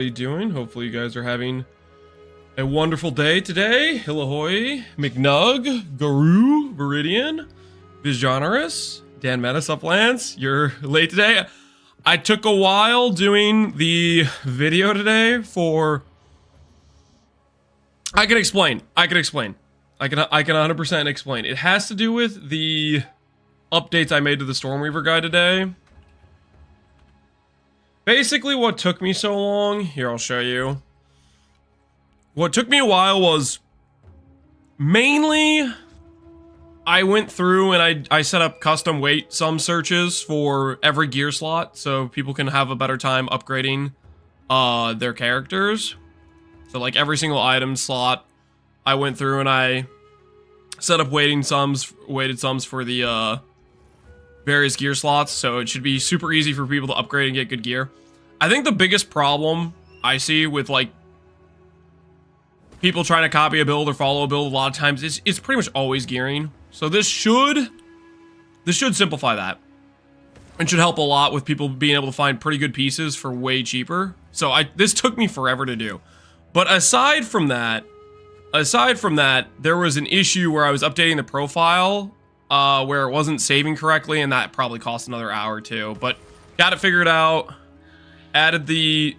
How you doing? Hopefully you guys are having a wonderful day today. Hillahoy, McNug, Guru, Viridian, Visjonerus, Dan Metis, Uplands. You're late today. I took a while doing the video today for... I can explain. I can 100% explain. It has to do with the updates I made to the Stromweaver guide today. Basically, what took me so long, here I'll show you. What took me a while was mainly I went through and I set up custom weight sum searches for every gear slot so people can have a better time upgrading their characters. So like every single item slot, I went through and I set up weighted sums for the various gear slots, so it should be super easy for people to upgrade and get good gear. I think the biggest problem I see with like people trying to copy a build or follow a build a lot of times is it's pretty much always gearing. So this should simplify that and should help a lot with people being able to find pretty good pieces for way cheaper. So this took me forever to do. But aside from that, there was an issue where I was updating the profile where it wasn't saving correctly, and that probably cost another hour or two. But got it figured out. Added the...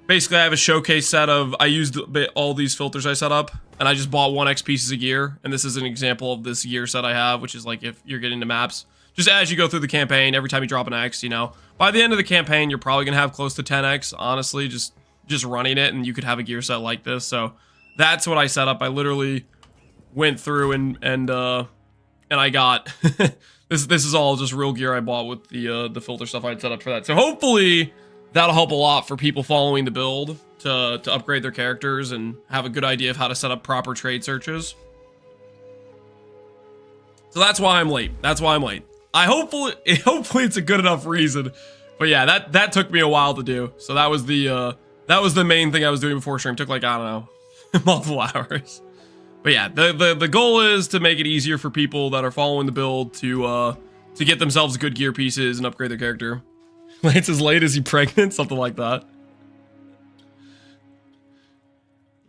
Basically, I have a showcase set of... I used all these filters I set up, and I just bought 1x pieces of gear. And this is an example of this gear set I have, which is like if you're getting into maps. Just as you go through the campaign, every time you drop an X, you know. By the end of the campaign, you're probably going to have close to 10x, honestly, just running it, and you could have a gear set like this. So that's what I set up. I literally went through and I got... this is all just real gear I bought with the filter stuff I'd set up for that. So hopefully... that'll help a lot for people following the build to upgrade their characters and have a good idea of how to set up proper trade searches. So that's why I'm late. Hopefully it's a good enough reason. But yeah, that took me a while to do. So that was the main thing I was doing before stream. It took like, I don't know, multiple hours. But yeah, the goal is to make it easier for people that are following the build to get themselves good gear pieces and upgrade their character. Lance as late as he pregnant, something like that.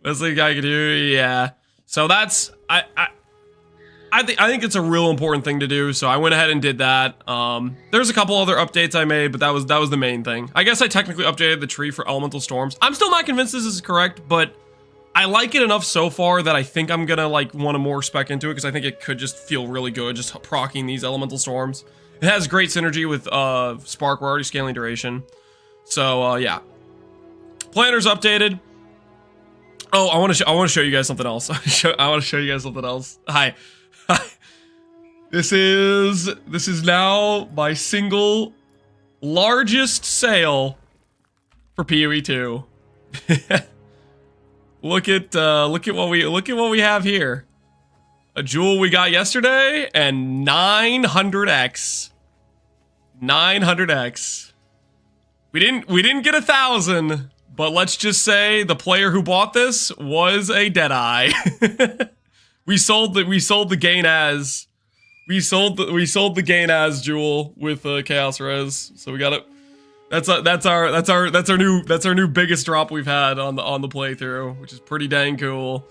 That's the guy could do, yeah. So that's I think it's a real important thing to do. So I went ahead and did that. There's a couple other updates I made, but that was the main thing. I guess I technically updated the tree for elemental storms. I'm still not convinced this is correct, but I like it enough so far that I think I'm gonna like want to more spec into it because I think it could just feel really good just proccing these elemental storms. It has great synergy with Spark. We're already scaling duration. So yeah. Planner's updated. Oh, I want to show you guys something else. I want to show you guys something else. Hi. This is now my single largest sale for PoE 2. Look at what we have here. A jewel we got yesterday and 900x. 900x. We didn't get 1,000, but let's just say the player who bought this was a deadeye. we sold the gain as jewel with chaos res. So we got it. That's our new biggest drop we've had on the playthrough, which is pretty dang cool.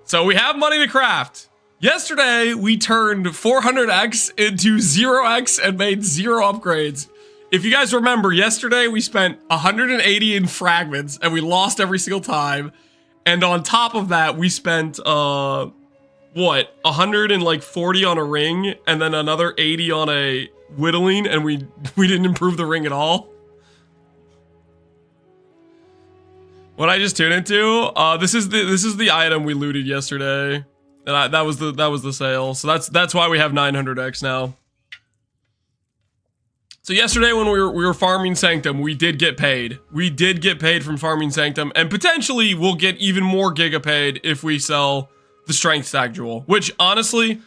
So we have money to craft. Yesterday, we turned 400x into 0x and made 0 upgrades. If you guys remember, yesterday we spent 180 in fragments and we lost every single time. And on top of that, we spent, what, 140 on a ring and then another 80 on a whittling, and we didn't improve the ring at all. What I just tuned into, this is the item we looted yesterday. And that was the sale. So that's why we have 900x now. So yesterday when we were farming Sanctum, we did get paid. We did get paid from farming Sanctum, and potentially we'll get even more giga paid if we sell the strength stack jewel, which honestly,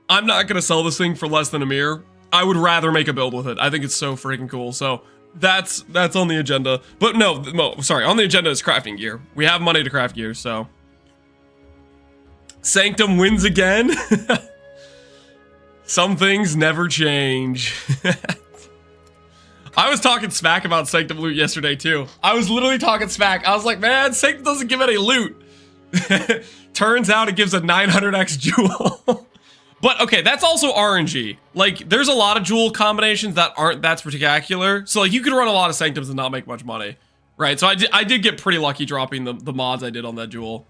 I'm not gonna sell this thing for less than a mirror. I would rather make a build with it. I think it's so freaking cool. So that's on the agenda. But no, sorry, on the agenda is crafting gear. We have money to craft gear, so Sanctum wins again. Some things never change. I was talking smack about Sanctum loot yesterday too. I was literally talking smack. I was like, man, Sanctum doesn't give any loot. Turns out it gives a 900x jewel. But okay, that's also RNG. Like, there's a lot of jewel combinations that aren't that spectacular. So like, you could run a lot of Sanctums and not make much money. Right, so I did get pretty lucky dropping the mods I did on that jewel.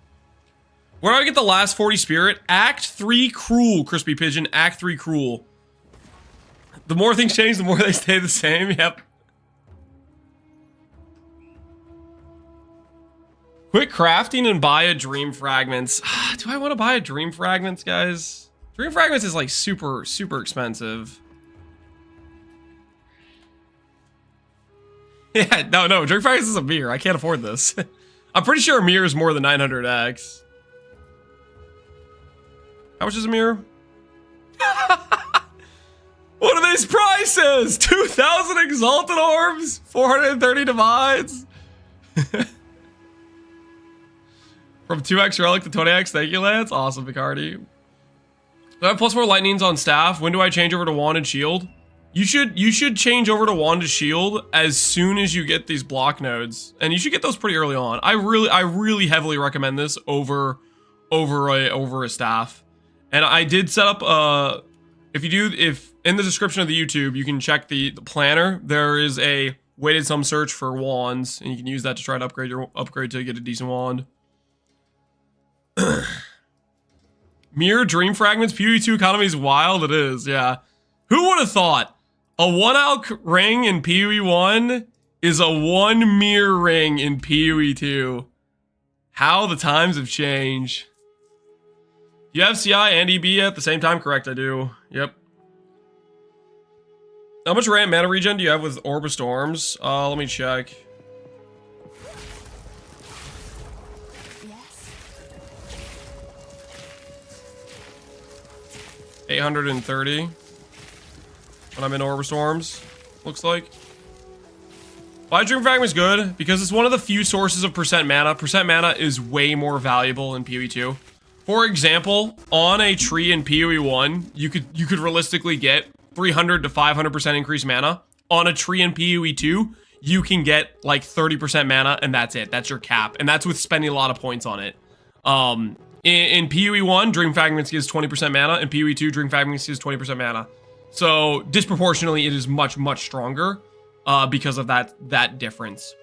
Where do I get the last 40 spirit? Act 3 cruel, Crispy Pigeon. Act 3 cruel. The more things change, the more they stay the same. Yep. Quit crafting and buy a Dream Fragments. Do I want to buy a Dream Fragments, guys? Dream Fragments is like super, super expensive. Yeah, no, Dream Fragments is a mirror. I can't afford this. I'm pretty sure a mirror is more than 900x. How much is a mirror? What are these prices? 2,000 Exalted Orbs? 430 Divides? From 2x Relic to 20x, thank you, Lance. Awesome, Picardi. Do I have plus 4 lightnings on staff? When do I change over to Wand and Shield? You should change over to Wand and Shield as soon as you get these block nodes. And you should get those pretty early on. I really heavily recommend this over a staff. And I did set up if in the description of the YouTube, you can check the planner. There is a weighted sum search for wands, and you can use that to try to upgrade to get a decent wand. Mirror Dream Fragments PoE2 economy is wild. It is, yeah. Who would have thought a 1-alch ring in PoE1 is a 1 mirror ring in PoE2? How the times have changed. You have CI and EB at the same time? Correct, I do. Yep. How much ramp mana regen do you have with Orb of Storms? Let me check. Yes. 830. When I'm in Orb of Storms, looks like. Why Dream Fragment is good? Because it's one of the few sources of percent mana. Percent mana is way more valuable in PoE2. For example, on a tree in PoE1, you could realistically get 300 to 500% increased mana. On a tree in PoE2, you can get like 30% mana, and that's it. That's your cap, and that's with spending a lot of points on it. In PoE1, Dream Fragments gives 20% mana. In PoE2, Dream Fragments gives 20% mana. So disproportionately, it is much stronger because of that difference.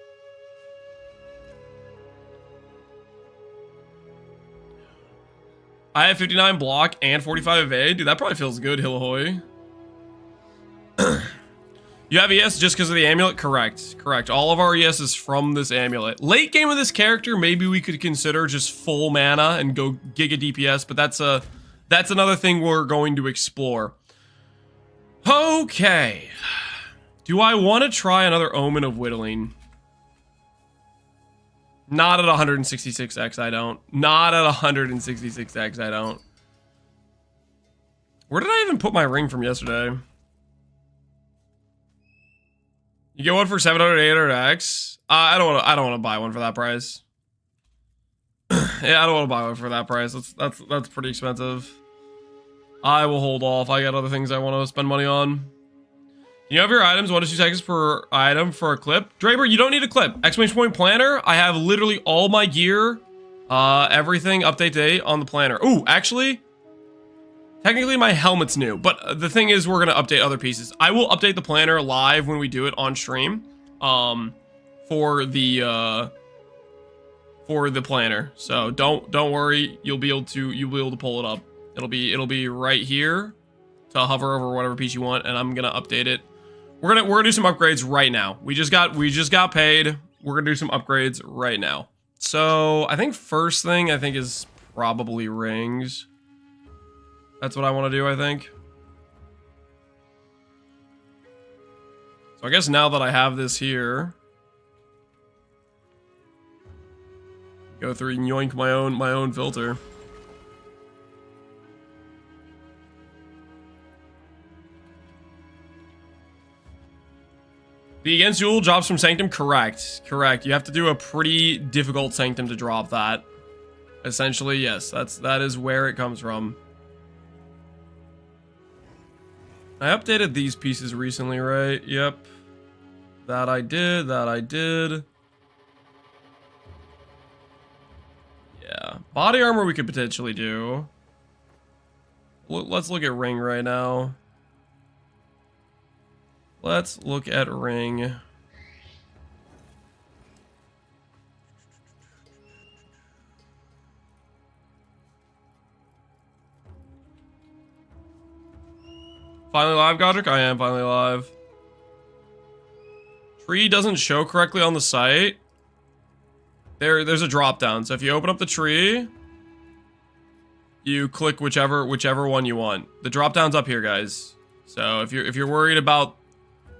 I have 59 block and 45 evade. Dude, that probably feels good, Hillahoy. You have ES just because of the amulet? Correct. All of our ES is from this amulet. Late game of this character, maybe we could consider just full mana and go Giga DPS, but that's another thing we're going to explore. Okay. Do I want to try another Omen of Whittling? Not at 166x, I don't. Not at 166x, I don't. Where did I even put my ring from yesterday? You get one for 700, 800x. I don't want to buy one for that price. Yeah, I don't want to buy one for that price. That's pretty expensive. I will hold off. I got other things I want to spend money on. You have your items, 1 to 2 seconds per item for a clip. Draper, you don't need a clip. Exclamation point planner. I have literally all my gear, everything update date on the planner. Ooh, actually, technically my helmet's new, but the thing is we're gonna update other pieces. I will update the planner live when we do it on stream, for the planner. So don't worry, you'll be able to pull it up. It'll be right here to hover over whatever piece you want, and I'm gonna update it. We're gonna do some upgrades right now. We just got paid. We're gonna do some upgrades right now. So I think first thing is probably rings. That's what I want to do, I think. So I guess now that I have this here, go through and yoink my own filter. The Against Duel drops from Sanctum? Correct. You have to do a pretty difficult Sanctum to drop that. Essentially, yes. That is where it comes from. I updated these pieces recently, right? Yep. That I did, that I did. Yeah, body armor we could potentially do. Let's look at ring right now. Let's look at ring. Finally live, Godric? I am finally live. Tree doesn't show correctly on the site. There's a drop down. So if you open up the tree, you click whichever one you want. The drop down's up here, guys. So if you're worried about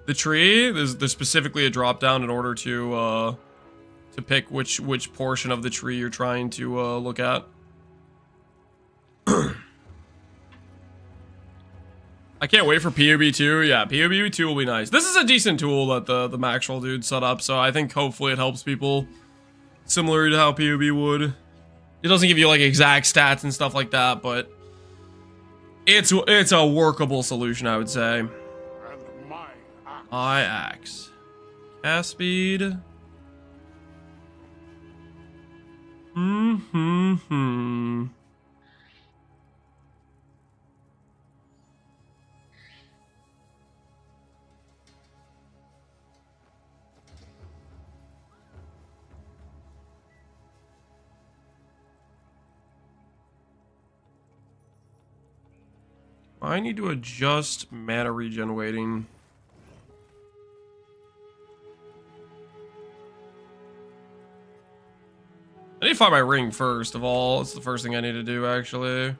the tree, there's specifically a drop down in order to pick which portion of the tree you're trying to look at. I can't wait for POB2. Yeah, POB2 will be nice. This is a decent tool that the Maxwell dude set up, so I think hopefully it helps people similar to how POB would. It doesn't give you like exact stats and stuff like that, but it's a workable solution, I would say. My axe. Cast speed. I need to adjust mana regen waiting. I need to find my ring first of all. It's the first thing I need to do, actually.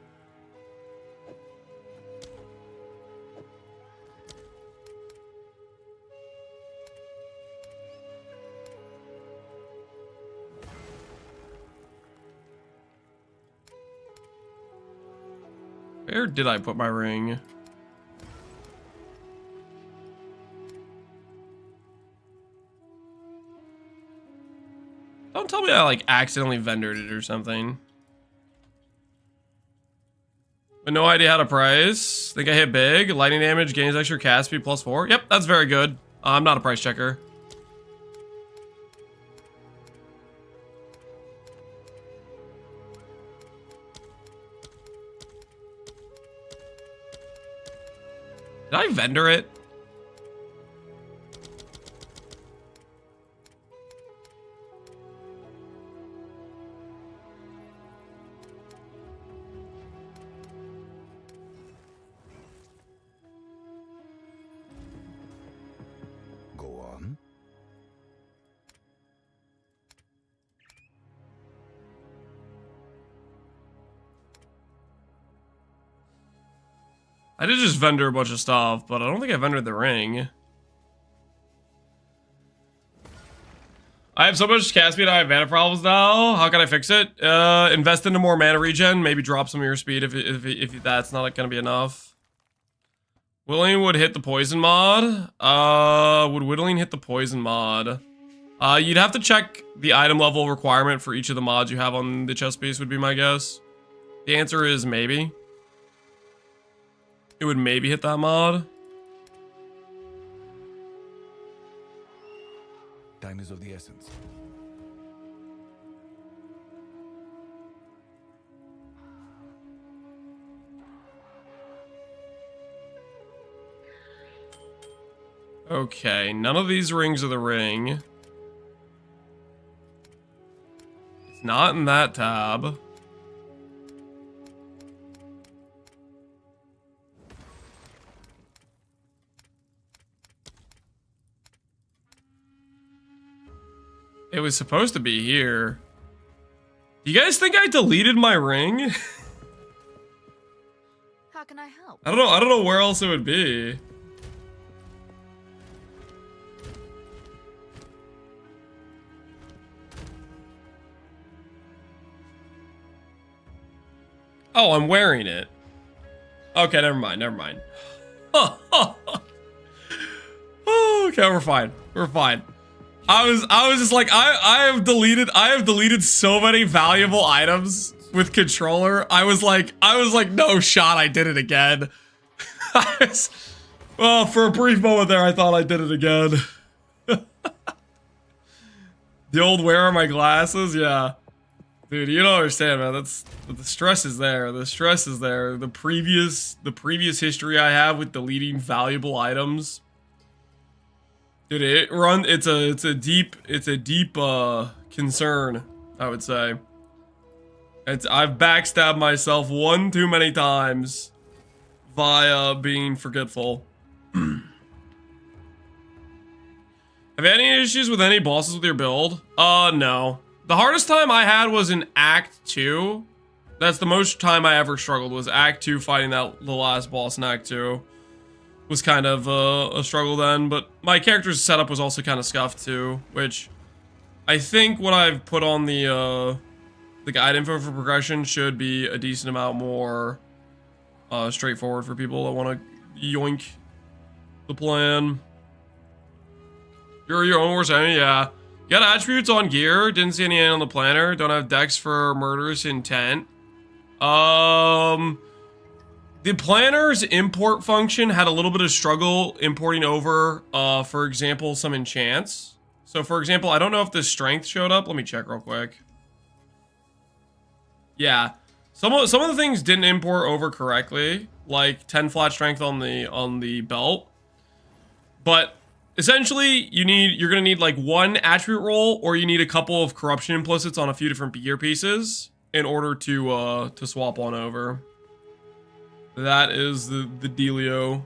Where did I put my ring? Don't tell me I like accidentally vendored it or something. But no idea how to price. Think I hit big. Lightning damage gains extra cast speed +4. Yep, that's very good. I'm not a price checker. Did I vendor it? Go on. I did just vendor a bunch of stuff, but I don't think I vendored the ring. I have so much cast speed, I have mana problems now. How can I fix it? Invest into more mana regen. Maybe drop some of your speed if that's not going to be enough. Whittling would hit the poison mod. Would whittling hit the poison mod? You'd have to check the item level requirement for each of the mods you have on the chest piece would be my guess. The answer is maybe. It would maybe hit that mod. Time is of the essence. Okay, none of these rings are the ring. It's not in that tab. It was supposed to be here. Do you guys think I deleted my ring? How can I help? I don't know where else it would be. Oh, I'm wearing it. Okay, never mind. Okay, we're fine. We're fine. I was just like, I have deleted so many valuable items with controller. I was like, no shot, I did it again. Well, for a brief moment there, I thought I did it again. The old where are my glasses? Yeah. Dude, you don't understand, man. That's the stress is there. The stress is there. The previous history I have with deleting valuable items. Dude, it's a deep concern, I would say. I've backstabbed myself one too many times via being forgetful. Have you had any issues with any bosses with your build? No. The hardest time I had was in Act 2. That's the most time I ever struggled, was Act 2, fighting the last boss in Act 2. Was kind of a struggle then, but my character's setup was also kind of scuffed too, which I think what I've put on the guide info for progression should be a decent amount more straightforward for people that want to yoink the plan. You're your own worst enemy, yeah. You got attributes on gear, didn't see any on the planner, don't have dex for murderous intent. The planner's import function had a little bit of struggle importing over, for example, some enchants. So for example, I don't know if the strength showed up. Let me check real quick. Yeah, some of the things didn't import over correctly, like 10 flat strength on the belt. But essentially, you're gonna need like one attribute roll, or you need a couple of corruption implicits on a few different gear pieces in order to swap on over. That is the dealio.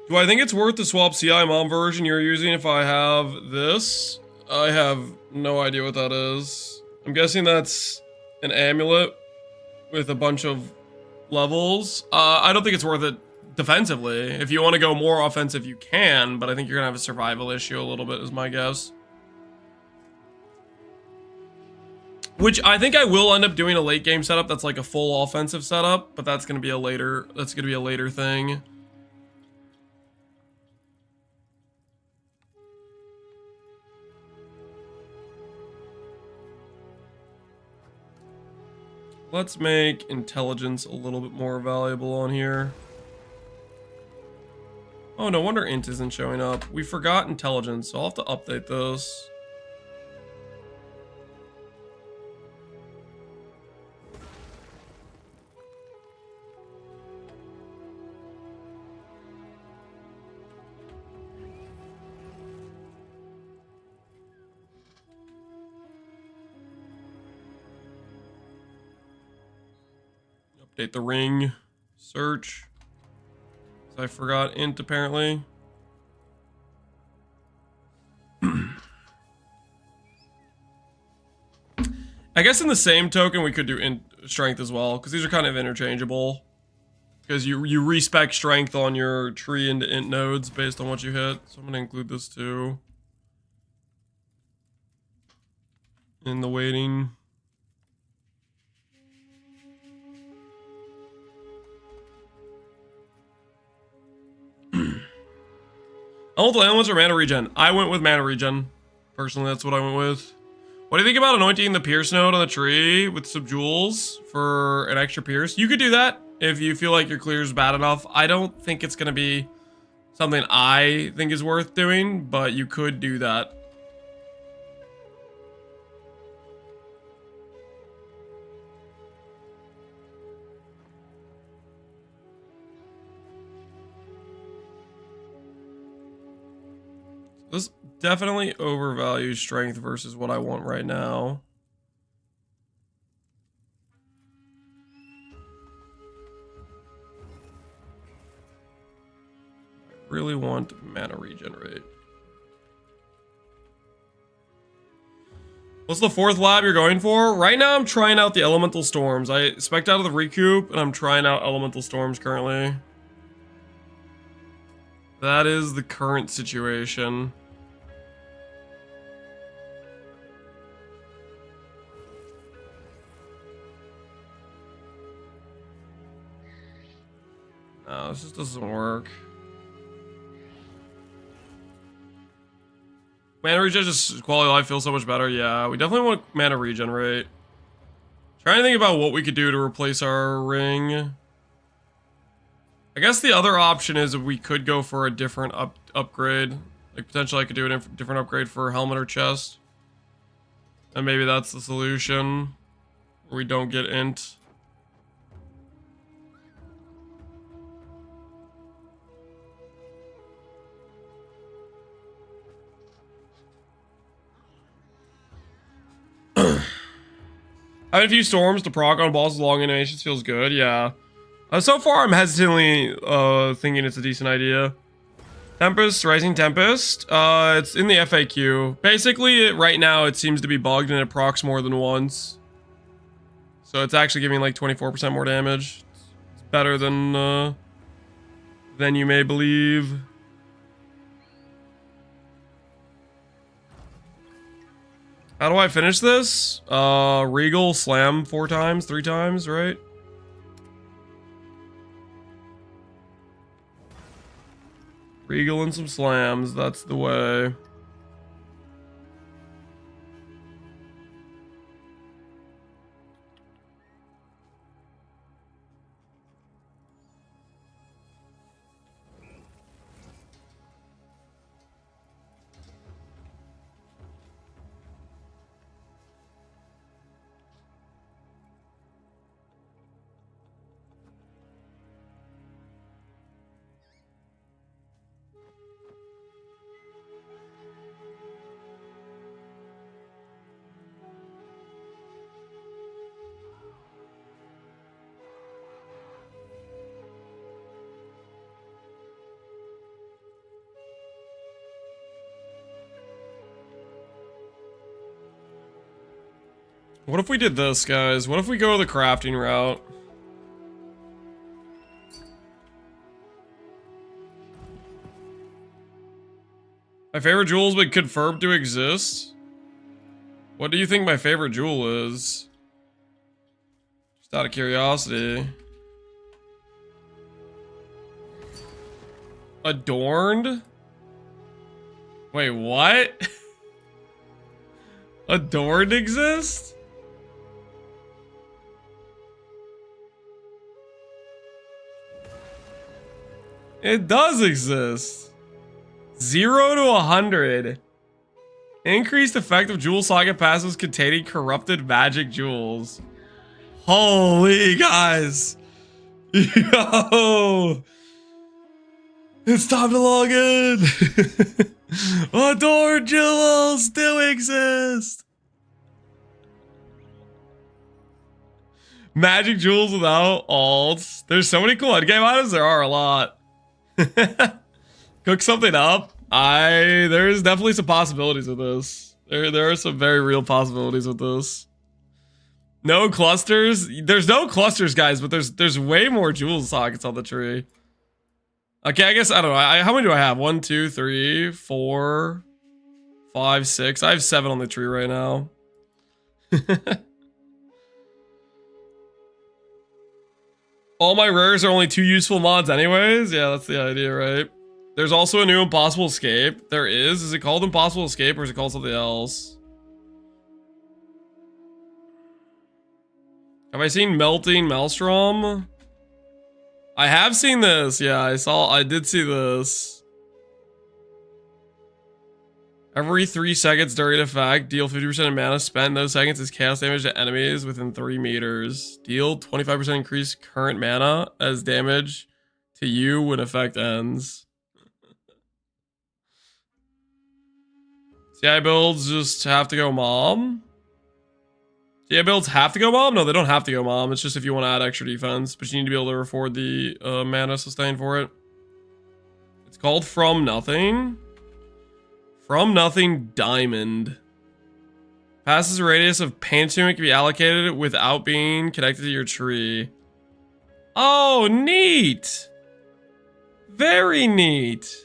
Do I think it's worth to swap CI mom version you're using if I have this? I have no idea what that is. I'm guessing that's an amulet with a bunch of levels. I don't think it's worth it defensively. If you want to go more offensive, you can, but I think you're gonna have a survival issue a little bit, is my guess. Which I think I will end up doing a late game setup that's like a full offensive setup, but that's gonna be a later thing. Let's make intelligence a little bit more valuable on here. Oh, no wonder int isn't showing up. We forgot intelligence, so I'll have to update this. Update the ring search. I forgot int apparently. I guess in the same token we could do int strength as well, because these are kind of interchangeable. Because you respec strength on your tree into int nodes based on what you hit. So I'm gonna include this too in the weighting. Elemental elements or mana regen? I went with mana regen. Personally, that's what I went with. What do you think about anointing the pierce node on the tree with some jewels for an extra pierce? You could do that if you feel like your clear is bad enough. I don't think it's going to be something I think is worth doing, but you could do that. This definitely overvalues strength versus what I want right now. I really want mana regenerate. What's the fourth lab you're going for? Right now I'm trying out the elemental storms. I spec'd out of the recoup and I'm trying out elemental storms currently. That is the current situation. No, this just doesn't work. Mana regen just quality of life feels so much better. Yeah, we definitely want mana regenerate. Trying to think about what we could do to replace our ring. I guess the other option is if we could go for a different upgrade. Like, potentially I could do a different upgrade for helmet or chest. And maybe that's the solution. We don't get int. Having a few storms to proc on bosses long animations feels good, yeah. So far, I'm hesitantly thinking it's a decent idea. Tempest, Rising Tempest. It's in the FAQ. Basically, right now, it seems to be bugged and it procs more than once. So it's actually giving like 24% more damage. It's better than you may believe. How do I finish this? Regal, slam 3 times, right? Regal and some slams, that's the way. What if we did this, guys? What if we go the crafting route? My favorite jewel has been confirmed to exist. What do you think my favorite jewel is? Just out of curiosity. Adorned? Wait, what? Adorned exists? It does exist. 0 to 100. Increased effective jewel socket passives containing corrupted magic jewels. Holy guys. Yo. It's time to log in. Adorned jewels do exist. Magic jewels without alts. There's so many cool endgame items. There are a lot. Cook something up. There's definitely some possibilities with this. There are some very real possibilities with this. No clusters. There's no clusters, guys, but there's way more jewel sockets on the tree. Okay, I guess I don't know. How many do I have? 1, 2, 3, 4, 5, 6. I have 7 on the tree right now. All my rares are only 2 useful mods anyways. Yeah, that's the idea, right? There's also a new Impossible Escape. There is. Is it called Impossible Escape or is it called something else? Have I seen Melting Maelstrom? I have seen this. Yeah, I did see this. Every 3 seconds during effect, deal 50% of mana spent in those seconds as chaos damage to enemies within 3 meters. Deal 25% increased current mana as damage to you when effect ends. CI builds just have to go mom? CI builds have to go mom? No, they don't have to go mom. It's just if you want to add extra defense, but you need to be able to afford the mana sustain for it. It's called From Nothing. From Nothing Diamond. Passes a radius of Pantunic can be allocated without being connected to your tree. Oh, neat! Very neat.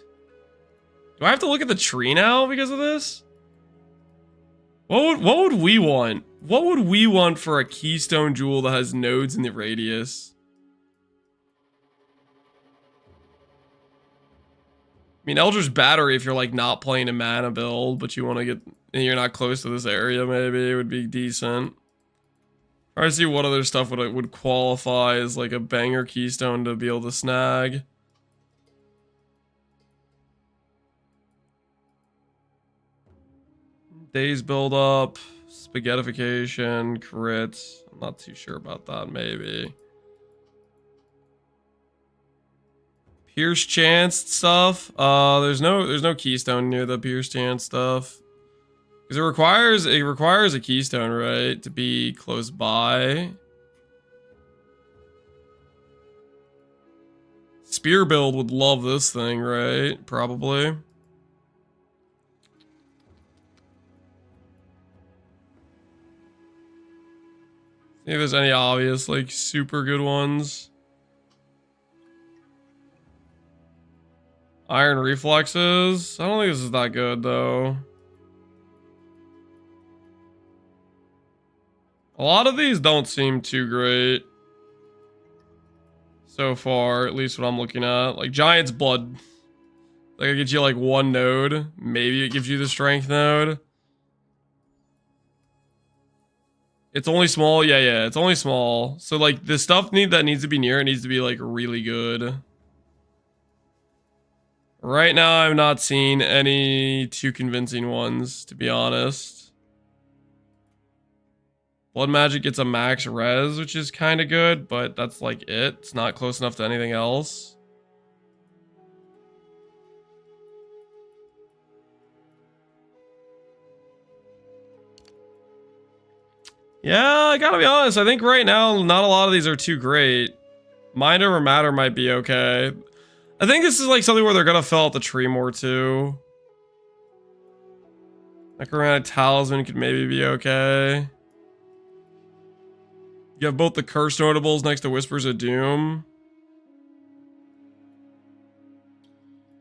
Do I have to look at the tree now because of this? What would we want? What would we want for a Keystone jewel that has nodes in the radius? I mean, Eldritch Battery, if you're like not playing a mana build, but you want to get, and you're not close to this area, maybe it would be decent. Try to see what other stuff would qualify as like a banger Keystone to be able to snag. Days build up, spaghettification, crits. I'm not too sure about that, maybe. Pierce chance stuff. There's no keystone near the pierce chance stuff. Because it requires a keystone, right? To be close by. Spear build would love this thing, right? Probably. See if there's any obvious, like, super good ones. Iron reflexes. I don't think this is that good, though. A lot of these don't seem too great. So far, at least what I'm looking at. Like, Giant's Blood. Like, it gives you, like, one node. Maybe it gives you the Strength node. It's only small? Yeah, it's only small. So, like, the stuff that needs to be near it needs to be, like, really good. Right now, I've not seen any too convincing ones, to be honest. Blood Magic gets a max res, which is kind of good, but that's like it. It's not close enough to anything else. Yeah, I gotta be honest. I think right now, not a lot of these are too great. Mind over Matter might be okay. I think this is like something where they're gonna fill out the tree more too. Necromantic Talisman could maybe be okay. You have both the Curse notables next to Whispers of Doom.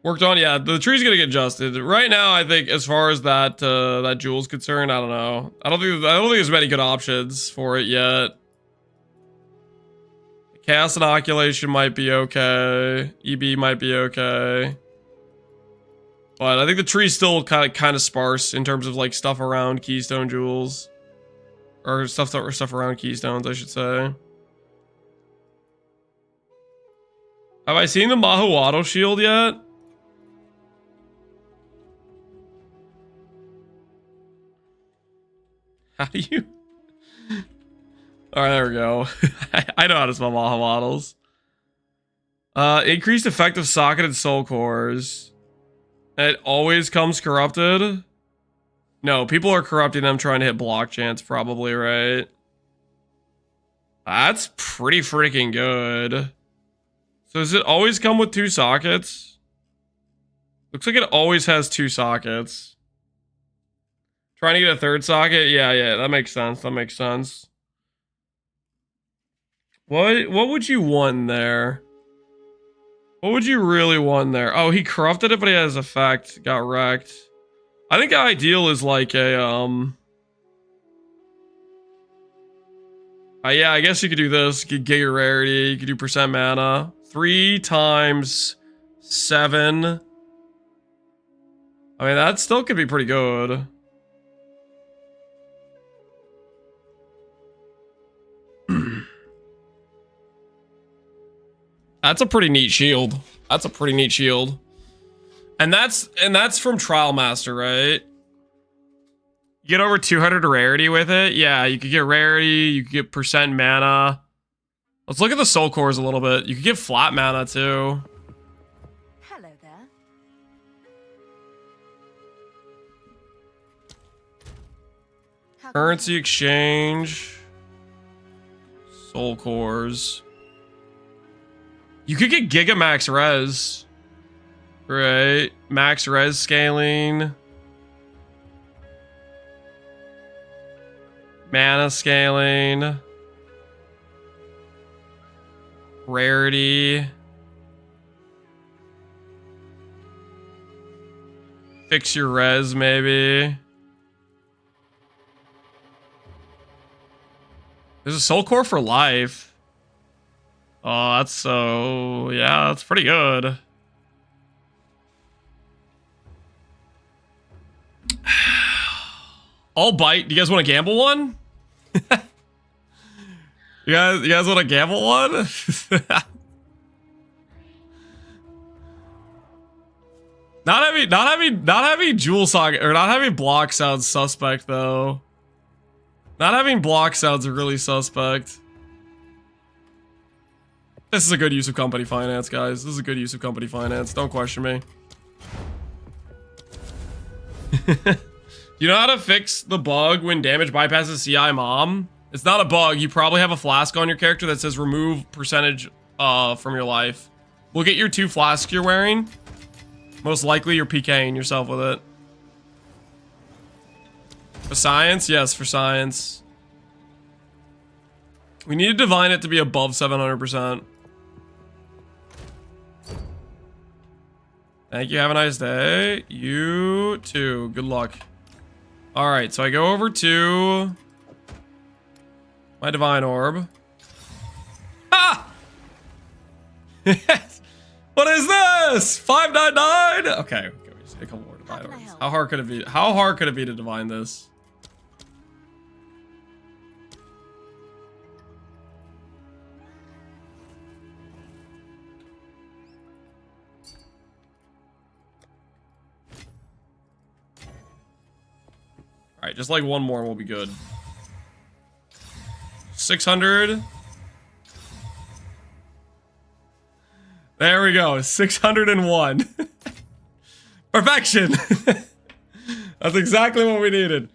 Worked on, yeah. The tree's gonna get adjusted. Right now, I think as far as that that jewel's concerned, I don't know. I don't think there's many good options for it yet. Chaos Inoculation might be okay. EB might be okay. But I think the tree's still kind of sparse in terms of like stuff around Keystone jewels. Or stuff around Keystones, I should say. Have I seen the Mahuato shield yet? How do you... Alright, there we go. I know how to spell Mahuatos. Increased effective socketed soul cores. It always comes corrupted. No, people are corrupting them trying to hit block chance, probably, right? That's pretty freaking good. So does it always come with 2 sockets? Looks like it always has 2 sockets. Trying to get a 3rd socket? Yeah, that makes sense. That makes sense. What would you want in there? What would you really want in there? Oh, he corrupted it, but he has effect. Got wrecked. I think ideal is like a, yeah, I guess you could do this. You could get your rarity. You could do percent mana. 3 times 7. I mean, that still could be pretty good. That's a pretty neat shield. That's a pretty neat shield. And that's from Trial Master, right? You get over 200 rarity with it. Yeah, you could get rarity. You could get percent mana. Let's look at the soul cores a little bit. You could get flat mana too. Hello there. Currency exchange. Soul cores. You could get Giga Max Res. Right. Max Res scaling. Mana scaling. Rarity. Fix your res, maybe. There's a soul core for life. Oh, that's so... yeah, that's pretty good. I'll bite. Do you guys want to gamble one? You guys want to gamble one? Not having jewel socket or not having block sounds suspect though. Not having block sounds really suspect. This is a good use of company finance, guys. This is a good use of company finance. Don't question me. You know how to fix the bug when damage bypasses CI mom? It's not a bug. You probably have a flask on your character that says remove percentage from your life. Look at your 2 flasks you're wearing. Most likely you're PKing yourself with it. For science? Yes, for science. We need to divine it to be above 700%. Thank you. Have a nice day. You too. Good luck. Alright, so I go over to my divine orb. Ah! What is this? 599? Okay, we just take a couple more divine orbs. How hard could it be? How hard could it be to divine this? Alright, just like one more and we'll be good. 600. There we go. 601. Perfection. That's exactly what we needed.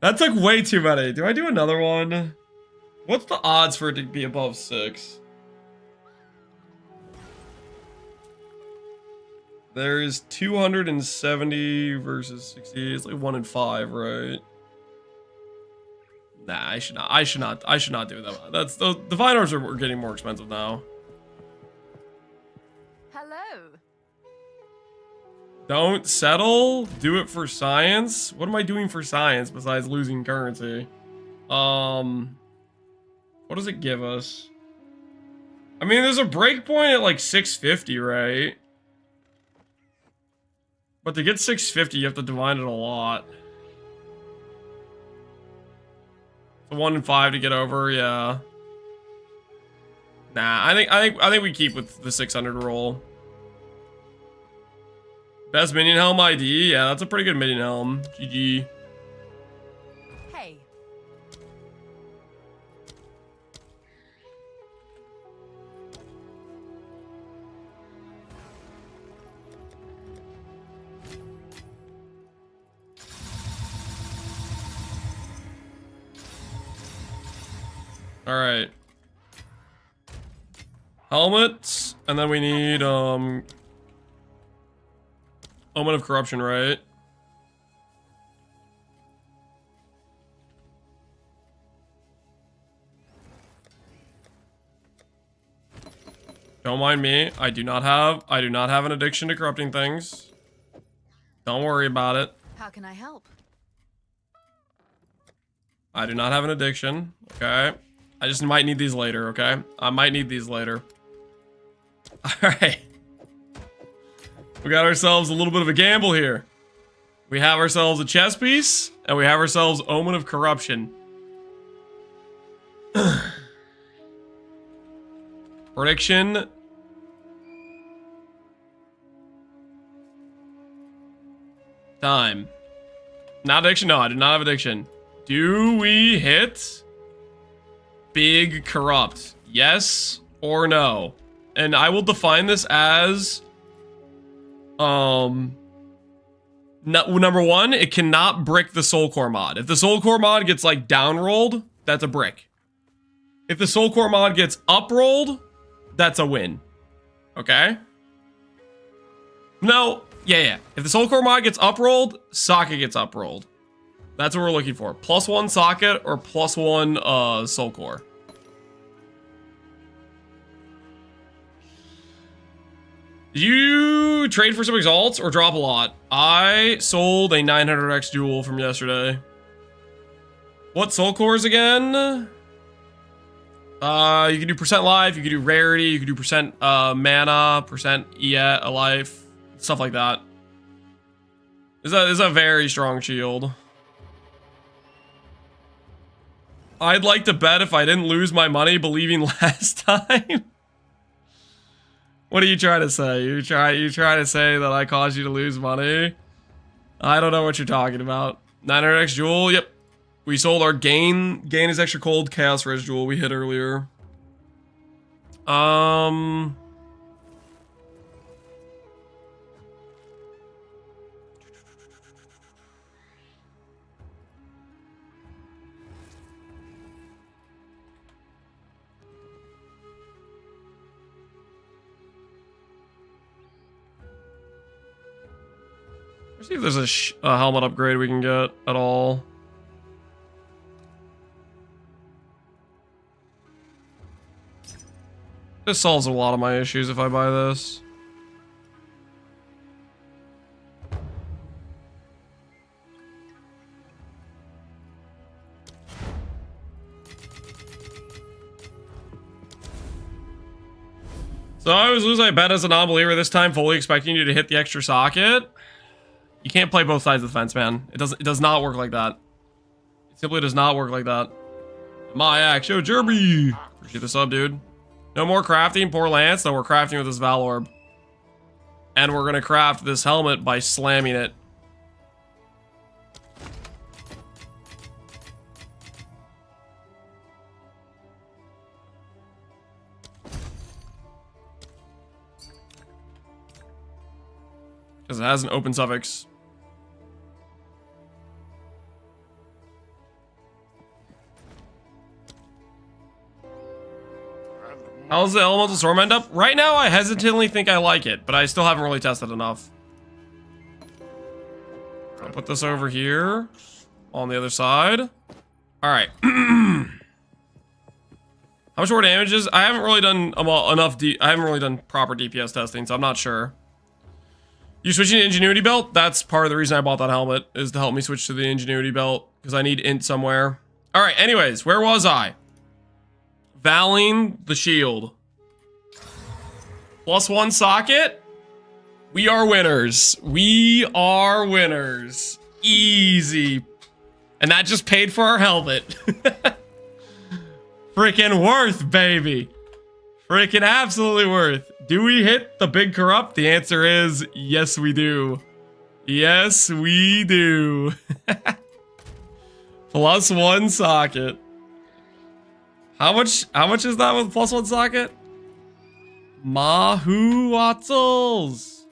That took way too many. Do I do another one? What's the odds for it to be above 6? There's 270 versus 60. It's like 1 in 5, right? Nah, I should not do that. That's the divine orbs are getting more expensive now. Hello. Don't settle. Do it for science. What am I doing for science besides losing currency? What does it give us? I mean, there's a breakpoint at like 650, right? But to get 650, you have to divine it a lot. So 1 in 5 to get over, yeah. Nah, I think we keep with the 600 roll. Best minion helm ID, yeah, that's a pretty good minion helm. GG. Hey. All right. Helmets, and then we need Omen of Corruption, right? Don't mind me. I do not have an addiction to corrupting things. Don't worry about it. How can I help? I do not have an addiction. Okay. I just might need these later, okay? I might need these later. Alright. We got ourselves a little bit of a gamble here. We have ourselves a chess piece, and we have ourselves Omen of Corruption. Prediction. Time. Not addiction? No, I do not have addiction. Do we hit big corrupt? Yes or no? And I will define this as number 1, it cannot brick the soul core mod. If the soul core mod gets like down rolled, that's a brick. If the soul core mod gets up rolled, that's a win. Okay? No, yeah. If the soul core mod gets up rolled, socket gets up rolled. That's what we're looking for. +1 socket or +1 soul core. Did you trade for some exalts or drop a lot? I sold a 900x jewel from yesterday. What soul cores again? You can do percent life, you can do rarity, you can do percent mana, percent EAT, a life, stuff like that. This is a very strong shield. I'd like to bet if I didn't lose my money believing last time. What are you trying to say? You trying to say that I caused you to lose money? I don't know what you're talking about. 900x jewel. Yep. We sold our gain. Gain is extra cold. Chaos res jewel we hit earlier. Let's see if there's a helmet upgrade we can get at all. This solves a lot of my issues if I buy this. So I always lose, I bet, as a non-believer, this time fully expecting you to hit the extra socket. You can't play both sides of the fence, man. It does not work like that. It simply does not work like that. My axe, yo, Jerby! Appreciate the sub, dude. No more crafting, poor Lance. No, we're crafting with this Valorb. And we're gonna craft this helmet by slamming it. Because it has an open suffix. How's the elemental storm end up? Right now, I hesitantly think I like it, but I still haven't really tested enough. I'll put this over here on the other side. All right. How much more damage is? I haven't really done enough. I haven't really done proper DPS testing, so I'm not sure. You switching to Ingenuity belt? That's part of the reason I bought that helmet, is to help me switch to the Ingenuity belt because I need int somewhere. All right. Anyways, where was I? Valing the shield. +1 socket. We are winners. We are winners. Easy. And that just paid for our helmet. Freaking worth, baby. Freaking absolutely worth. Do we hit the big corrupt? The answer is yes, we do. Yes, we do. +1 socket. How much is that with +1 socket? Mahoo Watzels.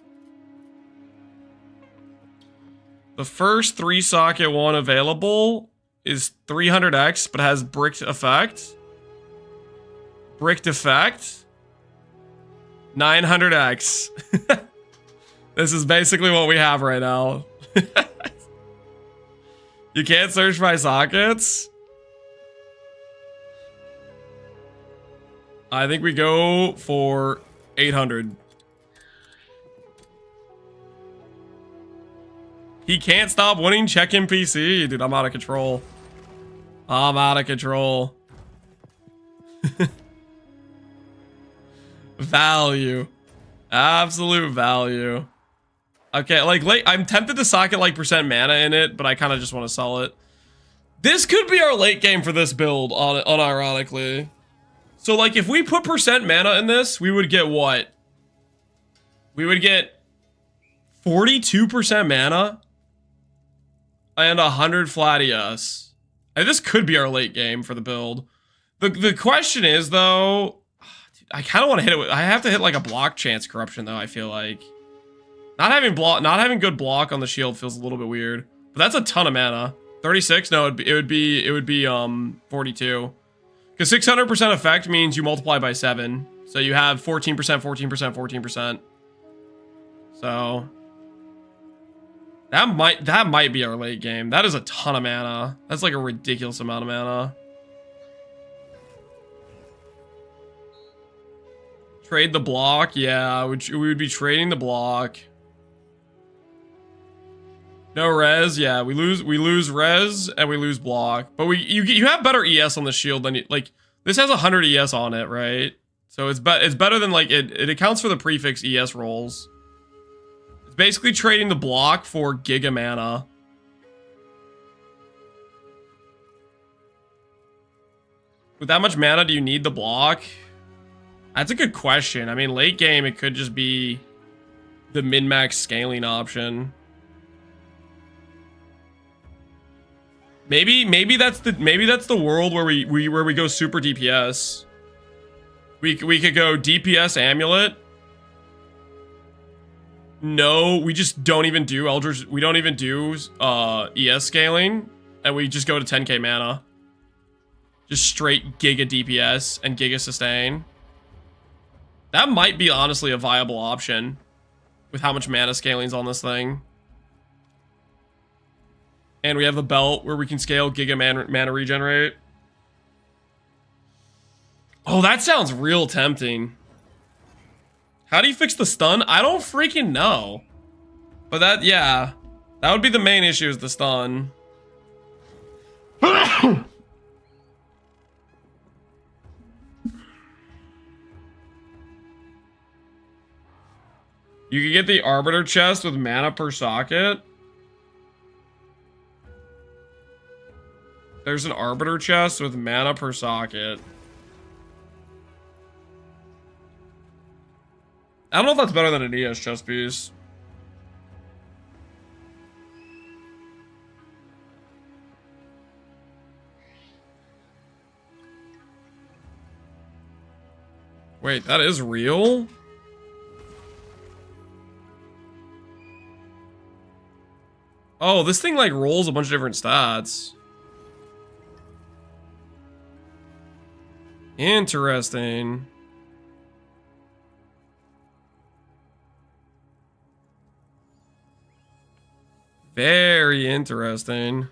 The first 3 socket one available is 300x, but has bricked effect. Bricked effect. 900x. This is basically what we have right now. You can't search by sockets. I think we go for 800. He can't stop winning. Check him PC. Dude, I'm out of control. I'm out of control. Value. Absolute value. Okay, like, I'm tempted to socket like percent mana in it, but I kind of just want to sell it. This could be our late game for this build, unironically. So, like, if we put percent mana in this, we would get what? We would get 42% mana and 100 flat ES. And this could be our late game for the build. The question is, though, dude, I kind of want to hit it with, I have to hit like a block chance corruption, though, I feel like. Not having good block on the shield feels a little bit weird. But that's a ton of mana. 36? No, it would be 42. Because 600% effect means you multiply by 7. So you have 14%, 14%, 14%. So that might be our late game. That is a ton of mana. That's like a ridiculous amount of mana. Trade the block? Yeah, we would be trading the block. No res, yeah, we lose res and we lose block, but you have better ES on the shield than you, like, this has 100 ES on it, right? So it's better than, like, it accounts for the prefix ES rolls. It's basically trading the block for giga mana. With that much mana, do you need the block? That's a good question. I mean, late game, it could just be the min-max scaling option. Maybe that's the world where we go super DPS. We could go DPS amulet. No, we just don't even do Eldritch. We don't even do ES scaling, and we just go to 10k mana. Just straight Giga DPS and Giga sustain. That might be honestly a viable option with how much mana scaling's on this thing. And we have the belt where we can scale Giga mana regenerate. Oh, that sounds real tempting. How do you fix the stun? I don't freaking know. But that, yeah. That would be the main issue, is the stun. You can get the Arbiter chest with mana per socket. There's an Arbiter chest with mana per socket. I don't know if that's better than an ES chest piece. Wait, that is real? Oh, this thing like rolls a bunch of different stats. Interesting. Very interesting.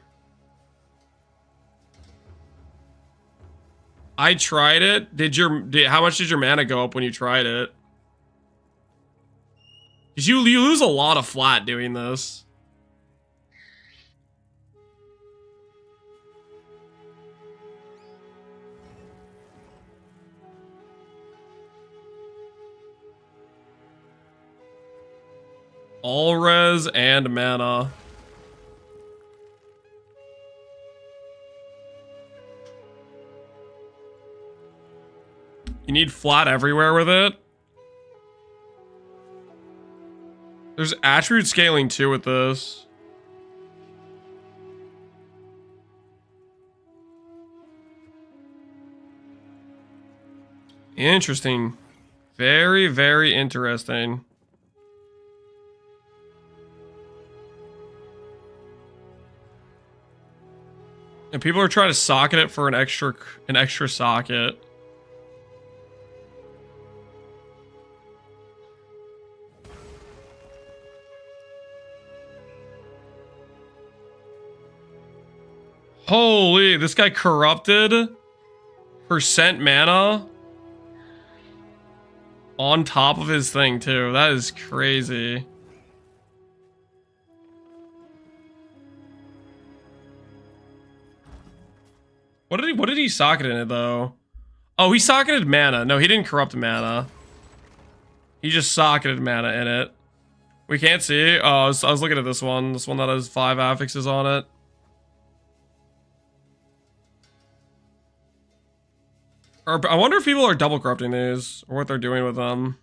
I tried it. How much did your mana go up when you tried it? Because you lose a lot of flat doing this. All res and mana. You need flat everywhere with it. There's attribute scaling too with this. Interesting. Very, very interesting. And people are trying to socket it for an extra socket. Holy, this guy corrupted percent mana on top of his thing too. That is crazy. What did he socket in it though? Oh, he socketed mana. No, he didn't corrupt mana. He just socketed mana in it. We can't see. Oh, I was looking at this one. This one that has 5 affixes on it. Or, I wonder if people are double corrupting these, or what they're doing with them.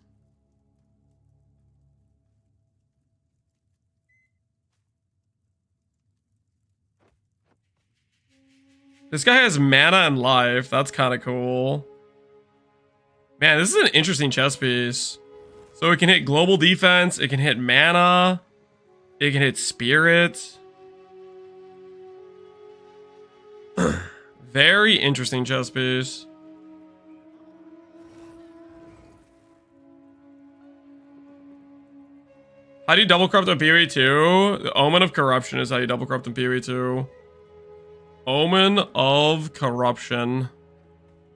This guy has mana and life. That's kind of cool. Man, this is an interesting chess piece. So it can hit global defense, it can hit mana, it can hit spirit. Very interesting chess piece. How do you double corrupt in PoE 2? The Omen of Corruption is how you double corrupt in PoE 2. Omen of Corruption.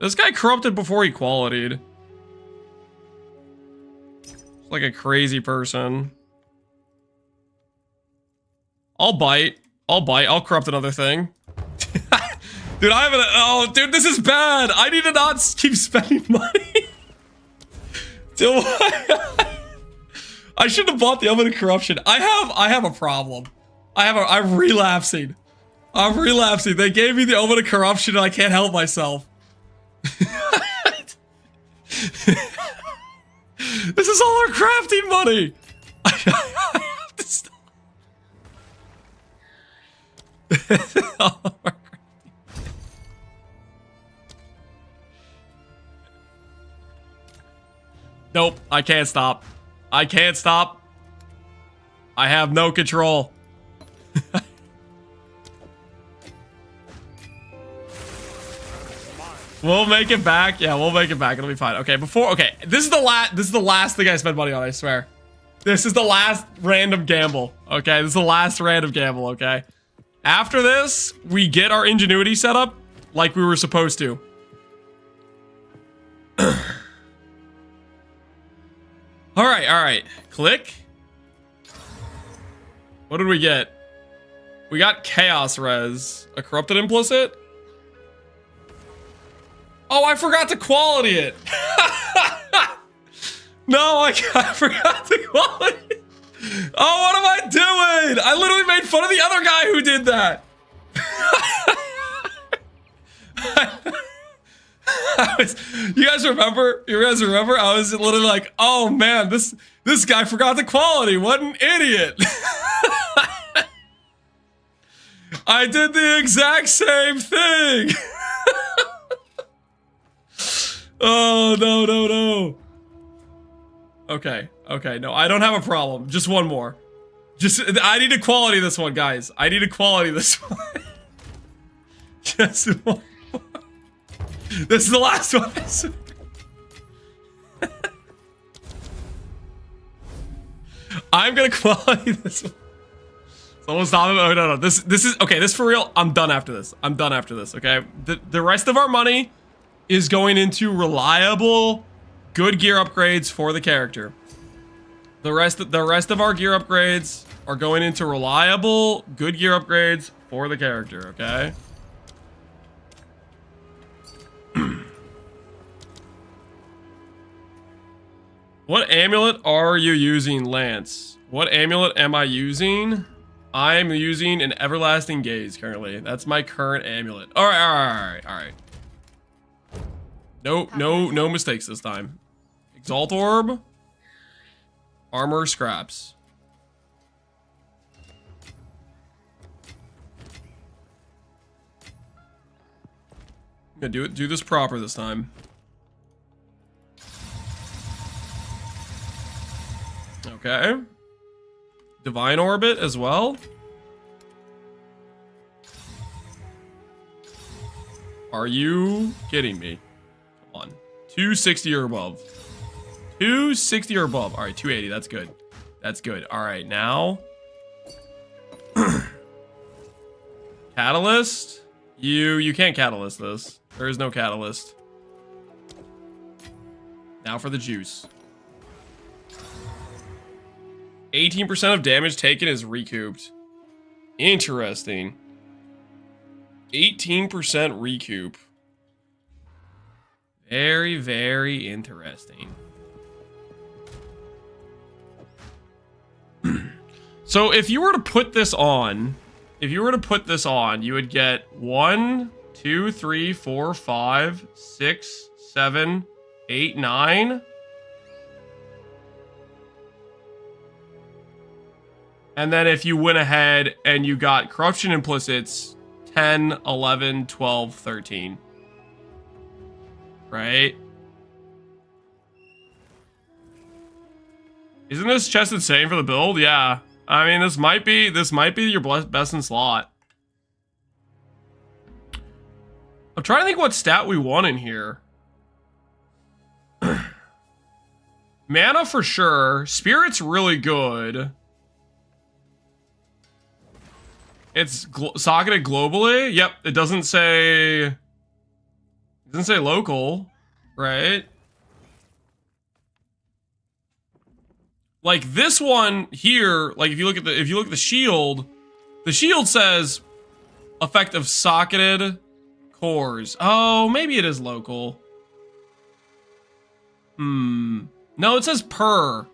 This guy corrupted before he qualitied. It's like a crazy person. I'll bite. I'll corrupt another thing. Dude, I haven't. Oh, dude, this is bad. I need to not keep spending money. Dude, I should have bought the Omen of Corruption. I have a problem. I'm relapsing. I'm relapsing. They gave me the Omen of Corruption and I can't help myself. This is all our crafting money. I have to stop. All of our crafting. Nope, I can't stop. I can't stop. I have no control. We'll make it back. Yeah, we'll make it back. It'll be fine. Okay, okay, this is the last thing I spend money on, I swear. This is the last random gamble. Okay, this is the last random gamble, okay? After this, we get our ingenuity set up like we were supposed to. All right. Click. What did we get? We got Chaos Res. A Corrupted Implicit. Oh, I forgot to quality it. No, I forgot to quality it. Oh, what am I doing? I literally made fun of the other guy who did that. You guys remember? I was literally like, oh man, this guy forgot the quality. What an idiot. I did the exact same thing. Oh, no. Okay, no, I don't have a problem. Just one more. I need to quality this one, guys. I need to quality this one. Just one more. This is the last one. I'm gonna quality this one. Someone stop him. Oh, no. This is, okay, this for real. I'm done after this. Okay? The rest of our money is going into reliable, good gear upgrades for the character. The rest of our gear upgrades are going into reliable, good gear upgrades for the character, okay? What amulet are you using, Lance? What amulet am I using? I'm using an Everlasting Gaze currently. That's my current amulet. All right. No mistakes this time. Exalt Orb. Armor Scraps. I'm gonna do this proper this time. Okay. Divine Orbit as well. Are you kidding me? Come on. 260 or above. 260 or above. All right, 280. That's good. That's good. All right, now. Catalyst. You can't catalyst this. There is no catalyst. Now for the juice. 18% of damage taken is recouped. Interesting. 18% recoup. Very, very interesting. So if you were to put this on, you would get 1, 2, 3, 4, 5, 6, 7, 8, 9. And then if you went ahead and you got corruption implicits, 10, 11, 12, 13. Right? Isn't this chest insane for the build? Yeah. I mean, this might be your best in slot. I'm trying to think what stat we want in here. Mana for sure. Spirit's really good. It's socketed globally. Yep, it doesn't say local, right? Like this one here, like if you look at the shield says effect of socketed cores. Oh, maybe it is local. No, it says per.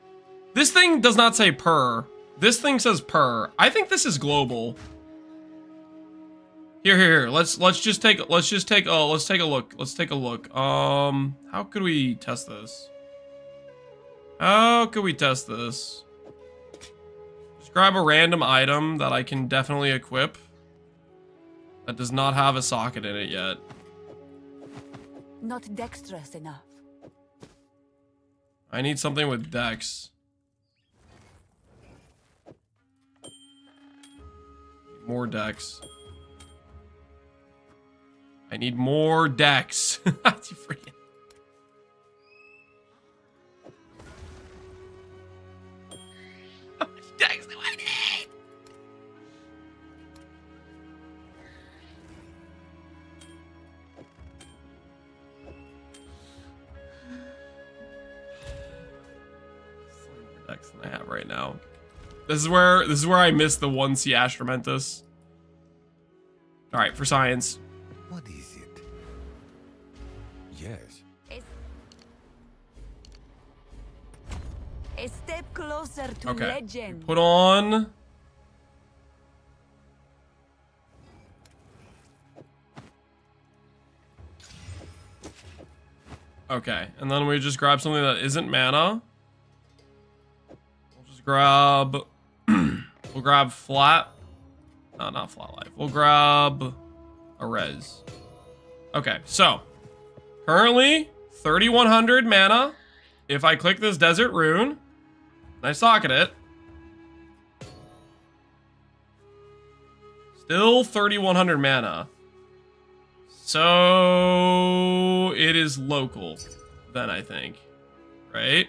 This thing does not say per. This thing says per. I think this is global. Here. Let's take a look. How could we test this? How could we test this? Just grab a random item that I can definitely equip that does not have a socket in it yet. Not dexterous enough. I need something with dex. More dex. I need more dex. You freaking. How much dex do I need? More dex than I have right now. This is where I missed the 1C Astramentus. All right, for science. What is it? Yes. A step closer to Okay. legend. Put on. Okay, and then we just grab something that isn't mana. We'll just grab. We'll grab flat. No, not flat life. We'll grab a res. Okay, so currently 3,100 mana. If I click this desert rune, and I socket it, still 3,100 mana. So it is local, then I think, right?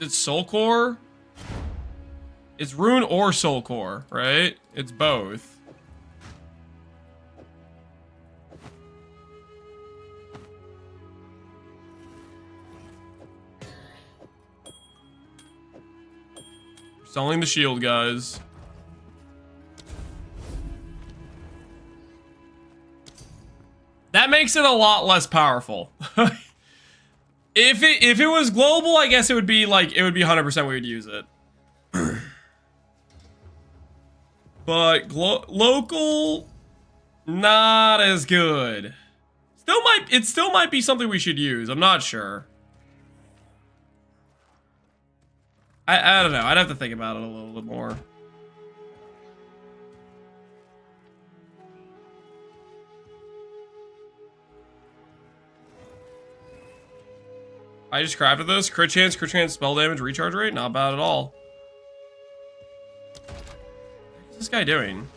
Is it soul core? It's rune or soul core, right? It's both. Selling the shield, guys. That makes it a lot less powerful. If it was global, I guess it would be 100% we would use it. But local, not as good. It still might be something we should use. I'm not sure. I don't know. I'd have to think about it a little bit more. I just crafted this. Crit chance, spell damage, recharge rate. Not bad at all. What's this guy doing?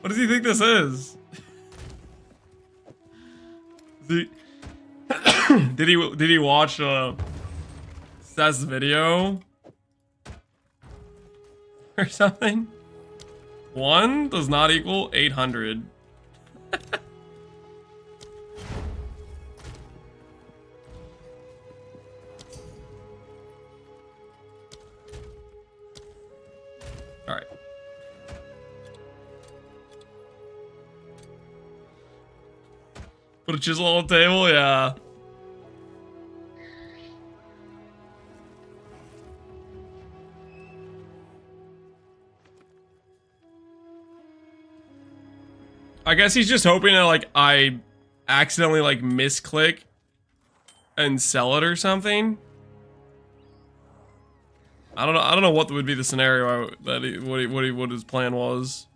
What does he think this is? Did he watch Seth's video or something? 1 does not equal 800. All right. Put a chisel on the table, yeah. I guess he's just hoping that I accidentally misclick and sell it or something. I don't know what would be the scenario that what his plan was.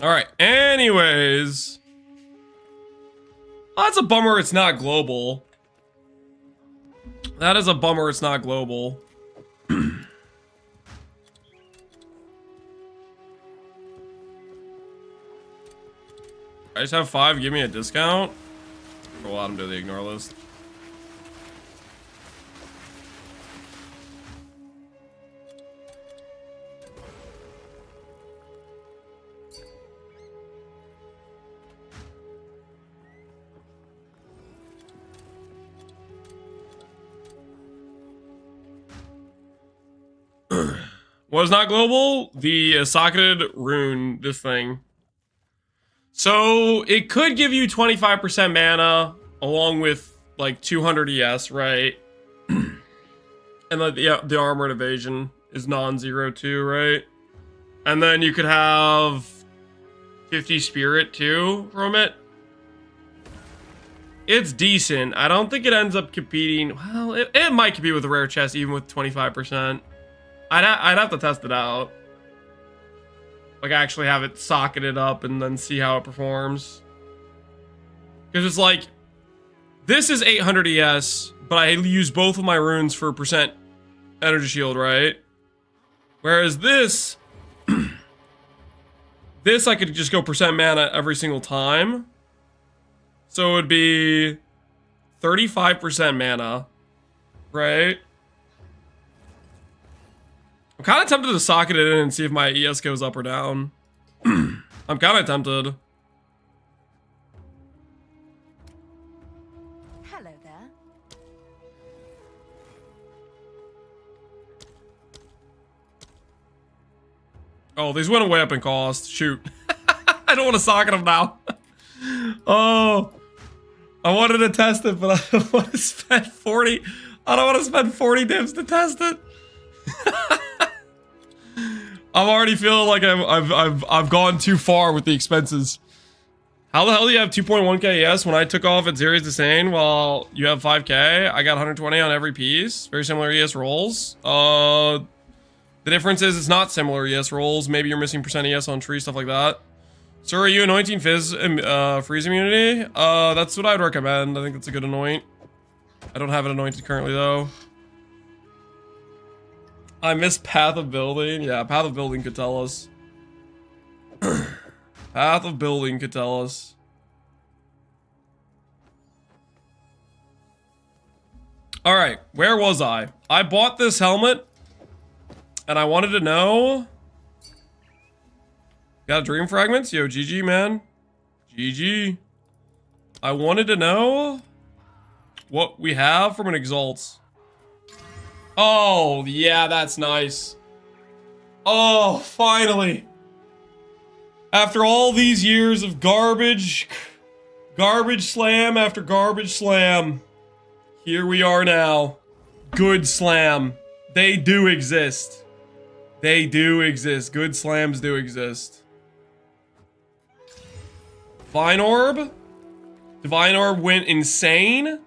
All right. Anyways, that's a bummer. It's not global. That is a bummer. It's not global. I just have 5. Give me a discount. We'll add him to the ignore list. What is not global? The socketed rune, this thing. So it could give you 25% mana along with like 200 ES, right? And the armored evasion is non-zero too, right? And then you could have 50 spirit too from it. It's decent. I don't think it ends up competing. Well, it might compete with the rare chest even with 25%. I'd have to test it out. Like actually have it socketed up and then see how it performs. Because it's like, this is 800 ES, but I use both of my runes for percent energy shield, right? Whereas this, this I could just go percent mana every single time. So it would be 35% mana, right? I'm kind of tempted to socket it in and see if my ES goes up or down. I'm kind of tempted. Hello there. Oh, these went way up in cost. Shoot. I don't want to socket them now. Oh. I wanted to test it, but I don't want to spend 40. I don't want to spend 40 dips to test it. I'm already feeling like I've gone too far with the expenses. How the hell do you have 2.1k ES when I took off at Series Insane while you have 5k? I got 120 on every piece. Very similar ES rolls. The difference is it's not similar ES rolls. Maybe you're missing percent ES on tree, stuff like that. So are you anointing Fizz freeze immunity? That's what I'd recommend. I think that's a good anoint. I don't have it anointed currently though. I miss Path of Building. Yeah, Path of Building could tell us. Path of Building could tell us. Alright, where was I? I bought this helmet. And I wanted to know... Got dream fragments? Yo, GG, man. GG. I wanted to know... what we have from an Exalt. Oh, yeah, that's nice. Oh, finally. After all these years of garbage slam after garbage slam, here we are now. Good slam. They do exist. They do exist. Good slams do exist. Divine Orb. Divine Orb went insane.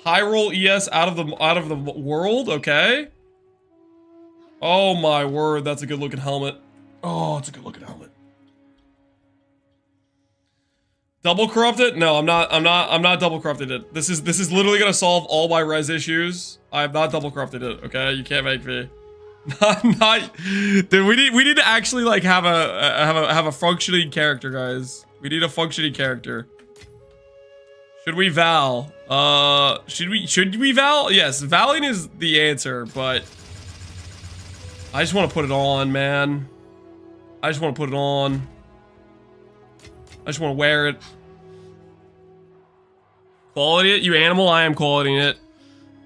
High roll ES out of the world. Okay. Oh my word, that's a good looking helmet. Oh, it's a good looking helmet. Double corrupted? No, I'm not double corrupted it. This is literally gonna solve all my res issues. I have not double corrupted it. Okay, you can't make me. Dude, we need to actually like have a functioning character, guys. We need a functioning character. Should we Val? Should we Val? Yes, Valing is the answer, but I just want to put it on, man. I just want to put it on. I just want to wear it. Quality it, you animal. I am qualitying it.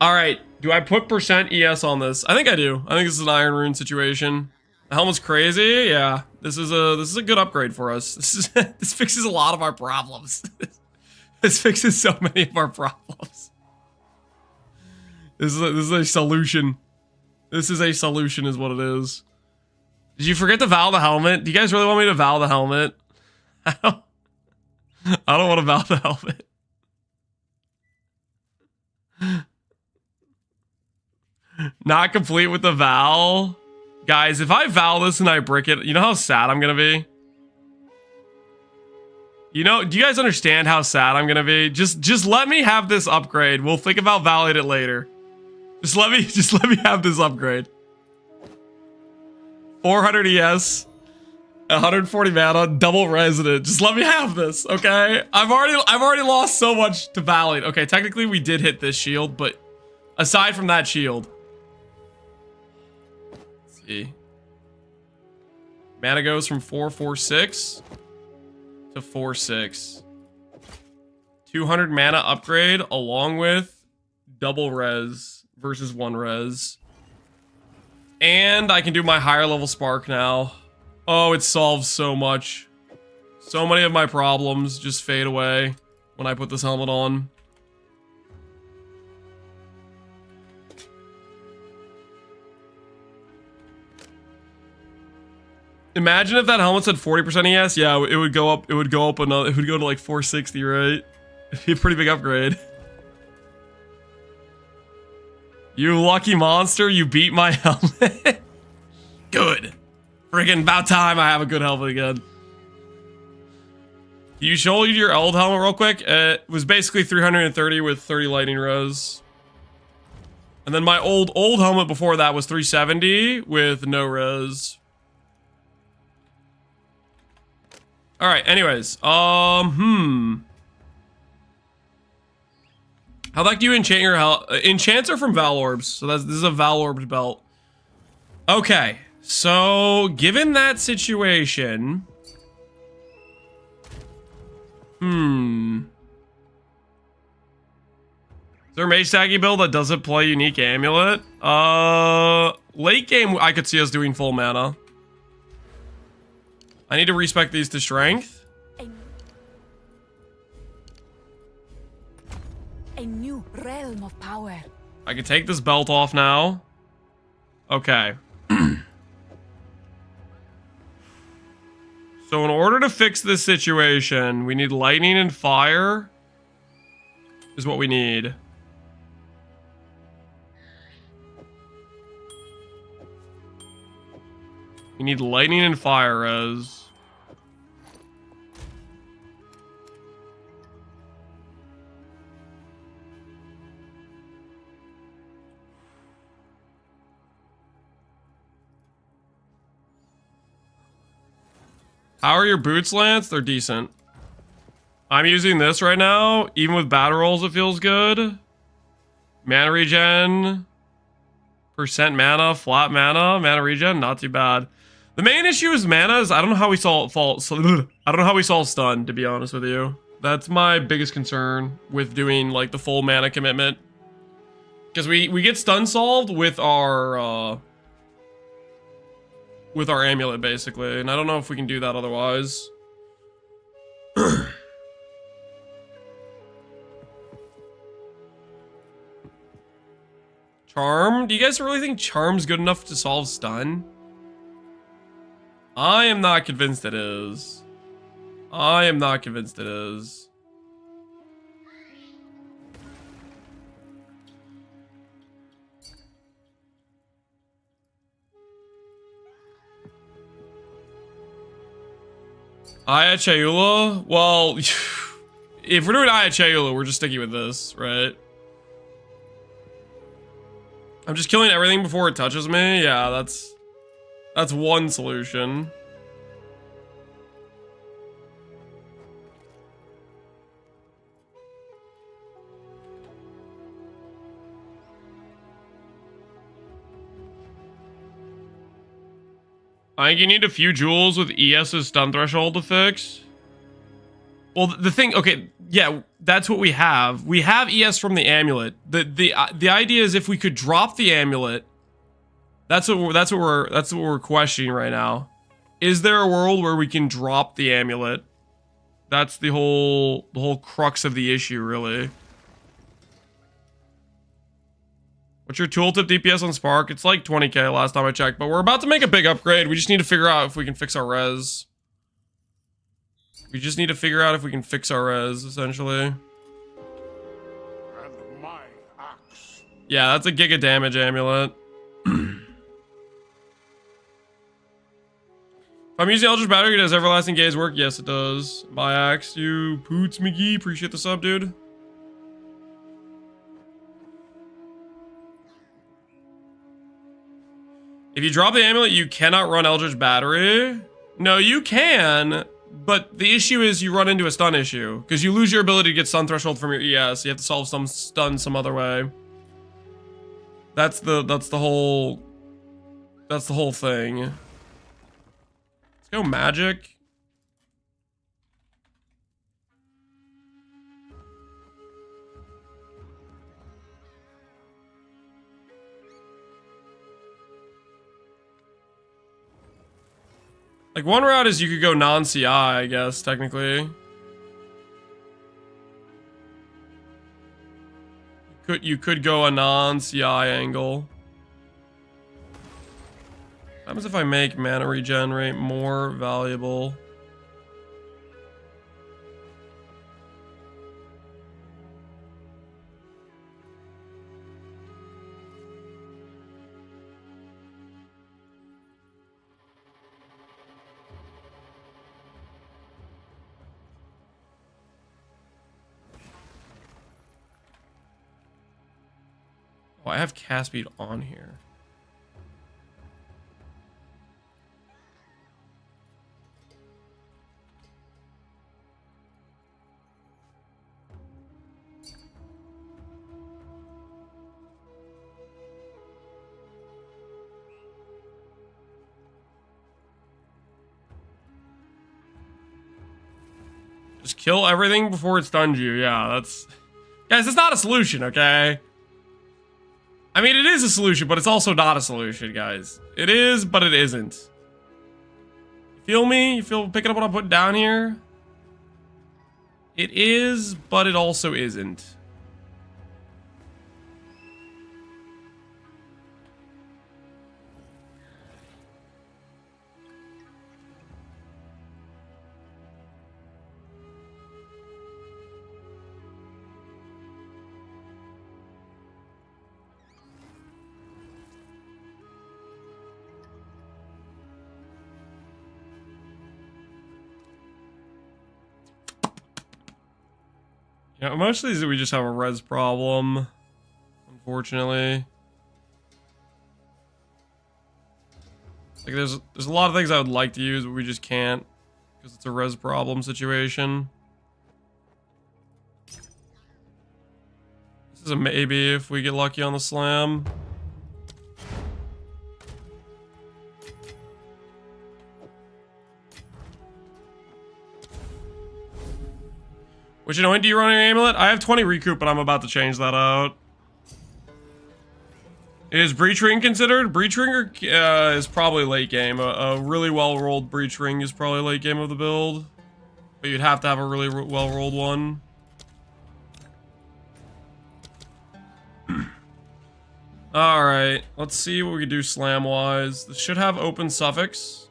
All right. Do I put percent ES on this? I think I do. I think this is an Iron Rune situation. The helmet's crazy. Yeah. This is a good upgrade for us. This fixes a lot of our problems. This fixes so many of our problems. This is a solution. This is a solution is what it is. Did you forget to Val the helmet? Do you guys really want me to Val the helmet? I don't want to Val the helmet. Not complete with the Val. Guys, if I Val this and I brick it, you know how sad I'm gonna be? You know, do you guys understand how sad I'm gonna be? Just let me have this upgrade. We'll think about valuing it later. Just let me have this upgrade. 400 ES, 140 mana, double resident. Just let me have this, okay? I've already lost so much to Valley. Okay, technically we did hit this shield, but aside from that shield. Let's see. Mana goes from 446 to 4-6. 200 mana upgrade along with double res versus 1 res. And I can do my higher level spark now. Oh, it solves so much. So many of my problems just fade away when I put this helmet on. Imagine if that helmet said 40% ES. Yeah, it would go up. It would go up another. It would go to like 460, right? It'd be a pretty big upgrade. You lucky monster! You beat my helmet. Good. Friggin' about time I have a good helmet again. You show your old helmet real quick. It was basically 330 with 30 lightning res. And then my old helmet before that was 370 with no res. All right. Anyways, how the heck do you enchant your enchants are from Val Orbs, so this is a Val Orbed belt. Okay, so given that situation, is there a Mage Staggy build that doesn't play unique amulet? Late game I could see us doing full mana. I need to respec these to strength. A new realm of power. I can take this belt off now. Okay. So in order to fix this situation, we need lightning and fire is what we need. We need lightning and fire as... How are your boots, Lance? They're decent. I'm using this right now. Even with battle rolls, it feels good. Mana regen. Percent mana, flat mana regen, not too bad. The main issue is mana is I don't know how we solve stun, to be honest with you. That's my biggest concern with doing like the full mana commitment. Because we get stun solved with our amulet, basically. And I don't know if we can do that otherwise. Charm? Do you guys really think Charm's good enough to solve stun? I am not convinced it is. I am not convinced it is. Aya Chayula? Well, if we're doing Aya Chayula, we're just sticking with this, right? I'm just killing everything before it touches me? Yeah, that's one solution. I think you need a few jewels with ES's stun threshold to fix. Well, the thing, okay, yeah, that's what we have. We have ES from the amulet. The idea is if we could drop the amulet, that's what we're questioning right now. Is there a world where we can drop the amulet? That's the whole crux of the issue, really. What's your tooltip DPS on Spark? It's like 20k last time I checked, but we're about to make a big upgrade. We just need to figure out if we can fix our res. We just need to figure out if we can fix our res, essentially. And my axe. Yeah, that's a giga damage amulet. If I'm using Eldritch Battery, does Everlasting Gaze work? Yes, it does. My axe, you Poots McGee. Appreciate the sub, dude. If you drop the amulet, you cannot run Eldritch Battery. No, you can, but the issue is you run into a stun issue because you lose your ability to get stun threshold from your ES. You have to solve some stun some other way. That's the whole thing. Let's go magic. Like, one route is you could go non-CI, I guess, technically. You could go a non-CI angle. What happens if I make mana regenerate more valuable? Oh, I have cast speed on here. Just kill everything before it stuns you. Yeah, that's... Guys, it's not a solution, okay? I mean, it is a solution, but it's also not a solution, guys. It is, but it isn't. You feel me? You feel picking up what I'm putting down here? It is, but it also isn't. Yeah, most of these we just have a res problem, unfortunately. Like there's a lot of things I would like to use, but we just can't because it's a res problem situation. This is a maybe if we get lucky on the slam. Which anoint do you run on your amulet? I have 20 recoup, but I'm about to change that out. Is Breach Ring considered? Breach Ring is probably late game. A really well-rolled Breach Ring is probably late game of the build. But you'd have to have a really well-rolled one. Alright, let's see what we can do slam-wise. This should have open suffix.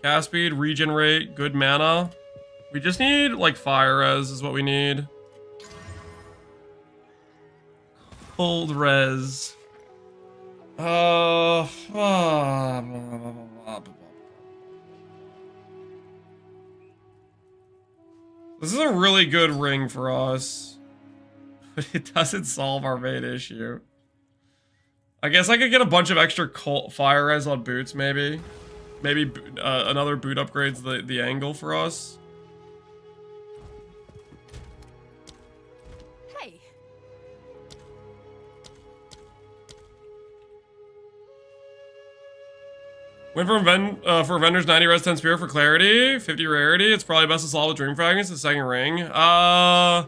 Cast speed, regenerate, good mana. We just need, like, fire res is what we need. Cold res. This is a really good ring for us. But it doesn't solve our main issue. I guess I could get a bunch of extra fire res on boots, maybe. Maybe another boot upgrades the angle for us. Went for vendors 90 res 10 spear for clarity, 50 rarity. It's probably best in slot with dream fragments. The second ring. I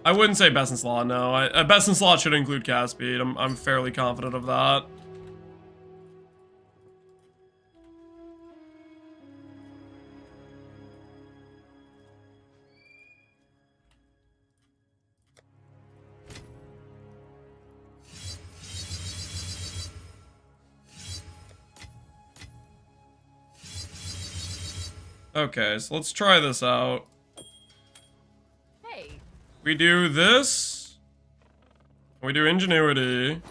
wouldn't say best in slot. No, best in slot should include cast speed. I'm fairly confident of that. Okay, so let's try this out. Hey. We do this. We do ingenuity.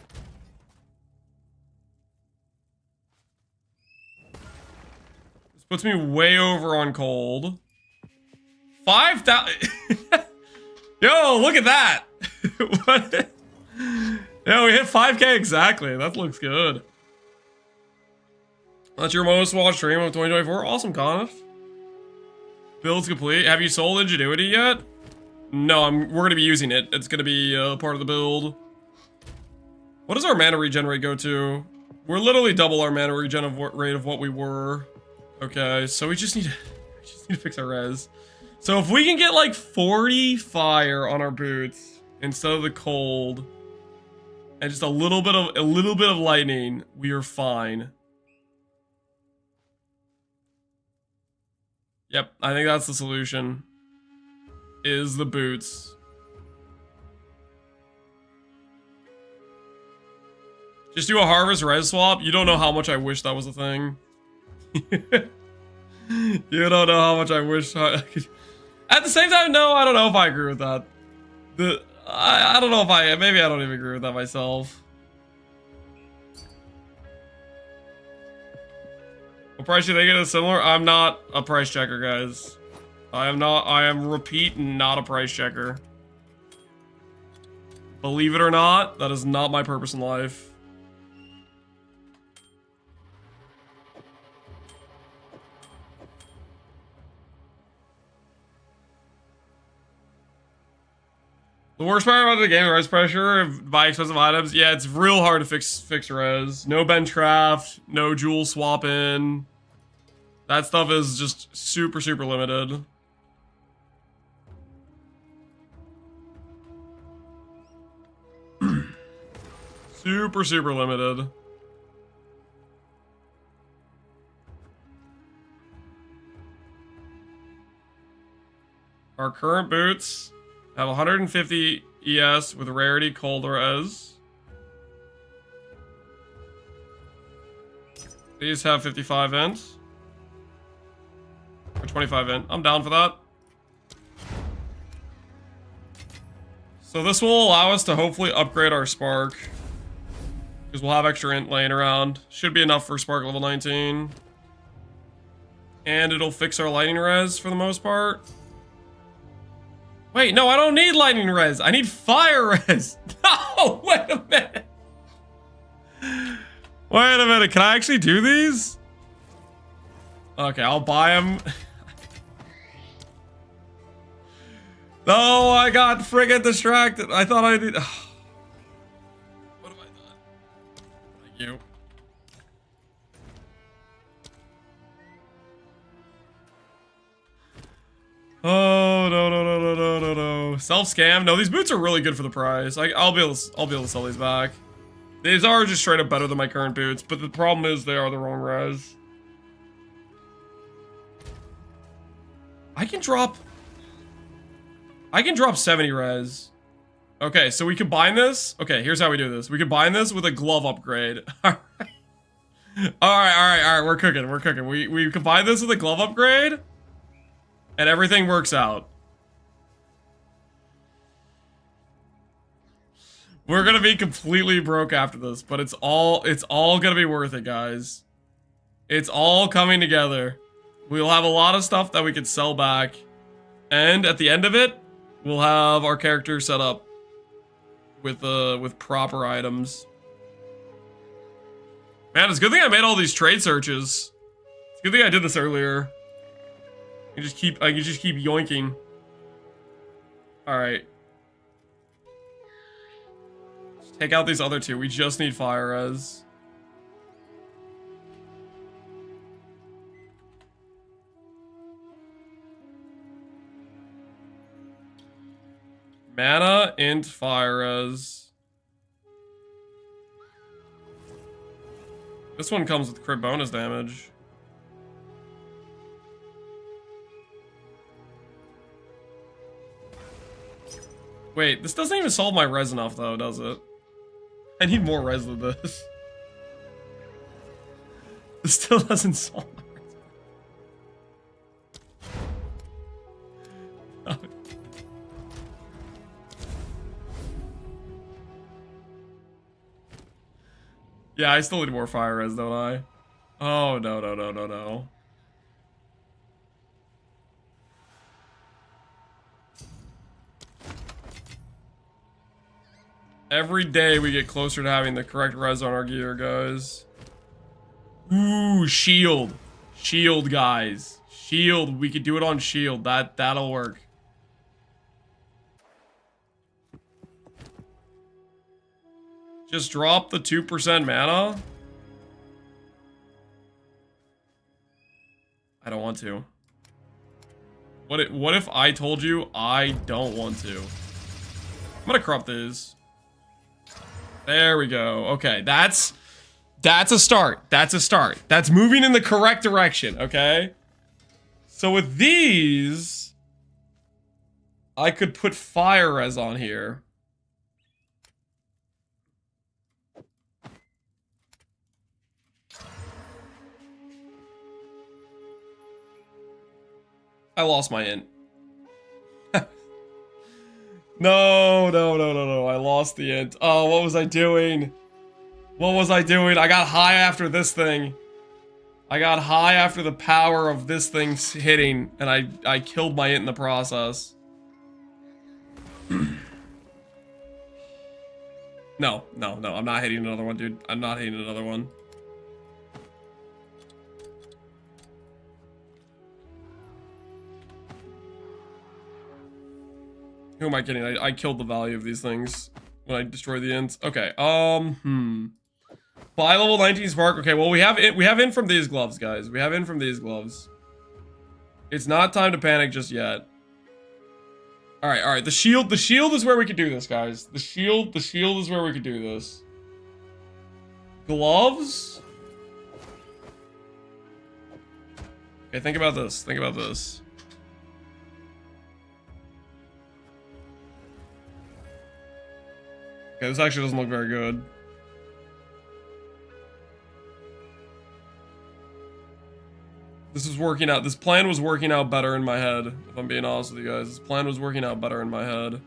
This puts me way over on cold. 5,000. Yo, look at that. What? Yo, we hit 5K exactly. That looks good. That's your most watched stream of 2024. Awesome, Conif. Build's complete. Have you sold Ingenuity yet? No, we're going to be using it. It's going to be part of the build. What does our mana regenerate go to? We're literally double our mana regen rate of what we were. Okay, so we just need to fix our res. So if we can get like 40 fire on our boots instead of the cold, and just a little bit of lightning, we are fine. Yep, I think that's the solution. Is the boots. Just do a harvest res swap. You don't know how much I wish that was a thing. You don't know how much I wish I could. At the same time, no, I don't know if I agree with that. I don't know if maybe I don't even agree with that myself. What price do they get is similar? I'm not a price checker, guys. I am repeat, not a price checker. Believe it or not, that is not my purpose in life. The worst part about the game, res pressure, buy expensive items. Yeah, it's real hard to fix res. No bench craft, no jewel swap in. That stuff is just super, super limited. Super, super limited. Our current boots have 150 ES with rarity cold res. These have 55 int. Or 25 int. I'm down for that. So this will allow us to hopefully upgrade our spark. Because we'll have extra int laying around. Should be enough for spark level 19. And it'll fix our lightning res for the most part. Wait, no, I don't need lightning res. I need fire res. No, wait a minute. Wait a minute. Can I actually do these? Okay, I'll buy them. No, I got friggin' distracted. I thought I did. What have I done? Thank you. Oh no. Self-scam. No, these boots are really good for the price. I'll be able to sell these back. These are just straight up better than my current boots, but the problem is they are the wrong res. I can drop 70 res. Okay, so we combine this. Okay, here's how we do this. We combine this with a glove upgrade. All right. We're cooking. We combine this with a glove upgrade. And everything works out. We're gonna be completely broke after this, but it's all gonna be worth it, guys. It's all coming together. We'll have a lot of stuff that we can sell back. And at the end of it, we'll have our character set up with proper items. Man, it's a good thing I made all these trade searches. It's a good thing I did this earlier. I can just keep yoinking. Alright. Take out these other two. We just need fire res. Mana, int, fire res. This one comes with crit bonus damage. Wait, this doesn't even solve my res enough though, does it? I need more res than this. This still doesn't solve my res. Yeah, I still need more fire res, don't I? Oh, no. Every day we get closer to having the correct res on our gear, guys. Ooh, shield. Shield, guys. Shield. We could do it on shield. That'll work. Just drop the 2% mana? I don't want to. What if I told you I don't want to? I'm gonna corrupt these. There we go. Okay, that's a start. That's moving in the correct direction, okay? So with these, I could put fire res on here. I lost my int. No. I lost the int. Oh, what was I doing? What was I doing? I got high after this thing. I got high after the power of this thing hitting, and I killed my int in the process. No, I'm not hitting another one, dude. I'm not hitting another one. Who am I kidding? I killed the value of these things when I destroyed the ints. Okay, Buy level 19 spark. Okay, well we have in from these gloves, guys. We have in from these gloves. It's not time to panic just yet. Alright. The shield is where we could do this, guys. The shield is where we could do this. Gloves? Okay, think about this. Okay, this actually doesn't look very good. This was working out. This plan was working out better in my head, if I'm being honest with you guys. This plan was working out better in my head.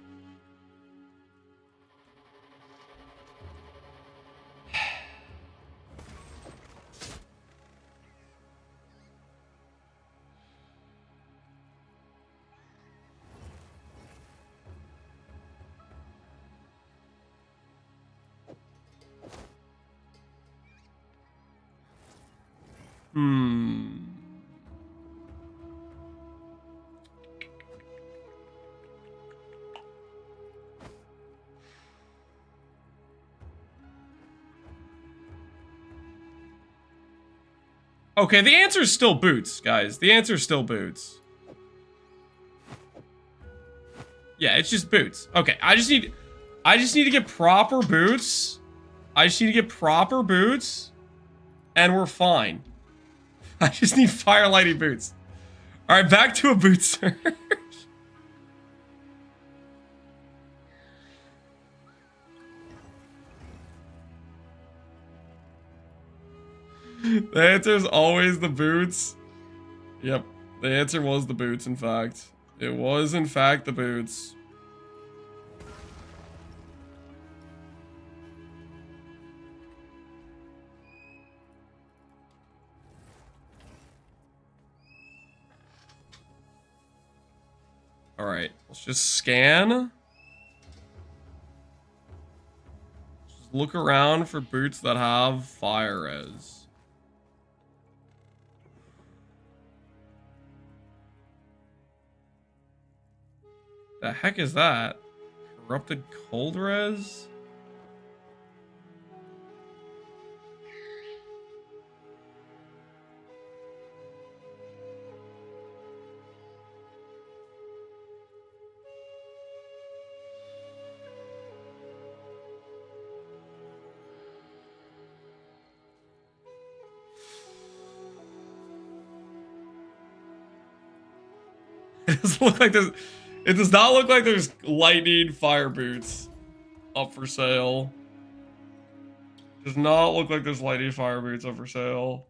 Okay, the answer is still boots, guys. The answer is still boots. Yeah, it's just boots. Okay, I just need to get proper boots. And we're fine. I just need firelighty boots. Alright, back to a boot search. The answer is always the boots. Yep, the answer was the boots, in fact. It was, in fact, the boots. Alright, let's just scan. Just look around for boots that have fire res. The heck is that? Corrupted cold res? It doesn't look like there's... It does not look like there's lightning fire boots up for sale. Does not look like there's lightning fire boots up for sale.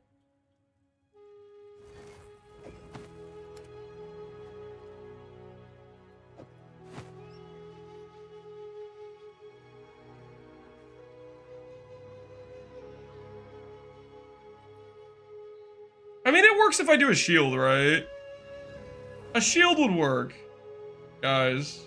I mean, it works if I do a shield, right? A shield would work. Guys.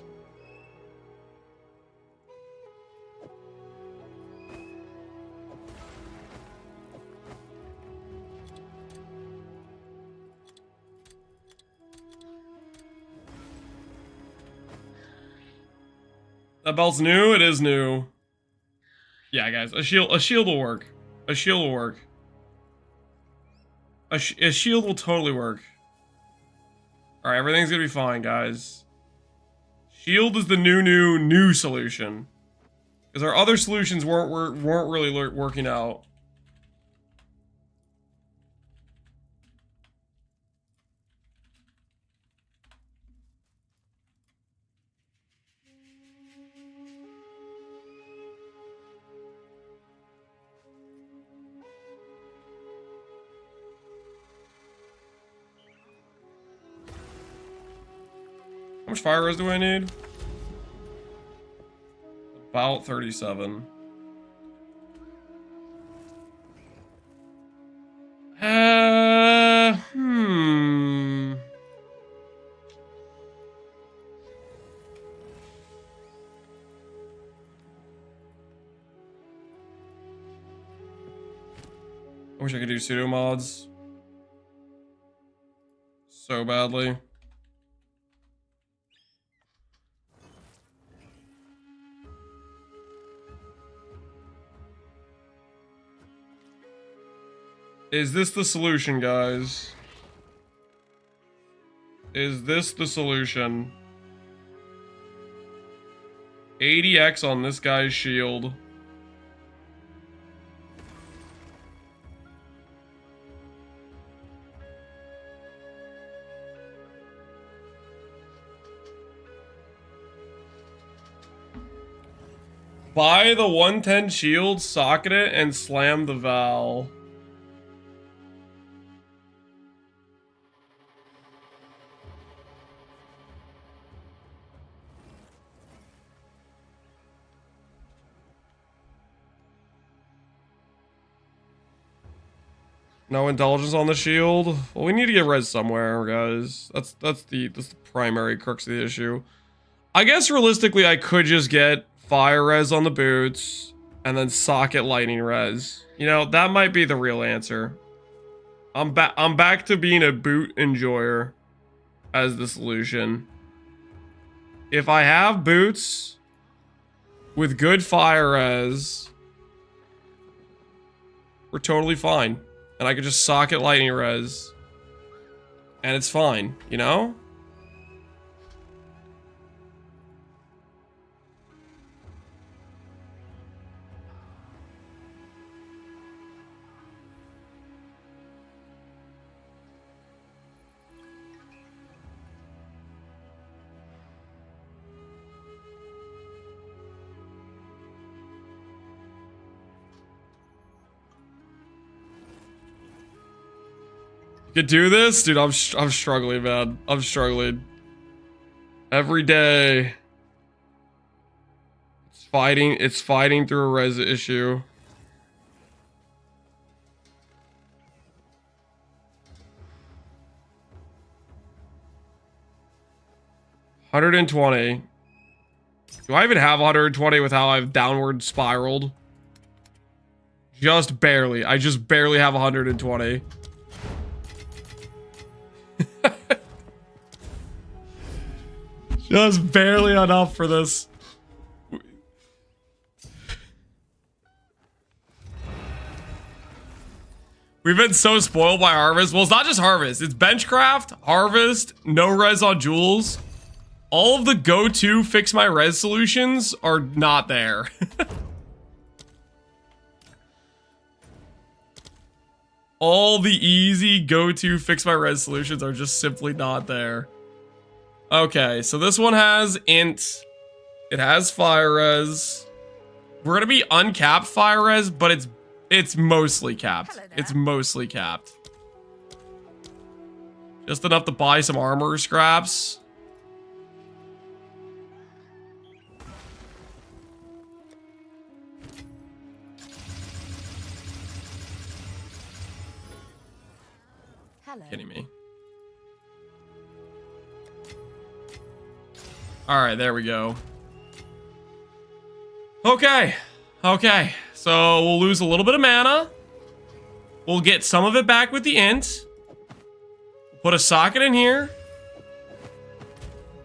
That belt's new? It is new. Yeah, guys, a shield will work. A shield will work. A shield will totally work. Alright, everything's gonna be fine, guys. Shield is the new solution. Because our other solutions weren't really working out. much fire res do I need? About 37. I wish I could do pseudo mods so badly. Is this the solution, guys? Is this the solution? 80x on this guy's shield. Buy the 110 shield, socket it, and slam the Val. No indulgence on the shield. Well, we need to get res somewhere, guys. That's the primary crux of the issue. I guess realistically, I could just get fire res on the boots and then socket lightning res. You know, that might be the real answer. I'm back to being a boot enjoyer as the solution. If I have boots with good fire res, we're totally fine. And I could just socket lightning res. And it's fine, you know? Could do this? Dude, I'm struggling, man. I'm struggling. Every day. It's fighting through a res issue. $120. Do I even have 120 with how I've downward spiraled? Just barely. I just barely have 120. Just barely enough for this. We've been so spoiled by Harvest. Well, it's not just Harvest. It's Benchcraft, Harvest, no res on Jewels. All of the go-to fix my res solutions are not there. All the easy go-to fix my res solutions are just simply not there. Okay, so this one has int. It has fire res. We're gonna be uncapped fire res, but it's mostly capped. It's mostly capped. Just enough to buy some armor scraps. Hello. Kidding me. All right, there we go. Okay. Okay. So we'll lose a little bit of mana. We'll get some of it back with the int. Put a socket in here.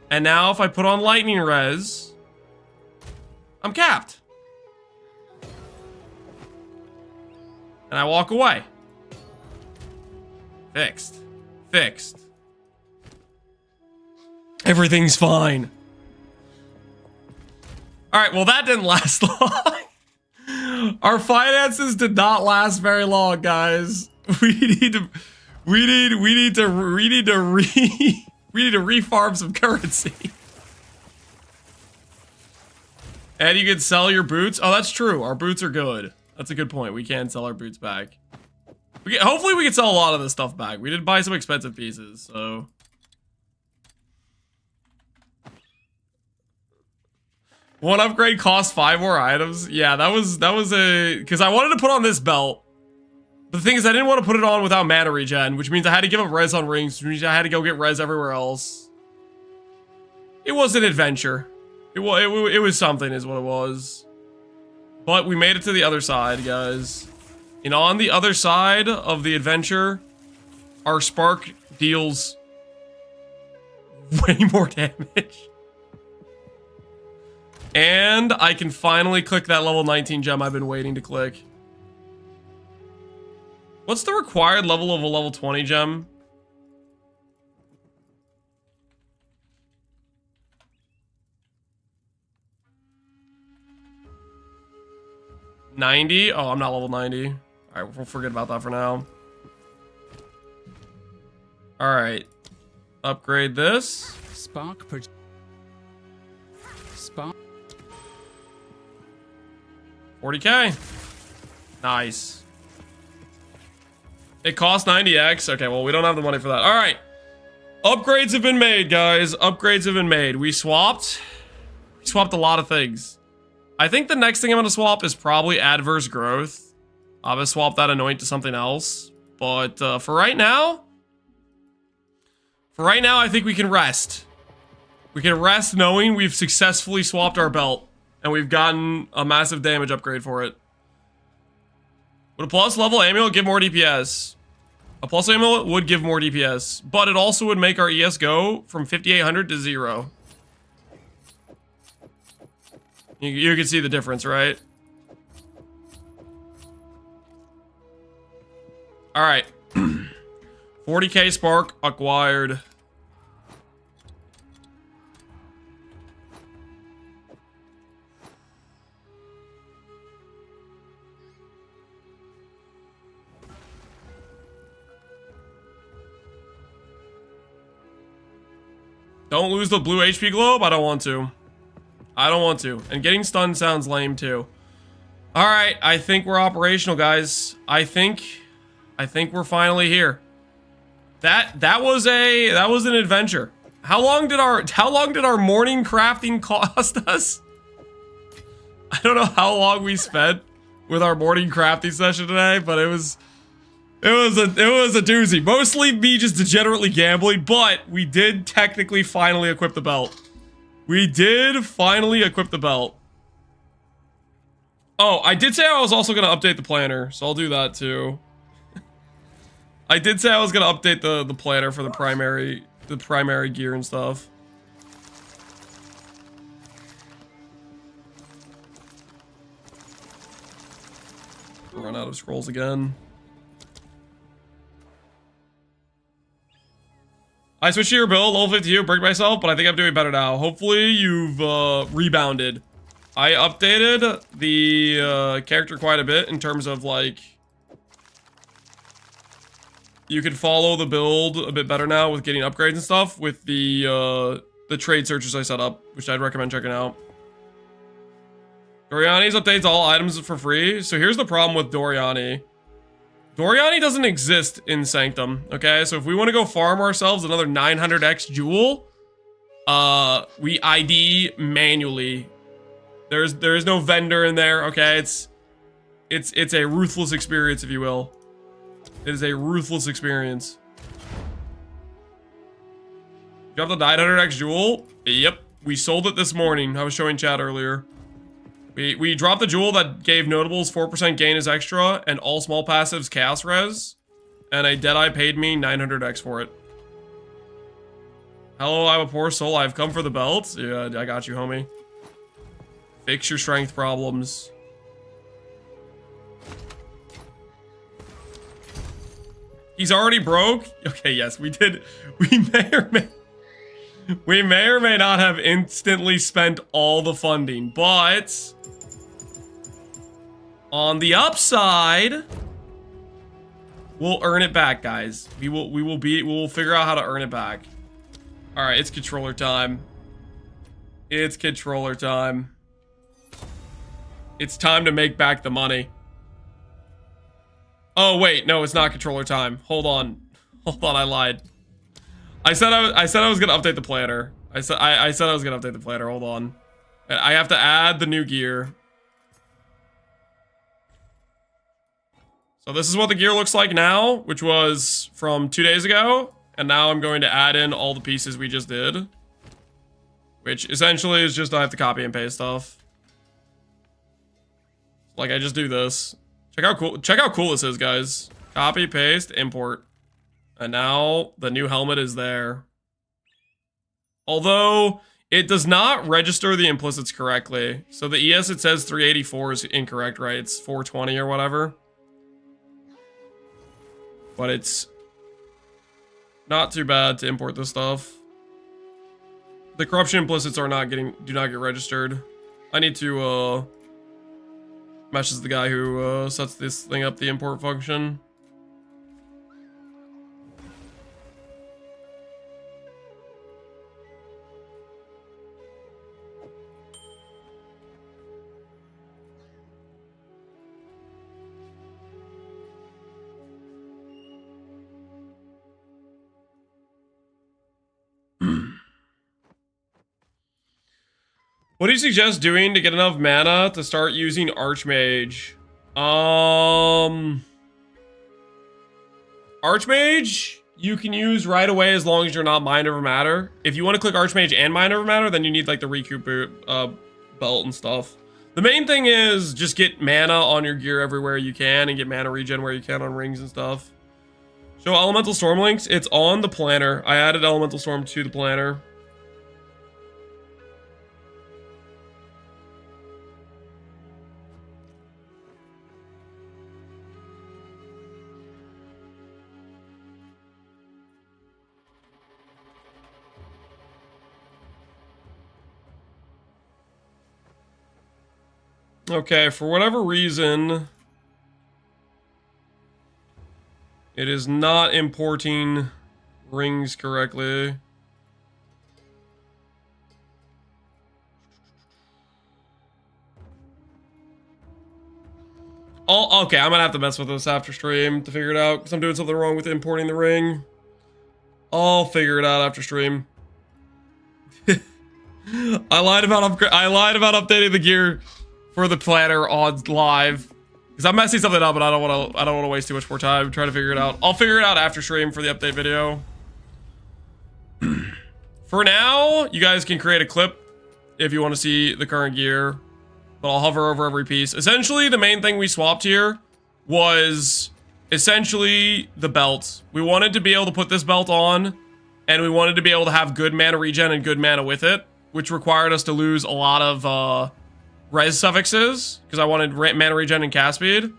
And now if I put on lightning res, I'm capped. And I walk away. Fixed. Fixed. Everything's fine. All right, well, that didn't last long. Our finances did not last very long, guys. We need to refarm some currency. And you can sell your boots. Oh, that's true. Our boots are good. That's a good point. We can sell our boots back. Hopefully we can sell a lot of this stuff back. We did buy some expensive pieces, so. One upgrade costs 5 more items. Yeah, that was a, because I wanted to put on this belt. But the thing is, I didn't want to put it on without mana regen, which means I had to give up res on rings, which means I had to go get res everywhere else. It was an adventure. It was something is what it was. But we made it to the other side, guys. And on the other side of the adventure, our spark deals way more damage. And I can finally click that level 19 gem I've been waiting to click. What's the required level of a level 20 gem? $90? Oh, I'm not level 90. Alright, we'll forget about that for now. Alright. Upgrade this. Spark. 40k. Nice. It costs 90x. Okay, well, we don't have the money for that. All right. Upgrades have been made, guys. Upgrades have been made. We swapped a lot of things. I think the next thing I'm going to swap is probably adverse growth. I'm going to swap that anoint to something else. But for right now, I think we can rest. We can rest knowing we've successfully swapped our belt. And we've gotten a massive damage upgrade for it. Would a plus level amulet give more DPS? A plus amulet would give more DPS, but it also would make our ES go from 5,800 to 0. You can see the difference, right? Alright. 40k spark acquired. Don't lose the blue HP globe? I don't want to. I don't want to. And getting stunned sounds lame too. Alright, I think we're operational, guys. I think we're finally here. That was an adventure. How long did our morning crafting cost us? I don't know how long we spent with our morning crafting session today, but it was a doozy. Mostly me just degenerately gambling, but we did technically finally equip the belt. We did finally equip the belt. Oh, I did say I was also going to update the planner, so I'll do that too. I did say I was going to update the planner for the primary gear and stuff. Run out of scrolls again. I switched to your build, level 52, break myself, but I think I'm doing better now. Hopefully you've rebounded. I updated the character quite a bit in terms of like, you can follow the build a bit better now with getting upgrades and stuff with the trade searches I set up, which I'd recommend checking out. Doriani's updates all items for free. So here's the problem with Doriani. Doriani doesn't exist in Sanctum, okay? So if we want to go farm ourselves another 900x jewel, we ID manually. There is no vendor in there, okay? It's a ruthless experience, if you will. It is a ruthless experience. You got the 900x jewel? Yep, we sold it this morning. I was showing chat earlier. We dropped the jewel that gave notables 4% gain as extra and all small passives chaos res. And a Deadeye paid me 900x for it. Hello, I'm a poor soul. I've come for the belt. Yeah, I got you, homie. Fix your strength problems. He's already broke? Okay, yes, we did. We may or may not have instantly spent all the funding, but on the upside, we'll earn it back, guys. We will figure out how to earn it back. All right, it's controller time. It's controller time. It's time to make back the money. Oh wait, no, it's not controller time. Hold on, I lied. I said I was gonna update the planner. I said I was gonna update the planner. Hold on. I have to add the new gear. So this is what the gear looks like now, which was from 2 days ago. And now I'm going to add in all the pieces we just did. Which essentially is just I have to copy and paste stuff. Like I just do this. Check how cool this is, guys. Copy, paste, import. And now the new helmet is there. Although it does not register the implicits correctly. So the ES it says 384 is incorrect, right? It's 420 or whatever. But it's not too bad to import this stuff. The corruption implicits are do not get registered. I need to message the guy who sets this thing up, the import function. What do you suggest doing to get enough mana to start using Archmage? Archmage, you can use right away as long as you're not Mind Over Matter. If you want to click Archmage and Mind Over Matter, then you need like the recoup belt and stuff. The main thing is just get mana on your gear everywhere you can and get mana regen where you can on rings and stuff. Show Elemental Storm links. It's on the planner. I added Elemental Storm to the planner. Okay, for whatever reason, it is not importing rings correctly. Oh, okay, I'm gonna have to mess with this after stream to figure it out because I'm doing something wrong with importing the ring. I'll figure it out after stream. I lied about updating the gear for the planner on live because I'm messing something up, but I don't want to waste too much more time trying to figure it out. I'll figure it out after stream for the update video. For now, you guys can create a clip if you want to see the current gear, but I'll hover over every piece. Essentially, the main thing we swapped here was essentially the belt. We wanted to be able to put this belt on, and we wanted to be able to have good mana regen and good mana with it, which required us to lose a lot of res suffixes because I wanted mana regen and cast speed,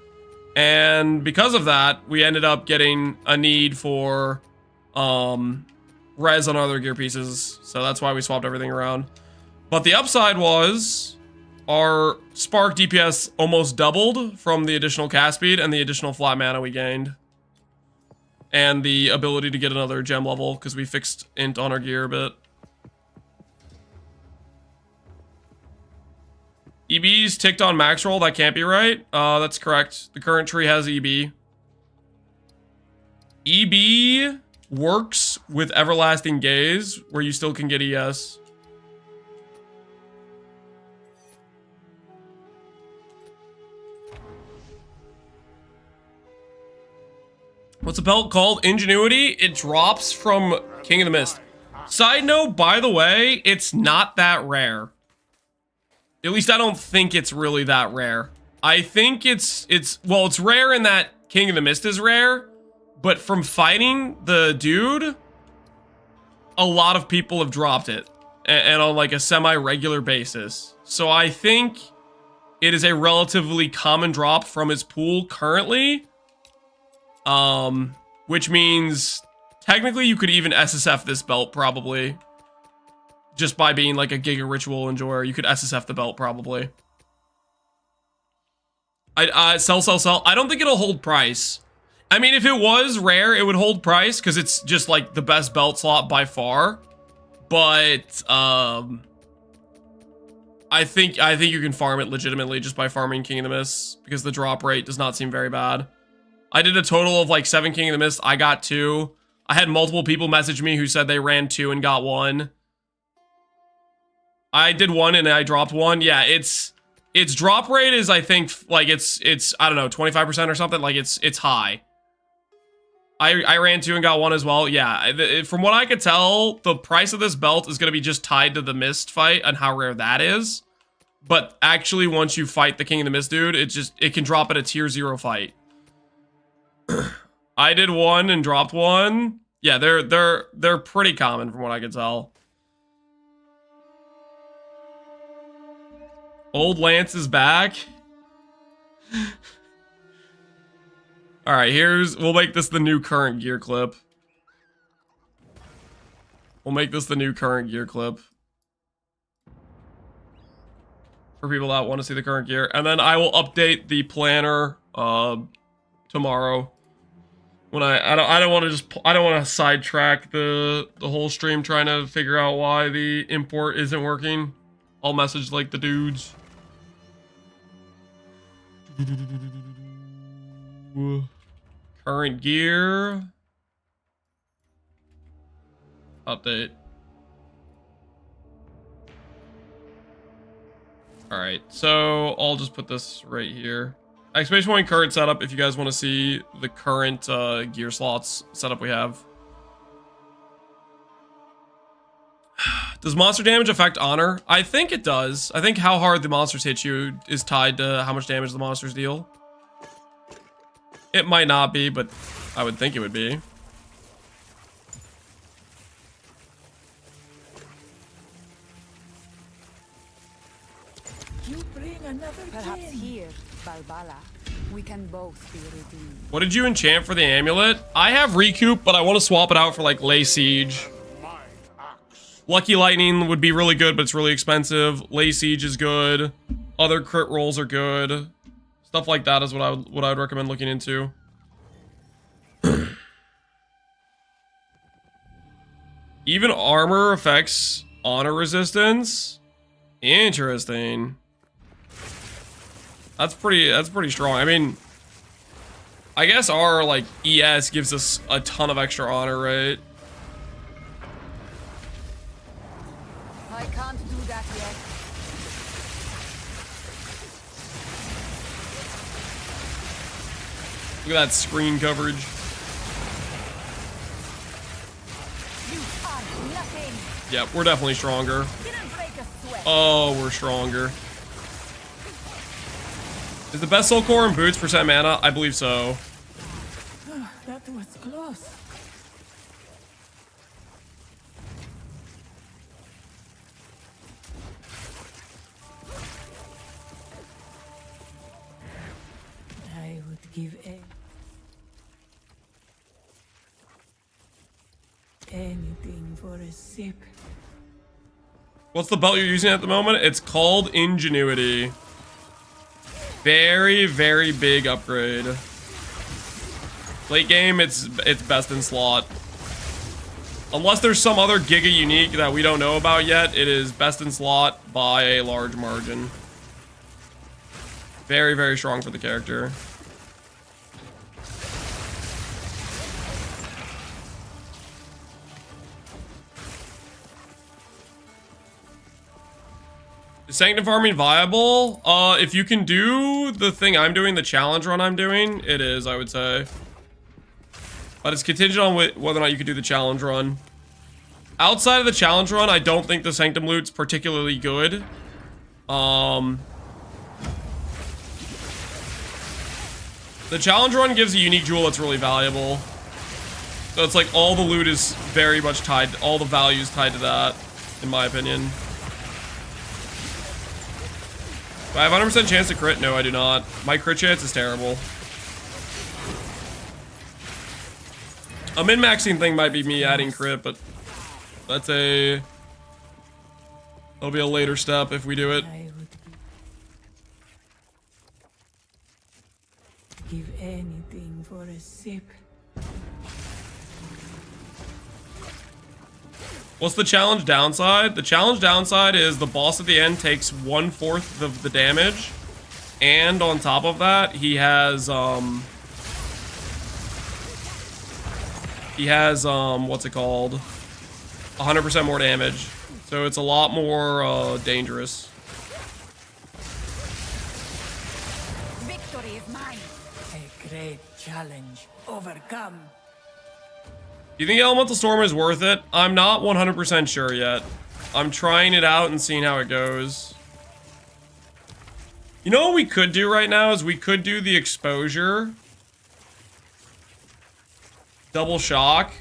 and because of that we ended up getting a need for res on other gear pieces, so that's why we swapped everything around. But the upside was our spark DPS almost doubled from the additional cast speed and the additional flat mana we gained, and the ability to get another gem level because we fixed int on our gear a bit. EB's ticked on max roll. That can't be right. That's correct. The current tree has EB. EB works with Everlasting Gaze, where you still can get ES. What's the belt called? Ingenuity? It drops from King of the Mist. Side note, by the way, it's not that rare. At least I don't think it's really that rare. I think it's rare in that King of the Mist is rare, but from fighting the dude, a lot of people have dropped it, and on like a semi-regular basis. So I think it is a relatively common drop from his pool currently, which means technically you could even SSF this belt probably. Just by being like a Giga Ritual enjoyer, you could SSF the belt probably. Sell. I don't think it'll hold price. I mean, if it was rare, it would hold price because it's just like the best belt slot by far. But I think you can farm it legitimately just by farming King of the Mist because the drop rate does not seem very bad. I did a total of like 7 King of the Mist. I got 2. I had multiple people message me who said they ran 2 and got 1. I did one and I dropped one. Yeah, its drop rate is, I think, like it's I don't know, 25% or something. Like it's high. I ran two and got one as well. Yeah, from what I could tell, the price of this belt is going to be just tied to the Mist fight and how rare that is. But actually, once you fight the King of the Mist dude, it can drop at a tier 0 fight. I did one and dropped one. Yeah, they're pretty common from what I could tell. Old Lance is back. All right, we'll make this the new current gear clip. We'll make this the new current gear clip. For people that want to see the current gear. And then I will update the planner tomorrow. When I don't want to sidetrack the whole stream trying to figure out why the import isn't working. I'll message like the dudes. Current gear. Update. Alright, so I'll just put this right here. Exclamation point current setup if you guys want to see the current gear slots setup we have. Does monster damage affect honor? I think it does. I think how hard the monsters hit you is tied to how much damage the monsters deal. It might not be, but I would think it would be. You bring another Perhaps gem. here, Balbala, we can both be redeemed. What did you enchant for the amulet? I have Recoup, but I want to swap it out for like Lay Siege. Lucky Lightning would be really good, but it's really expensive. Lay Siege is good. Other crit rolls are good. Stuff like that is what I would recommend looking into. Even armor affects honor resistance. Interesting. That's pretty strong. I mean, I guess our like ES gives us a ton of extra honor, right? I can't do that yet. Look at that screen coverage. You are nothing. Yeah, we're definitely stronger. Didn't break a sweat. Oh, we're stronger. Is the best soul core and boots % mana? I believe so. That was close. I would give anything for a sip. What's the belt you're using at the moment? It's called Ingenuity. Very, very big upgrade. Late game, it's best in slot. Unless there's some other Giga unique that we don't know about yet, it is best in slot by a large margin. Very, very strong for the character. Is Sanctum farming viable? If you can do the thing I'm doing, the challenge run I'm doing, it is, I would say. But it's contingent on whether or not you can do the challenge run. Outside of the challenge run, I don't think the Sanctum loot's particularly good. The challenge run gives a unique jewel that's really valuable. So it's like all the loot is very much tied, all the value is tied to that, in my opinion. Do I have 100% chance to crit? No, I do not. My crit chance is terrible. A min-maxing thing might be me adding crit, but that'll be a later step if we do it. I would give anything for a sip. What's the challenge downside? The challenge downside is the boss at the end takes 1/4 of the damage. And on top of that, he has what's it called? 100% more damage. So it's a lot more dangerous. Victory is mine. A great challenge overcome. Do you think Elemental Storm is worth it? I'm not 100% sure yet. I'm trying it out and seeing how it goes. You know what we could do right now is we could do the exposure. Double shock.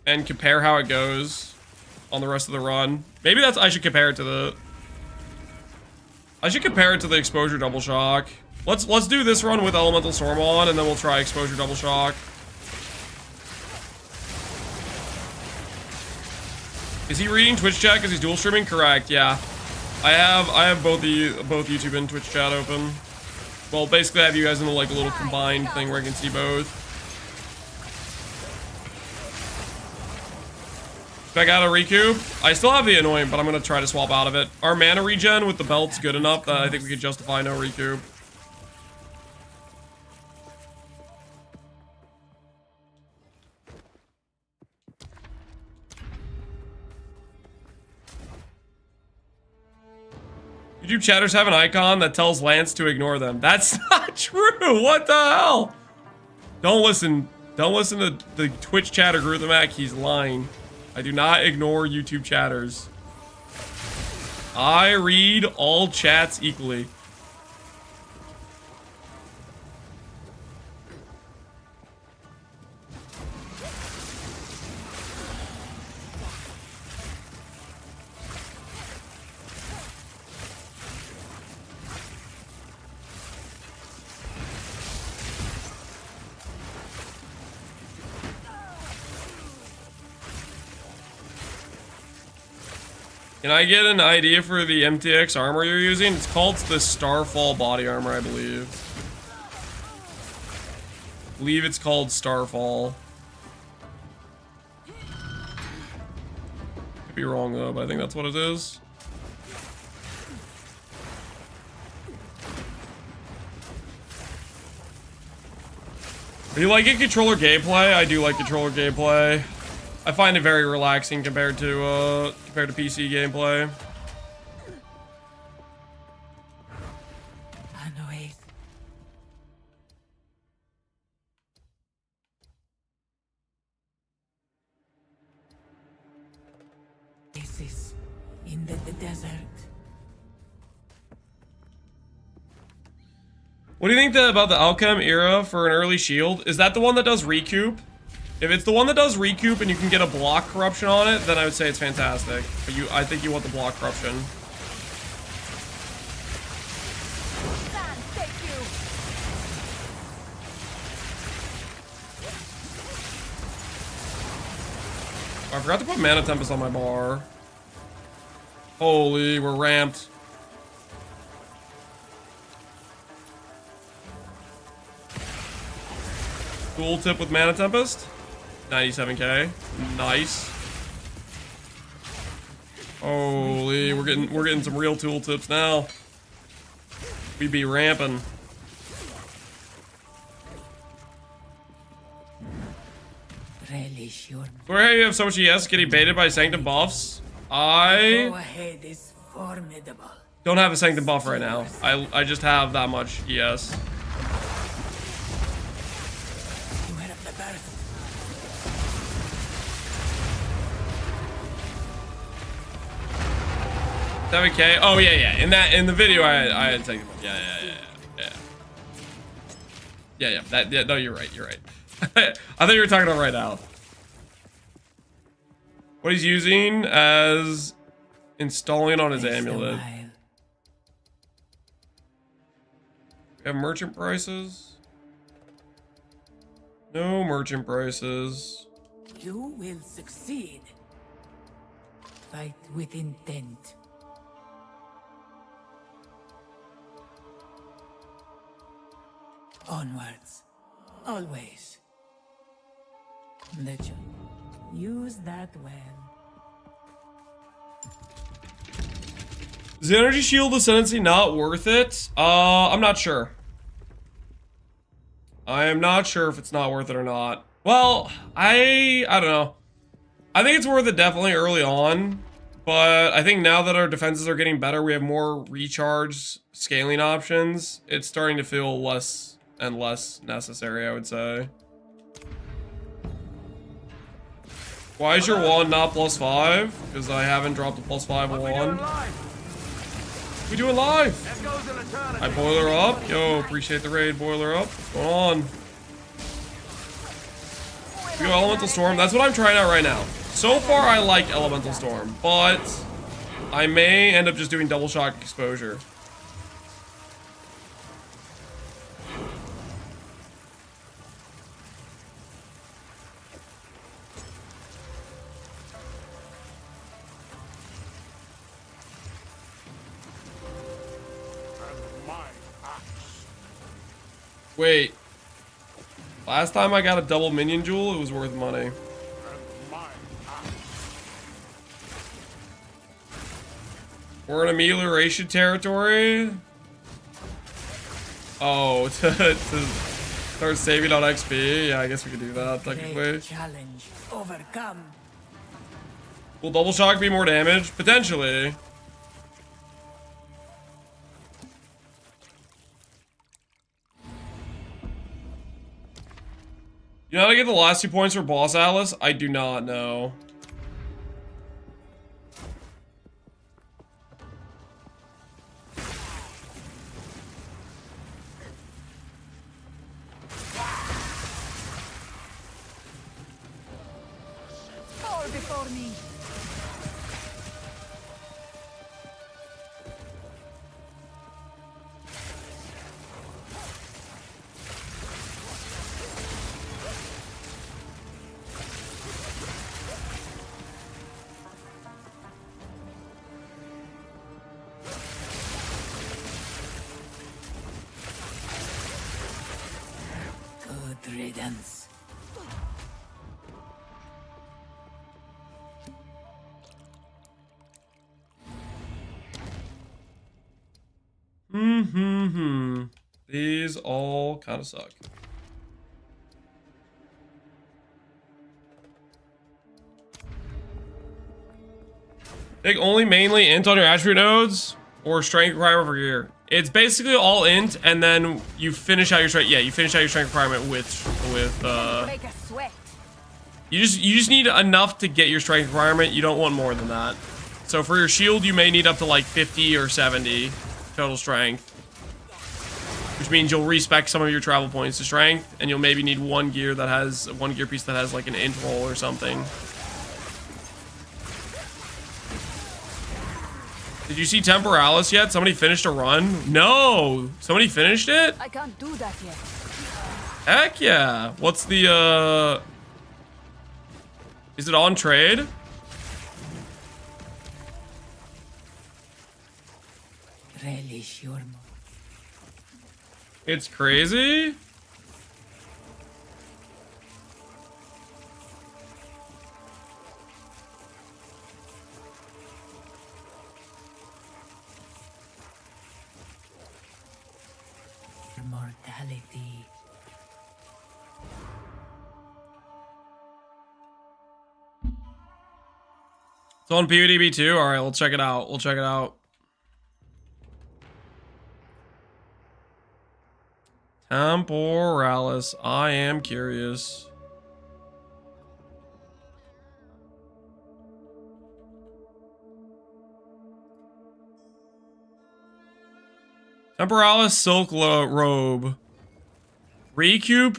And compare how it goes on the rest of the run. Maybe I should compare it to the... I should compare it to the exposure double shock. Let's do this run with Elemental Storm on, and then we'll try exposure double shock. Is he reading Twitch chat because he's dual streaming? Correct, yeah. I have both YouTube and Twitch chat open. Well, basically I have you guys in the, like, a little combined thing where I can see both. Back out of recoup. I still have the annoying, but I'm gonna try to swap out of it. Our mana regen with the belt's good enough that I think we could justify no recoup. YouTube chatters have an icon that tells Lance to ignore them. That's not true. What the hell? Don't listen to the Twitch chatter Gruthamac. He's lying. I do not ignore YouTube chatters. I read all chats equally. Can I get an idea for the MTX armor you're using? It's called the Starfall body armor, I believe. I believe it's called Starfall. Could be wrong though, but I think that's what it is. Are you liking controller gameplay? I do like controller gameplay. I find it very relaxing compared to PC gameplay. Annoyed. This is in the desert. What do you think about the Alchem era for an early shield? Is that the one that does recoup? If it's the one that does recoup and you can get a block corruption on it, then I would say it's fantastic. But I think you want the block corruption. Oh, I forgot to put Mana Tempest on my bar. Holy, we're ramped. Dual tip with Mana Tempest. 97k. Nice. Holy, we're getting some real tooltips now. We be ramping. Relish your Where you have so much ES getting baited by Sanctum buffs? I go ahead is formidable. don't have a Sanctum buff right now. I just have that much ES. You have the birth. 7k. Oh yeah. In the video I had Sanctum buff. Yeah. No, you're right. I thought you were talking about right now. What he's using as installing on his amulet. We have merchant prices. No merchant prices. You will succeed. Fight with intent. Onwards. Always. Legend. Use that well. Is the energy shield ascendancy not worth it? I'm not sure. I am not sure if it's not worth it or not. Well, I don't know. I think it's worth it definitely early on, But I think now that our defenses are getting better, we have more recharge scaling options. It's starting to feel less and less necessary, I would say. Why is your wand not +5? Because I haven't dropped a +5 wand. We doing live? I boiler up. Yo, appreciate the raid, boiler up. What's going on? We go Elemental Storm. That's what I'm trying out right now. So far, I like Elemental Storm, but I may end up just doing double shock exposure. Wait. Last time I got a double minion jewel, it was worth money. We're in amelioration territory. Oh, to start saving on XP. Yeah, I guess we could do that technically. Challenge overcome. Will double shock be more damage? Potentially. You know how to get the last 2 points for Boss Atlas? I do not know. Fall before me. Good riddance. These all kind of suck. Take only mainly int on your attribute nodes or strength requirement for gear. It's basically all int, and then you finish out your strength. Yeah, you finish out your strength requirement with Make a sweat. you just need enough to get your strength requirement. You don't want more than that. So for your shield, you may need up to like 50 or 70 total strength, which means you'll respec some of your travel points to strength, and you'll maybe need one gear piece that has like an int roll or something. Did you see Temporalis yet? Somebody finished a run? No! Somebody finished it? I can't do that yet. Heck yeah! What's the, is it on trade? Relish your It's crazy? mortality. It's on PUDB too? Alright, we'll check it out. We'll check it out. Temporalis. I am curious. Temporalis Silk Robe. Recoup.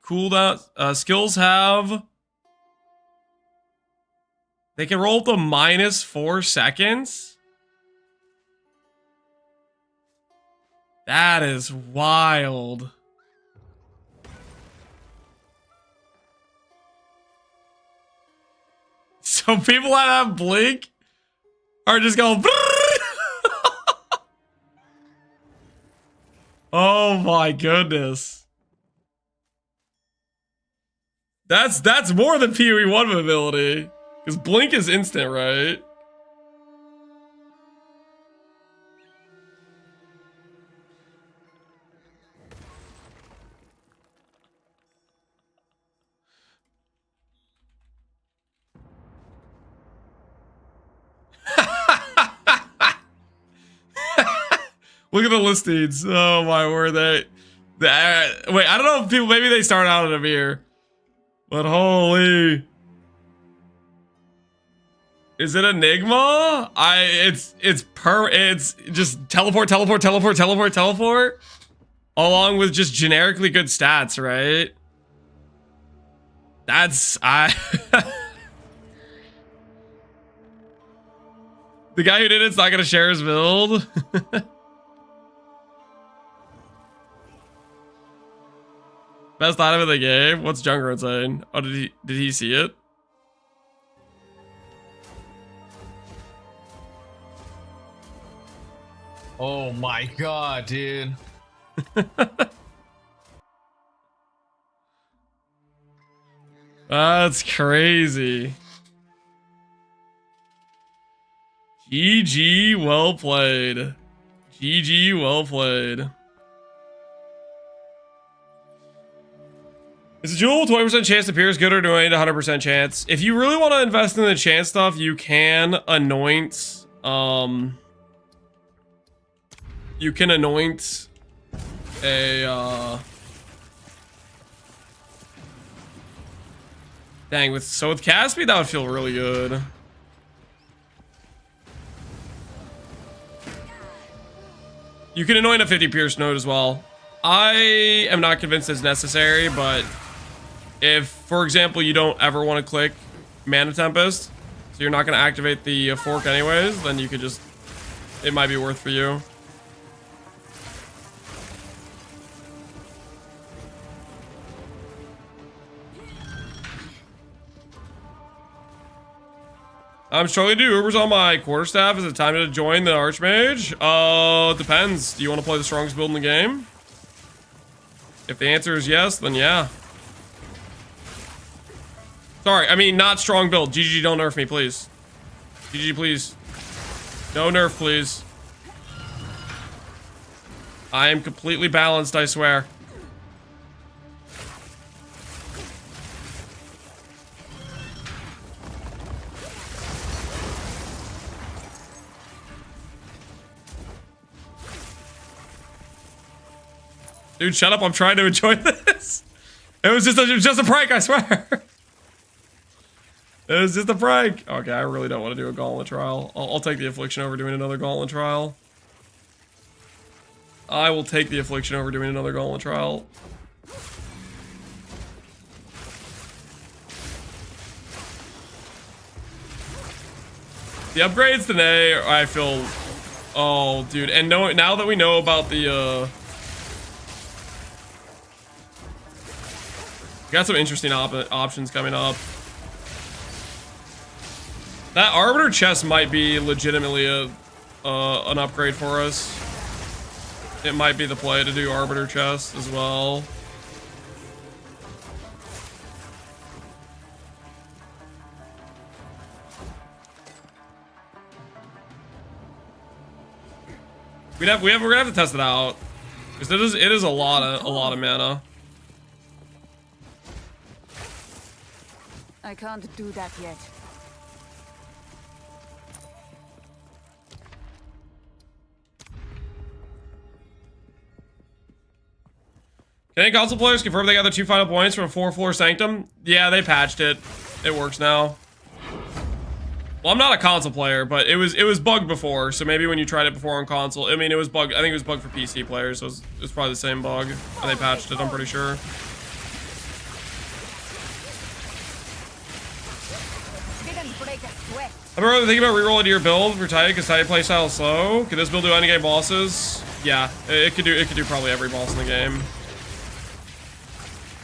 Cooldown. Skills have... They can roll up to -4 seconds? That is wild. So people that have Blink are just going... Oh my goodness. That's more than PoE 1 mobility. Because Blink is instant, right? Look at the listings. Oh my word, wait, I don't know if people, maybe they start out at a mirror, but holy. Is it Enigma? It's just teleport, along with just generically good stats, right? That's the guy who did it's not gonna share his build. Best item of the game. What's Jungler saying? Oh, did he see it? Oh my god, dude. That's crazy. GG, well played. GG, well played. Is a jewel 20% chance to appears good or doing 100% chance? If you really want to invest in the chance stuff, you can anoint you can anoint a dang, with Caspi that would feel really good. You can anoint a 50 pierce node as well. I am not convinced it's necessary, but if, for example, you don't ever want to click Mana Tempest, so you're not going to activate the fork anyways, then you could just, it might be worth for you. I'm struggling to do Ubers on my quarterstaff. Is it time to join the Archmage? Depends. Do you want to play the strongest build in the game? If the answer is yes, then yeah. Sorry, I mean not strong build. GG, don't nerf me, please. GG, please. No nerf, please. I am completely balanced, I swear. Dude, shut up. I'm trying to enjoy this. It was just a prank, I swear. It was just a prank. Okay, I really don't want to do a gauntlet trial. I'll take the affliction over doing another gauntlet trial. I will take the affliction over doing another gauntlet trial. The upgrades today, I feel... Oh, dude. And now that we know about the... Got some interesting options coming up. That Arbiter chest might be legitimately an upgrade for us. It might be the play to do Arbiter chest as well. We're gonna have to test it out because it is a lot of mana. I can't do that yet. Can any console players confirm they got their 2 final points from 4-floor Sanctum? Yeah, they patched it. It works now. Well, I'm not a console player, but it was bugged before, so maybe when you tried it before on console, I mean, it was bugged. I think it was bugged for PC players, so it was probably the same bug, and they patched it, I'm pretty sure. I've been really thinking about rerolling your build for Titan because Titan playstyle is slow. Could this build do any game bosses? Yeah, it could do probably every boss in the game.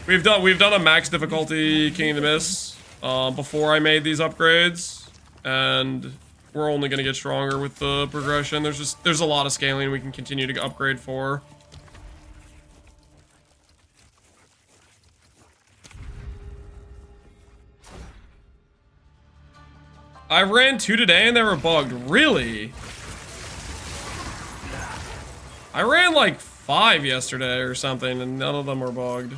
We've done a max difficulty King of the Mist before I made these upgrades, and we're only gonna get stronger with the progression. There's a lot of scaling we can continue to upgrade for. I ran 2 today and they were bugged. Really? I ran like 5 yesterday or something and none of them were bugged.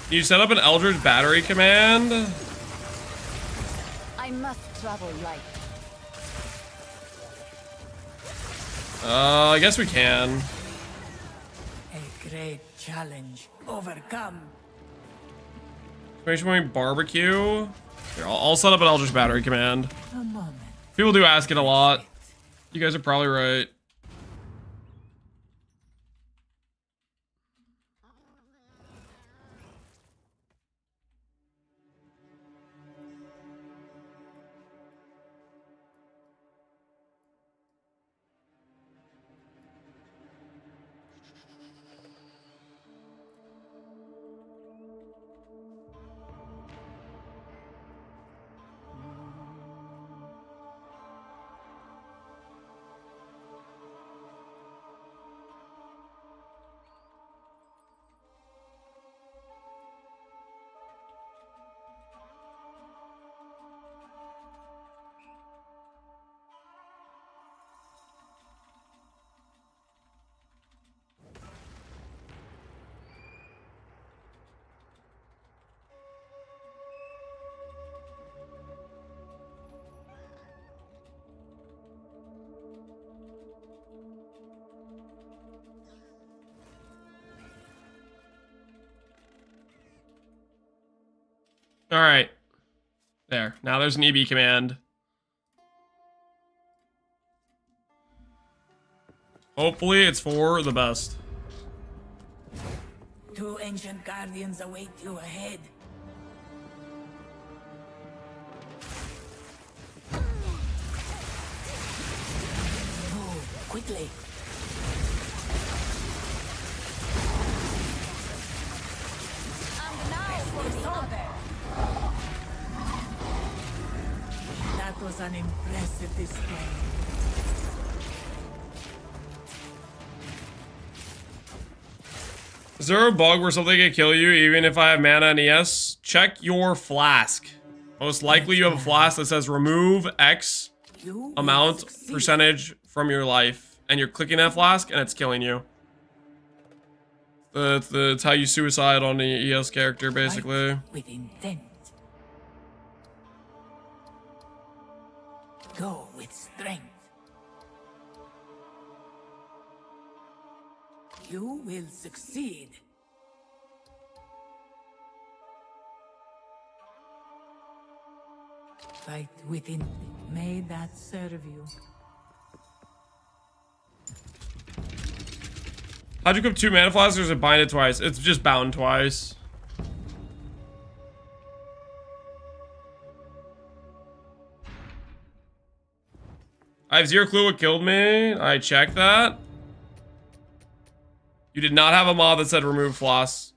You set up an Eldritch battery command? I must travel light. I guess we can. A great challenge overcome. Exclamation barbecue. Here, I'll set up an Eldritch Battery command. A moment. People do ask it a lot. You guys are probably right. All right. There. Now there's an EB command. Hopefully it's for the best. 2 ancient guardians await you ahead. Move quickly. And now for the other. That was an impressive display. Is there a bug where something can kill you even if I have mana and ES? Check your flask. Most likely you have a flask that says remove X You amount will succeed. percentage from your life. And you're clicking that flask and it's killing you. It's how you suicide on the ES character, basically. Fight with intent. Go with strength. You will succeed. Fight with intent. May that serve you. How'd you equip 2 mana flasks or is it binded twice? It's just bound twice. I have 0 clue what killed me. I checked that. You did not have a mod that said remove floss.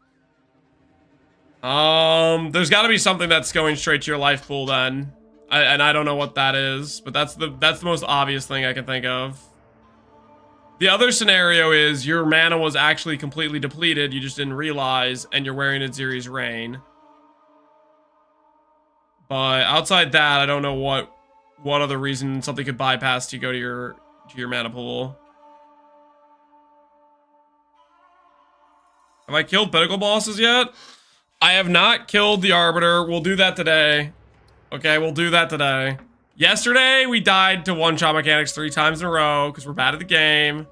There's got to be something that's going straight to your life pool then. And I don't know what that is, but that's the most obvious thing I can think of. The other scenario is your mana was actually completely depleted, you just didn't realize, and you're wearing Aziri's Reign. But outside that, I don't know what other reason something could bypass to go to your mana pool. Have I killed Pinnacle bosses yet? I have not killed the Arbiter. We'll do that today. Okay, we'll do that today. Yesterday, we died to one-shot mechanics 3 times in a row because we're bad at the game.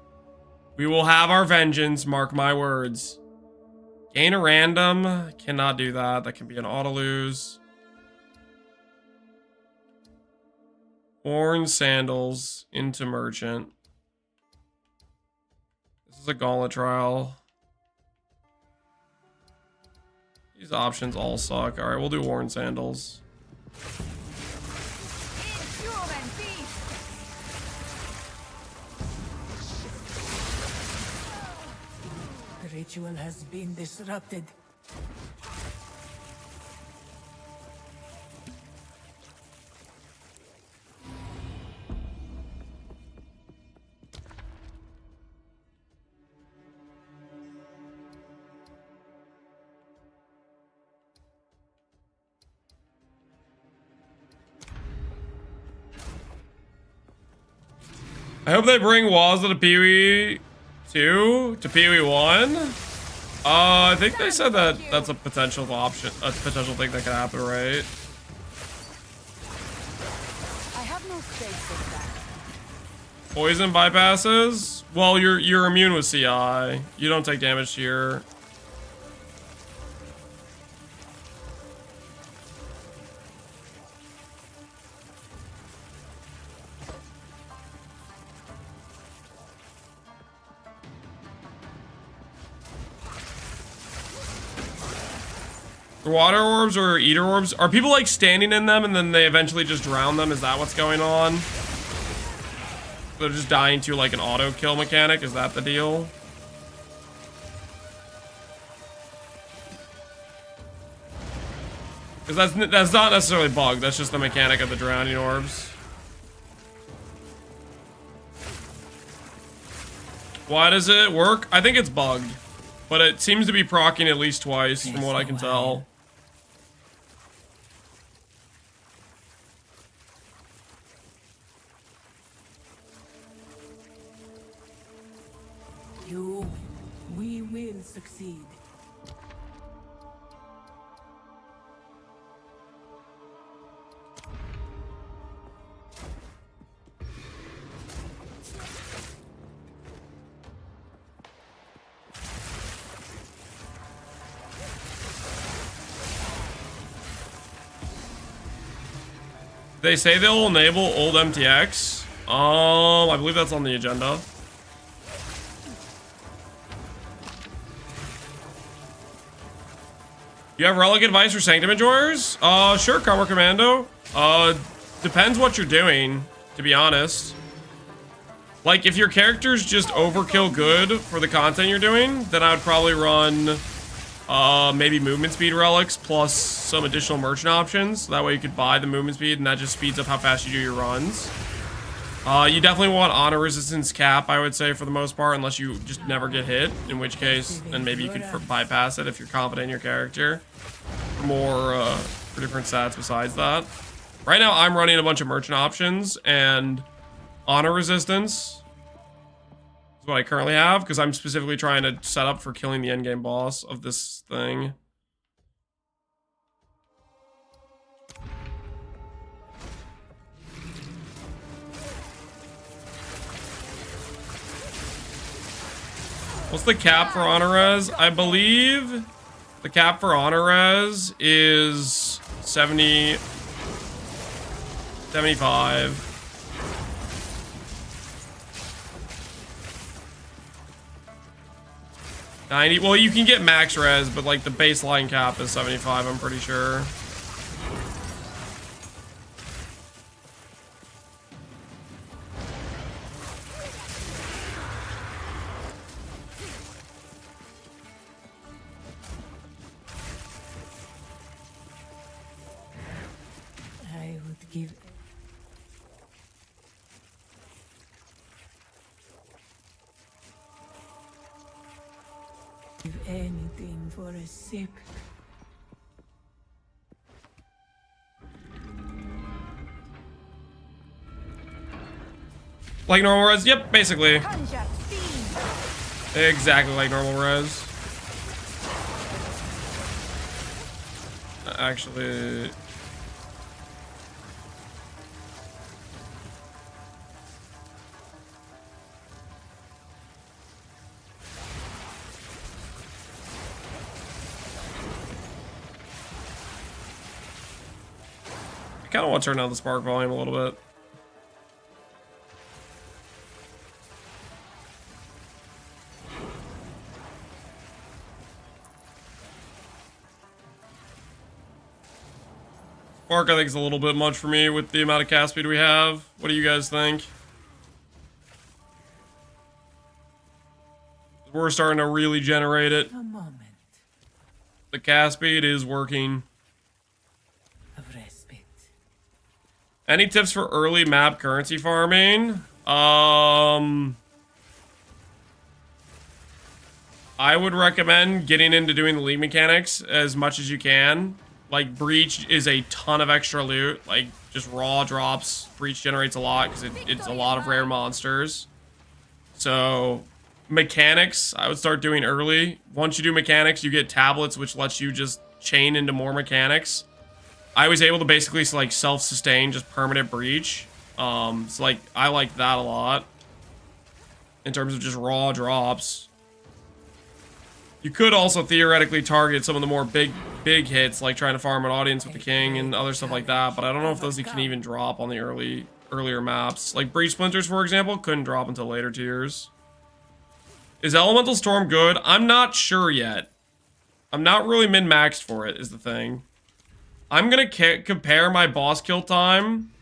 We will have our vengeance, mark my words. Gain a random. Cannot do that. That can be an auto-lose. Worn sandals into merchant. This is a gauntlet trial. These options all suck. Alright, we'll do worn sandals. The ritual has been disrupted. I hope they bring Wazza to Pee-wee 2 to Pee-wee 1. I think they said that that's a potential option, a potential thing that could happen, right? takes it back? Poison bypasses? Well, you're immune with CI. You don't take damage here. Water orbs or eater orbs? Are people like standing in them and then they eventually just drown them? Is that what's going on? They're just dying to like an auto kill mechanic? Is that the deal? Because that's not necessarily bugged. That's just the mechanic of the drowning orbs. Why does it work? I think it's bugged. But it seems to be proccing at least twice from what I can tell. We will succeed. They say they'll enable old MTX. I believe that's on the agenda. You have relic advice for Sanctum enjoyers? Sure, Cover Commando. Depends what you're doing, to be honest. Like, if your character's just overkill good for the content you're doing, then I would probably run maybe movement speed relics plus some additional merchant options. That way you could buy the movement speed and that just speeds up how fast you do your runs. You definitely want honor resistance cap, I would say, for the most part, unless you just never get hit, in which case then maybe you could bypass it if you're confident in your character. For different stats besides that. Right now I'm running a bunch of merchant options and honor resistance is what I currently have, because I'm specifically trying to set up for killing the endgame boss of this thing. What's the cap for honor res? I believe the cap for honor res is 70, 75. Well, you can get max res, but like the baseline cap is 75, I'm pretty sure. I would give anything for a sip. Like normal res? Yep, basically. Conjure fiend. Exactly like normal res. Actually... I kind of want to turn down the spark volume a little bit. Spark, I think, is a little bit much for me with the amount of cast speed we have. What do you guys think? We're starting to really generate it. A moment The cast speed is working. of respite. Any tips for early map currency farming? I would recommend getting into doing the league mechanics as much as you can. Like, Breach is a ton of extra loot. Like, just raw drops. Breach generates a lot because it's a lot of rare monsters. So, mechanics, I would start doing early. Once you do mechanics, you get tablets, which lets you just chain into more mechanics. I was able to basically like self-sustain just permanent breach So like I like that a lot in terms of just raw drops. You could also theoretically target some of the more big hits, like trying to farm an audience with the king and other stuff like that, but I don't know if those can even drop on the earlier maps. Like Breach Splinters, for example, couldn't drop until later tiers. Is Elemental Storm good? I'm not sure yet. I'm not really min-maxed for it, is the thing. I'm gonna compare my boss kill time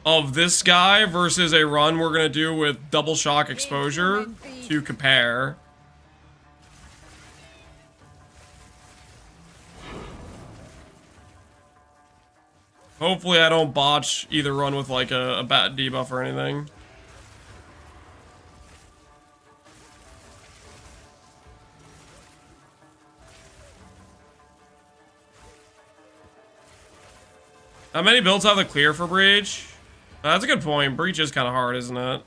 of this guy versus a run we're gonna do with double shock exposure to compare. Hopefully I don't botch either run with like a bat debuff or anything. How many builds have the clear for Breach? That's a good point. Breach is kind of hard, isn't it?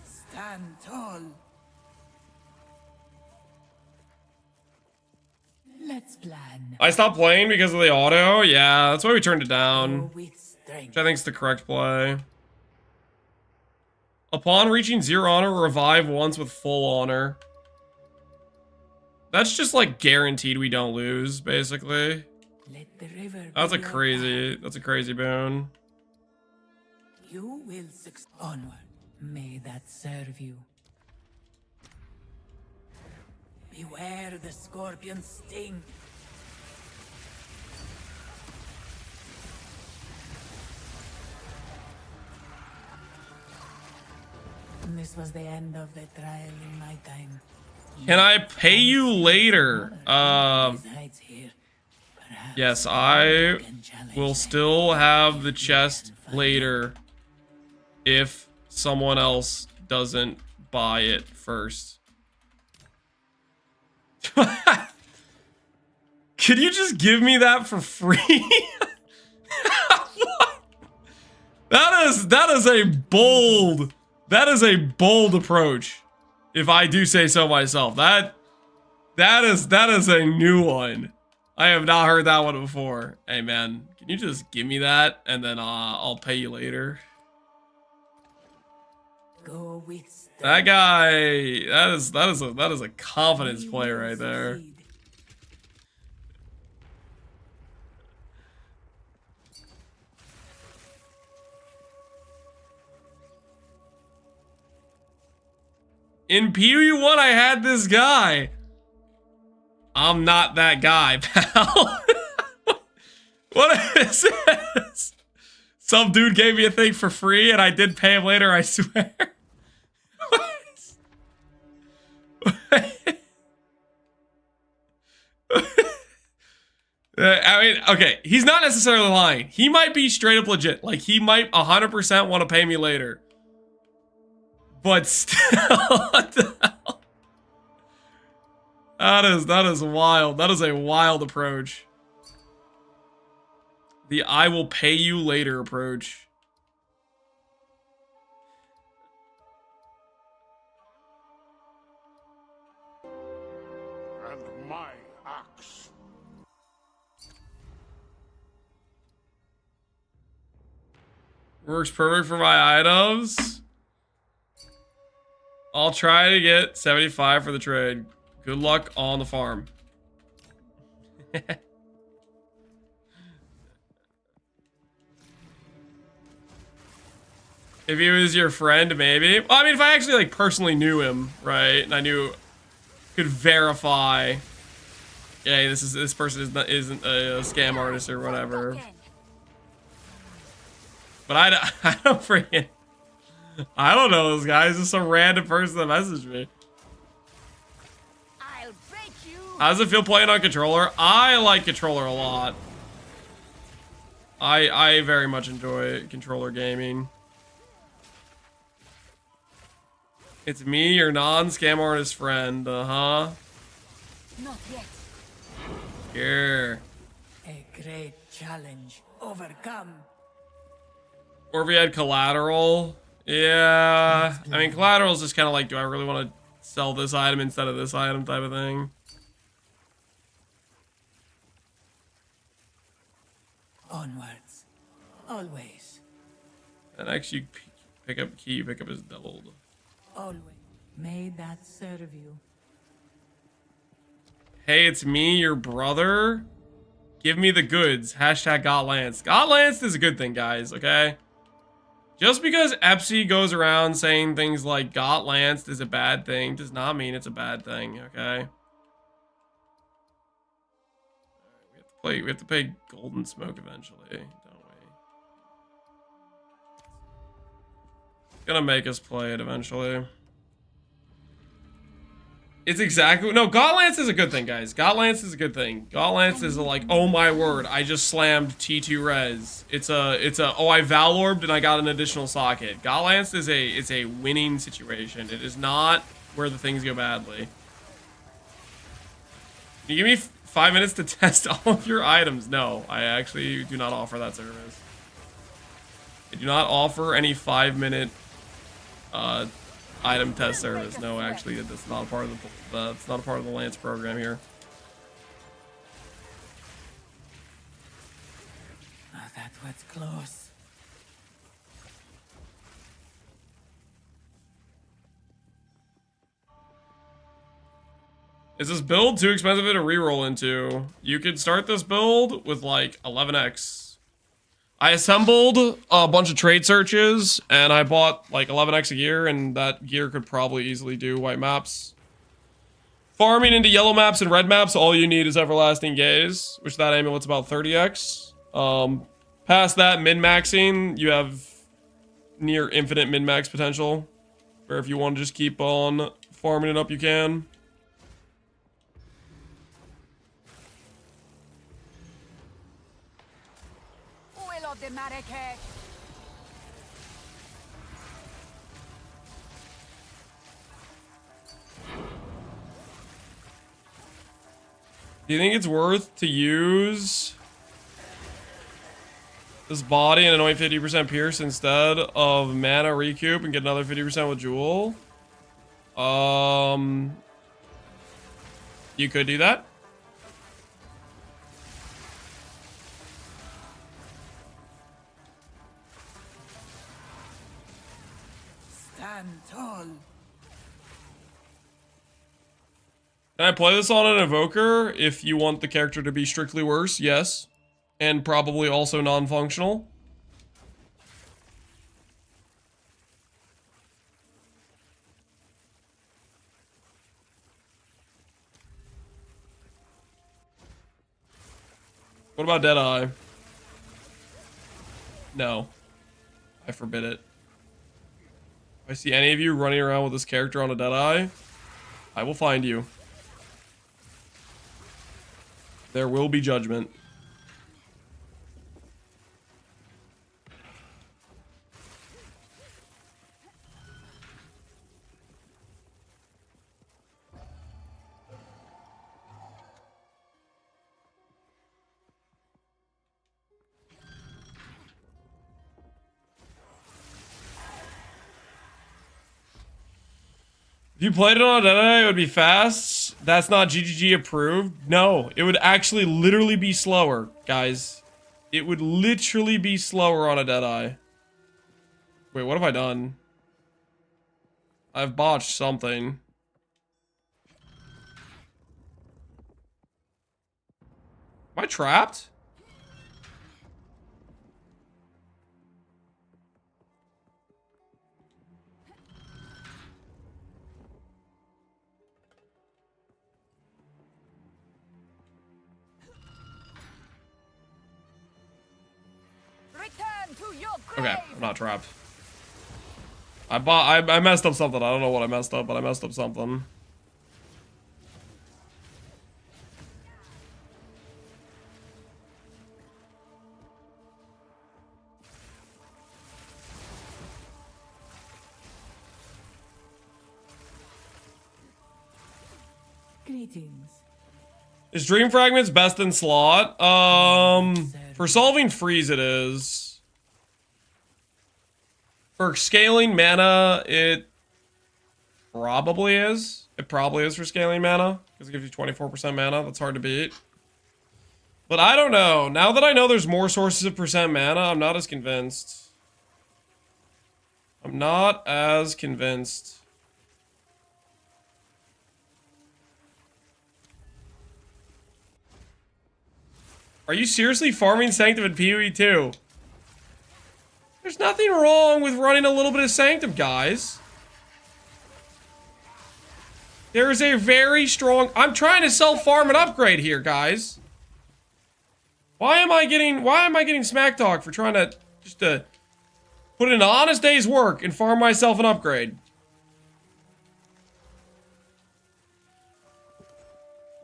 Stand tall. Let's plan. I stopped playing because of the auto. Yeah, that's why we turned it down. With strength. Which I think is the correct play. Upon reaching 0 honor, revive once with full honor. That's just like guaranteed we don't lose, basically. Let the river That's a be your crazy boon. path. You will succeed. Onward. May that serve you. Beware the scorpion's sting. This was the end of the trial in my time. Can I pay you later? Resides here. Perhaps Yes, I you can challenge will them. still have the chest later if someone else doesn't buy it first. Could you just give me that for free? That is a bold approach, if I do say so myself. That is a new one. I have not heard that one before. Hey man, can you just give me that and then I'll pay you later? Go with strength. That guy, that is a confidence play right there. Succeed. In PU1, I had this guy. I'm not that guy, pal. What is this? Some dude gave me a thing for free and I did pay him later, I swear. I mean, okay, he's not necessarily lying. He might be straight up legit. Like, he might 100% want to pay me later. But still, what the hell? That is wild. That is a wild approach. The I will pay you later approach. And my axe. Works perfect for my items. I'll try to get 75 for the trade. Good luck on the farm. If he was your friend, maybe. Well, I mean, if I actually like personally knew him, right, and I could verify, yeah, this person isn't a scam artist or whatever. But I don't freaking. I don't know this guy. He's just some random person that messaged me. I'll break you. How does it feel playing on controller? I like controller a lot. I very much enjoy controller gaming. It's me, your non-scam artist friend, huh? Not yet. Here. A great challenge overcome. Or if we had collateral. Yeah. I mean, collateral is just kind of like, do I really want to sell this item instead of this item type of thing? onwards. Always. And actually, you pick up key, you pick up his doubled. Always. May that serve you. Hey, it's me, your brother. Give me the goods. Hashtag got Lanced. Got Lanced is a good thing, guys, okay? Just because Epsy goes around saying things like got Lanced is a bad thing does not mean it's a bad thing, okay? We have to play Golden Smoke eventually, don't we? It's gonna make us play it eventually. It's exactly no. God Lance is a good thing, guys. God Lance is a good thing. God Lance is like, oh my word, I just slammed T2 res. It's a oh, I Valorbed and I got an additional socket. God Lance is a winning situation. It is not where the things go badly. Can you give me 5 minutes to test all of your items? No, I actually do not offer that service. I do not offer any 5-minute item test service. No, actually, that's not a part of the it's not a part of the Lance program here. Oh, that was close. Is this build too expensive to reroll into? You could start this build with like 11x. I assembled a bunch of trade searches and I bought like 11x a gear, and that gear could probably easily do white maps. Farming into yellow maps and red maps, all you need is Everlasting Gaze, which that amulet's about 30x. Past that, min-maxing, you have near infinite min-max potential, where if you want to just keep on farming it up, you can. Do you think it's worth to use this body and annoy 50% pierce instead of mana recoup and get another 50% with Jewel? You could do that. Stand tall. Can I play this on an Evoker if you want the character to be strictly worse? Yes. And probably also non-functional. What about Deadeye? No. I forbid it. If I see any of you running around with this character on a Deadeye, I will find you. There will be judgment. If you played it on a Deadeye, it would be fast. That's not GGG approved. No, it would actually literally be slower, guys. It would literally be slower on a Deadeye. Wait, what have I done? I've botched something. Am I trapped? Okay, I'm not trapped. I messed up something. I don't know what I messed up, but I messed up something. Greetings. Is Dream Fragments best in slot? For solving freeze it is. For scaling mana, it probably is. It probably is for scaling mana, because it gives you 24% mana. That's hard to beat. But I don't know. Now that I know there's more sources of percent mana, I'm not as convinced. I'm not as convinced. Are you seriously farming Sanctum in PoE 2? There's nothing wrong with running a little bit of Sanctum, guys. There is a very strong... I'm trying to self-farm and upgrade here, guys. Why am I getting smack talk for trying to just put in an honest day's work and farm myself an upgrade?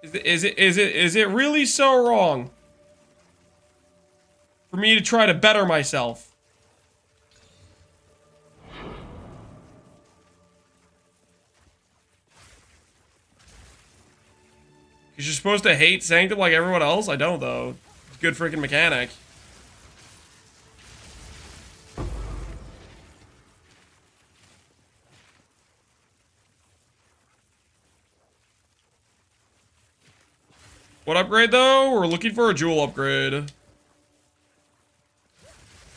Is it really so wrong for me to try to better myself? Because you're supposed to hate Sanctum like everyone else? I don't, though. It's a good freaking mechanic. What upgrade, though? We're looking for a jewel upgrade.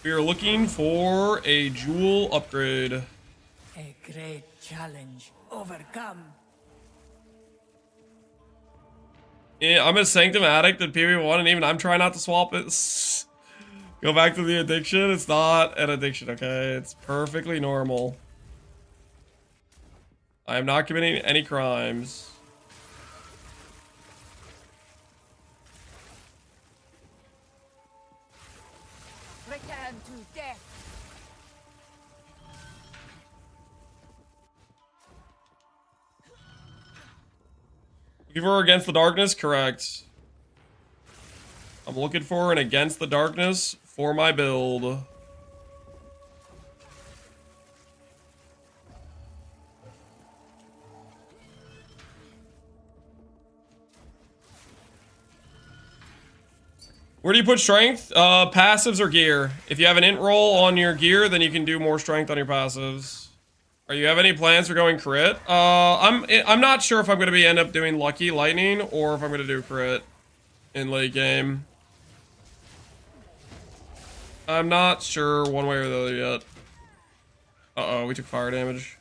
We are looking for a jewel upgrade. A great challenge overcome. Yeah, I'm a Sanctum addict at PvE1, and even I'm trying not to swap it. Go back to the addiction. It's not an addiction, okay? It's perfectly normal. I am not committing any crimes. Return to death. Looking for Against the Darkness? Correct. I'm looking for an Against the Darkness for my build. Where do you put strength? Passives or gear. If you have an int roll on your gear, then you can do more strength on your passives. Are you have any plans for going crit? I'm not sure if I'm going to end up doing Lucky Lightning or if I'm going to do crit in late game. I'm not sure one way or the other yet. Uh-oh, we took fire damage.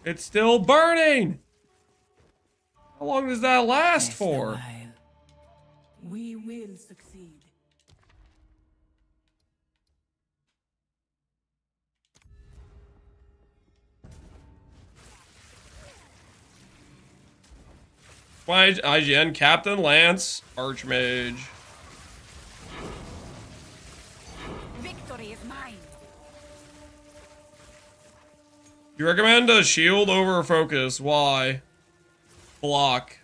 It's still burning! How long does that last for? We will succeed. My IGN, Captain Lance, Archmage. Victory is mine. You recommend a shield over a focus. Why? Block.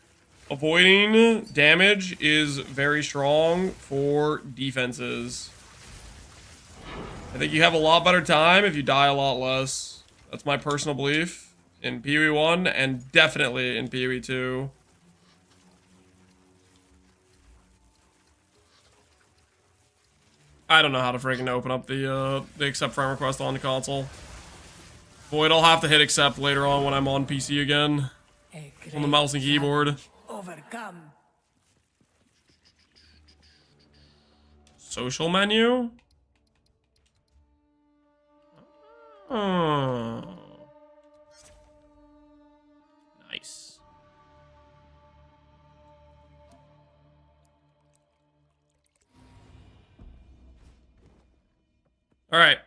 Avoiding damage is very strong for defenses. I think you have a lot better time if you die a lot less. That's my personal belief in PoE 1 and definitely in PoE 2. I don't know how to freaking open up the accept friend request on the console. Void, I'll have to hit accept later on when I'm on PC again. On the mouse and keyboard. Overcome. Social menu? Oh. Nice. Alright.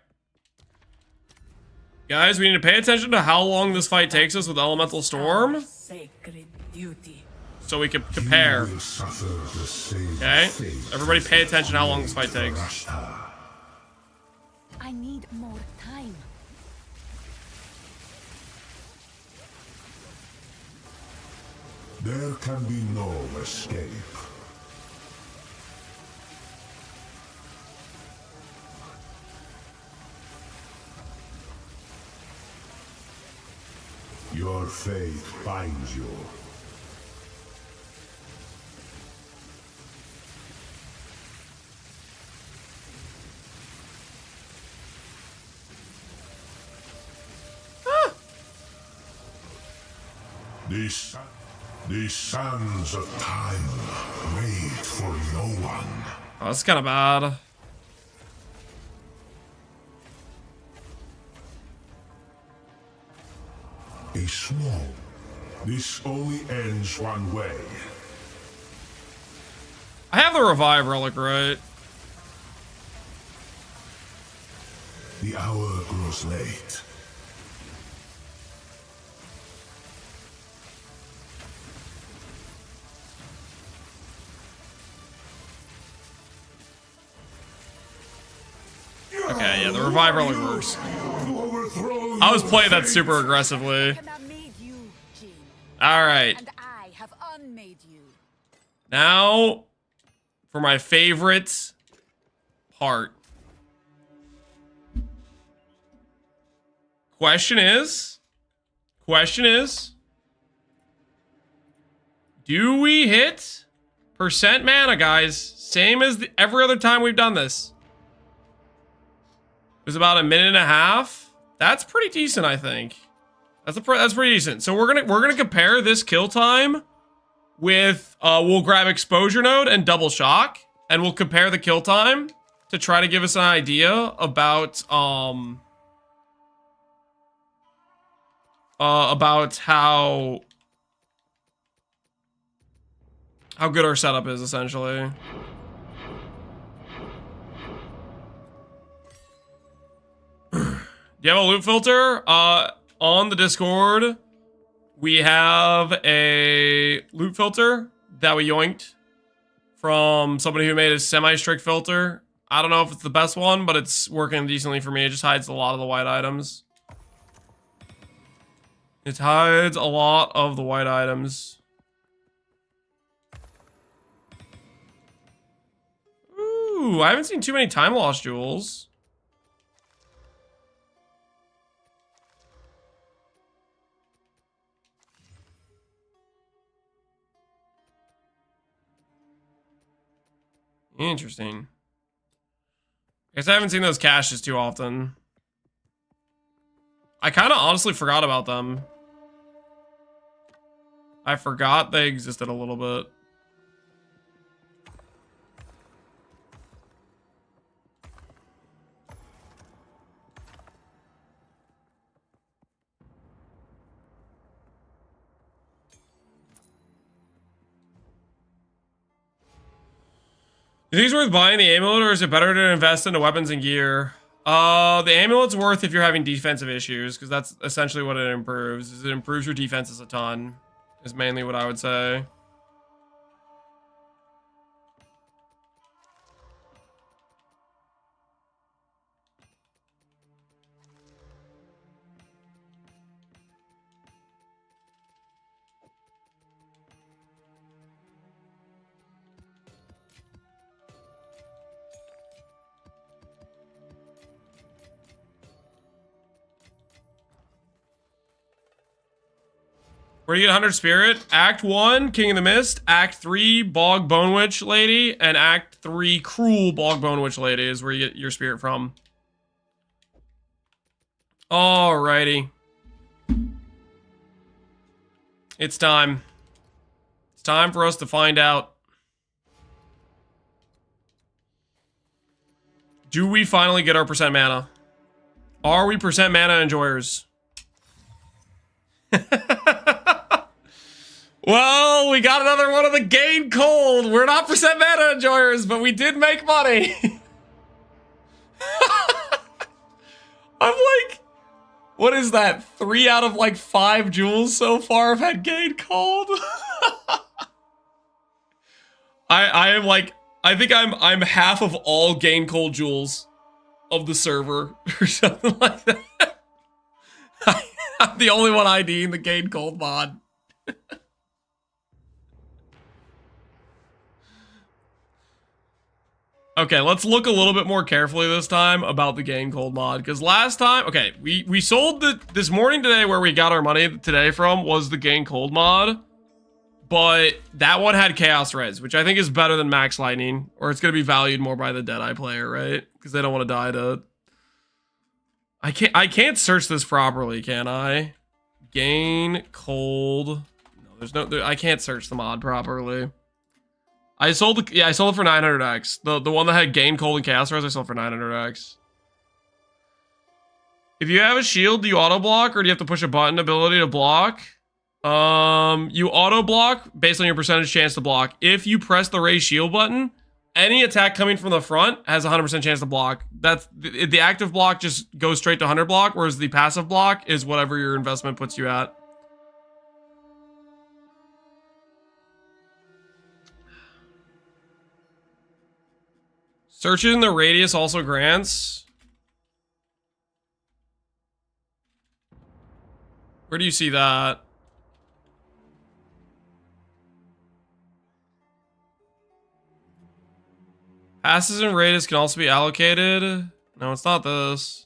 Guys, we need to pay attention to how long this fight takes us with Elemental Storm. Sacred duty. So we can compare. Okay? Everybody pay attention to how long this fight takes. I need more time. There can be no escape. Your fate binds you. This The sands of time wait for no one. Oh, that's kind of bad. A small. This only ends one way. I have the revive relic, right? The hour grows late. Okay, yeah, the revive relic works. To overthrow I was your playing that fate. super aggressively. And I made you, Jin. Alright. And I have unmade you. Now, for my favorite part. Question is, do we hit percent mana, guys? Same as every other time we've done this. It was about a minute and a half. That's pretty decent, I think. That's pretty decent. So we're gonna compare this kill time with we'll grab exposure node and double shock, and we'll compare the kill time to try to give us an idea about how good our setup is, essentially. Do you have a loot filter? On the Discord, we have a loot filter that we yoinked from somebody who made a semi-strict filter. I don't know if it's the best one, but it's working decently for me. It just hides a lot of the white items. It hides a lot of the white items. Ooh, I haven't seen too many time loss jewels. Interesting. I guess I haven't seen those caches too often. I kind of honestly forgot about them. I forgot they existed a little bit. You think it's worth buying the amulet, or is it better to invest into weapons and gear? The amulet's worth if you're having defensive issues, because that's essentially what it improves. Is it improves your defenses a ton, is mainly what I would say. Where do you get 100 Spirit? Act 1, King of the Mist. Act 3, Bog Bone Witch Lady. And Act 3, Cruel Bog Bone Witch Lady is where you get your spirit from. Alrighty. It's time. It's time for us to find out. Do we finally get our percent mana? Are we percent mana enjoyers? Well, we got another one of the gain cold. We're not percent mana enjoyers, but we did make money. I'm like, what is that? 3 out of like 5 jewels so far have had gain cold. I am like, I think I'm half of all gain cold jewels of the server or something like that. I'm the only one IDing the gain cold mod. Okay, let's look a little bit more carefully this time about the gain cold mod, because last time, okay, we sold this morning today where we got our money today from was the gain cold mod, but that one had chaos res, which I think is better than max lightning, or it's gonna be valued more by the Deadeye player, right? Because they don't want to die to. I can't search this properly, can I? Gain cold. No, There's no, I can't search the mod properly. I sold it for 900x. The one that had gain, cold, and chaos res, I sold for 900x. If you have a shield, do you auto block or do you have to push a button ability to block? You auto block based on your percentage chance to block. If you press the raise shield button, any attack coming from the front has a 100% chance to block. That's the active block just goes straight to 100 block, whereas the passive block is whatever your investment puts you at. Searching the radius also grants. Where do you see that? Passes and radius can also be allocated. No, it's not this.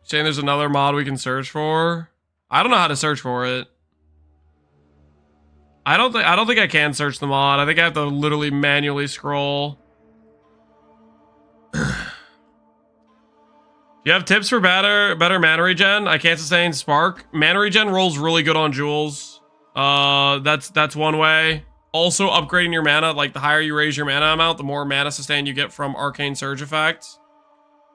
Saying there's another mod we can search for. I don't know how to search for it. I don't think I can search the mod. I think I have to literally manually scroll. You have tips for better mana regen? I can't sustain spark. Mana regen rolls really good on jewels. That's one way. Also upgrading your mana, like the higher you raise your mana amount, the more mana sustain you get from arcane surge effects.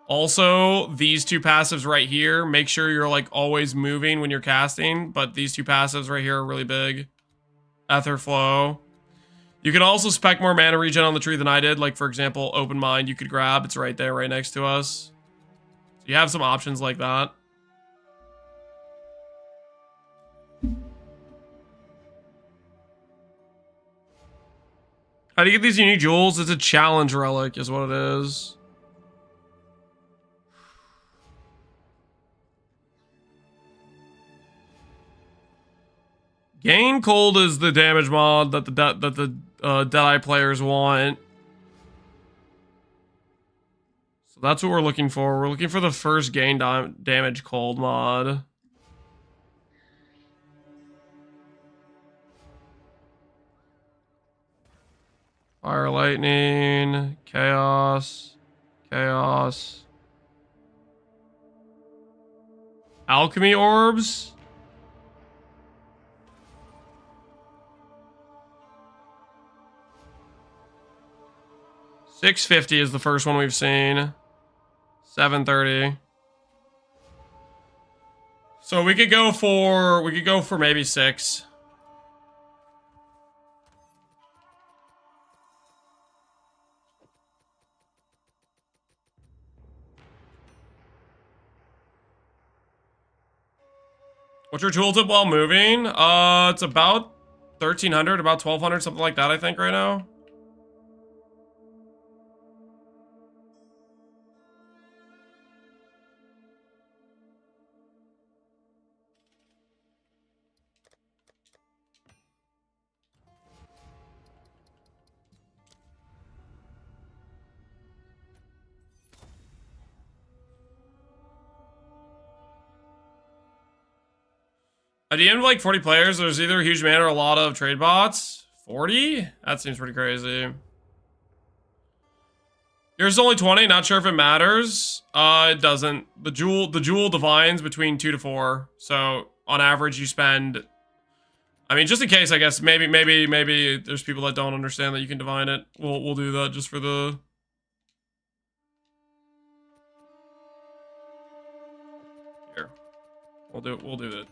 Also, these two passives right here, make sure you're like always moving when you're casting, but these two passives right here are really big. Ether flow. You can also spec more mana regen on the tree than I did. Like for example, open mind you could grab. It's right there, right next to us. So you have some options like that. How do you get these unique jewels? It's a challenge relic is what it is. Gain cold is the damage mod that the Deadeye players want. So that's what we're looking for. We're looking for the first gain damage cold mod. Fire, lightning, chaos, chaos. Alchemy orbs. $650 is the first one we've seen. $730. So we could go for maybe 6. What's your tooltip while moving? It's about 1,300, about 1,200, something like that, I think, right now. At the end of like 40 players, there's either a huge man or a lot of trade bots. 40? That seems pretty crazy. Yours is only 20, not sure if it matters. It doesn't. The jewel divines between 2 to 4. So on average you spend, I mean, just in case, I guess maybe there's people that don't understand that you can divine it. We'll do that just for the here. We'll do it.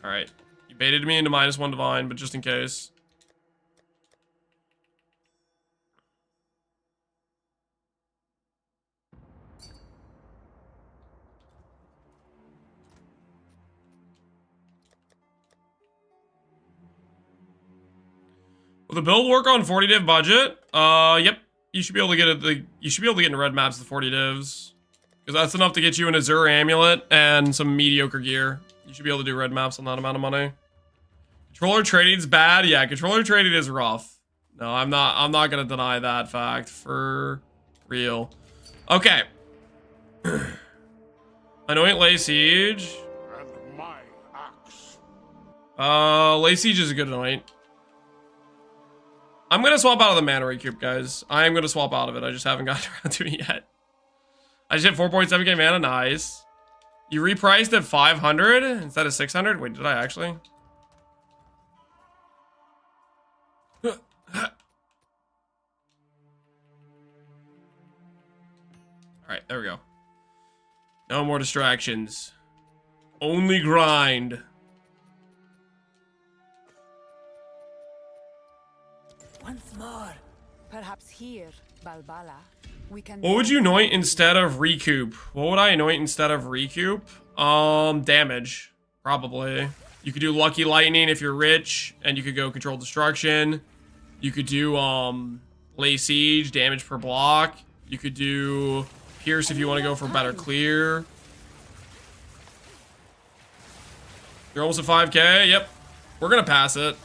Alright. You baited me into -1 divine, but just in case. Will the build work on 40 div budget? Yep. You should be able to get into red maps with 40 divs. Because that's enough to get you an Azure amulet and some mediocre gear. You should be able to do red maps on that amount of money. Controller trading's bad. Yeah, controller trading is rough. No, I'm not gonna deny that fact for real. Okay. Anoint Lay Siege. And my axe. Lay Siege is a good anoint. I'm gonna swap out of the mana recoup, guys. I am gonna swap out of it. I just haven't gotten around to it yet. I just hit 4.7k mana, nice. You repriced at 500 instead of 600? Wait, did I actually? Alright, there we go. No more distractions. Only grind. Once more. Perhaps here, Balbala, we can. What would you anoint instead of recoup? What would I anoint instead of recoup? Damage. Probably. You could do Lucky Lightning if you're rich, and you could go Control Destruction. You could do, Lay Siege, damage per block. You could do Pierce if you want to go for better clear. You're almost at 5k. Yep. We're gonna pass it.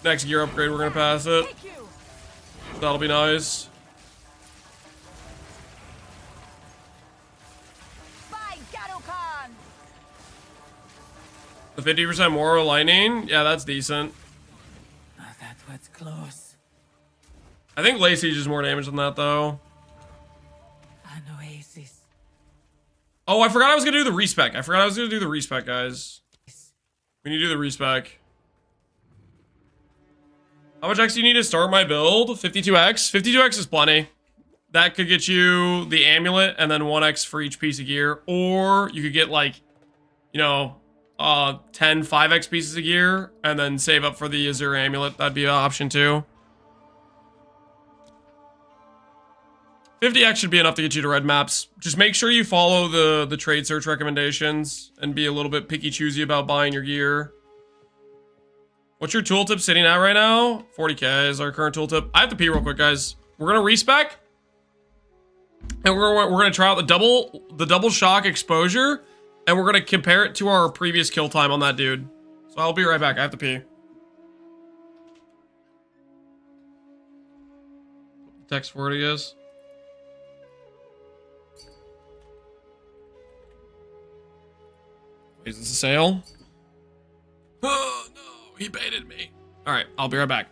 Next gear upgrade, we're gonna pass it. That'll be nice. The 50% more lightning? Yeah, that's decent. Oh, that was close. I think Lay Siege is more damage than that, though. An oasis. Oh, I forgot I was gonna do the respec. Guys. We need to do the respec. How much X do you need to start my build? 52X? 52X is plenty. That could get you the amulet and then 1X for each piece of gear. Or you could get like, you know, 10 5X pieces of gear and then save up for the Azure amulet. That'd be an option too. 50X should be enough to get you to red maps. Just make sure you follow the trade search recommendations and be a little bit picky choosy about buying your gear. What's your tooltip sitting at right now? 40k is our current tooltip. I have to pee real quick, guys. We're gonna respec, and we're gonna try out the double shock exposure, and we're gonna compare it to our previous kill time on that dude. So I'll be right back. I have to pee. Text word he is. Is this a sale? Oh no, he baited me. All right, I'll be right back.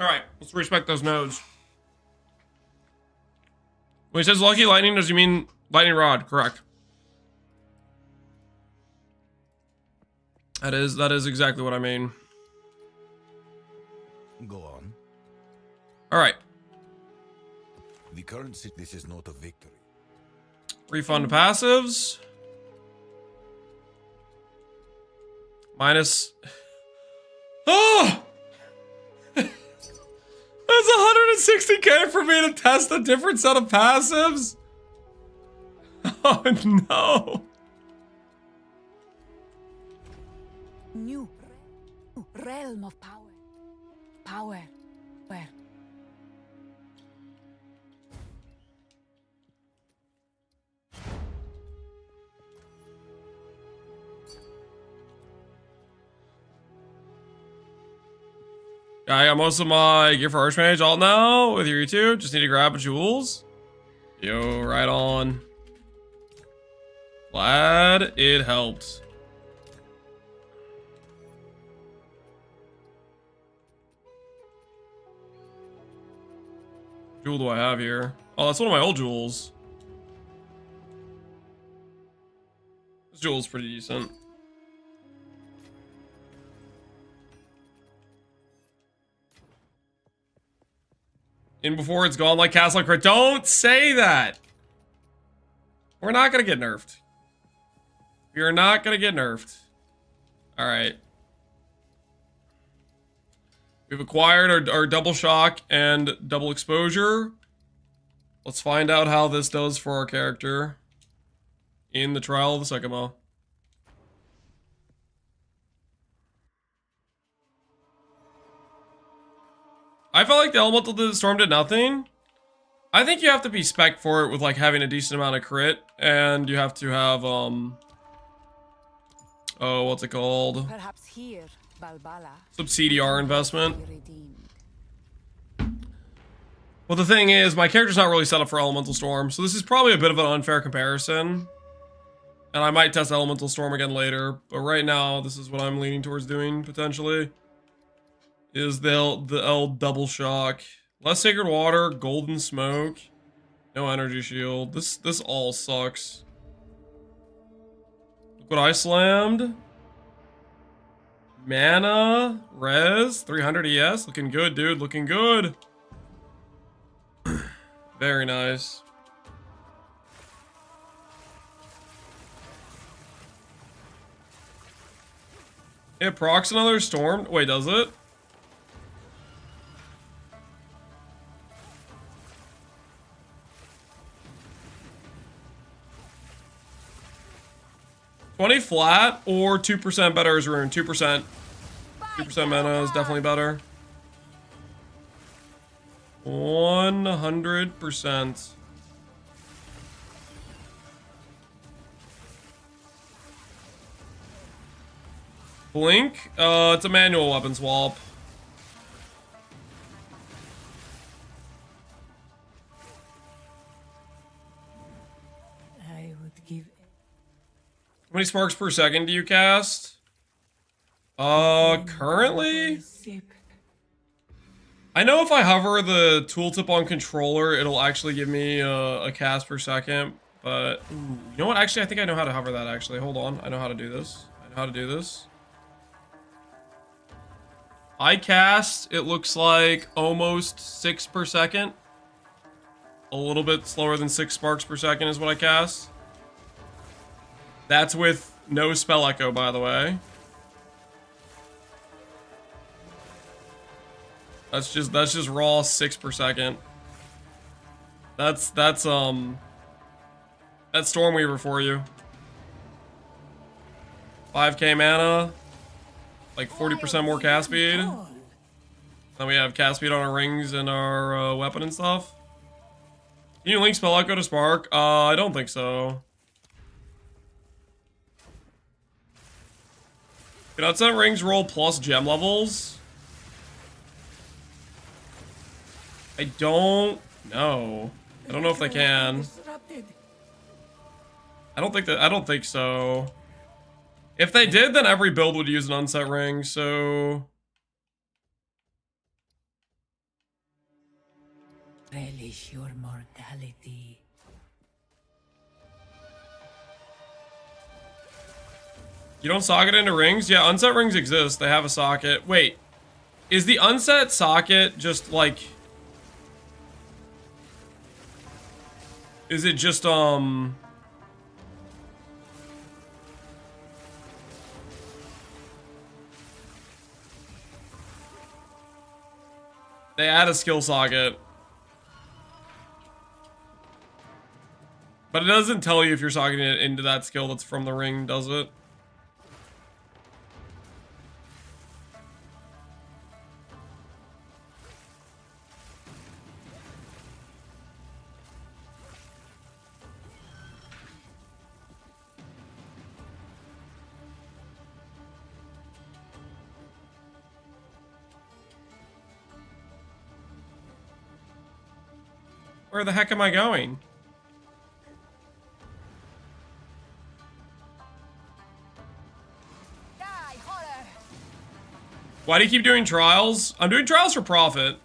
All right, let's respect those nodes. When he says lucky lightning, does he mean lightning rod? Correct. That is exactly what I mean. Go on. All right. The currency. This is not a victory. Refund to passives. Minus. Oh! That's 160k for me to test a different set of passives? Oh no. New realm of power. Power. Where? I got most of my gear for Archmage alt now with your two. Just need to grab jewels. Yo, right on. Glad it helped. Jewel do I have here? Oh, that's one of my old jewels. This jewel's pretty decent. In before it's gone like Castle Crit. Don't say that! We're not gonna get nerfed. We are not gonna get nerfed. Alright. We've acquired our double shock and double exposure. Let's find out how this does for our character in the Trial of the Sycamore. I felt like the Elemental did the Storm did nothing. I think you have to be spec for it with like having a decent amount of crit, and you have to have oh, what's it called? Perhaps here, Balbala. Some CDR investment. Be redeemed. Well, the thing is, my character's not really set up for Elemental Storm, so this is probably a bit of an unfair comparison. And I might test Elemental Storm again later, but right now, this is what I'm leaning towards doing, potentially. Is the L double shock. Less Sacred Water, Golden Smoke, no Energy Shield. This all sucks. Look what I slammed. Mana, Res, 300 ES. Looking good, dude. Looking good. Very nice. It procs another storm. Wait, does it? $20 flat or 2% better as rune. 2%. 2% mana is definitely better. 100%. Blink? It's a manual weapon swap. I would give. How many sparks per second do you cast? Currently? I know if I hover the tooltip on controller, it'll actually give me a cast per second. But, ooh, you know what? Actually, I think I know how to hover that, actually. Hold on. I know how to do this. I know how to do this. I cast, it looks like almost 6 per second. A little bit slower than 6 sparks per second is what I cast. That's with no spell echo, by the way. That's just raw 6 per second. That's Stormweaver for you. 5k mana, like 40% more cast speed. Then we have cast speed on our rings and our weapon and stuff. Can you link spell echo to spark? I don't think so. Can outside rings roll plus gem levels? I don't know. I don't know if they can. I don't think so. If they did, then every build would use an unset ring, so Relish your mortality. You don't socket into rings? Yeah, unset rings exist. They have a socket. Wait, is the unset socket just like... Is it just, They add a skill socket. But it doesn't tell you if you're socketing it into that skill that's from the ring, does it? Where the heck am I going? Why do you keep doing trials? I'm doing trials for profit.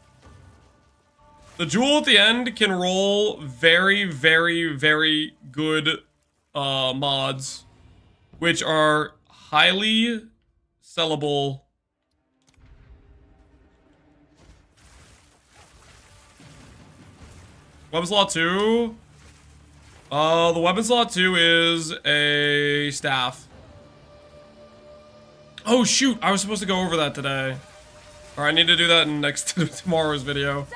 The jewel at the end can roll very, very, very good mods, which are highly sellable. Weapon slot 2. The weapon slot 2 is a staff. Oh shoot, I was supposed to go over that today. Alright, I need to do that in tomorrow's video.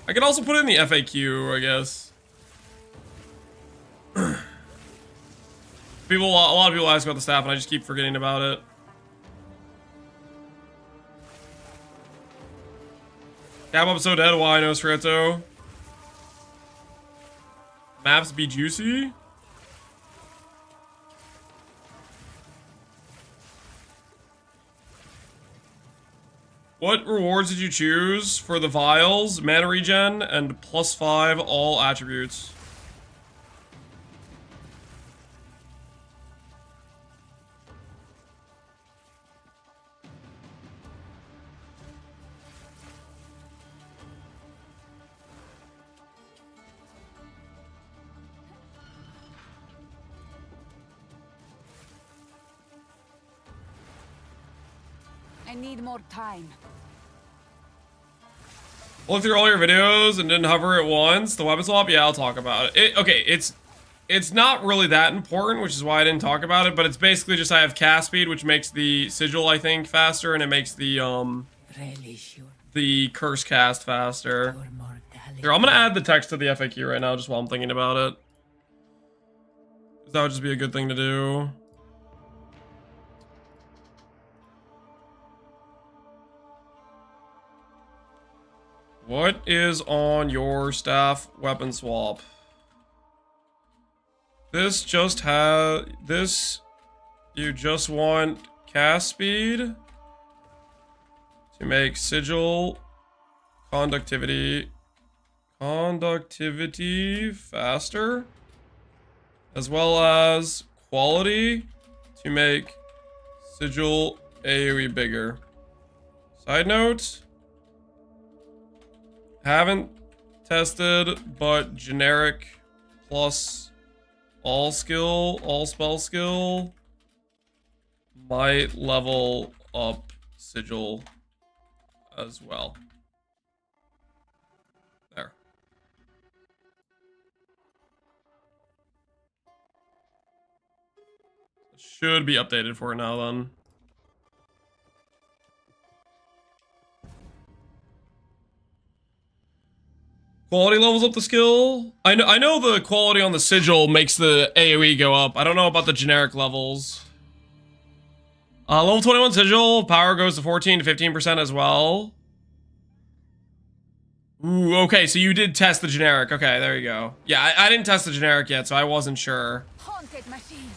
I can also put it in the FAQ, I guess. A lot of people ask about the staff and I just keep forgetting about it. Cap up so dead, why no Sfreto? Maps be juicy? What rewards did you choose for the vials, mana regen, and +5 all attributes? I need more time. Look through all your videos and didn't hover it once. The weapon swap, yeah, I'll talk about it. Okay, it's not really that important, which is why I didn't talk about it. But it's basically just I have cast speed, which makes the sigil I think faster, and it makes the curse cast faster. Here, I'm gonna add the text to the FAQ right now, just while I'm thinking about it. That would just be a good thing to do. What is on your staff weapon swap? This just has this. You just want cast speed to make sigil conductivity faster, as well as quality to make sigil AoE bigger. Side note. Haven't tested, but generic plus all spell skill might level up sigil as well. There. Should be updated for it now then. Quality levels up the skill. I know the quality on the sigil makes the AoE go up. I don't know about the generic levels. Level 21 sigil, power goes to 14 to 15% as well. Ooh, okay, so you did test the generic. Okay, there you go. Yeah, I didn't test the generic yet, so I wasn't sure. Haunted machine.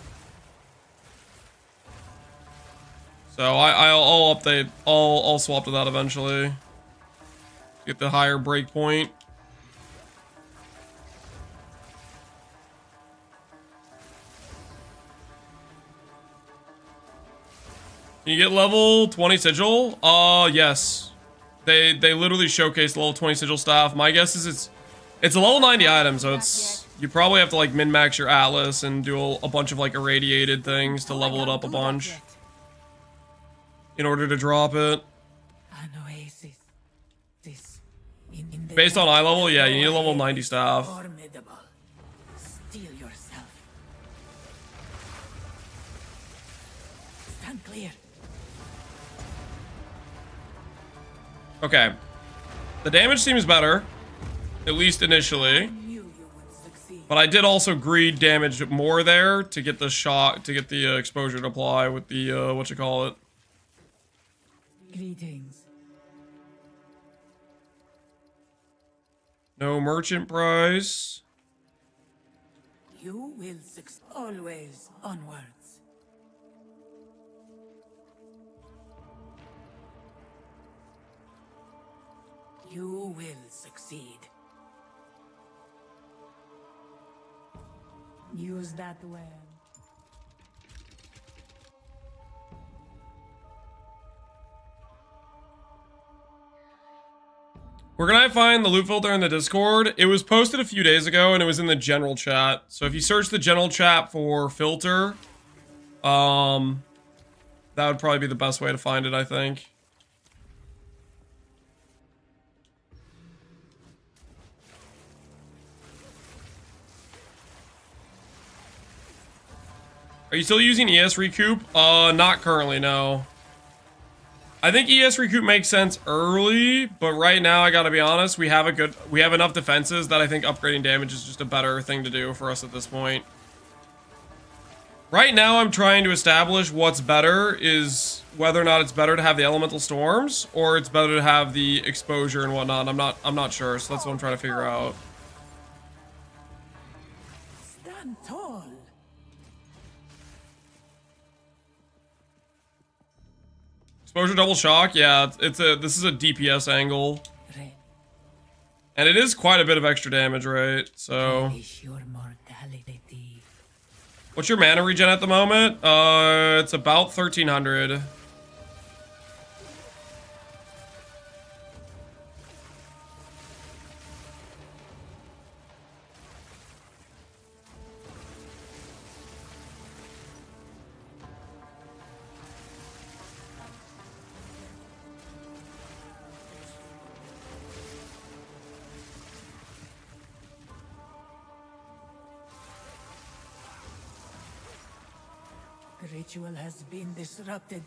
So I'll update. I'll swap to that eventually. Get the higher breakpoint. Can you get level 20 sigil? Yes. They literally showcase level 20 sigil staff. My guess is it's a level 90 item, so it's You probably have to like min-max your Atlas and do a bunch of like irradiated things to level it up a bunch in order to drop it. An oasis. This in the Based on eye level, yeah, you need a level 90 staff. formidable. Steel yourself. Stand clear. Okay. The damage seems better, at least initially. Knew you would succeed. But I did also greed damage more there to get the shot, to get the exposure to apply with the, whatchamacallit. Greetings. No merchant price. You will succeed. Always onwards. You will succeed. Use that well. Where can I find the loot filter in the Discord? It was posted a few days ago and it was in the general chat. So if you search the general chat for filter, that would probably be the best way to find it, I think. Are you still using ES Recoup? Not currently, no. I think ES Recoup makes sense early, but right now I gotta be honest, we have enough defenses that I think upgrading damage is just a better thing to do for us at this point. Right now I'm trying to establish what's better is whether or not it's better to have the elemental storms or it's better to have the exposure and whatnot. I'm not sure, so that's what I'm trying to figure out. Stand tall. Exposure double shock, yeah, this is a DPS angle. Red. And it is quite a bit of extra damage, right? So Relish your mortality. what's your mana regen at the moment? It's about 1300. The ritual has been disrupted.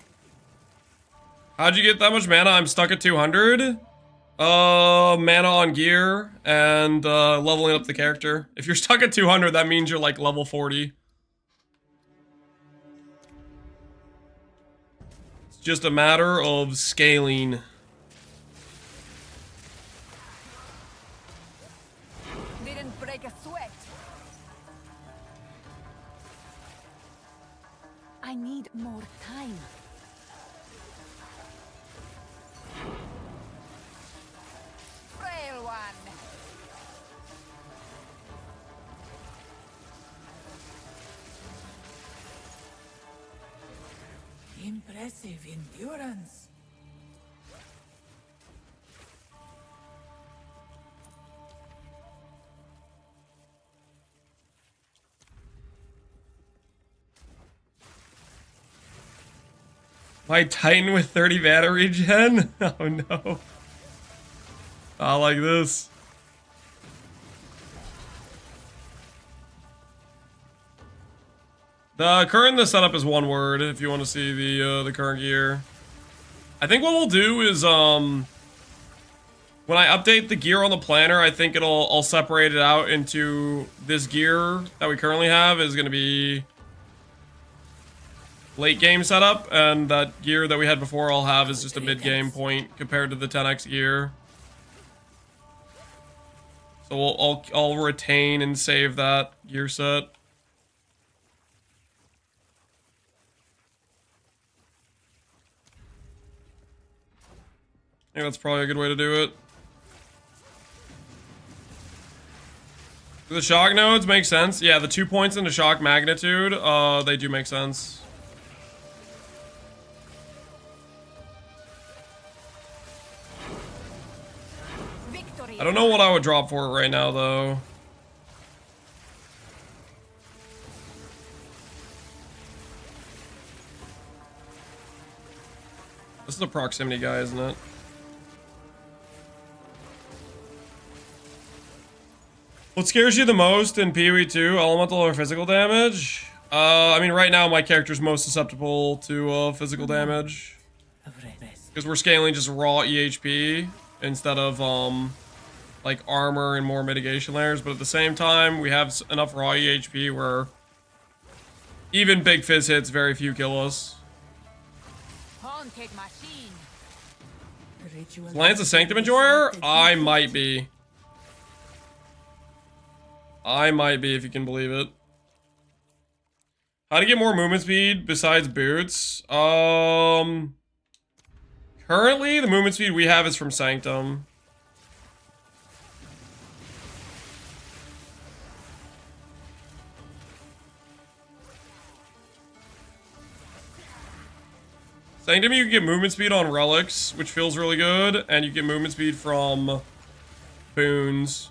How'd you get that much mana? I'm stuck at 200. Mana on gear and leveling up the character. If you're stuck at 200, that means you're like level 40. It's just a matter of scaling. Didn't break a sweat. I need more time. Frail one. Impressive endurance. My Titan with 30 mana regen? Oh no. Not like this. The current in the setup is one word if you want to see the current gear. I think what we'll do is when I update the gear on the planner, I think I'll separate it out into this gear that we currently have is going to be late game setup, and that gear that we had before I'll have is just a mid game point compared to the 10x gear. So I'll retain and save that gear set. I think that's probably a good way to do it. Do the shock nodes make sense? Yeah, the 2 points into shock magnitude, they do make sense. Victory. I don't know what I would drop for it right now, though. This is a proximity guy, isn't it? What scares you the most in PoE 2, elemental or physical damage? I mean, right now my character's most susceptible to physical damage. Because we're scaling just raw EHP instead of, like, armor and more mitigation layers. But at the same time, we have enough raw EHP where even big fizz hits, very few kill us. Is Lance a Sanctum enjoyer? I might be. I might be, if you can believe it. How to get more movement speed besides boots? Currently, the movement speed we have is from Sanctum. Sanctum, you can get movement speed on relics, which feels really good, and you get movement speed from boons.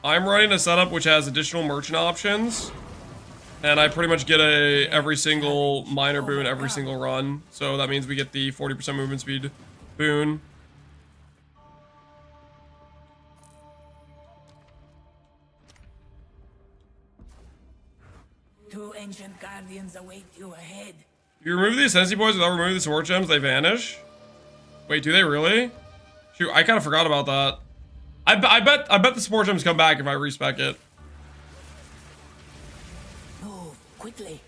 I'm running a setup which has additional merchant options, and I pretty much get every single minor boon every single run. So that means we get the 40% movement speed boon. Two ancient guardians await you ahead. If you remove the Ascendancy boys without removing the sword gems, they vanish. Wait, do they really? Shoot, I kind of forgot about that. I bet the support gems come back if I respec it. Move quickly.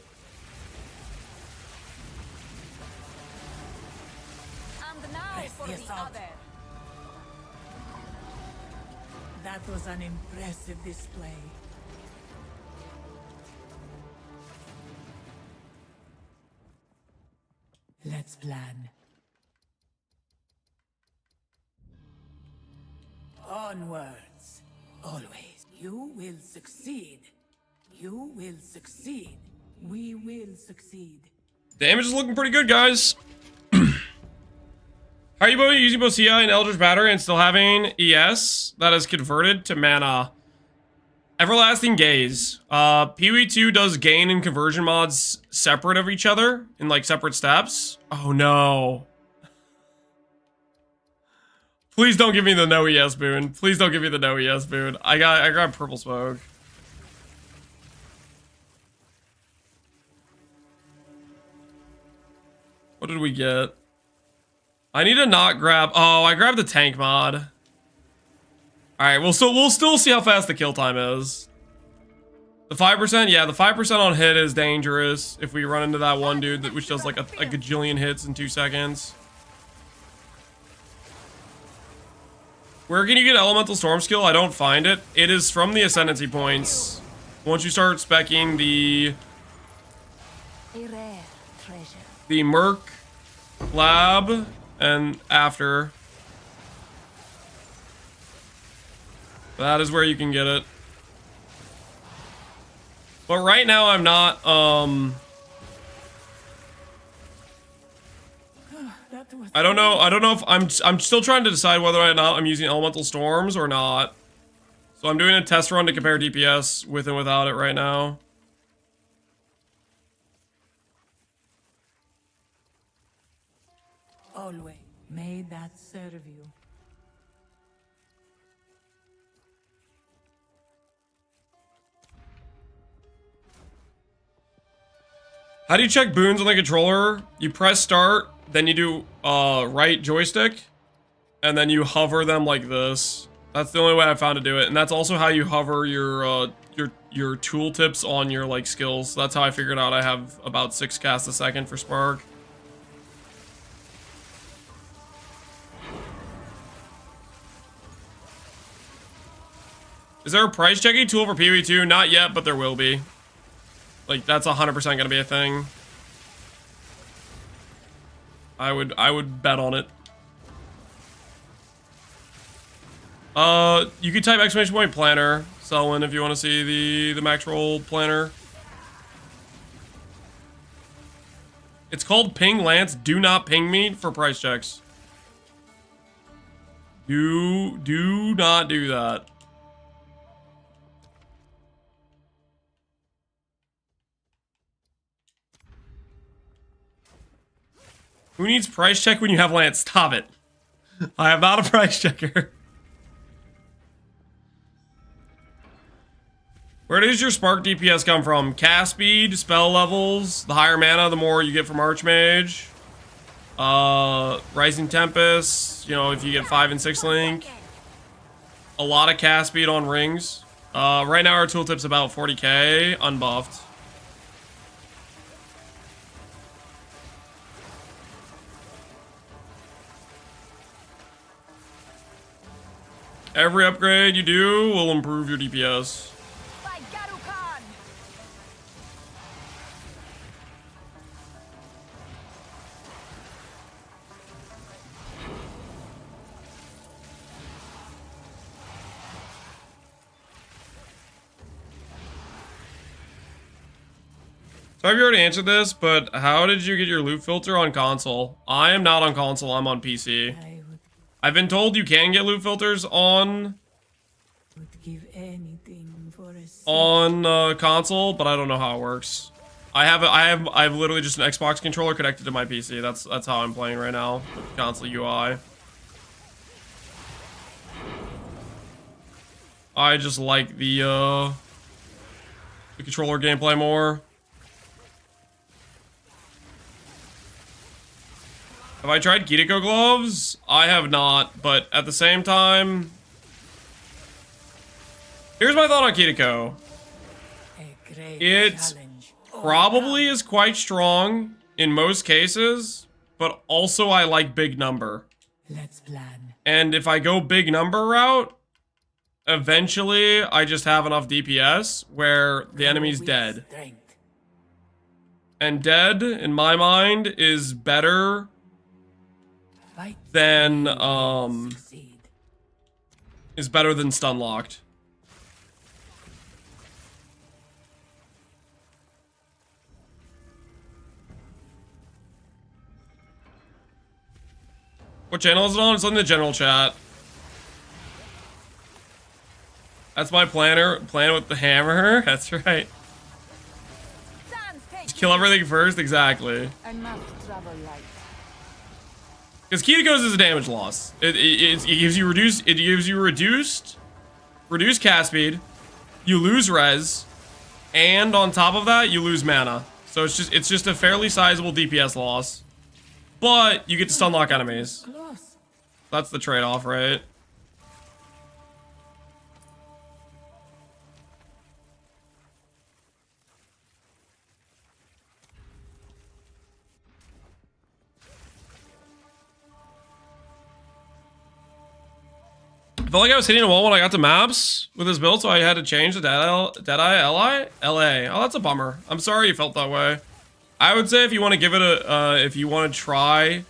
And now Press for the the assault. other. That was an impressive display. Let's plan. Onwards. Always. You will succeed. You will succeed. We will succeed. Damage is looking pretty good, guys. How are you both using both CI and Eldritch Battery and still having ES that is converted to mana? Everlasting Gaze. PoE 2 does gain and conversion mods separate of each other in like separate steps. Oh no. Please don't give me the no ES boon. Please don't give me the no ES boon. I got purple smoke. What did we get? I need to not grab. Oh, I grabbed the tank mod. All right, we'll still see how fast the kill time is. The 5%, yeah, the 5% on hit is dangerous if we run into that one dude which does like a gajillion hits in 2 seconds. Where can you get Elemental Storm skill? I don't find it. It is from the Ascendancy points. Once you start speccing the A rare treasure. Merc lab and after. That is where you can get it. But right now I'm not I don't know if I'm still trying to decide whether or not I'm using elemental storms or not. So I'm doing a test run to compare DPS with and without it right now. Always. May that serve you. How do you check boons on the controller? You press start, then you do right joystick, and then you hover them like this. That's the only way I found to do it, and that's also how you hover your tooltips on your like skills. That's how I figured out I have about 6 casts a second for Spark. Is there a price checking tool for PoE 2? Not yet, but there will be. Like, that's 100% gonna be a thing. I would bet on it. You could type !! planner, Selwyn, if you want to see the max roll planner. It's called Ping Lance. Do not ping me for price checks. Do not do that. Who needs price check when you have Lance? Stop it. I am not a price checker. Where does your spark DPS come from? Cast speed, spell levels, the higher mana, the more you get from Archmage. Rising Tempest, you know, if you get 5 and 6 link. A lot of cast speed on rings. Right now our tooltip's about 40k, unbuffed. Every upgrade you do will improve your DPS. So I've already answered this, but how did you get your loot filter on console? I am not on console, I'm on PC. I've been told you can get loot filters on console, but I don't know how it works. I have literally just an Xbox controller connected to my PC. That's how I'm playing right now with console UI. I just like the controller gameplay more. Have I tried Kiriko gloves? I have not, but at the same time... Here's my thought on Kiriko. It probably is quite strong in most cases, but also I like big number. Let's plan. And if I go big number route, eventually I just have enough DPS where the enemy's dead. And dead, in my mind, is better than stun locked. What channel is it on? It's on the general chat. That's my plan with the hammer. That's right. Just kill everything first, exactly. Because Kiriko's is a damage loss. It gives you reduced cast speed. You lose res, and on top of that, you lose mana. So it's just a fairly sizable DPS loss. But you get to stun lock enemies. That's the trade-off, right? I felt like I was hitting a wall when I got to maps with this build, so I had to change the Deadeye LA. Oh, that's a bummer. I'm sorry you felt that way. I would say if you want to give it a, if you want to try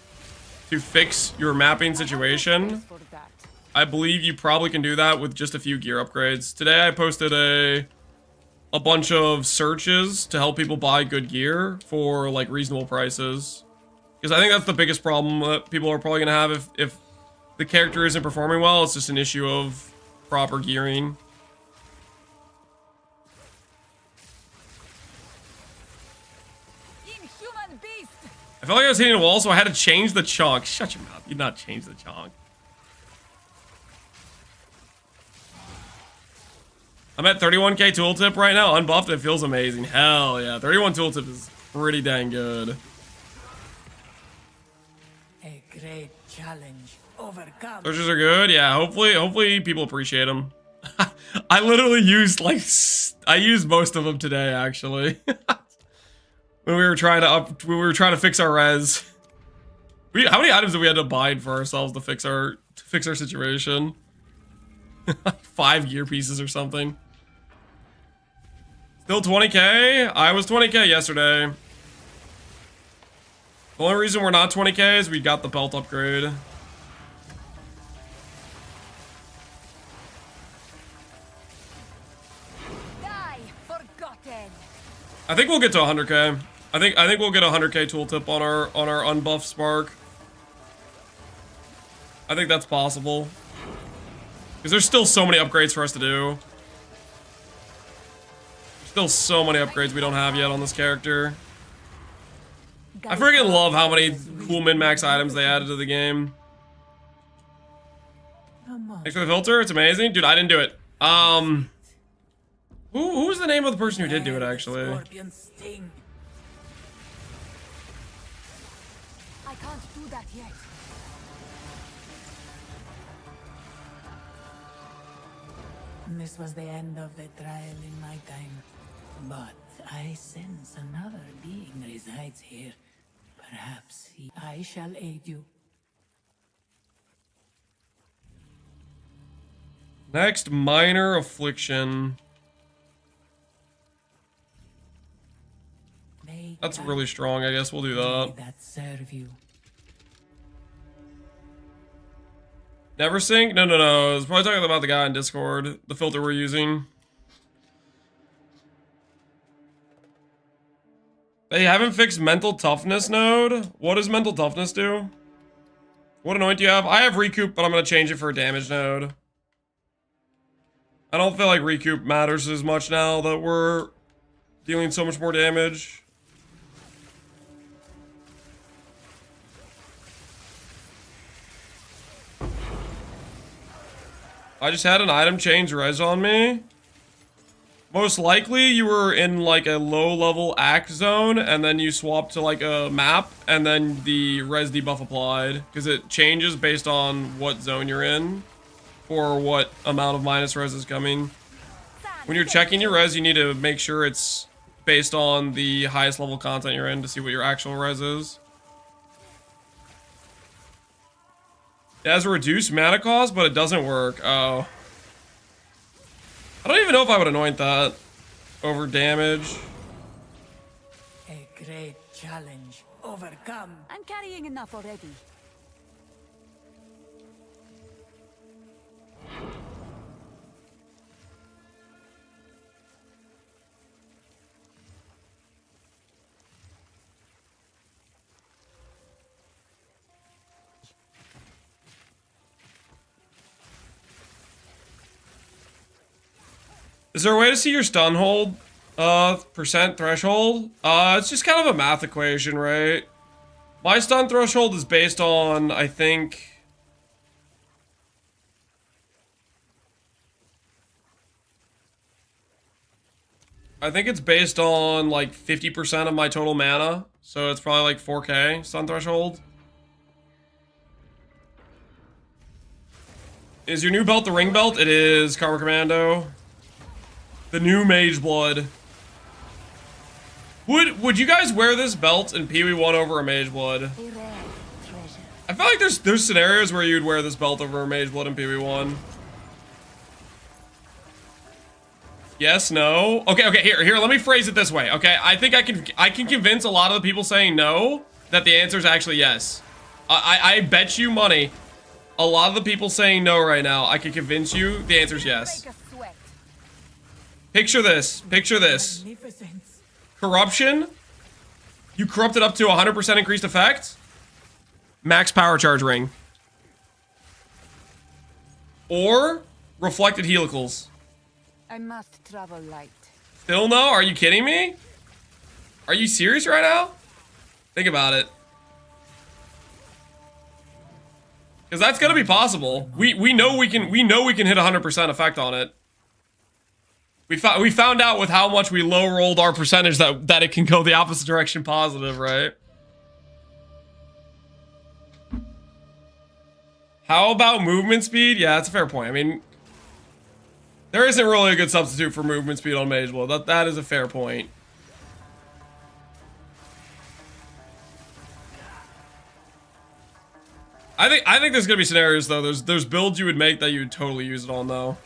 to fix your mapping situation, I believe you probably can do that with just a few gear upgrades. Today I posted a bunch of searches to help people buy good gear for like reasonable prices. Because I think that's the biggest problem that people are probably gonna have if the character isn't performing well. It's just an issue of proper gearing. I felt like I was hitting a wall, so I had to change the chunk. Shut your mouth. You did not change the chunk. I'm at 31k tooltip right now. Unbuffed, it feels amazing. Hell yeah. 31 tooltip is pretty dang good. A great challenge overcome. Searches are good. Yeah, hopefully people appreciate them. I literally used I used most of them today actually. When we were trying to fix our res. How many items did we had to bind for ourselves to fix our situation? 5 gear pieces or something. Still 20k? I was 20k yesterday. The only reason we're not 20k is we got the belt upgrade. I think we'll get to 100k. I think we'll get a 100k tooltip on our unbuffed spark. I think that's possible. Because there's still so many upgrades for us to do. Still so many upgrades we don't have yet on this character. I freaking love how many cool min-max items they added to the game. Thanks for the filter. It's amazing. Dude, I didn't do it. Who was the name of the person who did do it, actually? Scorpion sting. I can't do that yet. This was the end of the trial in my time. But I sense another being resides here. Perhaps I shall aid you. Next, minor affliction. May That's God- really strong. I guess we'll do may that. that serve you. Never sync? No. I was probably talking about the guy in Discord. The filter we're using. They haven't fixed mental toughness node. What does mental toughness do? What anoint do you have? I have recoup, but I'm going to change it for a damage node. I don't feel like recoup matters as much now that we're dealing so much more damage. I just had an item change res on me. Most likely you were in like a low level act zone and then you swapped to like a map and then the res debuff applied because it changes based on what zone you're in or what amount of minus res is coming. When you're checking your res, you need to make sure it's based on the highest level content you're in to see what your actual res is. It has a reduced mana cost, but it doesn't work. Oh. I don't even know if I would anoint that over damage. A great challenge overcome. I'm carrying enough already. Is there a way to see your stun hold percent threshold? It's just kind of a math equation, right? My stun threshold is based on, I think it's based on like 50% of my total mana. So it's probably like 4K stun threshold. Is your new belt the ring belt? It is, Karma Commando. The new Mage Blood. Would you guys wear this belt in PoE 1 over a Mage Blood? A rare treasure. I feel like there's scenarios where you'd wear this belt over a Mage Blood in PoE 1. Yes, no. Okay, here, let me phrase it this way. Okay, I think I can convince a lot of the people saying no that the answer is actually yes. I bet you money. A lot of the people saying no right now, I can convince you the answer is yes. Break a sweat. Picture this. Picture this. Magnificence. Corruption. You corrupt it up to 100% increased effect. Max power charge ring. Or reflected helicals. I must travel light. Still no? Are you kidding me? Are you serious right now? Think about it. Because that's gonna be possible. We know we can hit 100% effect on it. We found out with how much we low rolled our percentage that it can go the opposite direction positive, right? How about movement speed? Yeah, that's a fair point. I mean, there isn't really a good substitute for movement speed on Mage Blood. That is a fair point. I think there's gonna be scenarios though. There's builds you would make that you would totally use it on though.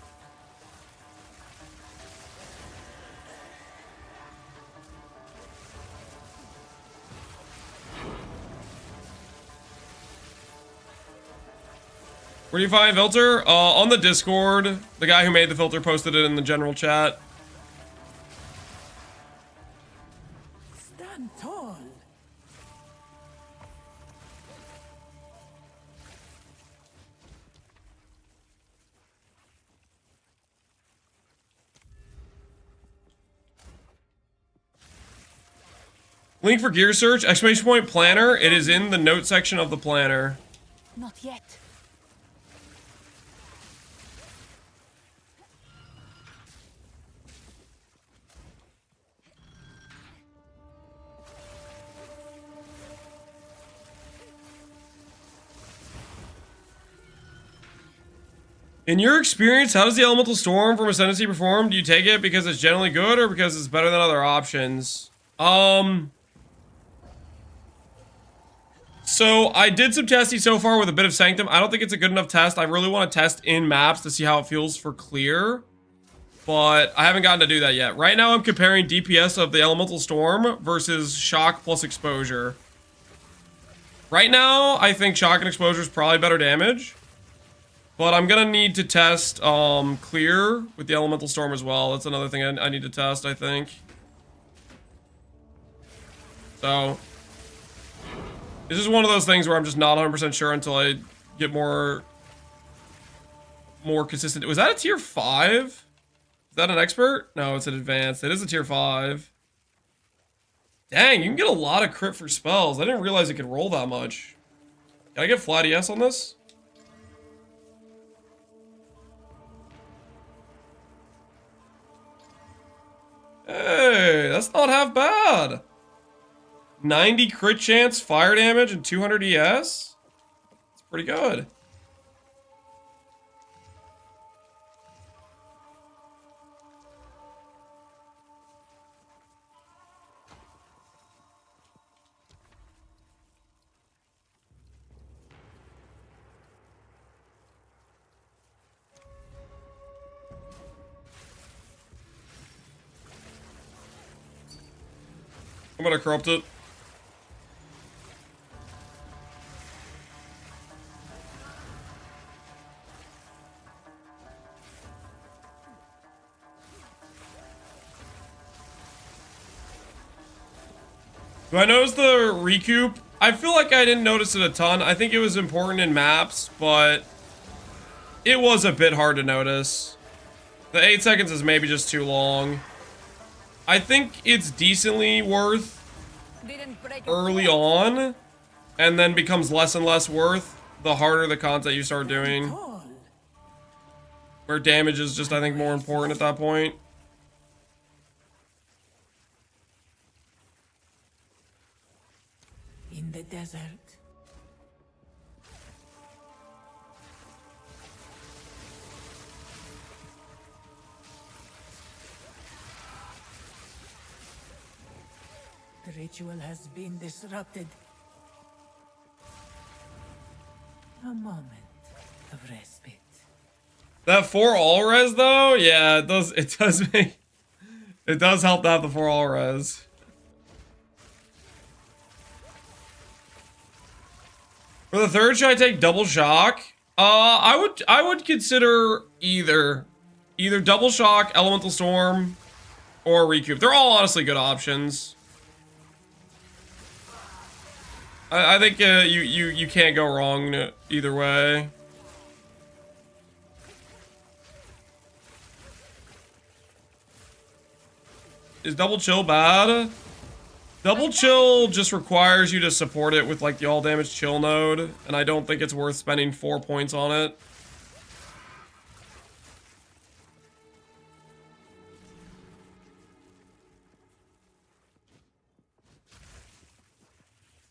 Where do you find filter? On the Discord. The guy who made the filter posted it in the general chat. Stand tall. Link for gear search, exclamation point planner. It is in the note section of the planner. Not yet. In your experience, how does the Elemental Storm from Ascendancy perform? Do you take it because it's generally good or because it's better than other options? So I did some testing so far with a bit of Sanctum. I don't think it's a good enough test. I really want to test in maps to see how it feels for clear. But I haven't gotten to do that yet. Right now I'm comparing DPS of the Elemental Storm versus Shock plus Exposure. Right now, I think Shock and Exposure is probably better damage. But I'm gonna need to test clear with the Elemental Storm as well. That's another thing I need to test, I think. So this is one of those things where I'm just not 100% sure until I get more consistent. Was that a tier 5? Is that an expert? No, it's an advanced. It is a tier 5. Dang, you can get a lot of crit for spells. I didn't realize it could roll that much. Can I get flat ES on this? Hey, that's not half bad. 90 crit chance, fire damage, and 200 ES? That's pretty good. I'm gonna corrupt it. Do I notice the recoup? I feel like I didn't notice it a ton. I think it was important in maps, but it was a bit hard to notice. The 8 seconds is maybe just too long. I think it's decently worth early on, and then becomes less and less worth the harder the content you start doing. Where damage is just, I think, more important at that point. In the desert. The ritual has been disrupted. A moment of respite. That 4 all res though, yeah, it does make it does help to have the 4 all res. For the third, should I take double shock? I would consider either double shock, elemental storm, or recoup. They're all honestly good options. I think you can't go wrong either way. Is double chill bad? Double chill just requires you to support it with like the all damage chill node, and I don't think it's worth spending 4 points on it.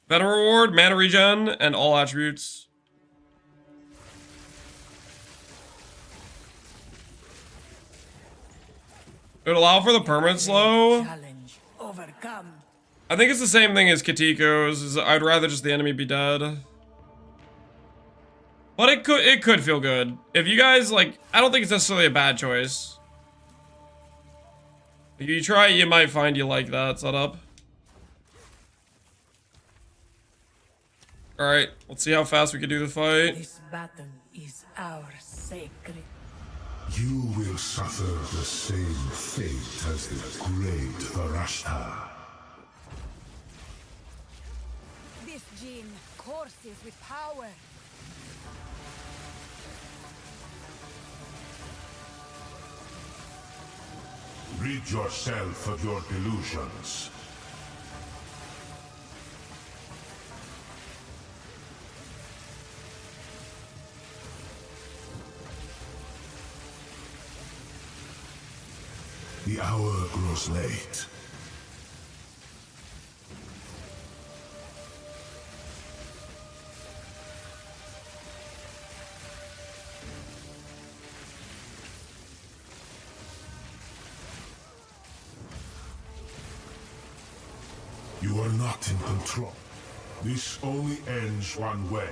Better reward, mana regen, and all attributes. It would allow for the permanent slow. Challenge overcome. I think it's the same thing as Katiko's. I'd rather just the enemy be dead. But it could feel good. If you guys like, I don't think it's necessarily a bad choice. If you try it, you might find you like that setup. Alright, let's see how fast we can do the fight. This battle is our sacred. You will suffer the same fate as the great Varashta. This gene courses with power. Rid yourself of your delusions. The hour grows late. You are not in control. This only ends one way.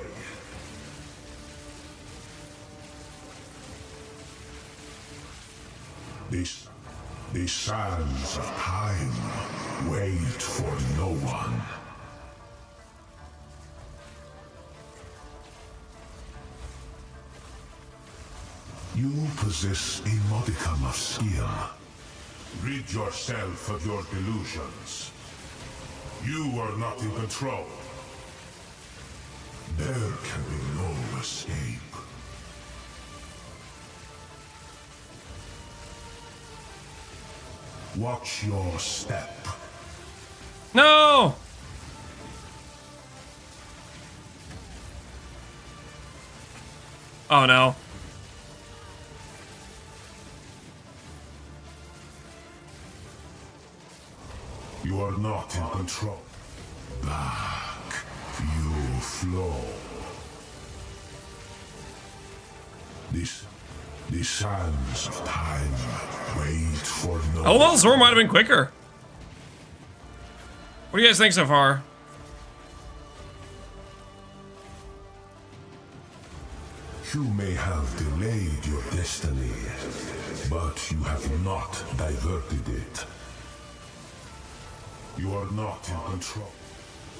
The sands of time wait for no one. You possess a modicum of skill. Rid yourself of your delusions. You are not in control. There can be no escape. Watch your step. No! Oh no. You are not in control. Back you flow. The sands of time wait for no Oh well, Zor might have been quicker. What do you guys think so far? You may have delayed your destiny, but you have not diverted it. You are not in control.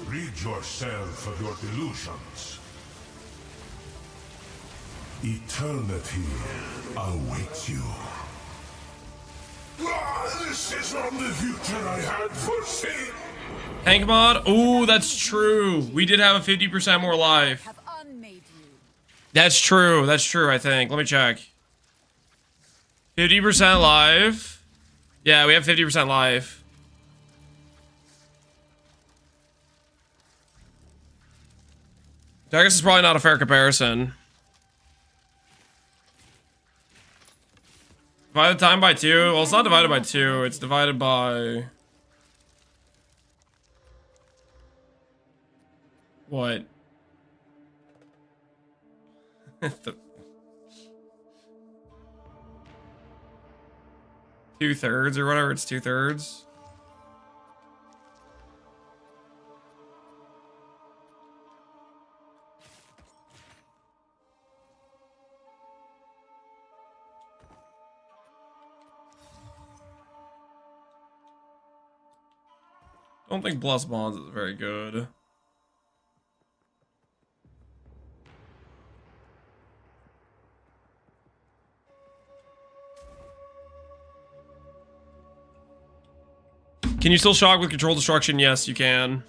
Rid yourself of your delusions. Eternity awaits you. This is not the future I had foreseen. Tank mod? Ooh, that's true. We did have a 50% more life. Have unmade you. That's true, I think. Let me check. 50% life. Yeah, we have 50% life. So I guess it's probably not a fair comparison. Divide the time by 2? Well, it's not divided by 2. It's divided by... What? The... 2/3 or whatever, it's 2/3. I don't think Bless Bonds is very good. Can you still shock with control destruction? Yes, you can.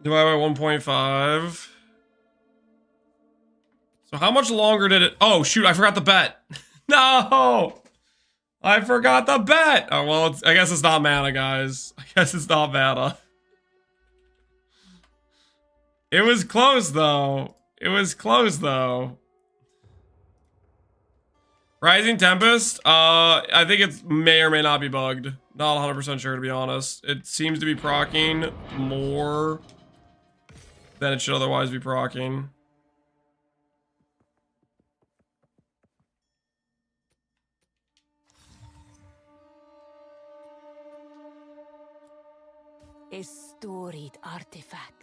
Divide by 1.5. So how much longer did it... Oh, shoot, I forgot the bet. No! I forgot the bet! Oh, well, I guess it's not mana, guys. I guess it's not mana. It was close, though. It was close, though. Rising Tempest? I think it may or may not be bugged. Not 100% sure, to be honest. It seems to be proccing more than it should otherwise be proccing. A storied artifact.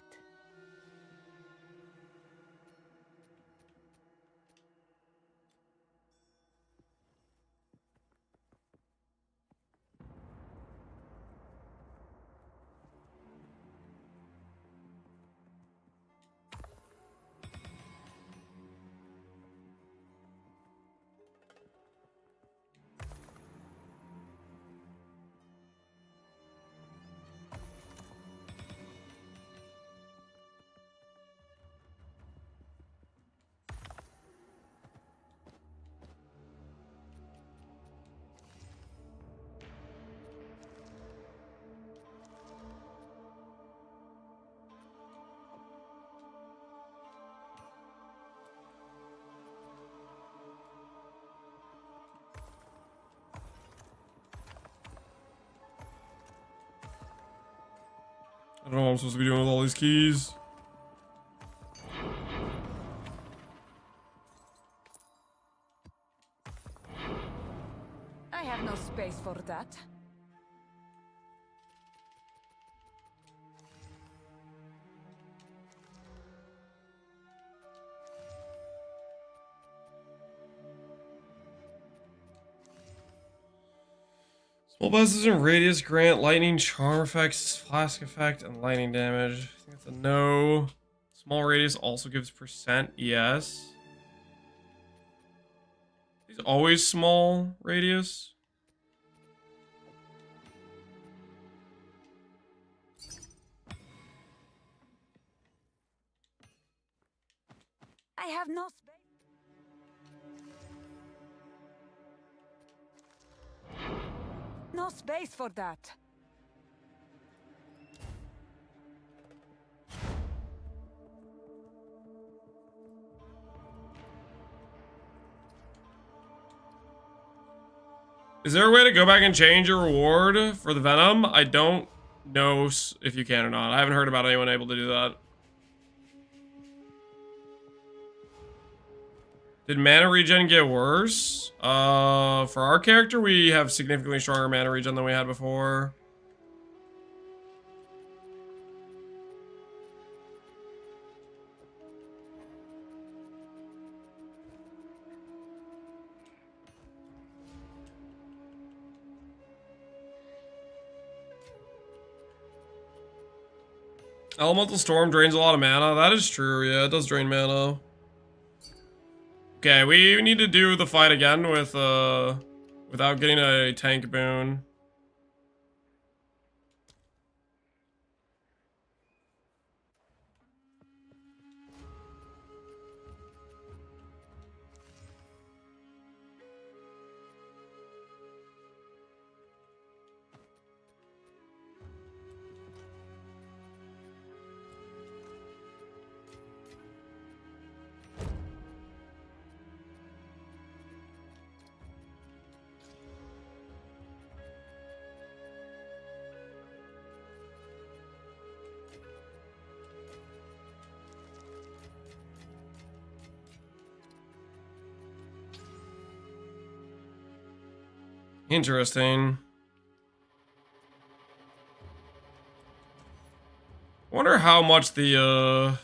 I don't know what I'm supposed to be doing with all these keys. I have no space for that. Small buzzes and radius grant lightning, charm effects, flask effect, and lightning damage. I think that's a no. Small radius also gives percent, yes. These always small radius. I have no space. No space for that. Is there a way to go back and change your reward for the Venom? I don't know if you can or not. I haven't heard about anyone able to do that. Did mana regen get worse? For our character, we have significantly stronger mana regen than we had before. Elemental Storm drains a lot of mana. That is true, yeah, it does drain mana. Okay, we need to do the fight again with, without getting a tank boon. Interesting. Wonder how much the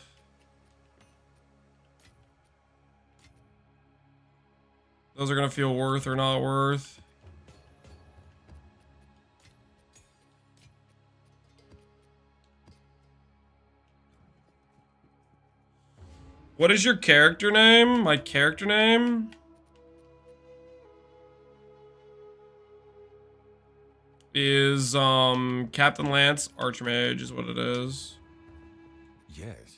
those are gonna feel worth or not worth. What is your character name? My character name? Is Captain Lance Archmage is what it is. Yes.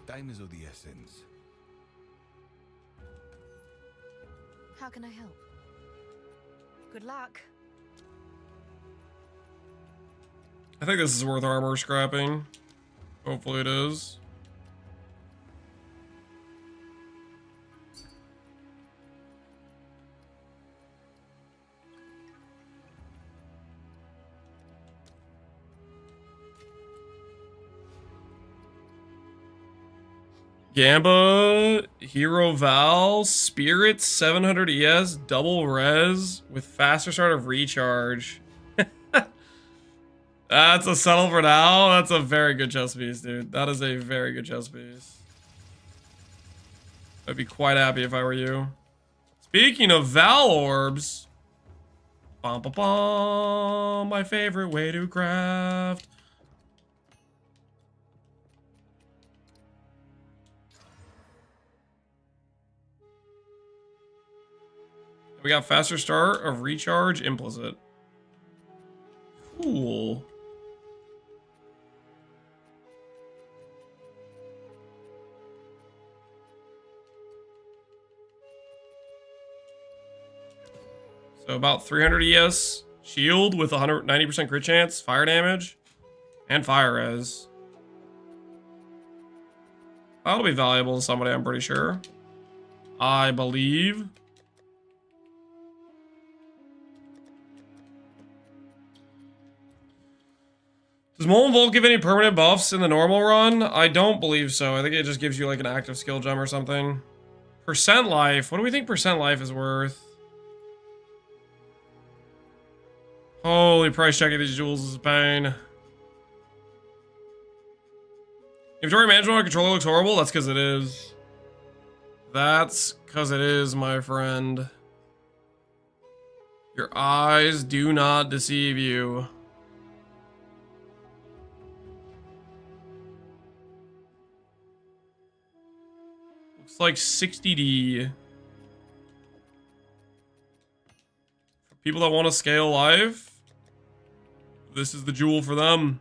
Time is of the essence. How can I help? Good luck. I think this is worth armor scrapping. Hopefully it is. Gamba, Hero Val, Spirit, 700 ES, double res, with faster start of recharge. That's a settle for now. That's a very good chess piece, dude. That is a very good chess piece. I'd be quite happy if I were you. Speaking of Val orbs. Bum, bum, bum, my favorite way to craft. We got faster start of recharge implicit. Cool. So about 300 ES shield with 190% crit chance, fire damage, and fire res. That'll be valuable to somebody, I'm pretty sure. I believe. Does Molten Volt give any permanent buffs in the normal run? I don't believe so. I think it just gives you like an active skill gem or something. Percent life. What do we think percent life is worth? Holy, price checking these jewels is a pain. Inventory management on controller looks horrible. That's because it is. That's because it is, my friend. Your eyes do not deceive you. Looks like 60D. For people that want to scale life, this is the jewel for them.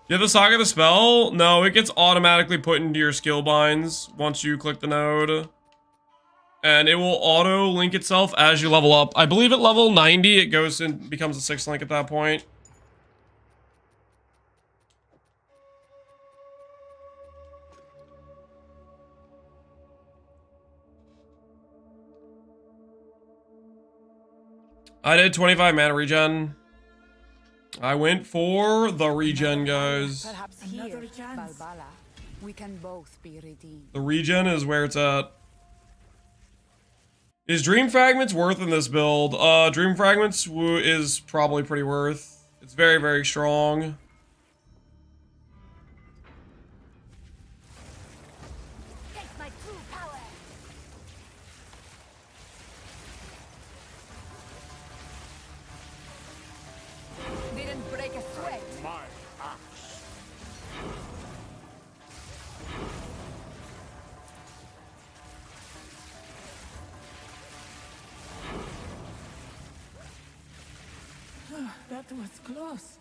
You have the Saga the spell? No, it gets automatically put into your skill binds once you click the node. And it will auto-link itself as you level up. I believe at level 90, it goes and becomes a 6th link at that point. I did 25 mana regen. I went for the regen, guys. Perhaps here, Balbala, we can both be redeemed. The regen is where it's at. Is Dream Fragments worth in this build? Dream Fragments is probably pretty worth. It's very, very strong. Take my true power. Didn't break a sweat. My axe. That was close.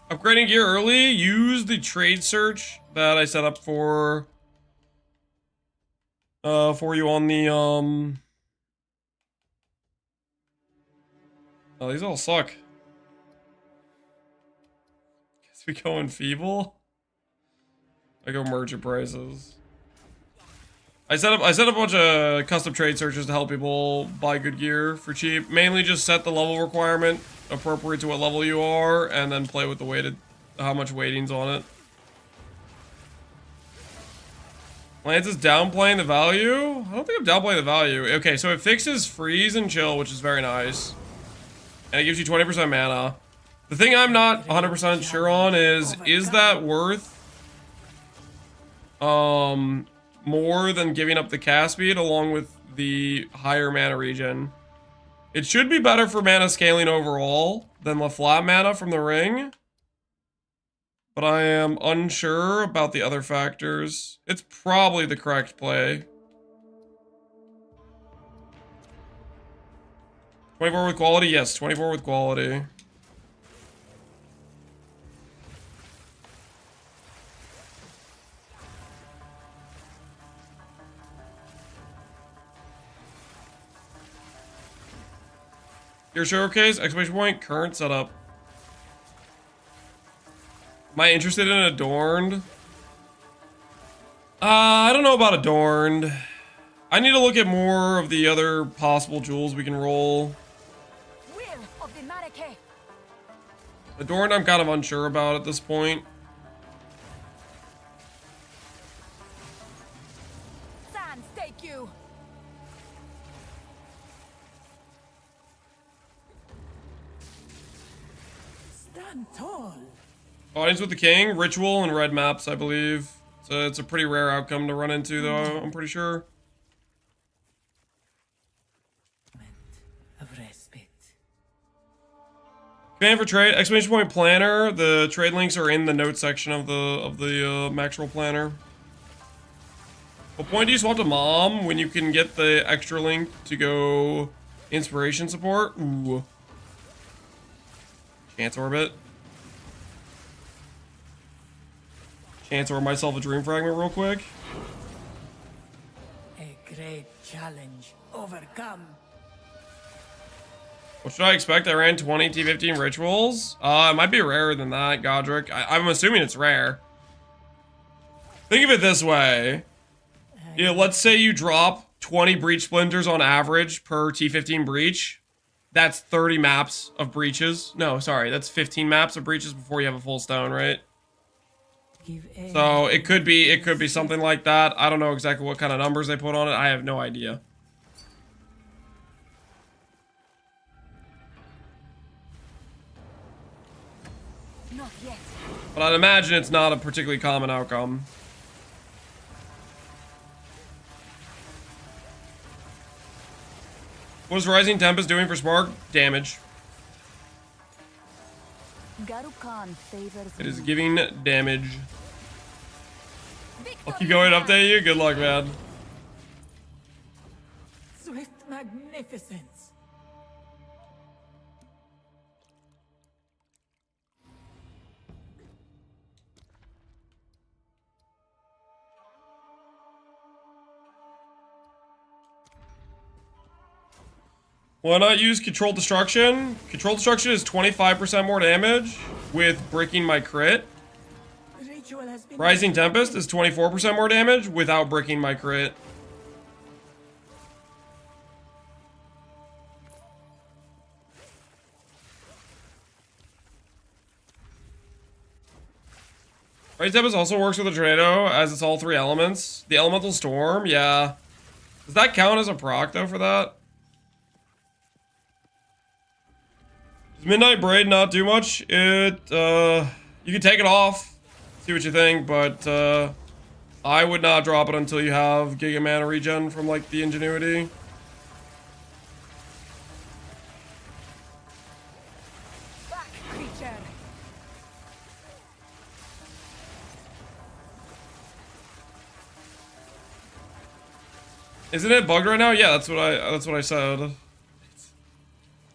Upgrading gear early. Use the trade search that I set up for you on the Oh, these all suck. Guess we go in feeble. I go merchant prices. I set up a bunch of custom trade searches to help people buy good gear for cheap. Mainly just set the level requirement appropriate to what level you are, and then play with the weighted, how much weighting's on it. Lance is downplaying the value? I don't think I'm downplaying the value. Okay, so it fixes freeze and chill, which is very nice. And it gives you 20% mana. The thing I'm not 100% sure on is that worth more than giving up the cast speed along with the higher mana regen? It should be better for mana scaling overall than the flat mana from the ring, but I am unsure about the other factors. It's probably the correct play. 24 with quality? Yes, 24 with quality. Your showcase, exclamation point, current setup. Am I interested in Adorned? I don't know about Adorned. I need to look at more of the other possible jewels we can roll. Will of the Marike. Adorned, I'm kind of unsure about at this point. Sans, take you. Stand tall. Audience with the King, Ritual, and red maps, I believe. So it's a pretty rare outcome to run into, though, I'm pretty sure. Of respect. Command for trade, exclamation point planner. The trade links are in the notes section of the max roll planner. What point do you swap to mom when you can get the extra link to go inspiration support? Ooh. Chance orbit. Chance orb myself a dream fragment real quick. Exile. great challenge overcome. What should I expect? I ran 20 T15 rituals. It might be rarer than that, Godric. I'm assuming it's rare. Think of it this way. Yeah, let's say you drop 20 breach splinters on average per T15 breach. That's 30 maps of breaches. No, sorry, that's 15 maps of breaches before you have a full stone, right? So it could be something like that. I don't know exactly what kind of numbers they put on it. I have no idea. Not yet. But I'd imagine it's not a particularly common outcome. What is Rising Tempest doing for Spark? Damage. Garukan favors It is me. giving damage. I'll keep going to update you. Good luck, man. Swift magnificence. Why not use Control Destruction? Control Destruction is 25% more damage with breaking my crit. Ritual has been Rising Tempest is 24% more damage without breaking my crit. Rising Tempest also works with a tornado as it's all 3 elements. The Elemental Storm, yeah. Does that count as a proc though for that? Does Midnight Braid not do much? You can take it off, see what you think, but I would not drop it until you have Giga Mana regen from like the Ingenuity. Back, creature. Isn't it bugged right now? Yeah, that's what I said.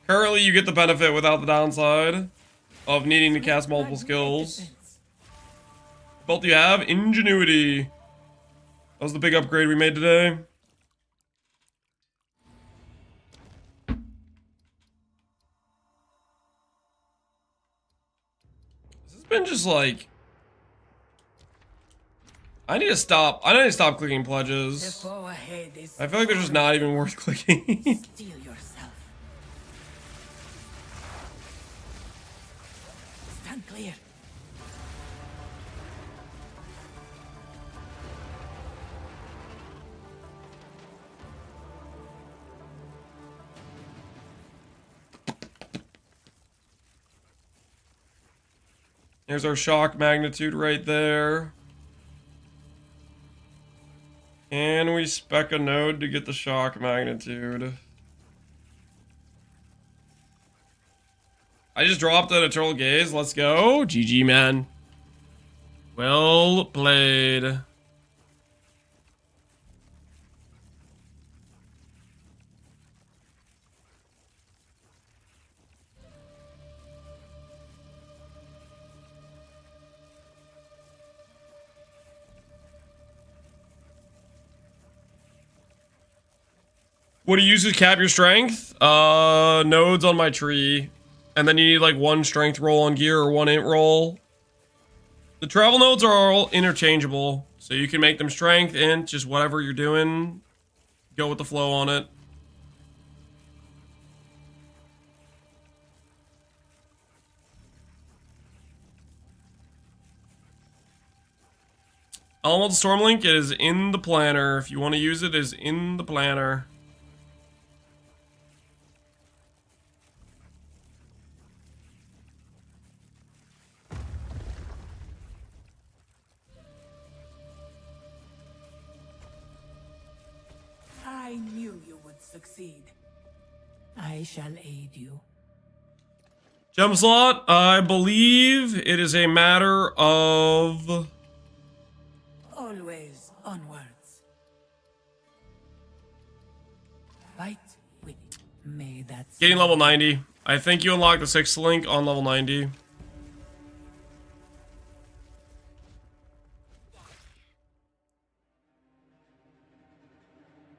Currently, you get the benefit without the downside of needing to cast multiple skills. What do you have? Ingenuity. That was the big upgrade we made today. This has been just like... I need to stop clicking pledges. The foe ahead is I feel like they're just not even worth clicking. Steel yourself. Stand clear. Here's our shock magnitude right there. Can we spec a node to get the shock magnitude? I just dropped an Eternal Gaze. Let's go. GG, man. Well played. What do you use to cap your strength? Nodes on my tree. And then you need like 1 strength roll on gear or 1 int roll. The travel nodes are all interchangeable. So you can make them strength, int, just whatever you're doing. Go with the flow on it. Elemental Stormlink is in the planner. If you want to use it, is in the planner. I knew you would succeed. I shall aid you. Gem slot, I believe it is a matter of... Always onwards. Fight with it. May that Getting level 90. I think you unlock the 6th link on level 90.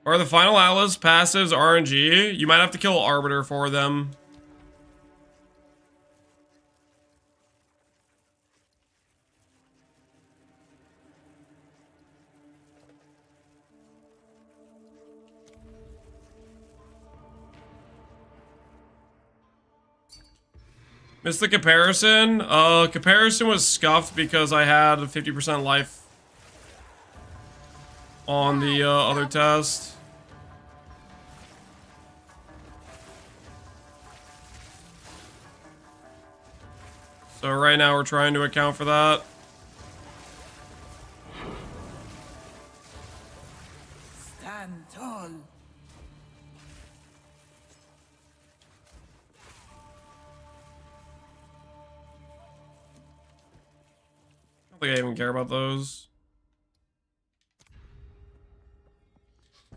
Are the final Atlas passives RNG? You might have to kill Arbiter for them. Missed the comparison. Comparison was scuffed because I had 50% life on the other test. So right now we're trying to account for that. Stand tall. I don't think I even care about those.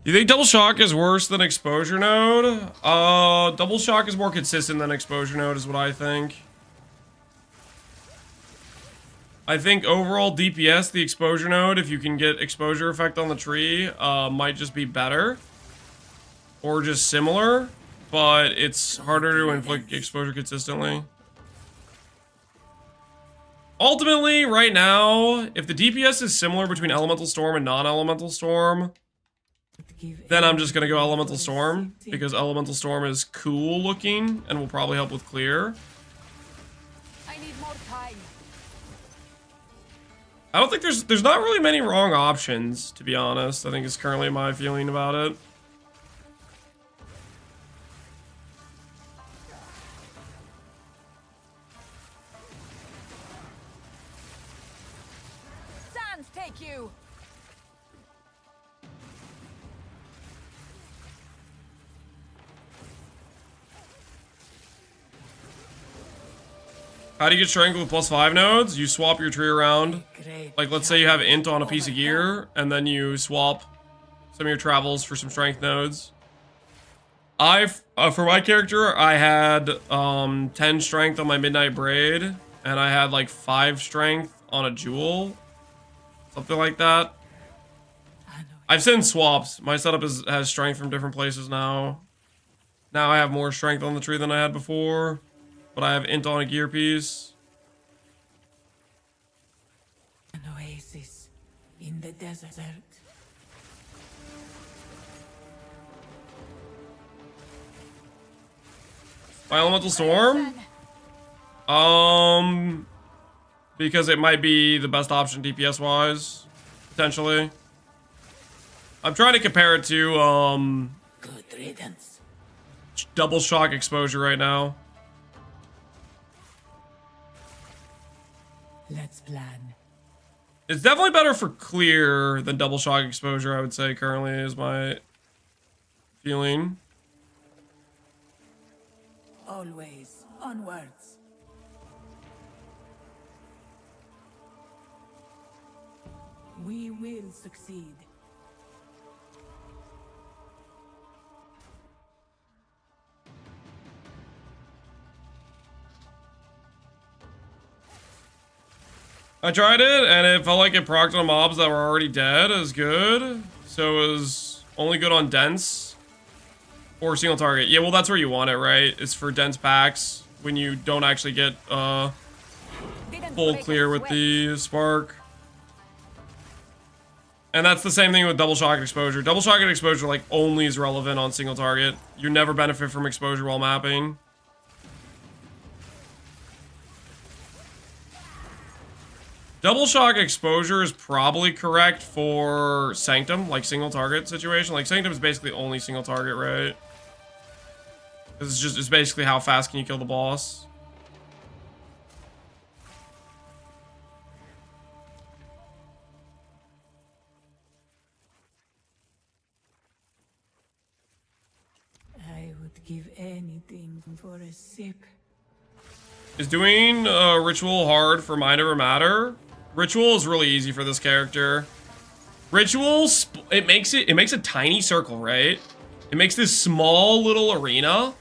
You think Double Shock is worse than Exposure Node? Double Shock is more consistent than Exposure Node is what I think. I think overall DPS, the Exposure Node, if you can get Exposure Effect on the tree, might just be better. Or just similar, but it's harder to inflict exposure consistently. Ultimately, right now, if the DPS is similar between Elemental Storm and non-Elemental Storm, then I'm just gonna go Elemental Storm, because Elemental Storm is cool looking and will probably help with clear. I need more time. I don't think there's not really many wrong options, to be honest. I think is currently my feeling about it. Sands, take you. How do you get strength with +5 nodes? You swap your tree around. Great. Like, let's say you have int on a piece of gear, and then you swap some of your travels for some strength nodes. For my character, I had 10 strength on my Midnight Braid, and I had like 5 strength on a jewel. Something like that. I've since swapped. My setup has strength from different places now. Now I have more strength on the tree than I had before, but I have int on a gear piece. An oasis in the desert. My Elemental Storm? Because it might be the best option DPS wise, potentially. I'm trying to compare it to Good riddance. Double Shock Exposure right now. Let's plan. It's definitely better for clear than Double Shock Exposure, I would say currently is my feeling. Always onwards. We will succeed. I tried it, and it felt like it procced on mobs that were already dead as good. So it was only good on dense or single target. Yeah, well, that's where you want it, right? It's for dense packs when you don't actually get full clear with the spark. And that's the same thing with Double Shock Exposure. Double Shock Exposure like only is relevant on single target. You never benefit from exposure while mapping. Double Shock Exposure is probably correct for Sanctum, like single target situation. Like Sanctum is basically only single target, right? It's basically how fast can you kill the boss. I would give anything for a sip. Is doing Ritual hard for Mind Over Matter? Ritual is really easy for this character. Ritual, it makes a tiny circle, right? It makes this small little arena,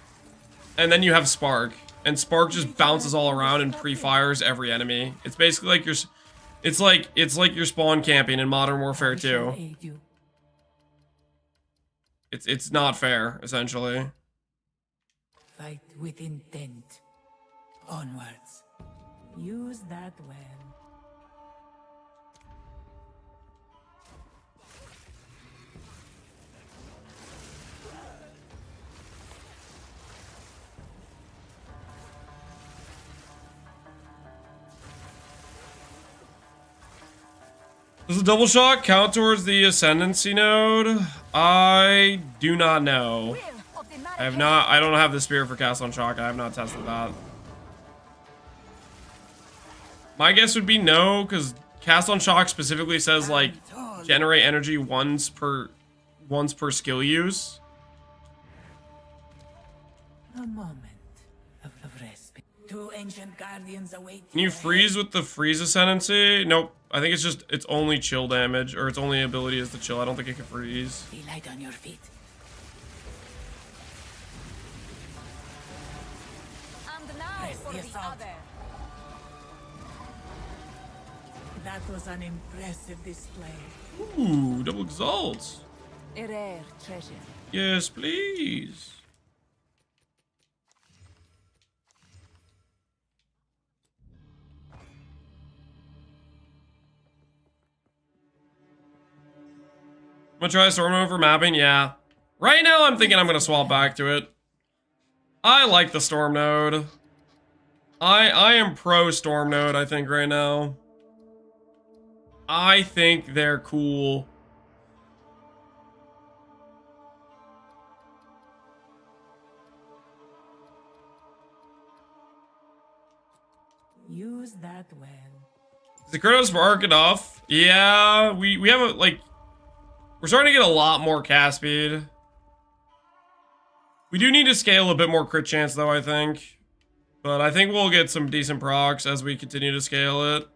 and then you have Spark, and Spark just bounces all around and pre-fires every enemy. It's basically like it's like your spawn camping in Modern Warfare 2. It's not fair, essentially. Fight with intent. Onwards. Use that well. Does the double shot count towards the Ascendancy node? I do not know. Will of the I don't have the spirit for cast on shock. I have not tested that. My guess would be no, because cast on shock specifically says like generate energy once per skill use. A moment of respite. Two ancient guardians await. Can you freeze with the freeze ascendancy? Nope. I think it's only chill damage, or its only ability is to chill. I don't think it can freeze. Be light on your feet. And now Press for the the assault. other. That was an impressive display. Ooh, double exalt. A rare treasure. Yes, please. I'm gonna try Stromweaver mapping, yeah. Right now, I'm thinking I'm gonna swap back to it. I like the Storm node. I am pro Storm node, I think, right now. I think they're cool. Use that well. Is the Chrono Spark enough? Yeah, we have a, like... We're starting to get a lot more cast speed. We do need to scale a bit more crit chance, though, I think. But I think we'll get some decent procs as we continue to scale it.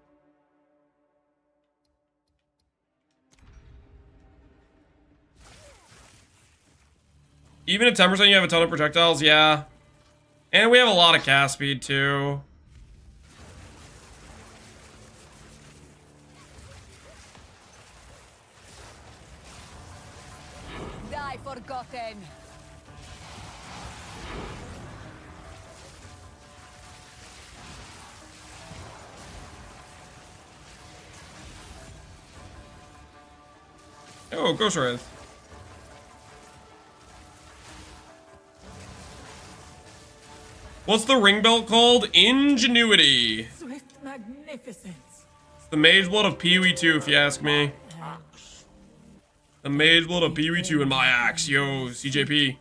Even at 10% you have a ton of projectiles, yeah. And we have a lot of cast speed, too. Die forgotten. Oh, Ghost Wraith. What's the ring belt called? Ingenuity. Swift magnificence. It's the Mage Blood of Pee-wee 2, if you ask me. The Mage Blood of Pee-wee 2 in my axe. Yo, CJP.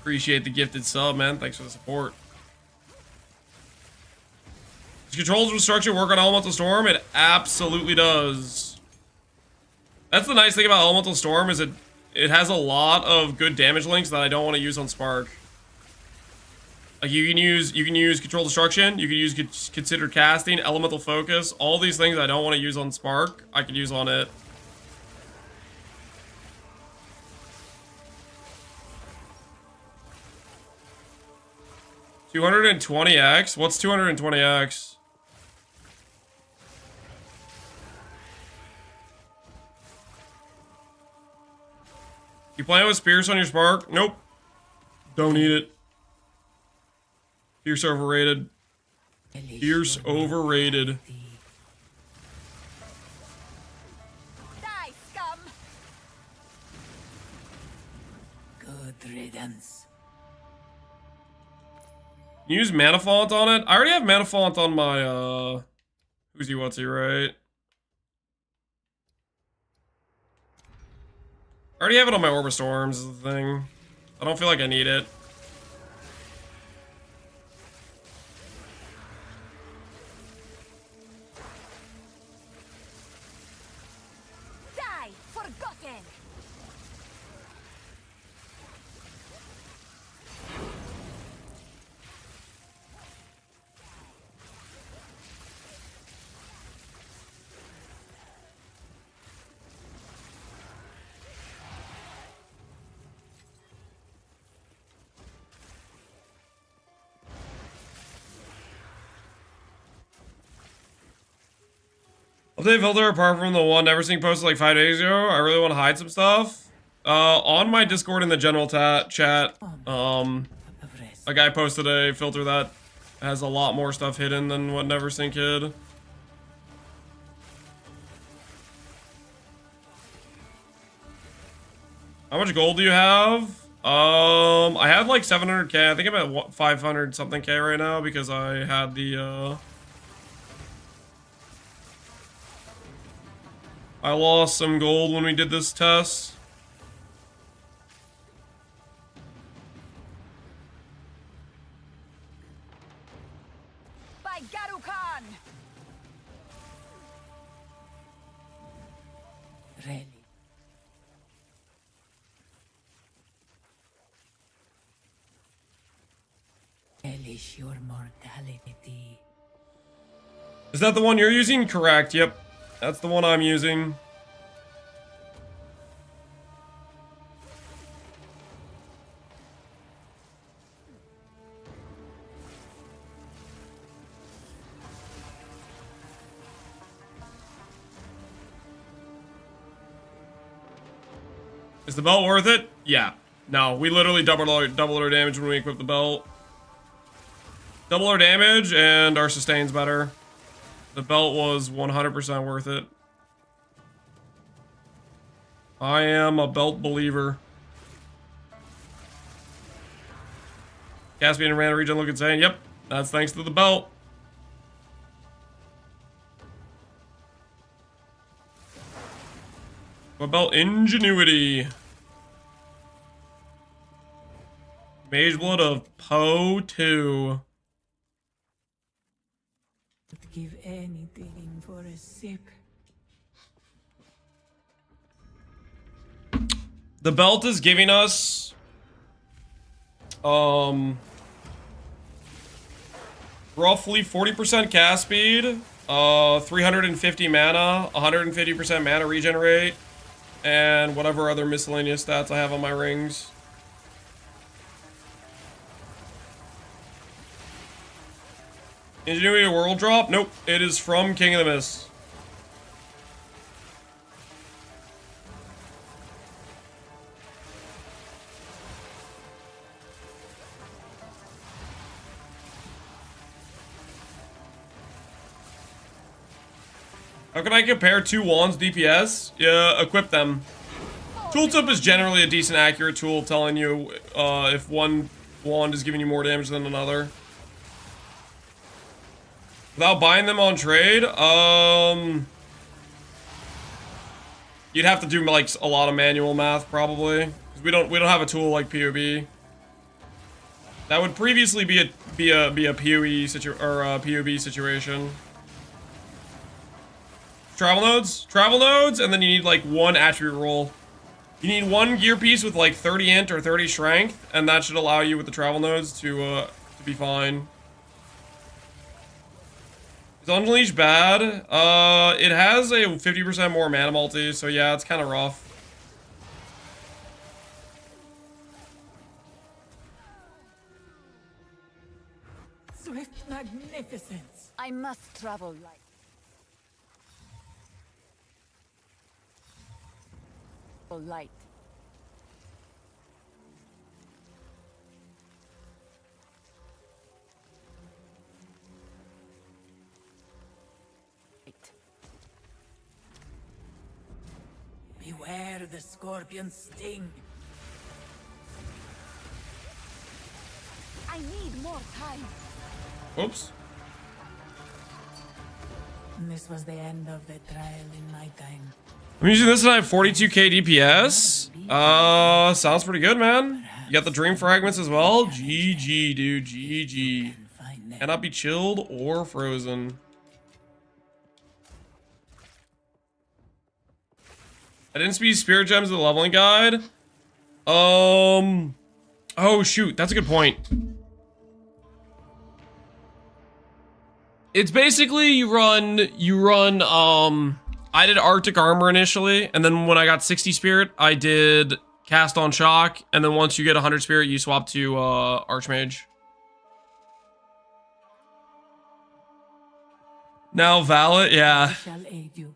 Appreciate the gifted sub, man. Thanks for the support. Does Control's Destruction work on Elemental Storm? It absolutely does. That's the nice thing about Elemental Storm, is it has a lot of good damage links that I don't want to use on Spark. Like you can use Control Destruction, you can use Considered Casting, Elemental Focus, all these things I don't want to use on Spark, I could use on it. $220x? What's 220x? You playing with Pierce on your Spark? Nope. Don't need it. Pierce overrated. Pierce overrated. Die, scum. Good riddance. Use Mana Font on it? I already have Mana Font on my, who's he, what's he, right? I already have it on my Orb of Storms, is the thing. I don't feel like I need it. Die forgotten. Update filter apart from the one never seen posted like 5 days ago. I really want to hide some stuff. On my Discord in the general chat, Of rest. a guy posted a filter that has a lot more stuff hidden than what Neversink hid. How much gold do you have? I have like 700k. I think I'm at 500 something k right now because I had the, I lost some gold when we did this test. By Garukan! Really. Relish your mortality. Is that the one you're using? Correct, yep. That's the one I'm using. Is the belt worth it? Yeah. No, we literally doubled our damage when we equip the belt. Double our damage and our sustain's better. The belt was 100% worth it. I am a belt believer. Caspian and Random region look insane. Yep, that's thanks to the belt. What belt? Ingenuity. Mage Blood of Poe 2. Would give anything for a sip. The belt is giving us roughly 40% cast speed, 350 mana, 150% mana regenerate, and whatever other miscellaneous stats I have on my rings. Ingenuity world drop? Nope, it is from King of the Mist. How can I compare two wands DPS? Yeah, equip them. Tooltip is generally a decent accurate tool telling you if one wand is giving you more damage than another. Without buying them on trade, you'd have to do like a lot of manual math probably. 'Cause we don't have a tool like POB. That would previously be a PoE POB situation. Travel nodes, and then you need like one attribute roll. You need one gear piece with like 30 int or 30 strength, and that should allow you with the travel nodes to be fine. Is Unleash bad? It has a 50% more mana multi, so yeah, it's kind of rough. Swift magnificence. I must travel light. Light. Beware the scorpion's sting. I need more time. Oops. This was the end of the trial in my time. I'm using this and I have 42k DPS. Sounds pretty good, man. You got the dream fragments as well. GG, dude. GG. Cannot be chilled or frozen. I didn't speak spirit gems in the leveling guide. Oh shoot, that's a good point. It's basically you run I did Arctic Armor initially, and then when I got 60 Spirit, I did Cast on Shock, and then once you get 100 Spirit, you swap to Archmage. Now Valet, yeah. I shall aid you.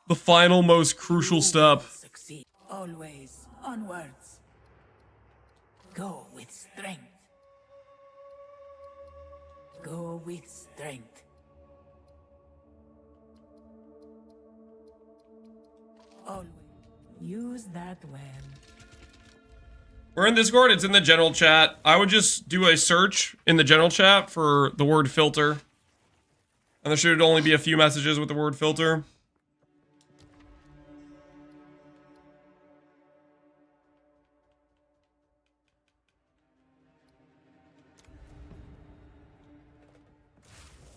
The final most crucial step. Succeed. Always onwards. Go with strength. Go with strength. Always use that well. We're in Discord. It's in the general chat. I would just do a search in the general chat for the word filter. And there should only be a few messages with the word filter.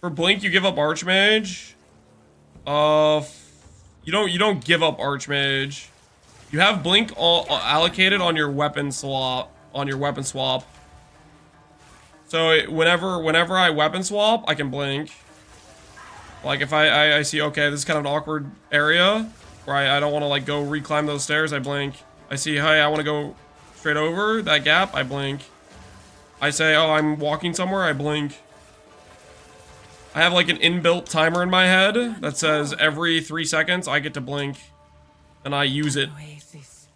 For Blink, you give up Archmage. You don't give up Archmage. You have Blink allocated on your weapon swap. So whenever I weapon swap, I can Blink. Like if I see, okay, this is kind of an awkward area where I don't want to like go reclimb those stairs, I Blink. I see, hey, I want to go straight over that gap, I Blink. I say, oh, I'm walking somewhere, I Blink. I have like an inbuilt timer in my head that says every 3 seconds I get to Blink, and I use it. Oasis.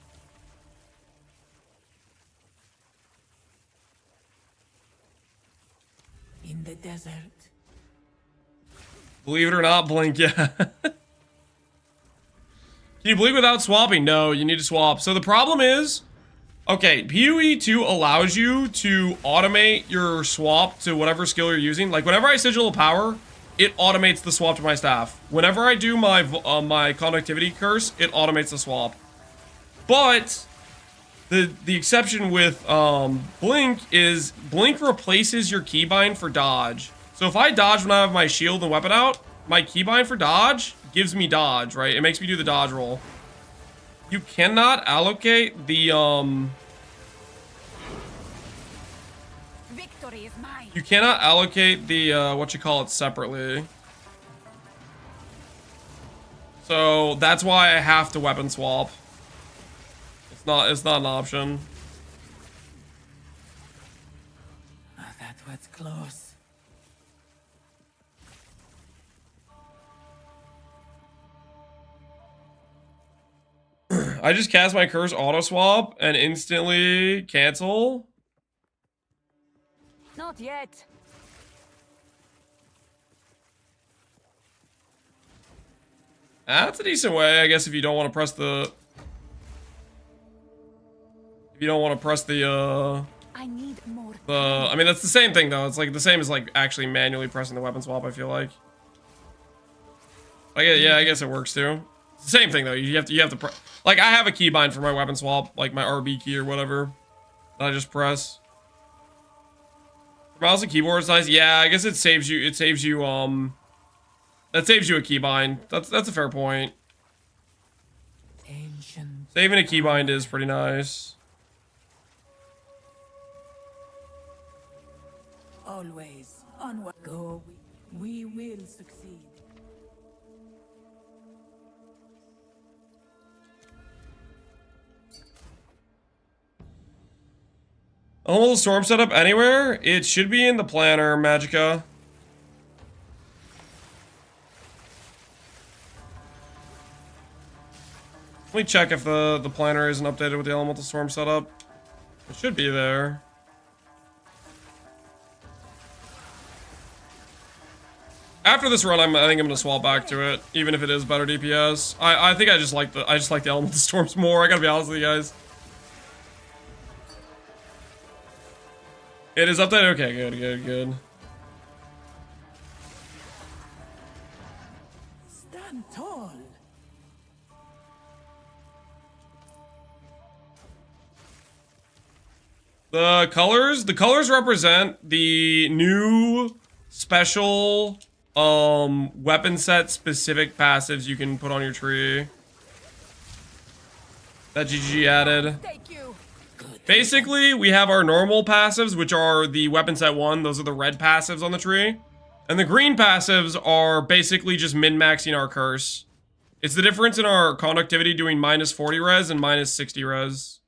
In the desert. Believe it or not, Blink, yeah. Can you Blink without swapping? No, you need to swap. So the problem is, okay, PoE 2 allows you to automate your swap to whatever skill you're using. Like whenever I sigil a power, it automates the swap to my staff. Whenever I do my my conductivity curse, it automates the swap. But the exception with Blink is Blink replaces your keybind for dodge. So if I dodge when I have my shield and weapon out, my keybind for dodge gives me dodge, right? It makes me do the dodge roll. You cannot allocate the Victory is mine. you cannot allocate the what you call it separately. So that's why I have to weapon swap. It's not an option. Oh, that was close. I just cast my curse auto swap and instantly cancel. Not yet. That's a decent way, I guess, if you don't want to press the I need more. I mean, that's the same thing though. It's like the same as like actually manually pressing the weapon swap, I feel like. Yeah, I guess it works too. It's the same thing though. You have to like I have a keybind for my weapon swap, like my RB key or whatever. That I just press. Mouse and keyboard is nice. Yeah, I guess it saves you that saves you a keybind. That's a fair point. Ancient. Saving a keybind is pretty nice. Always onward. Go. We will succeed. Elemental Storm setup anywhere? It should be in the planner, Magica. Let me check if the planner isn't updated with the Elemental Storm setup. It should be there. After this run, I think I'm gonna swap back to it, even if it is better DPS. I think I just like the Elemental Storms more. I gotta be honest with you guys. It is updated? Okay, good. Stand tall. The colors represent the new special weapon set specific passives you can put on your tree that GG added. Thank you. Basically, we have our normal passives, which are the weapon set 1. Those are the red passives on the tree. And the green passives are basically just min-maxing our curse. It's the difference in our conductivity doing minus 40 res and minus 60 res.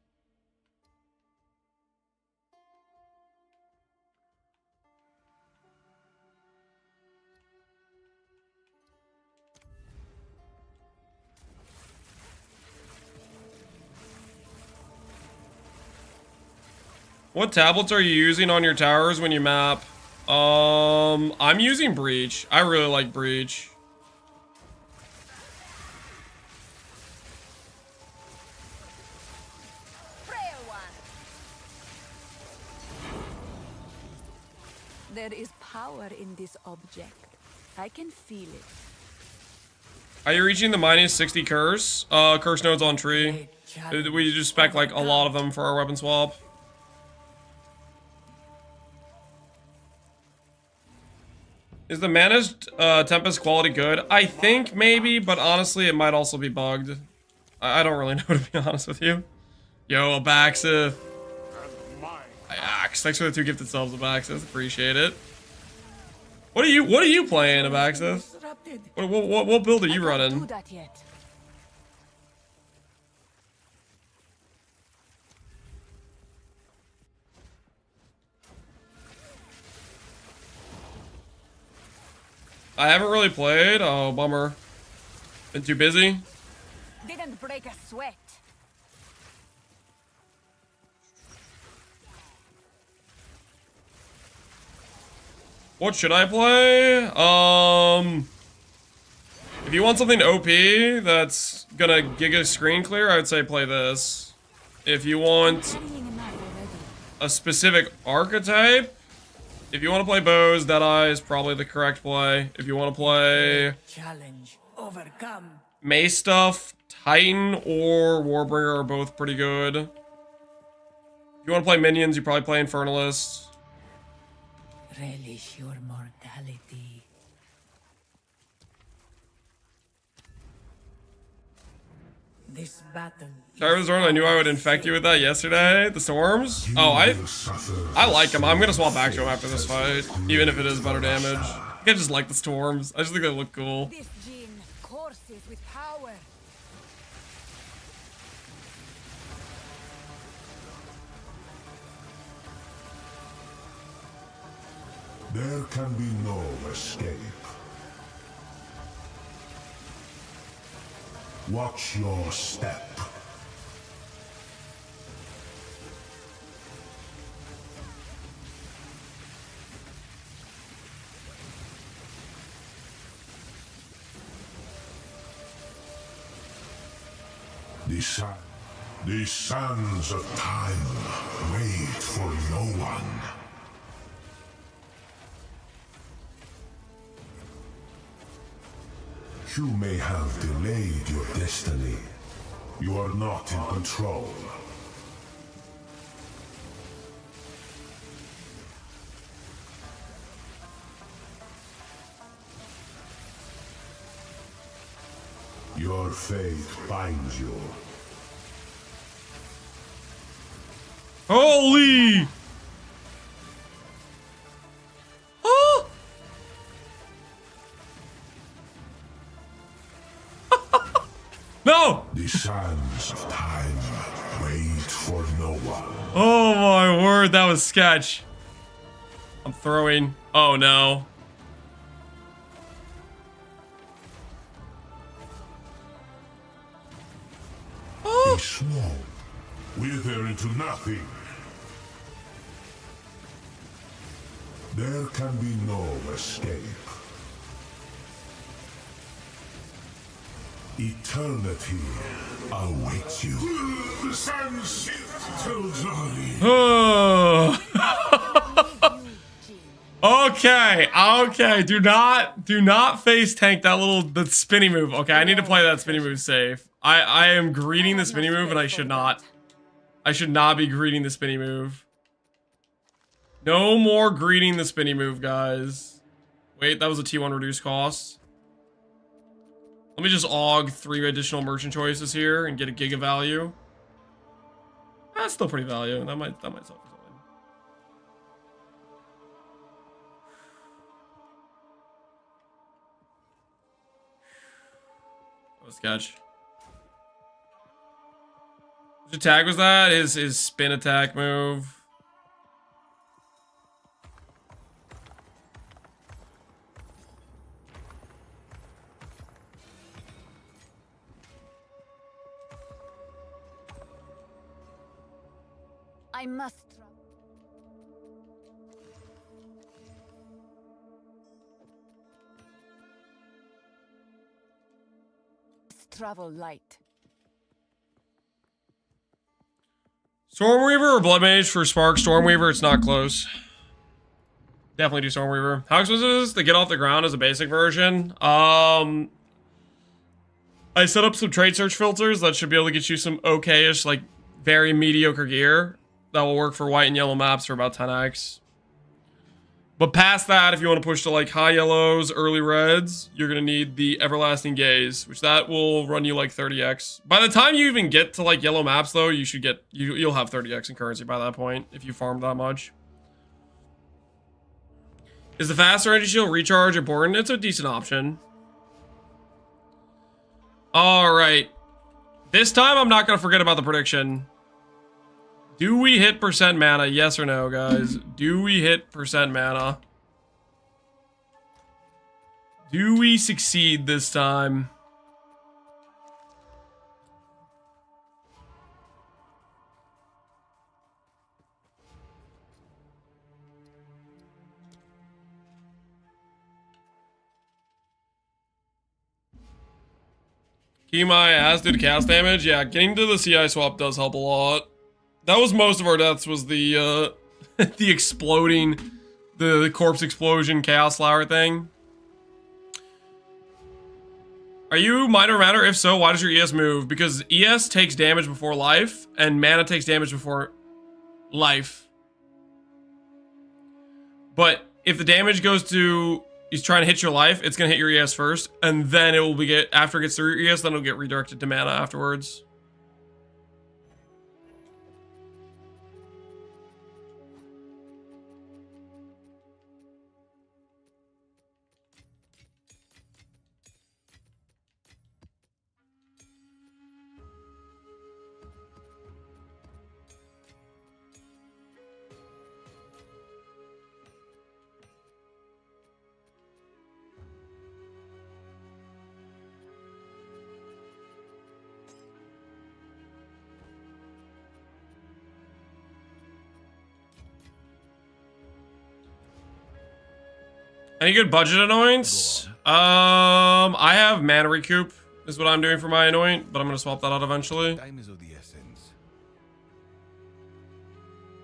What tablets are you using on your towers when you map? I'm using Breach. I really like Breach. Frail one. There is power in this object. I can feel it. Are you reaching the minus 60 curse? Curse nodes on tree. Great challenge. We just spec like a lot of them for our weapon swap. Is the Mana's Tempest quality good? I think maybe, but honestly, it might also be bugged. I don't really know, to be honest with you. Yo, Abaxith. And mine. Axe. Thanks for the 2 gifted subs, Abaxith. Appreciate it. What are you playing, Abaxith? Disrupted. What build are you I can't running? do that yet. I haven't really played. Oh, bummer. Been too busy. Didn't break a sweat. What should I play? If you want something OP that's gonna giga screen clear, I would say play this. If you want Carrying enough already. a specific archetype, if you want to play bows, Deadeye is probably the correct play. If you want to play Challenge overcome. Mace stuff, Titan or Warbringer are both pretty good. If you want to play minions, you probably play Infernalist. Relish your mortality. This battle. Sorry, Zorn, I knew I would infect you with that yesterday. The storms? You Oh, will suffer I like them. I'm gonna swap back to him after this fight, even if it is better damage. I just like the storms. I just think they look cool. This gene courses with power. There can be no escape. Watch your step. The sands of time wait for no one. You may have delayed your destiny. You are not in control. Your fate binds you. Holy! Oh! No! The sands of time wait for no one. Oh my word, that was sketch. I'm throwing. Oh no. Be small. Wither into nothing. There can be no escape. Eternity awaits you. The sands till Johnny. Oh. Okay. Do not face tank the spinny move. Okay, I need to play that spinny move safe. I am greeting the spinny move and I should not. I should not be greeting the spinny move. No more greeting the spinny move, guys. Wait, that was a T1 reduced cost. Let me just aug 3 additional merchant choices here and get a giga value. That's still pretty value. That might solve for something. What a sketch. Which attack was that? His spin attack move. I must drop. travel light. Stormweaver or Blood Mage for Spark? Stormweaver, it's not close. Definitely do Stormweaver. How expensive is this to get off the ground as a basic version? I set up some trade search filters that should be able to get you some okay-ish, like, very mediocre gear that will work for white and yellow maps for about 10x. But past that, if you want to push to like high yellows, early reds, you're going to need the Everlasting Gaze, which that will run you like 30x. By the time you even get to like yellow maps though, you should get, you'll have 30x in currency by that point if you farm that much. Is the faster energy shield recharge important? It's a decent option. All right. This time I'm not going to forget about the prediction. Do we hit percent mana? Yes or no, guys? Do we hit percent mana? Do we succeed this time? Key my ass did cast damage. Yeah, getting to the CI swap does help a lot. That was most of our deaths, was the the exploding, the corpse explosion chaos flower thing. Are you minor matter? If so, why does your ES move? Because ES takes damage before life, and mana takes damage before life. But if the damage goes to, he's trying to hit your life, it's gonna hit your ES first, and then it will be after it gets through your ES, then it'll get redirected to mana afterwards. Any good budget annoyance? I have mana recoup is what I'm doing for my annoyant, but I'm gonna swap that out eventually. Time is of the essence.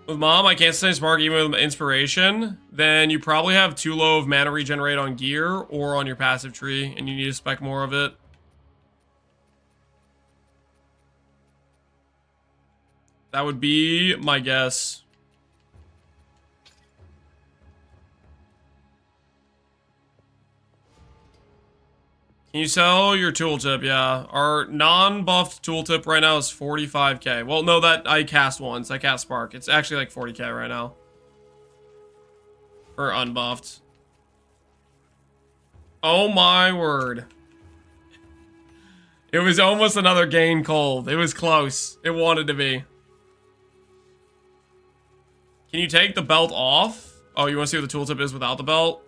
With mom, I can't stay smart even with inspiration. Then you probably have too low of mana regenerate on gear or on your passive tree, and you need to spec more of it. That would be my guess. Can you sell your tooltip? Yeah. Our non-buffed tooltip right now is 45k. Well, no, that I cast once. I cast Spark. It's actually like 40k right now. Or unbuffed. Oh my word. It was almost another gain cold. It was close. It wanted to be. Can you take the belt off? Oh, you want to see what the tooltip is without the belt?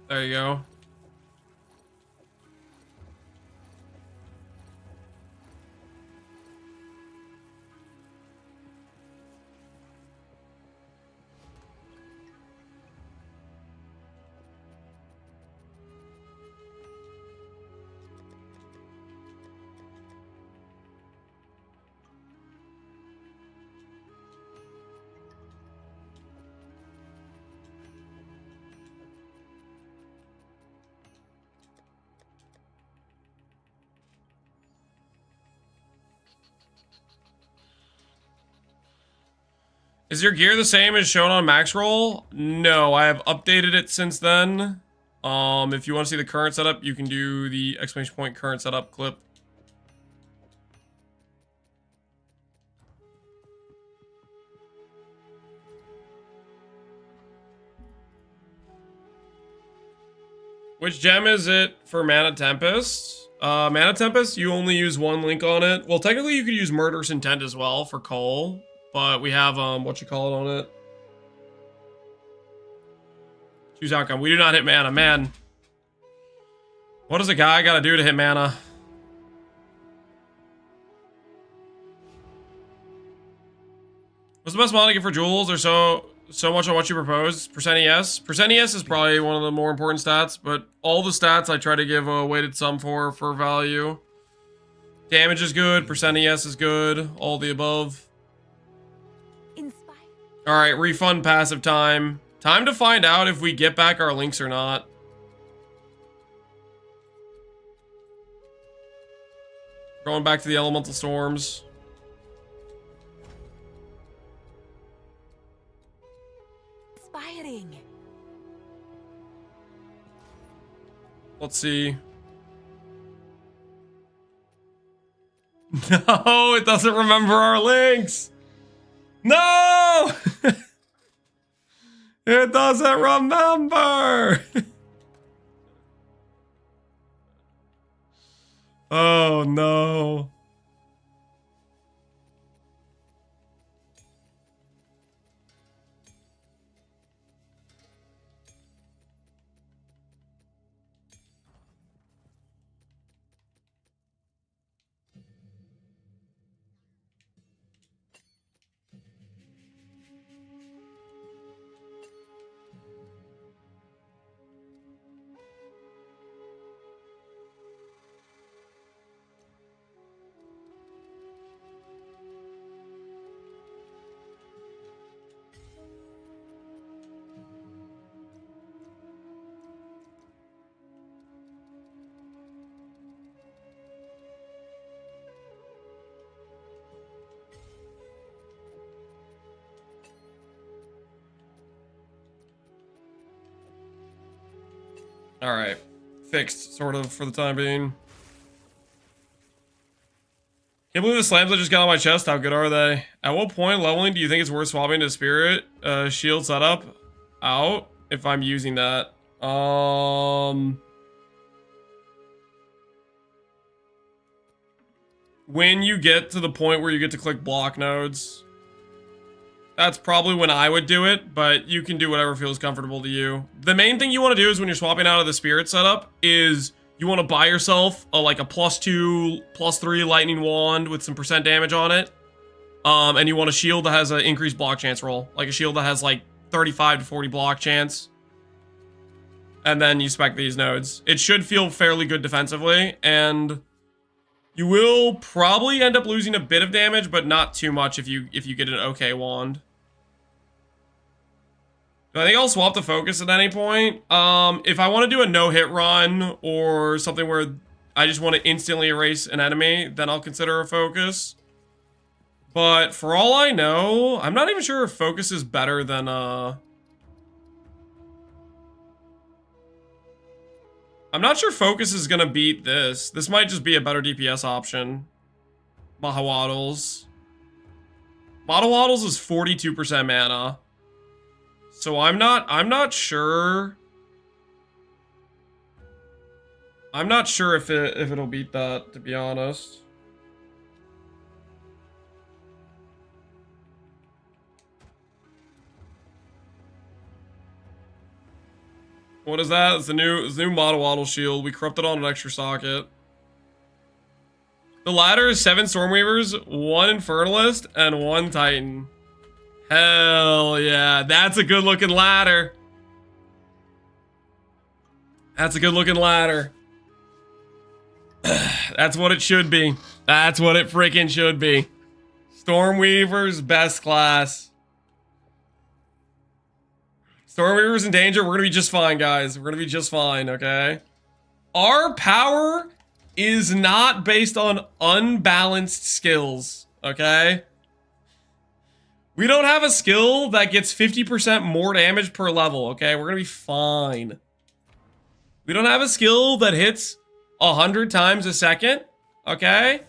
There you go. Is your gear the same as shown on max roll? No, I have updated it since then. If you want to see the current setup, you can do the exclamation point current setup clip. Which gem is it for Mana Tempest? Mana Tempest, you only use one link on it. Well, technically you could use Murderous Intent as well for Cole. But we have, what you call it on it. Choose outcome. We do not hit mana, man. What does a guy gotta do to hit mana? What's the best mod to get for jewels? Or so so much on what you propose. Percent ES. Percent ES is probably one of the more important stats, but all the stats I try to give a weighted sum for value. Damage is good. Percent ES is good. All the above. Inspire. All right, refund passive time. Time to find out if we get back our links or not. Going back to the elemental storms. Inspiring. Let's see. No, it doesn't remember our links. No! It doesn't remember. Oh no. All right, fixed sort of for the time being. Can't believe the slams I just got on my chest. How good are they? At what point leveling do you think it's worth swapping to spirit shield setup out if I'm using that? When you get to the point where you get to click block nodes. That's probably when I would do it, but you can do whatever feels comfortable to you. The main thing you want to do is when you're swapping out of the spirit setup is you want to buy yourself like a +2, +3 lightning wand with some percent damage on it. And you want a shield that has an increased block chance roll. Like a shield that has like 35 to 40 block chance. And then you spec these nodes. It should feel fairly good defensively, and you will probably end up losing a bit of damage, but not too much if you get an okay wand. I think I'll swap the focus at any point. If I want to do a no-hit run or something where I just want to instantly erase an enemy, then I'll consider a focus. But for all I know, I'm not even sure if focus is better than I'm not sure focus is gonna beat this. This might just be a better DPS option. Mahawaddles. Mahawaddles is 42% mana. So I'm not sure. I'm not sure if it'll beat that, to be honest. What is that? It's the new Mahawaddle shield. We corrupted on an extra socket. The ladder is 7 Stormweavers, 1 Infernalist, and 1 Titan. Hell yeah, that's a good looking ladder. That's a good looking ladder. That's what it should be. That's what it freaking should be. Stormweaver's best class. Stormweaver's in danger. We're gonna be just fine, guys. We're gonna be just fine, okay? Our power is not based on unbalanced skills, okay? We don't have a skill that gets 50% more damage per level, okay? We're gonna be fine. We don't have a skill that hits 100 times a second, okay?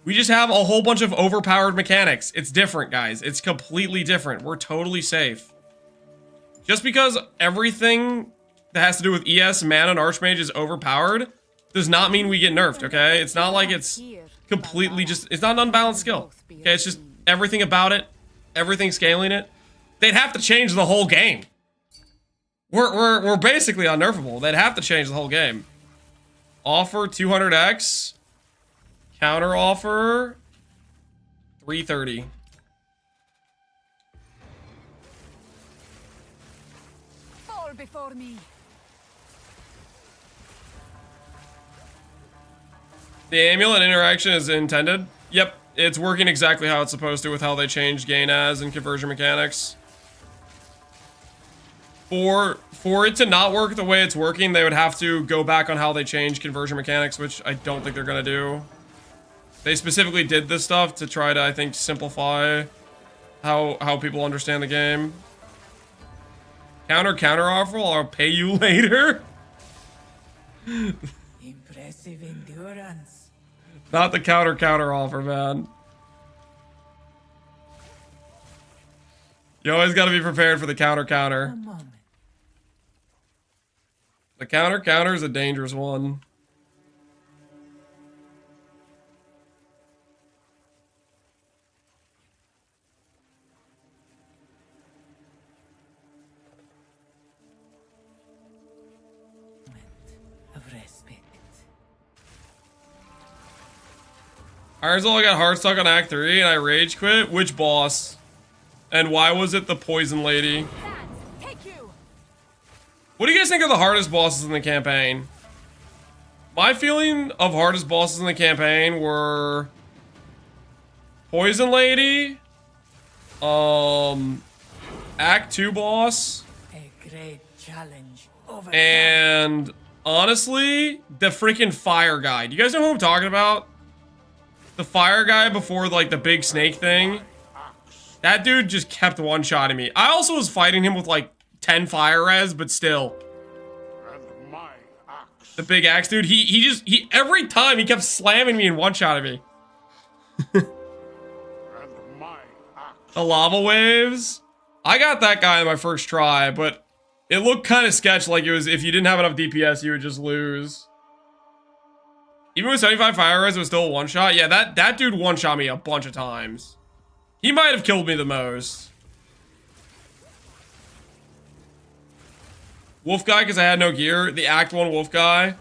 We just have a whole bunch of overpowered mechanics. It's different, guys. It's completely different. We're totally safe. Just because everything that has to do with ES, mana, and Archmage is overpowered does not mean we get nerfed, okay? It's not like it's completely just... It's not an unbalanced skill, okay? It's just everything about it. Everything scaling it. They'd have to change the whole game. We're basically unnerfable. They'd have to change the whole game. Offer 200x. Counter offer 330. fall before me. The amulet interaction is intended. Yep, it's working exactly how it's supposed to with how they changed gain as and conversion mechanics. For it to not work the way it's working, they would have to go back on how they changed conversion mechanics, which I don't think they're gonna do. They specifically did this stuff to try to, I think, simplify how people understand the game. Counter offer, I'll pay you later. Impressive endurance. Not the counter offer, man. You always gotta be prepared for the counter. A moment. The counter is a dangerous one. Of respect. Ironsoul got hard stuck on Act 3 and I rage quit. Which boss? And why was it the poison lady? Take you. What do you guys think are the hardest bosses in the campaign? My feeling of hardest bosses in the campaign were Poison Lady, Act 2 boss, A great challenge. and honestly, the freaking fire guy. Do you guys know who I'm talking about? The fire guy before like the big snake thing. That dude just kept one-shotting me. I also was fighting him with like 10 fire res, but still. And my axe. The big axe dude, he every time he kept slamming me and one-shotting me. And my axe. The lava waves. I got that guy on my first try, but it looked kind of sketch like it was if you didn't have enough DPS, you would just lose. Even with 75 fire res, it was still a one-shot. Yeah, that dude one-shot me a bunch of times. He might have killed me the most. Wolf guy, because I had no gear. The Act 1 wolf guy.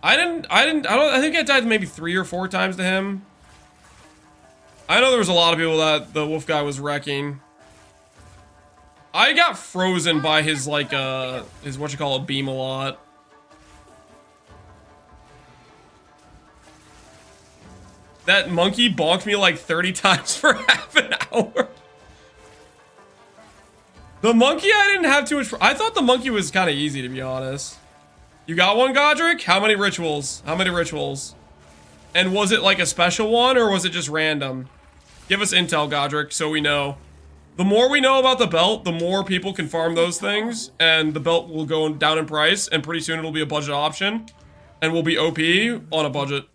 I think I died maybe 3 or 4 times to him. I know there was a lot of people that the wolf guy was wrecking. I got frozen by his like his beam a lot. That monkey bonked me like 30 times for half an hour. The monkey I didn't have too much. I thought the monkey was kind of easy, to be honest. You got one, Godric? How many rituals? How many rituals? And was it like a special one or was it just random? Give us intel, Godric, so we know. The more we know about the belt, the more people can farm those things, and the belt will go down in price, and pretty soon it'll be a budget option, and we'll be OP on a budget.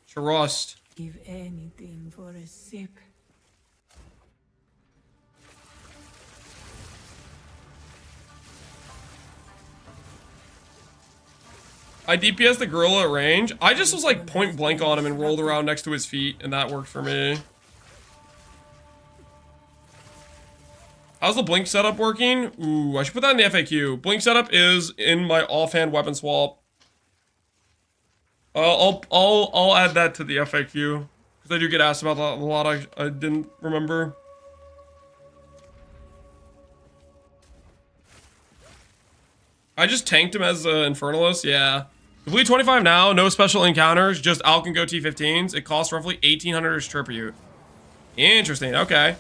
Trust. Give anything for a sip. I DPS the gorilla at range. I just was like point blank on him and rolled around next to his feet, and that worked for me. How's the blink setup working? Ooh, I should put that in the FAQ. Blink setup is in my offhand weapon swap. I'll add that to the FAQ because I do get asked about that a lot. I didn't remember. I just tanked him as an Infernalist. Yeah. Complete 25 now. No special encounters. Just Alk and Go T15s. It costs roughly 1,800 as tribute. Interesting. Okay.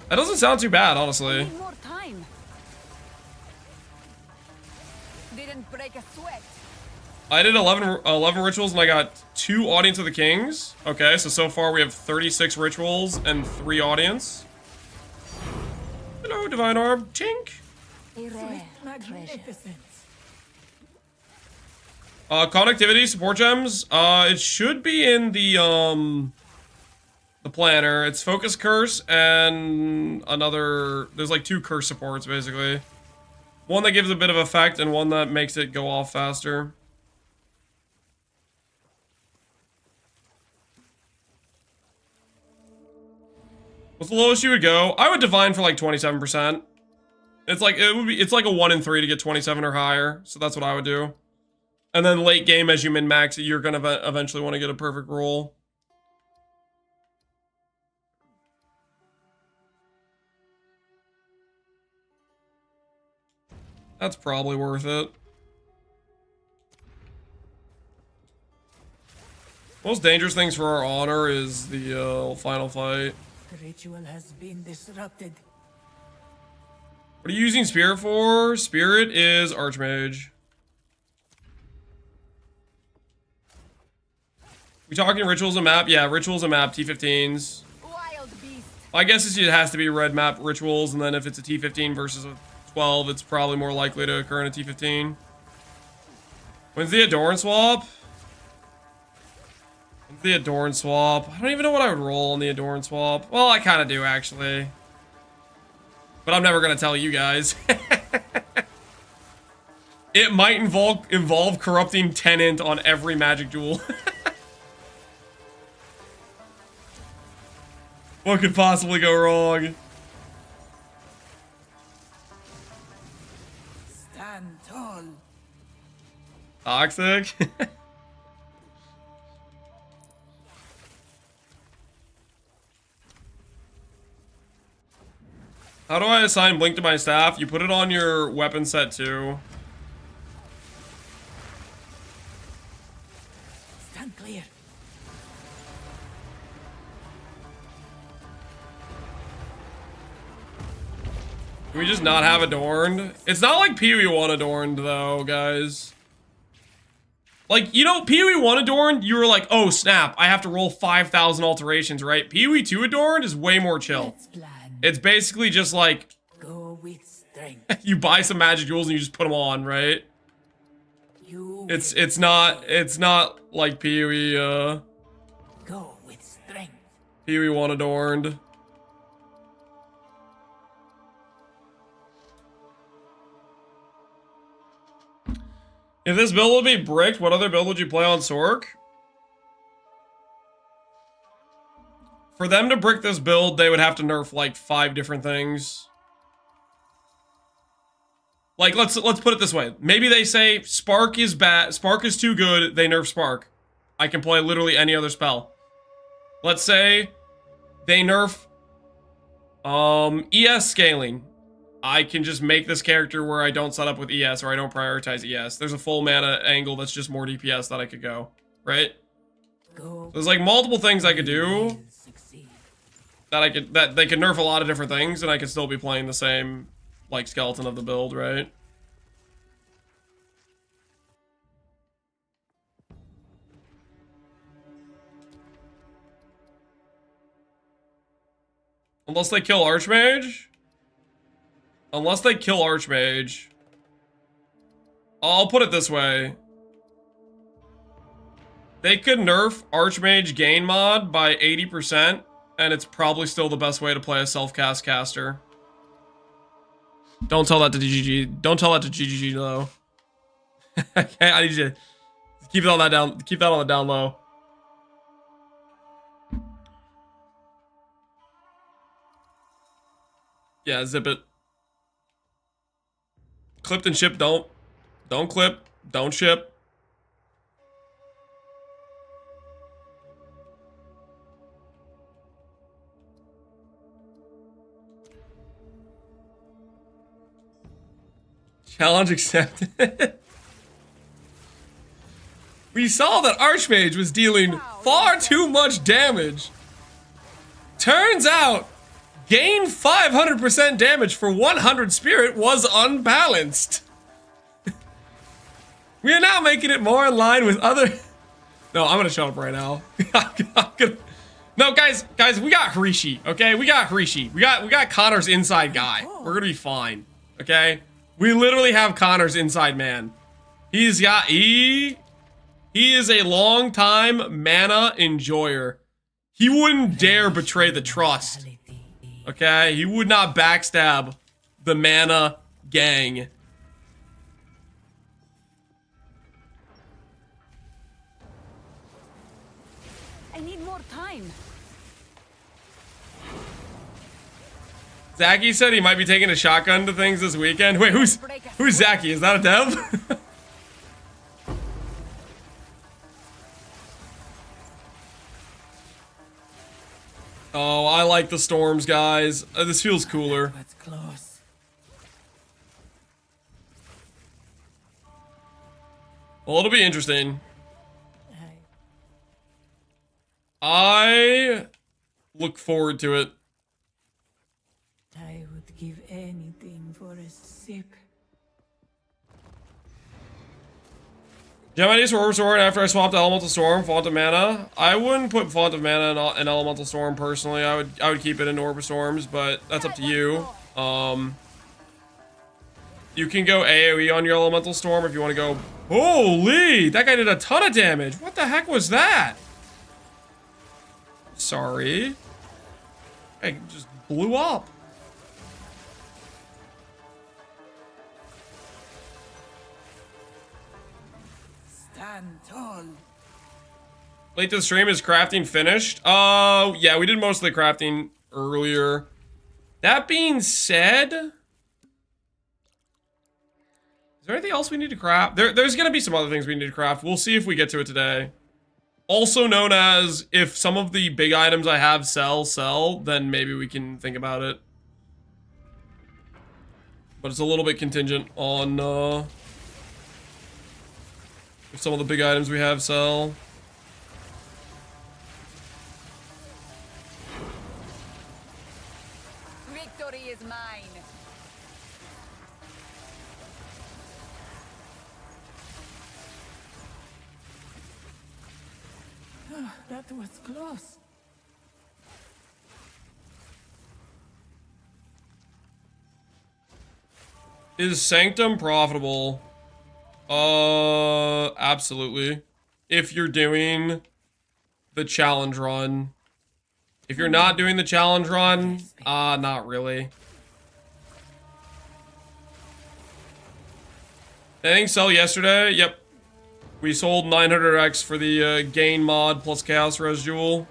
That doesn't sound too bad, honestly. Need more time. Didn't break a sweat. I did 11 rituals and I got 2 Audience of the Kings. Okay, so far we have 36 rituals and 3 audience. Hello, Divine Orb. Tink. A rare treasure. Magnificence. Connectivity, support gems. It should be in the planner. It's Focus Curse and another... There's like 2 curse supports, basically. One that gives a bit of effect and one that makes it go off faster. What's the lowest you would go? I would divine for like 27%. It's like it's like a 1 in 3 to get 27 or higher, so that's what I would do. And then late game, as you min max, you're gonna eventually want to get a perfect roll. That's probably worth it. Most dangerous things for our honor is the final fight. The ritual has been disrupted. What are you using Spirit for? Spirit is Archmage. We talking rituals and map? Yeah, rituals and map, T15s. Wild beast. I guess it has to be red map rituals, and then if it's a T15 versus a 12, it's probably more likely to occur in a T15. When's the Adorn swap? When's the Adorn swap? I don't even know what I would roll on the Adorn swap. Well, I kind of do, actually. But I'm never going to tell you guys. It might involve corrupting Tenant on every magic duel. What could possibly go wrong? Stand tall. Toxic? How do I assign Blink to my staff? You put it on your weapon set too. Stand clear. Can we just not have Adorned? It's not like Pee-wee 1 Adorned though, guys. Like, you know, Pee-wee 1 Adorned, you were like, oh snap, I have to roll 5,000 alterations, right? Pee-wee 2 Adorned is way more chill. Let's plan. It's basically just like, Go with strength. you buy some magic jewels and you just put them on, right? You It's not like Pee-wee, go with strength. Pee-wee 1 Adorned. If this build would be bricked, what other build would you play on Sork? For them to brick this build, they would have to nerf like 5 different things. Like, let's put it this way. Maybe they say Spark is bad, Spark is too good, they nerf Spark. I can play literally any other spell. Let's say they nerf ES scaling. I can just make this character where I don't set up with ES or I don't prioritize ES. There's a full mana angle that's just more DPS that I could go, right? Go. There's like multiple things I could do Will succeed. that they could nerf a lot of different things and I could still be playing the same like skeleton of the build, right? Unless they kill Archmage? Unless they kill Archmage. I'll put it this way. They could nerf Archmage gain mod by 80%, and it's probably still the best way to play a self-cast caster. Don't tell that to GGG. Don't tell that to GGG though. Okay, I need you to keep it on that down. Keep that on the down low. Yeah, zip it. Clipped and ship, don't clip, don't ship. Challenge accepted. We saw that Archmage was dealing far too much damage. Turns out, gain 500% damage for 100 spirit was unbalanced. We are now making it more in line with other... No, I'm gonna shut up right now. No, guys, we got Harishi, okay? We got Harishi. We got Connor's inside guy. We're gonna be fine, okay? We literally have Connor's inside man. He is a long time mana enjoyer. He wouldn't dare betray the trust. Okay, he would not backstab the mana gang. I need more time. Zachy said he might be taking a shotgun to things this weekend. Wait, who's Zachy? Is that a dev? Oh, I like the storms, guys. This feels cooler. That's close. Well, it'll be interesting. I I look forward to it. I would give anything for a sip. Gemini Sword after I swapped Elemental Storm, Font of Mana. I wouldn't put Font of Mana in Elemental Storm personally. I would keep it in Orb of Storms, but that's up to you. You can go AoE on your Elemental Storm if you want to go. Holy! That guy did a ton of damage. What the heck was that? Sorry. I just blew up. Stand tall. Late to the stream, is crafting finished? Yeah, we did most of the crafting earlier. That being said, is there anything else we need to craft? There's gonna be some other things we need to craft. We'll see if we get to it today. Also known as, if some of the big items I have sell, then maybe we can think about it. But it's a little bit contingent on, if some of the big items we have sell. Victory is mine. That was close. Is Sanctum profitable? Absolutely. If you're doing the challenge run. If you're not doing the challenge run, not really. Anything sell yesterday? Yep. We sold 900x for the gain mod plus chaos res jewel.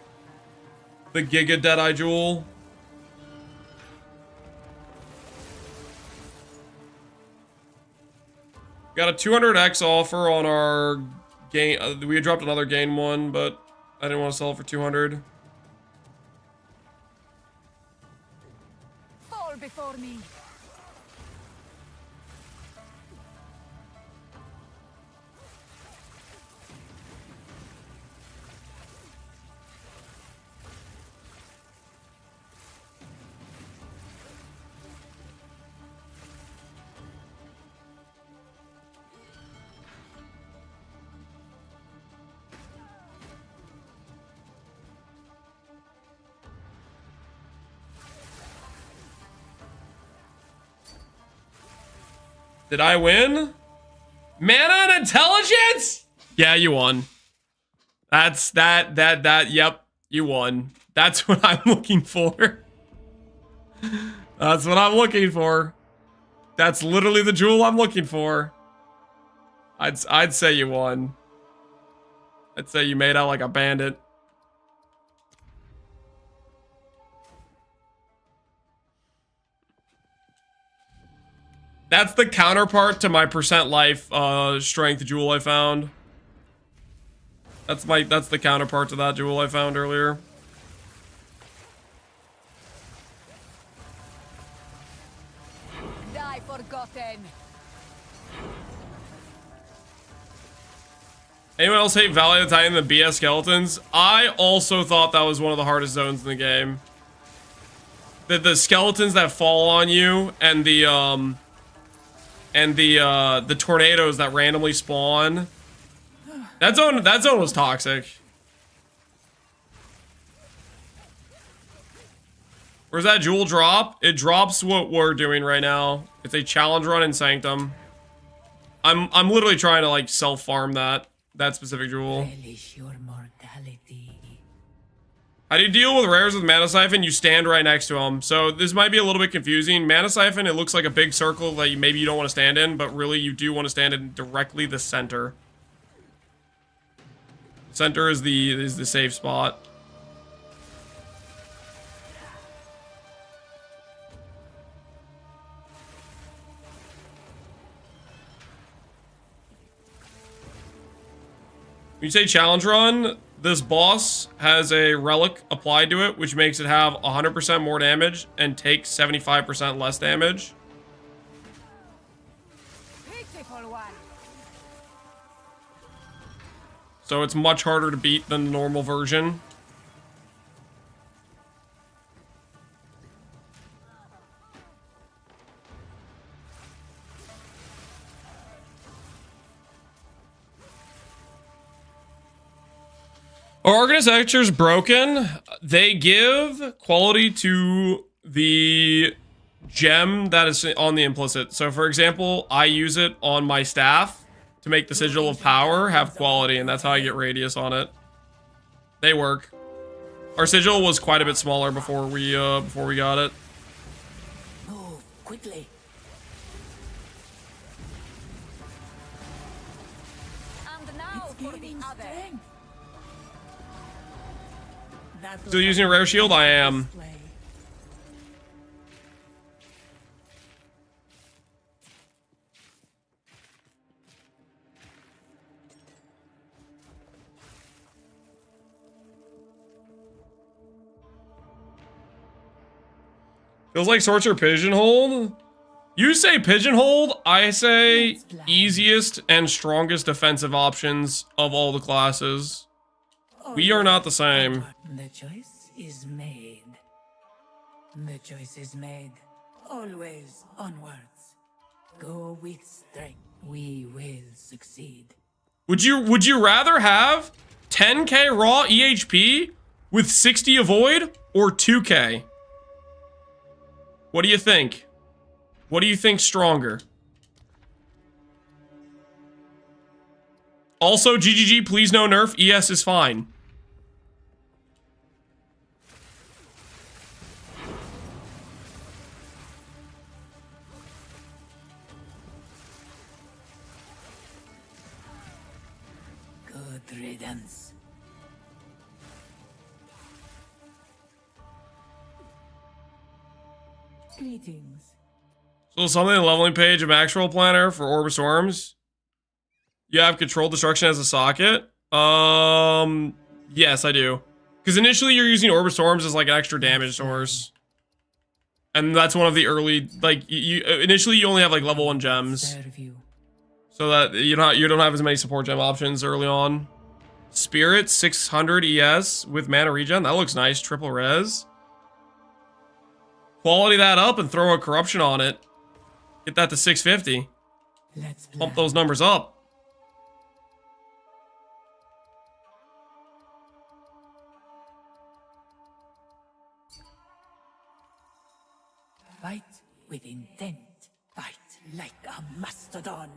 The Giga Deadeye jewel. Got a 200x offer on our gain. We dropped another gain one, but I didn't want to sell it for 200. Fall before me. Did I win? Mana and intelligence? Yeah, you won. Yep, you won. That's what I'm looking for. That's what I'm looking for. That's literally the jewel I'm looking for. I'd say you won. I'd say you made out like a bandit. That's the counterpart to my percent life strength jewel I found. That's the counterpart to that jewel I found earlier. Die forgotten. Anyone else hate Valley of the Titan and the BS skeletons? I also thought that was one of the hardest zones in the game. The skeletons that fall on you and the tornadoes that randomly spawn. That zone was toxic. Where's that jewel drop? It drops what we're doing right now. It's a challenge run in Sanctum. I'm literally trying to like self-farm that specific jewel. Relish your mortality. How do you deal with rares with Mana Siphon? You stand right next to them. So this might be a little bit confusing. Mana Siphon, it looks like a big circle that maybe you don't want to stand in, but really you do want to stand in directly the center. Center is the safe spot. When you say challenge run, this boss has a relic applied to it, which makes it have 100% more damage and take 75% less damage. Pitiful one. So it's much harder to beat than the normal version. Our architecture's broken. They give quality to the gem that is on the implicit. So for example, I use it on my staff to make the sigil of power have quality, and that's how I get radius on it. They work. Our sigil was quite a bit smaller before we got it. Move quickly. And now It's for the gaining other. strength. That Still was using a rare shield? I am. display. Feels like sorts are pigeonholed. You say pigeonholed, I say easiest and strongest defensive options of all the classes. We are not the same. The choice is made. The choice is made. Always onwards. Go with strength. We will succeed. Would you rather have 10k raw EHP with 60 avoid or 2k? What do you think? What do you think stronger? Also, GGG, please no nerf. ES is fine. Good riddance. Greetings. So something in the leveling page of Max Roll Planner for Orb of Storms. You have controlled destruction as a socket. Yes, I do. Because initially you're using Orb of Storms as like an extra damage source. And that's one of the early, like, initially you only have like level 1 gems. Serve you. So that you don't have as many support gem options early on. Spirit 600 ES with mana regen. That looks nice. Triple res. Quality that up and throw a corruption on it. Get that to 650. Let's Pump plan. those numbers up. Fight with intent. Fight like a mastodon.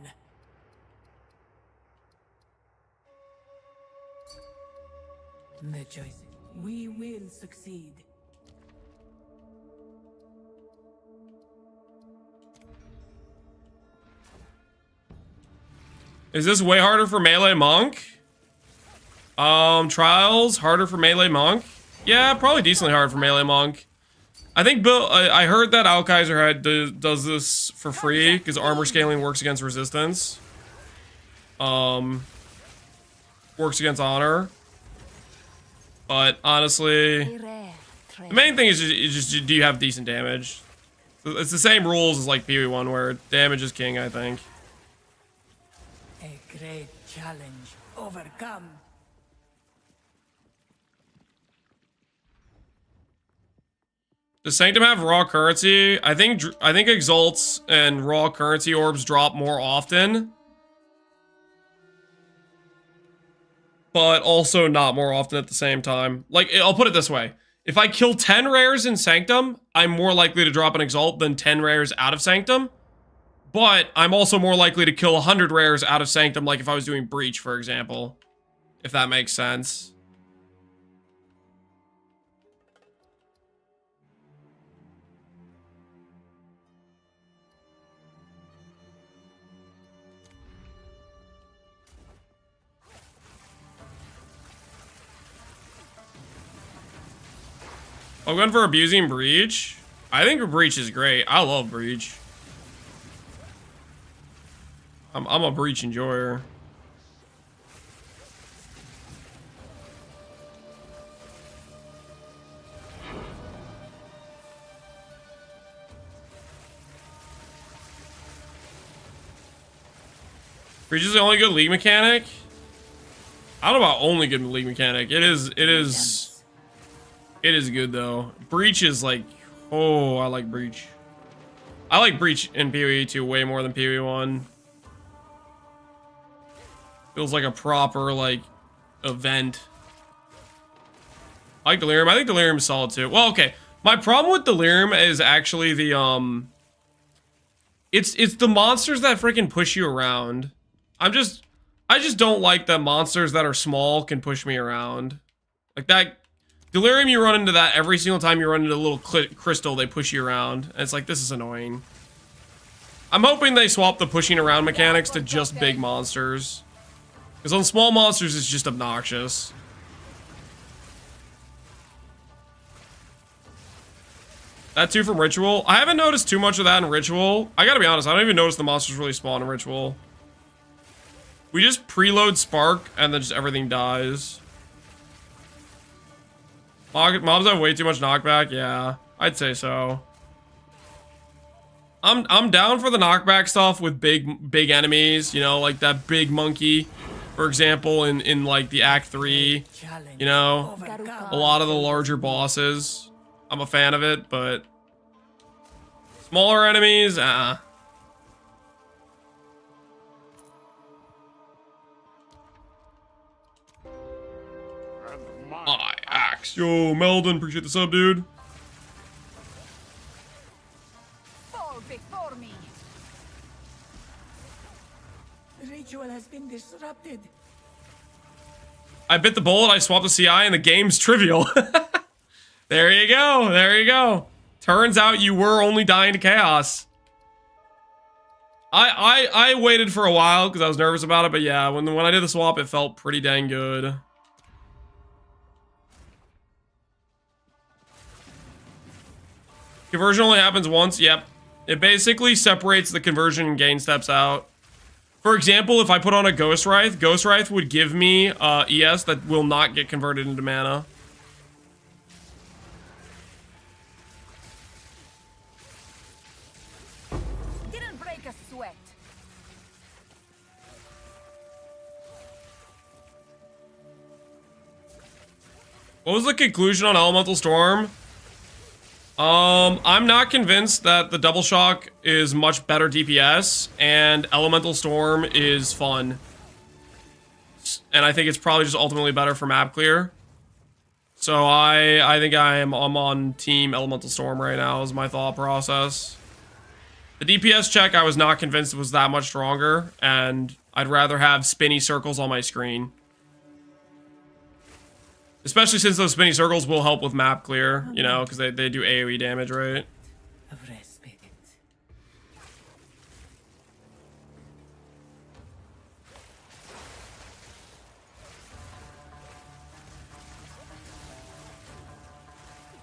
The choice. We will succeed. Is this way harder for melee monk? Trials harder for melee monk? Yeah, probably decently hard for melee monk. I think Bill. I heard that Alkaiser does this for free because armor scaling works against resistance. Works against honor. But honestly, the main thing is just do you have decent damage? So it's the same rules as like PV1 where damage is king, I think. A great challenge overcome. Does Sanctum have raw currency? I think Exalts and raw currency orbs drop more often. But also not more often at the same time. Like, I'll put it this way. If I kill 10 rares in Sanctum, I'm more likely to drop an Exalt than 10 rares out of Sanctum. But I'm also more likely to kill 100 rares out of Sanctum, like if I was doing Breach, for example. If that makes sense. I'm going for abusing Breach. I think Breach is great. I love Breach. I'm a Breach enjoyer. Breach is the only good league mechanic. I don't know about only good league mechanic. It is good though. Breach is like, oh, I like Breach. I like Breach in PoE 2 way more than PoE 1. Feels like a proper like event. I like Delirium. I think Delirium is solid too. Well, okay. My problem with Delirium is actually the it's the monsters that freaking push you around. I just don't like that monsters that are small can push me around. Like that Delirium, you run into that every single time you run into a little crystal, they push you around. And it's like, this is annoying. I'm hoping they swap the pushing around mechanics to just big monsters. Because on small monsters, it's just obnoxious. That too from Ritual. I haven't noticed too much of that in Ritual. I gotta be honest, I don't even notice the monsters really spawn in Ritual. We just preload Spark, and then just everything dies. Mobs have way too much knockback. Yeah, I'd say so. I'm down for the knockback stuff with big enemies. You know, like that big monkey, for example, in like the Act 3. You know, a lot of the larger bosses. I'm a fan of it, but smaller enemies, My axe. Yo, Meldon, appreciate the sub, dude. Fall before me. The ritual has been disrupted. I bit the bullet, I swapped the CI, and the game's trivial. There you go, there you go. Turns out you were only dying to chaos. I waited for a while because I was nervous about it, but yeah, when I did the swap, it felt pretty dang good. Conversion only happens once. Yep. It basically separates the conversion and gain steps out. For example, if I put on a Ghost Wraith would give me ES that will not get converted into mana. Didn't break a sweat. What was the conclusion on Elemental Storm? I'm not convinced that the Double Shock is much better DPS, and Elemental Storm is fun. And I think it's probably just ultimately better for map clear. So I think I'm on team Elemental Storm right now is my thought process. The DPS check I was not convinced was that much stronger, and I'd rather have spinny circles on my screen. Especially since those spinny circles will help with map clear, you know, because they do AoE damage, right? Of respect.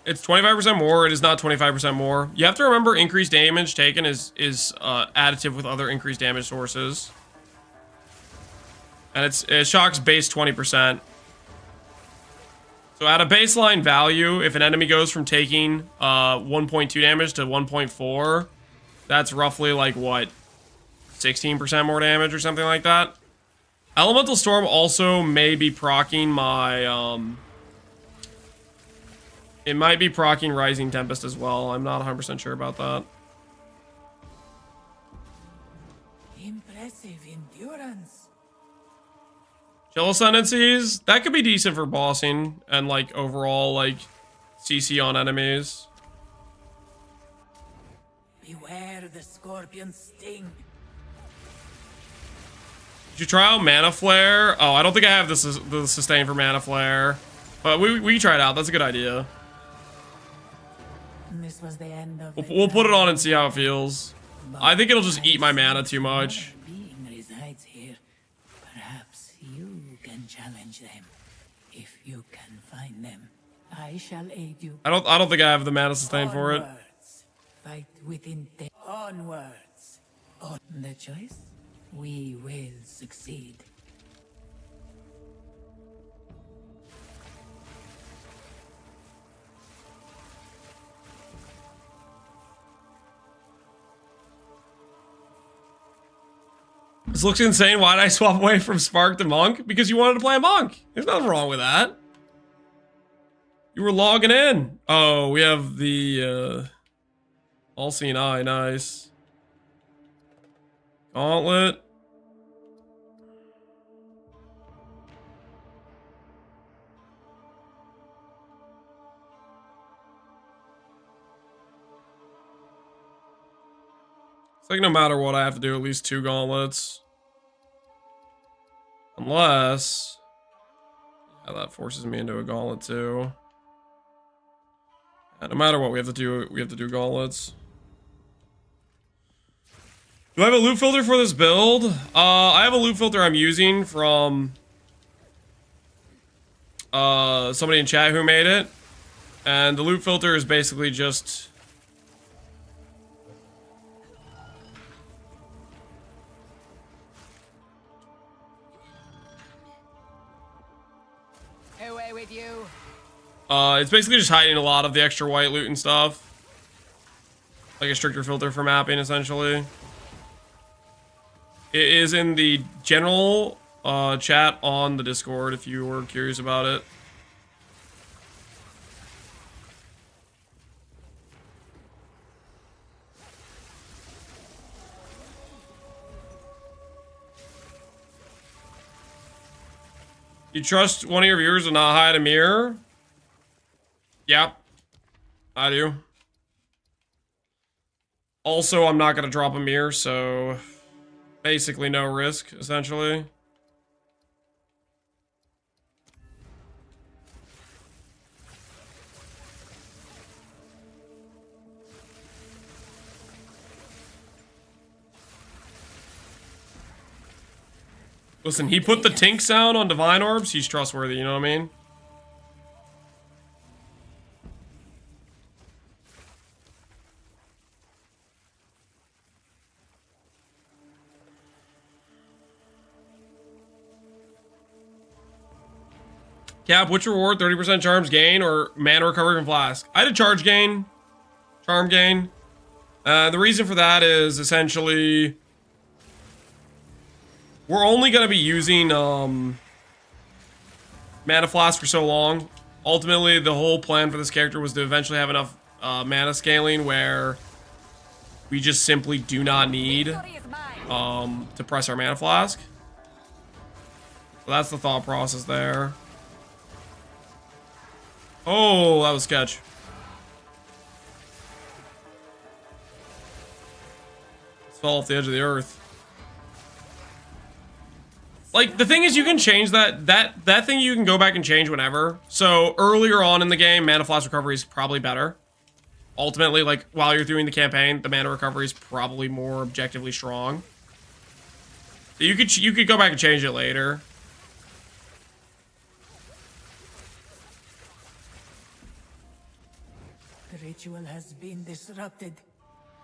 It's 25% more. It is not 25% more. You have to remember increased damage taken is additive with other increased damage sources. And it shocks base 20%. So at a baseline value, if an enemy goes from taking 1.2 damage to 1.4, that's roughly like, what, 16% more damage or something like that? Elemental Storm also may be proccing my, it might be proccing Rising Tempest as well. I'm not 100% sure about that. Impressive endurance. Chill Ascendancies, that could be decent for bossing and like overall like CC on enemies. Beware the scorpion's sting. Did you try out Mana Flare? Oh, I don't think I have the sustain for Mana Flare. But we can try it out. That's a good idea. This was the end of We'll put it on and see how it feels. I think it'll just eat my mana too much. Being resides here. Perhaps you can challenge them. If you can find them, I shall aid you. I don't think I have the mana sustain for it. Onwards. Fight with intent. Onwards. On the choice, we will succeed. This looks insane. Why did I swap away from Spark to Monk? Because you wanted to play a Monk. There's nothing wrong with that. You were logging in. Oh, we have the all-seeing eye. Nice. Gauntlet. It's like no matter what, I have to do at least 2 gauntlets. Unless... yeah, that forces me into a gauntlet too. Yeah, no matter what, we have to do gauntlets. Do I have a loot filter for this build? I have a loot filter I'm using from... somebody in chat who made it. And the loot filter is basically just... Away with you. It's basically just hiding a lot of the extra white loot and stuff. Like a stricter filter for mapping, essentially. It is in the general chat on the Discord if you were curious about it. You trust one of your viewers to not hide a mirror? Yeah, I do. Also, I'm not going to drop a mirror, so basically no risk, essentially. Listen, he put the tink sound on Divine Orbs. He's trustworthy, you know what I mean? Cap, which reward? 30% charms gain or mana recovery from flask? I did charge gain. Charm gain. The reason for that is essentially... we're only going to be using mana flask for so long. Ultimately, the whole plan for this character was to eventually have enough mana scaling where we just simply do not need to press our mana flask. So that's the thought process there. Oh, that was sketch. Fell off the edge of the earth. Like, the thing is, you can change that thing you can go back and change whenever. So, earlier on in the game, mana flask recovery is probably better. Ultimately, like, while you're doing the campaign, the mana recovery is probably more objectively strong. So you could go back and change it later. The ritual has been disrupted.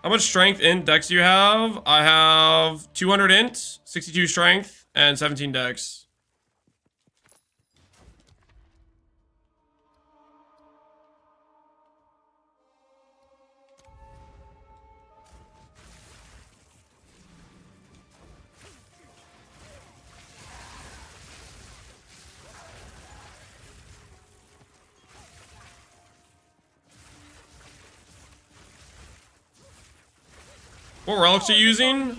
How much strength int dex do you have? I have 200 int, 62 strength, and 17 dex. What relics are you using?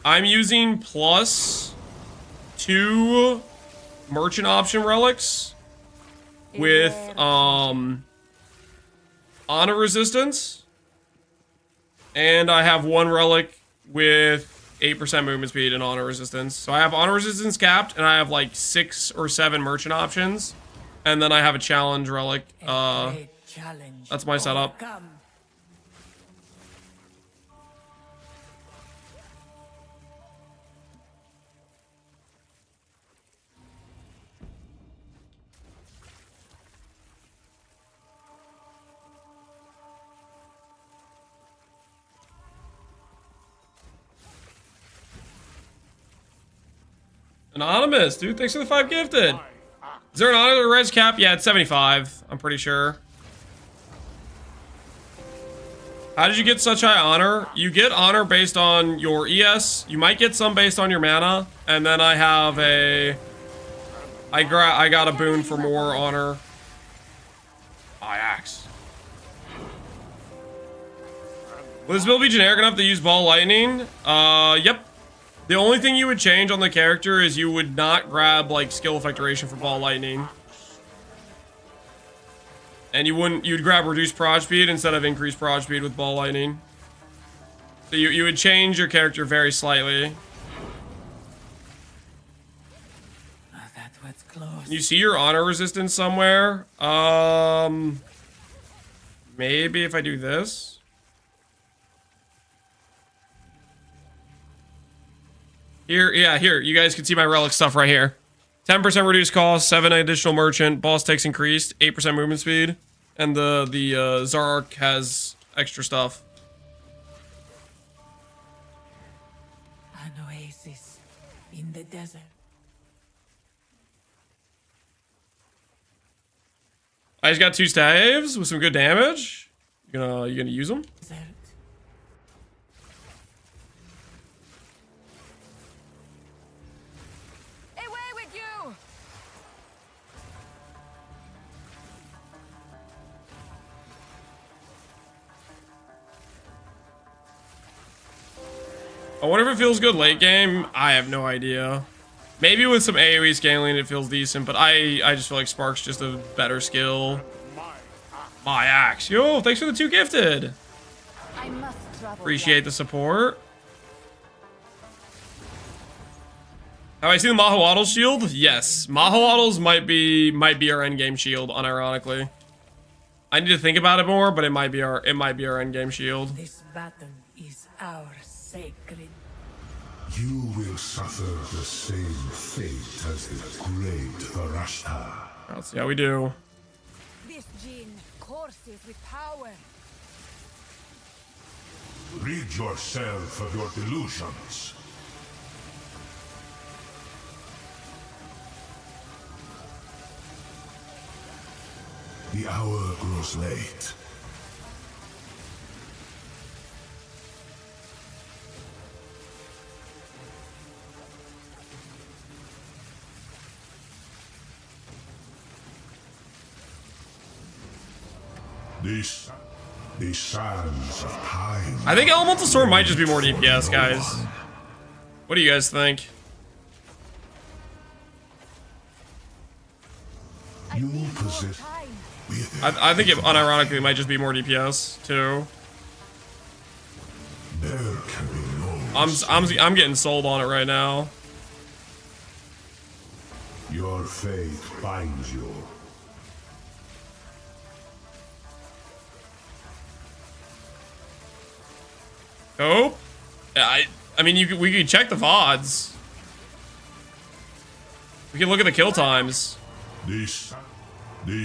I'm using +2 merchant option relics with honor resistance, and I have 1 relic with 8% movement speed and honor resistance. So I have honor resistance capped, and I have like 6 or 7 merchant options, and then I have a challenge relic. That's my setup. Anonymous, dude, thanks for the 5 gifted. Is there an auto res cap? Yeah, it's 75. I'm pretty sure. How did you get such high honor? You get honor based on your ES. You might get some based on your mana. And then I have a... I got a boon for more honor. My axe. Will this build be generic enough to use ball lightning? Yep. The only thing you would change on the character is you would not grab like skill effectoration for ball lightning. And you'd grab reduced prod speed instead of increased prod speed with ball lightning. So you would change your character very slightly. That was close. You see your honor resistance somewhere? Maybe if I do this. Here, yeah, here. You guys can see my relic stuff right here. 10% reduced cost, 7 additional merchant, boss takes increased, 8% movement speed, and the Zark has extra stuff. An oasis in the desert. I just got 2 staves with some good damage. You gonna use them? Desert. Away with you! I wonder if it feels good late game. I have no idea. Maybe with some AoE scaling it feels decent, but I just feel like Spark's just a better skill. My axe. Yo, thanks for the 2 gifted. I must travel. Appreciate the support. Have I seen the Mahowaddle shield? Yes. Mahowaddles might be our endgame shield, unironically. I need to think about it more, but it might be our endgame shield. This battle is our sacred. You will suffer the same fate as the great Varashta. Let's see how we do. This gene courses with power. Rid yourself of your delusions. The hour grows late. These sands of time. I think Elemental Storm might just be more DPS, guys. What do you guys think? You possess. I think it unironically might just be more DPS too. There can be no. I'm getting sold on it right now. Your fate binds you. Oh, I mean, we could check the VODs. We can look at the kill times. These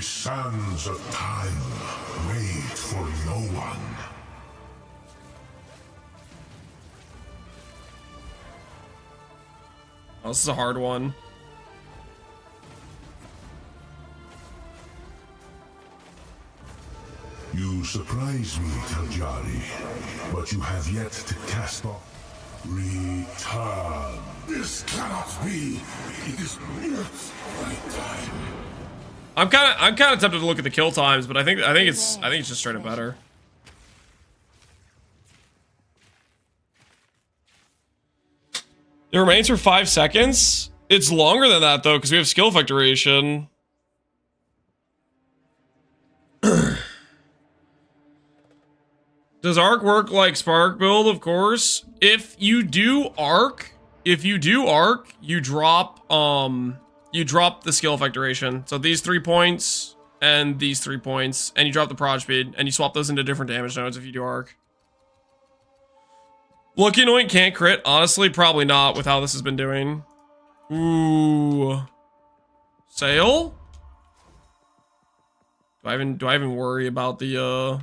sands of time wait for no one. Oh, this is a hard one. You surprise me, Taljari, but you have yet to cast off. Return. This cannot be. It is not my time. I'm kind of tempted to look at the kill times, but I think it's just straight up better. It remains for 5 seconds. It's longer than that though, because we have skill effectoration. Does Arc work like Spark build? Of course. If you do Arc, you drop the skill effectoration. So these 3 points and these 3 points, and you drop the prod speed, and you swap those into different damage nodes if you do Arc. Lucky Anoint can't crit. Honestly, probably not with how this has been doing. Ooh. Sail? Do I even worry about the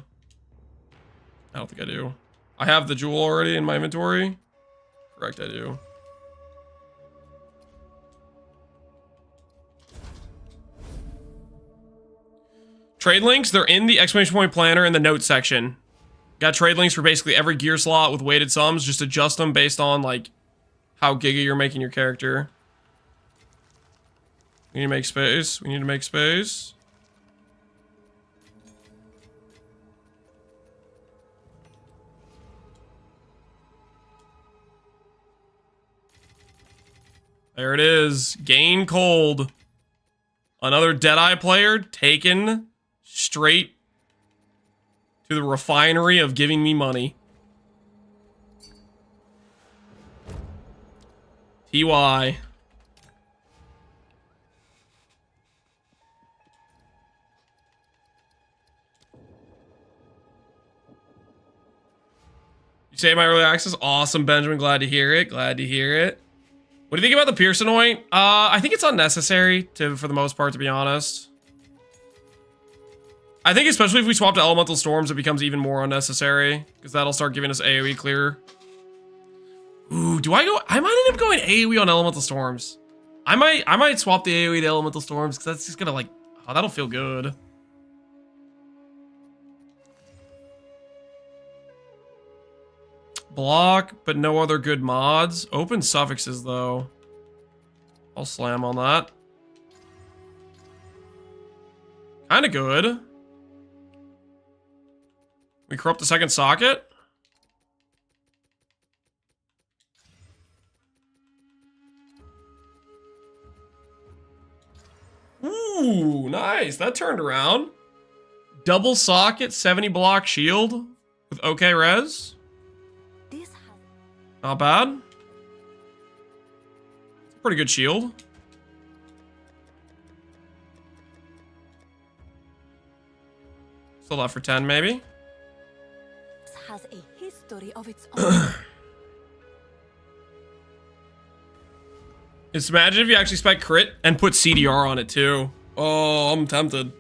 I don't think I do. I have the jewel already in my inventory. Correct, I do. Trade links, they're in the exclamation point planner in the notes section. Got trade links for basically every gear slot with weighted sums. Just adjust them based on like how giga you're making your character. We need to make space. We need to make space. There it is. Gain cold. Another Deadeye player taken straight to the refinery of giving me money. TY. You say my early access? Awesome, Benjamin. Glad to hear it. Glad to hear it. What do you think about the Pierce Anoint? I think it's unnecessary for the most part, to be honest. I think especially if we swap to Elemental Storms, it becomes even more unnecessary. Because that'll start giving us AoE clear. Ooh, do I go? I might end up going AoE on Elemental Storms. I might swap the AoE to Elemental Storms, because that's just gonna like, oh, that'll feel good. Block, but no other good mods. Open suffixes, though. I'll slam on that. Kinda good. We corrupt the second socket. Ooh, nice. That turned around. Double socket, 70 block shield with OK res. This has Not bad. Pretty good shield. Still left for 10, maybe. has a history of its own. Just imagine if you actually spec crit and put CDR on it too. Oh, I'm tempted.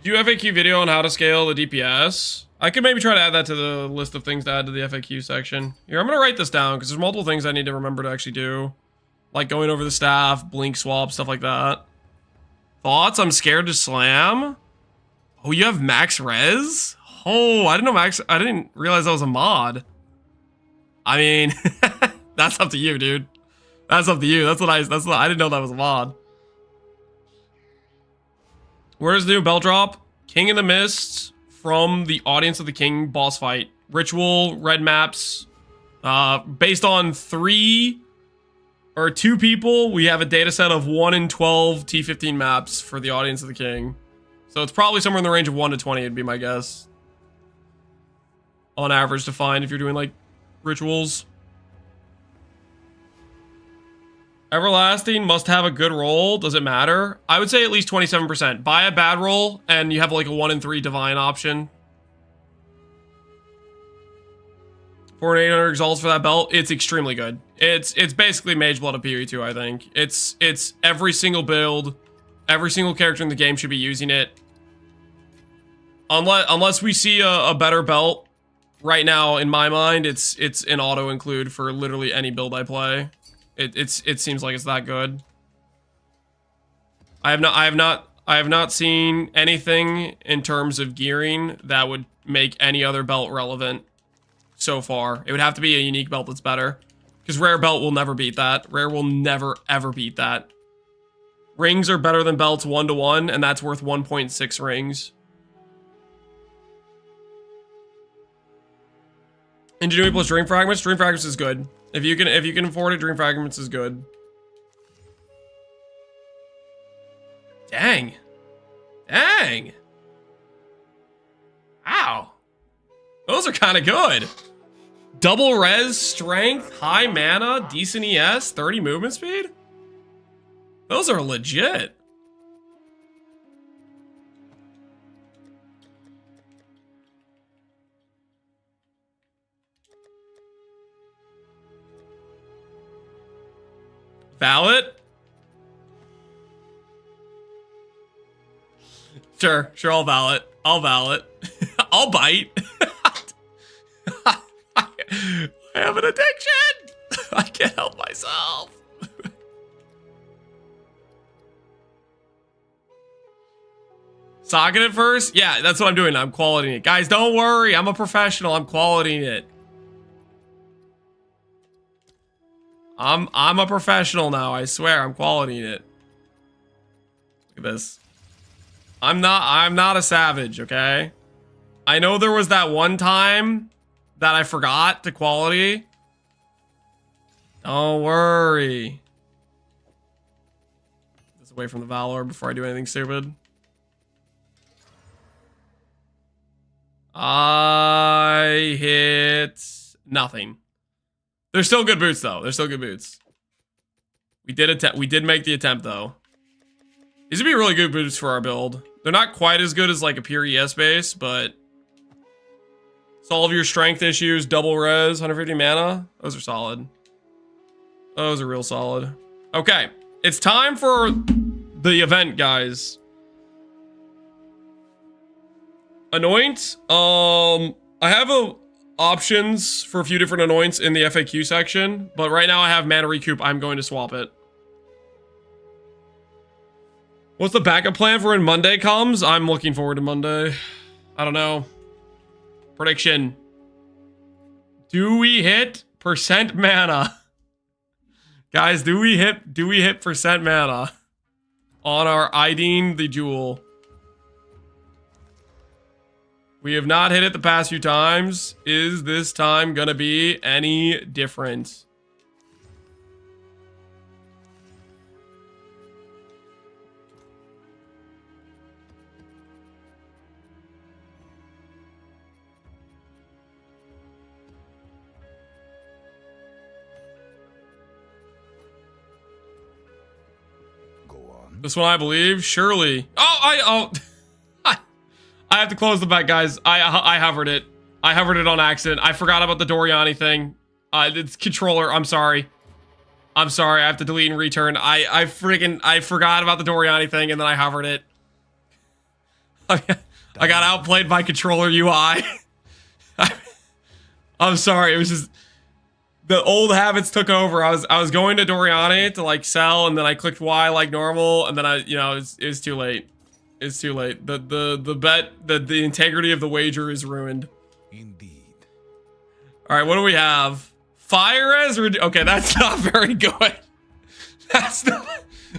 Do you FAQ video on how to scale the DPS? I could maybe try to add that to the list of things to add to the FAQ section. Here, I'm gonna write this down because there's multiple things I need to remember to actually do. Like going over the staff, blink swap, stuff like that. Thoughts? I'm scared to slam. Oh, you have max res? Oh, I didn't realize that was a mod. I mean, that's up to you, dude. That's up to you. I didn't know that was a mod. Where's the new belt drop? King in the Mist from the Audience of the King boss fight. Ritual, red maps. Based on 2 people, we have a data set of 1 in 12 T15 maps for the Audience of the King. So it's probably somewhere in the range of 1 to 20 would be my guess. On average to find if you're doing like rituals. Everlasting must have a good roll. Does it matter? I would say at least 27%. Buy a bad roll and you have like a 1 in 3 divine option. 4,800 exalts for that belt. It's extremely good. It's basically Mage Blood of PoE2, I think. It's every single build, every single character in the game should be using it. Unless we see a better belt right now, in my mind, it's an auto include for literally any build I play. It seems like it's that good. I have not seen anything in terms of gearing that would make any other belt relevant so far. It would have to be a unique belt that's better. Because rare belt will never beat that. Rare will never ever beat that. Rings are better than belts 1-to-1, and that's worth 1.6 rings. Ingenuity plus Dream Fragments. Dream Fragments is good. If you can afford it, Dream Fragments is good. Dang. Dang. Wow. Those are kind of good. Double res, strength, high mana, decent ES, 30 movement speed. Those are legit. Valid? Sure, I'll valid. I'll valid. I'll bite. I have an addiction. I can't help myself. Socket it first? Yeah, that's what I'm doing. I'm qualitying it. Guys, don't worry. I'm a professional. I'm qualitying it. I'm a professional now. I swear. I'm qualitying it. Look at this. I'm not a savage, okay? I know there was that one time that I forgot to quality. Don't worry. This away from the Valor before I do anything stupid. I hit nothing. They're still good boots though. They're still good boots. We did make the attempt though. These would be really good boots for our build. They're not quite as good as like a pure ES base, but solve your strength issues, double res, 150 mana. Those are solid. Those are real solid. Okay, it's time for the event, guys. Anoint. I have options for a few different anoints in the FAQ section, but right now I have mana recoup. I'm going to swap it. What's the backup plan for when Monday comes? I'm looking forward to Monday. I don't know. Prediction. Do we hit percent mana? Guys, do we hit percent mana on our Ideen the Jewel? We have not hit it the past few times. Is this time gonna be any different? This one, I believe, surely. I have to close the back, guys. I hovered it. I hovered it on accident. I forgot about the Doriani thing. It's controller. I'm sorry. I'm sorry. I have to delete and return. I forgot about the Doriani thing, and then I hovered it. I got outplayed by controller UI. I'm sorry. It was just the old habits took over. I was going to Doriani to like sell, and then I clicked Y like normal, and then it was too late. It's too late. The integrity of the wager is ruined. Indeed. All right, what do we have? Fire res? Okay, that's not very good. That's not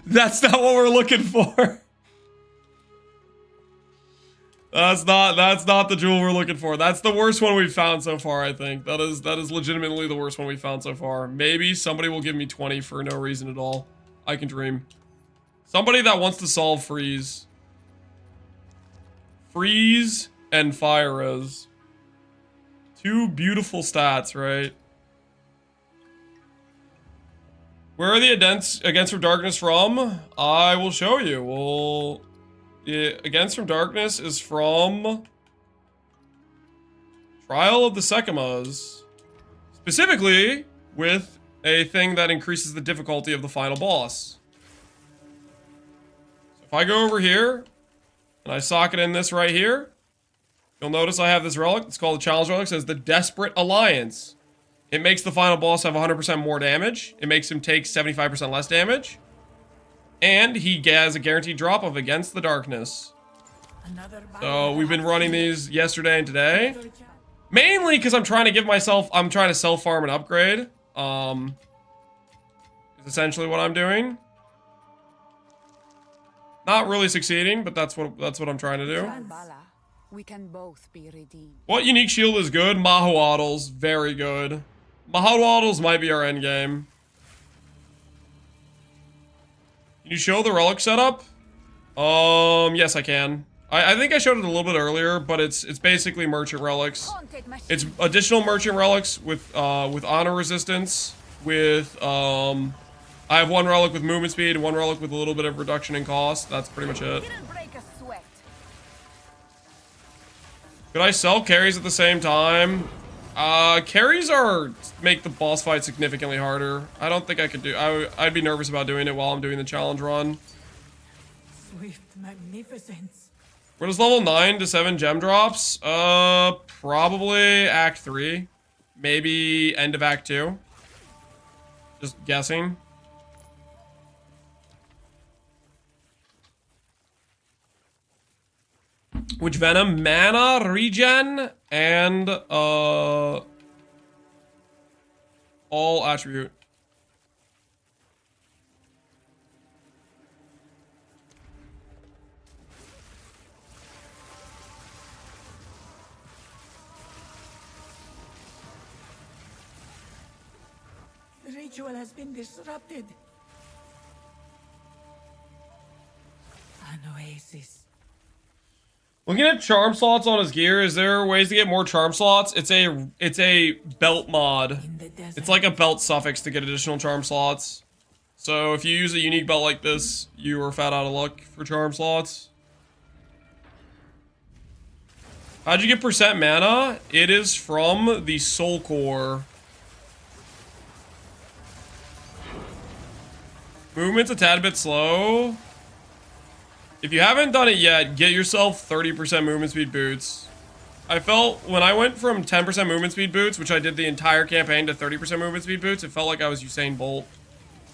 what we're looking for. That's not the jewel we're looking for. That's the worst one we've found so far, I think. That is legitimately the worst one we've found so far. Maybe somebody will give me 20 for no reason at all. I can dream. Somebody that wants to solve freeze. Freeze and fire res. Two beautiful stats, right? Where are the Against from Darkness from? I will show you. Well, the Against from Darkness is from Trial of the Sekimas. Specifically with a thing that increases the difficulty of the final boss. So if I go over here and I socket in this right here, you'll notice I have this relic. It's called the Challenge Relic. It says the Desperate Alliance. It makes the final boss have 100% more damage. It makes him take 75% less damage. And he has a guaranteed drop of Against the Darkness. So we've been running these yesterday and today. Mainly because I'm trying to self-farm and upgrade. Is essentially what I'm doing. Not really succeeding, but that's what I'm trying to do. We can both be redeemed. What unique shield is good? Mahuaddles, very good. Mahuaddles might be our end game. Can you show the relic setup? Yes, I can. I think I showed it a little bit earlier, but it's basically merchant relics. It's additional merchant relics with honor resistance. With I have one relic with movement speed and one relic with a little bit of reduction in cost. That's pretty much it. Could I sell carries at the same time? Carries make the boss fight significantly harder. I don't think I could do. I'd be nervous about doing it while I'm doing the challenge run. Swift magnificence. What is level 9 to 7 gem drops? Probably Act 3. Maybe end of Act 2. Just guessing. Which Venom? Mana, regen, and all attribute. The ritual has been disrupted. An oasis. Looking at charm slots on his gear, is there ways to get more charm slots? It's a belt mod. In the desert. It's like a belt suffix to get additional charm slots. So if you use a unique belt like this, you are fat out of luck for charm slots. How'd you get percent mana? It is from the soul core. Movement's a tad bit slow. If you haven't done it yet, get yourself 30% movement speed boots. I felt when I went from 10% movement speed boots, which I did the entire campaign, to 30% movement speed boots, it felt like I was Usain Bolt.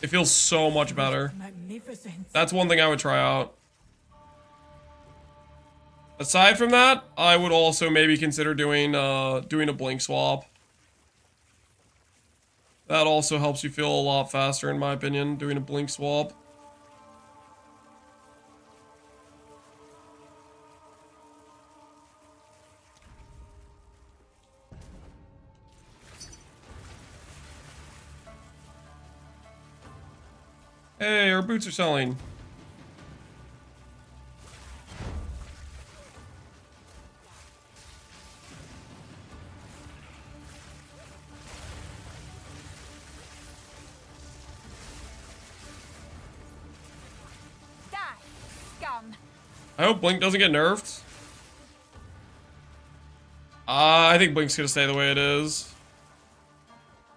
It feels so much better. Magnificent. That's one thing I would try out. Aside from that, I would also maybe consider doing a blink swap. That also helps you feel a lot faster, in my opinion, doing a blink swap. Hey, our boots are selling. Die, scum. I hope Blink doesn't get nerfed. I think Blink's gonna stay the way it is.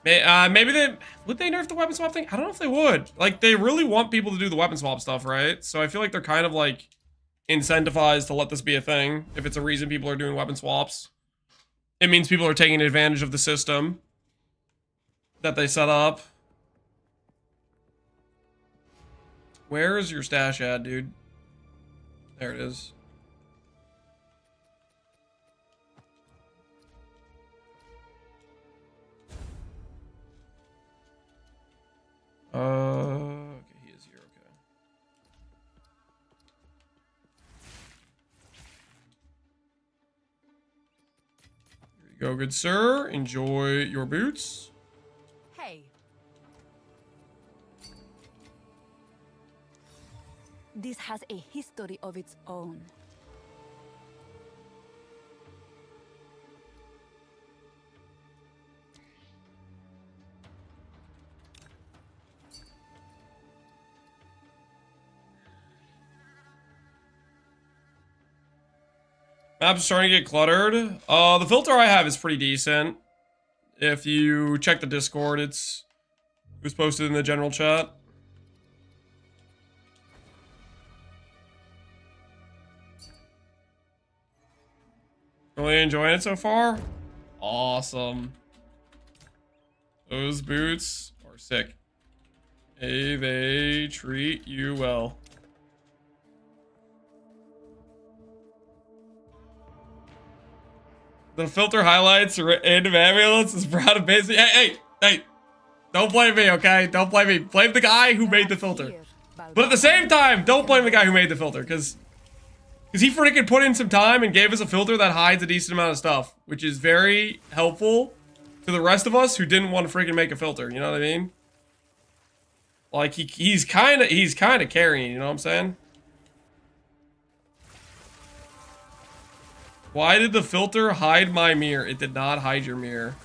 Maybe would they nerf the weapon swap thing? I don't know if they would. Like, they really want people to do the weapon swap stuff, right? So I feel like they're kind of like incentivized to let this be a thing. If it's a reason people are doing weapon swaps, it means people are taking advantage of the system that they set up. Where is your stash at, dude? There it is. Okay, he is here, okay. Here you go, good sir. Enjoy your boots. Hey. This has a history of its own. Map's starting to get cluttered. The filter I have is pretty decent. If you check the Discord, it was posted in the general chat. Really enjoying it so far? Awesome. Those boots are sick. Hey, they treat you well. The filter highlights random ambulance is proud of basic. Hey! Don't blame me, okay? Don't blame me. Blame the guy who made the filter. But at the same time, don't blame the guy who made the filter, because he freaking put in some time and gave us a filter that hides a decent amount of stuff, which is very helpful to the rest of us who didn't want to freaking make a filter. You know what I mean? Like he's kind of carrying. You know what I'm saying? Why did the filter hide my mirror? It did not hide your mirror.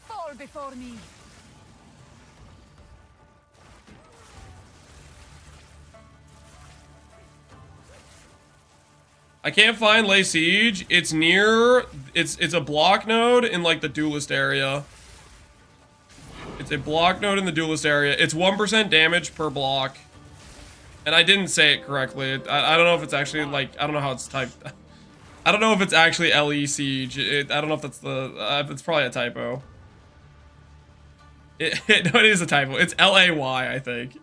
Fall before me. I can't find Lay Siege. It's near. It's a block node in like the duelist area. It's a block node in the duelist area. It's 1% damage per block. And I didn't say it correctly. I don't know if it's actually like, I don't know how it's typed. I don't know if it's actually LE Siege. I don't know if that's the, it's probably a typo. No, it is a typo. It's LAY, I think.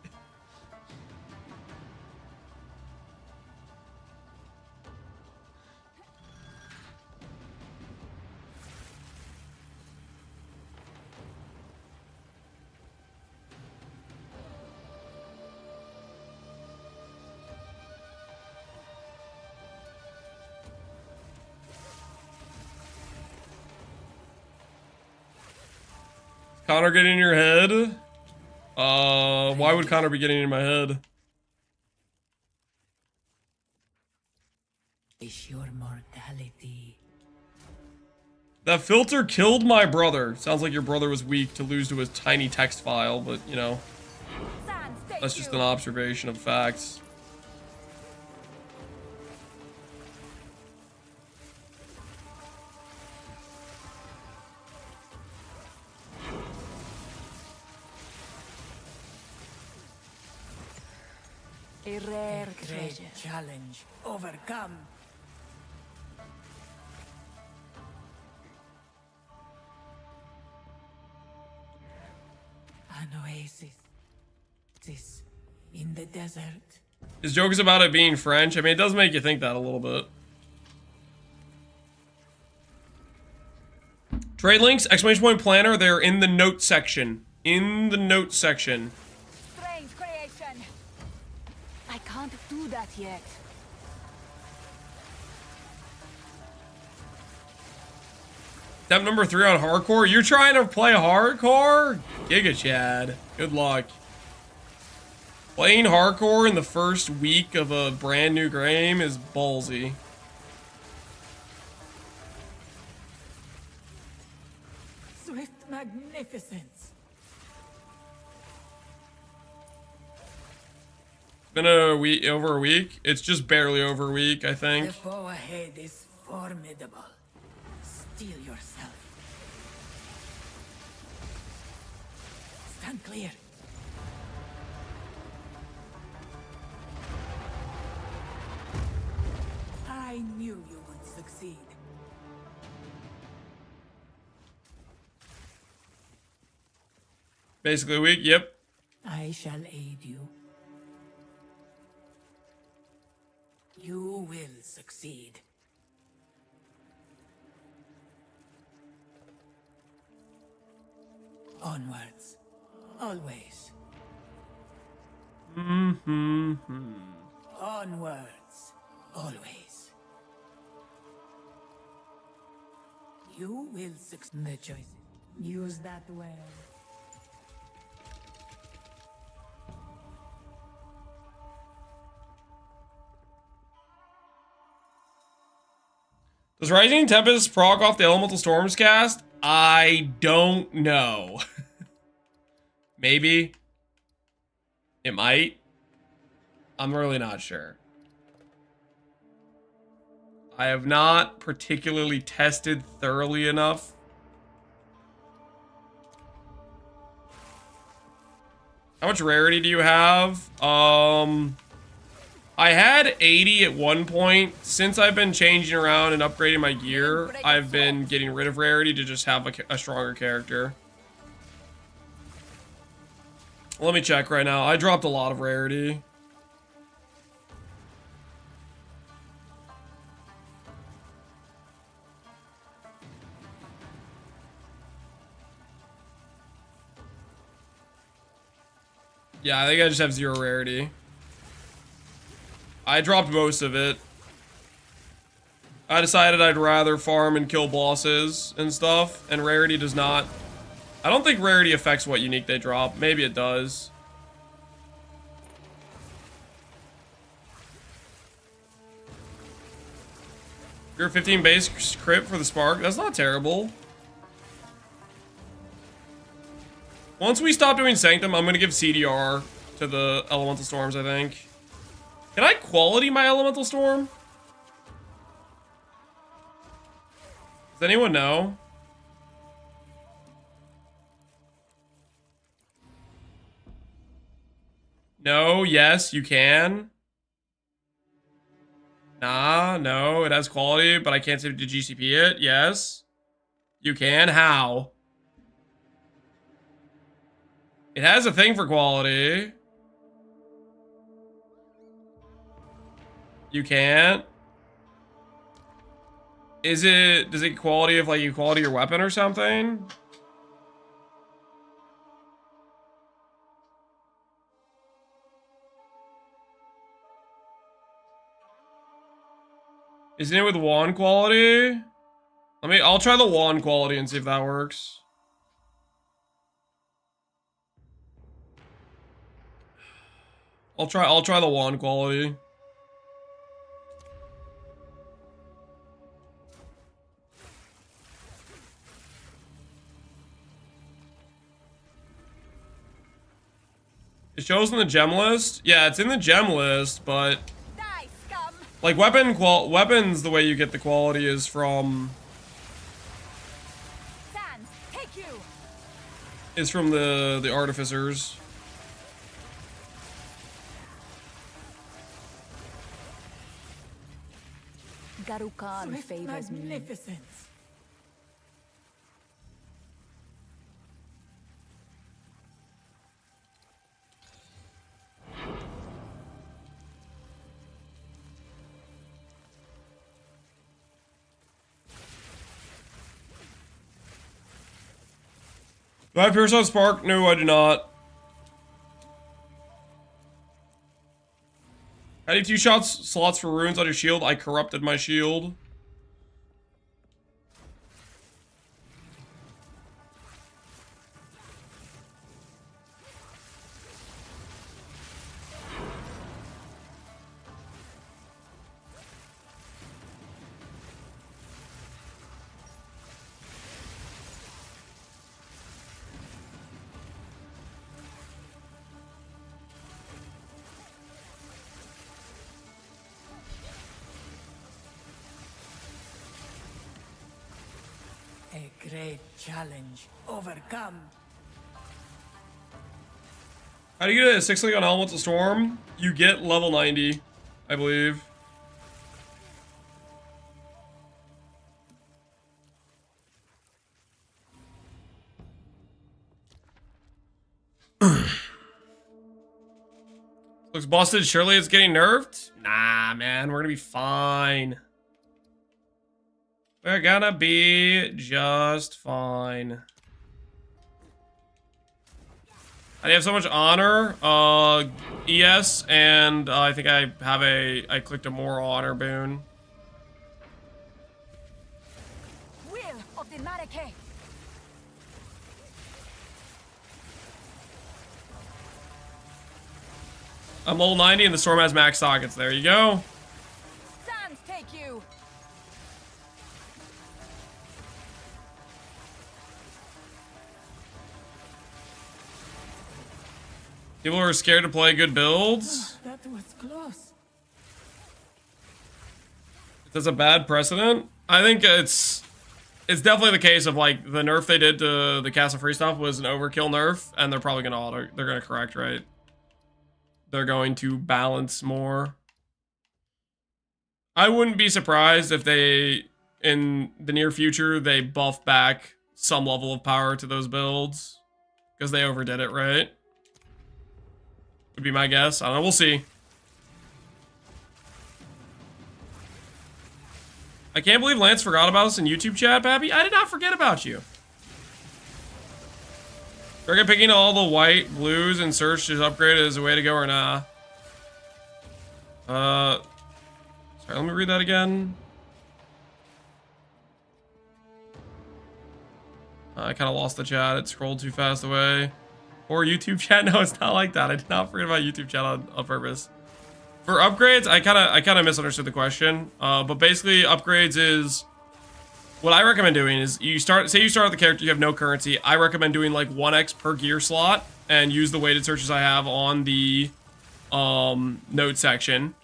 Connor getting in your head? Why would Connor be getting in my head? Is your mortality. That filter killed my brother. Sounds like your brother was weak to lose to his tiny text file, but, you know, that's just an observation of facts. A rare Great treasure. challenge overcome. An oasis. This in the desert. His joke is about it being French. I mean, it does make you think that a little bit. Trade links, exclamation point planner, they're in the note section. In the note section. Strange creation. I can't do that yet. Step number 3 on hardcore. You're trying to play hardcore? Giga Chad. Good luck. Playing hardcore in the first week of a brand new game is ballsy. Swift magnificence. Been a week, over a week. It's just barely over a week, I think. The foe ahead is formidable. Steel yourself. Stand clear. I knew you would succeed. Basically a week, yep. I shall aid you. You will succeed. Onwards. Always. Onwards. Always. You will succeed. The choice. Use that well. Does Rising Tempest proc off the Elemental Storms cast? I don't know. Maybe. It might. I'm really not sure. I have not particularly tested thoroughly enough. How much rarity do you have? I had 80 at one point. Since I've been changing around and upgrading my gear, I've been getting rid of rarity to just have a stronger character. Let me check right now. I dropped a lot of rarity. Yeah, I think I just have 0 rarity. I dropped most of it. I decided I'd rather farm and kill bosses and stuff, and rarity does not. I don't think rarity affects what unique they drop. Maybe it does. You're 15 base crit for the spark. That's not terrible. Once we stop doing Sanctum, I'm going to give CDR to the Elemental Storms, I think. Can I quality my Elemental Storm? Does anyone know? No, yes, you can. Nah, no, it has quality, but I can't seem to GCP it. Yes. You can. How? It has a thing for quality. You can't. Is it, does it quality of like you quality your weapon or something? Isn't it with wand quality? I'll try the wand quality and see if that works. I'll try the wand quality. It shows in the gem list. Yeah, it's in the gem list, but Die, scum! like weapons, the way you get the quality is from Sans, take you! the artificers. Garukan Swift favors me. magnificence. Do I have Pierce on Spark? No, I do not. I need 2 slots for runes on your shield. I corrupted my shield. A great challenge overcome. How do you get a 6-link on Elemental Storm? You get level 90, I believe. Looks busted. Surely it's getting nerfed? Nah, man. We're gonna be fine. We're gonna be just fine. I have so much honor. ES, and I think I clicked a more honor boon. Will of the Marike! I'm level 90 and the storm has max sockets. There you go. Sans, take you! People are scared to play good builds. That was close. That's a bad precedent. I think it's definitely the case of like the nerf they did to the Castle Free stuff was an overkill nerf, and they're probably gonna they're gonna correct, right? They're going to balance more. I wouldn't be surprised if they, in the near future, they buff back some level of power to those builds. Because they overdid it, right? Would be my guess. I don't know, we'll see. I can't believe Lance forgot about us in YouTube chat, Pappy. I did not forget about you. We're picking all the white, blues, and search to upgrade as a way to go or nah. Sorry, let me read that again. I kind of lost the chat. It scrolled too fast away. Or YouTube chat? No, it's not like that. I did not forget about YouTube chat on purpose. For upgrades, I kind of misunderstood the question. But basically, upgrades is what I recommend doing is say you start with the character, you have no currency. I recommend doing like 1x per gear slot and use the weighted searches I have on the note section.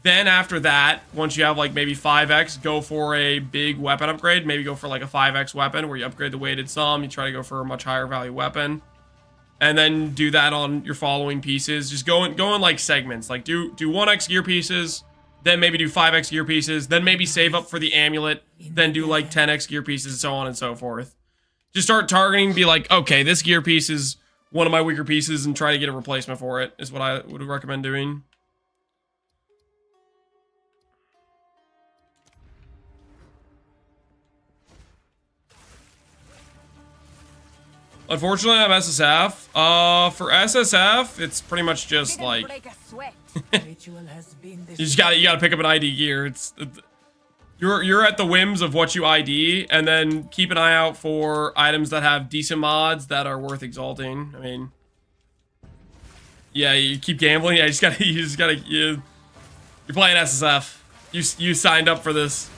Then after that, once you have like maybe 5x, go for a big weapon upgrade. Maybe go for like a 5x weapon where you upgrade the weighted some. You try to go for a much higher value weapon. And then do that on your following pieces. Just go in like segments. Like do 1x gear pieces, then maybe do 5x gear pieces, then maybe save up for the amulet, then do like 10x gear pieces, and so on and so forth. Just start targeting, be like, okay, this gear piece is one of my weaker pieces, and try to get a replacement for it, is what I would recommend doing. Unfortunately, I'm SSF. For SSF, it's pretty much just Didn't like break a sweat. Ritual has been you gotta pick up an ID gear. You're at the whims of what you ID, and then keep an eye out for items that have decent mods that are worth exalting. I mean, Yeah, you keep gambling. Yeah, you're playing SSF. You signed up for this.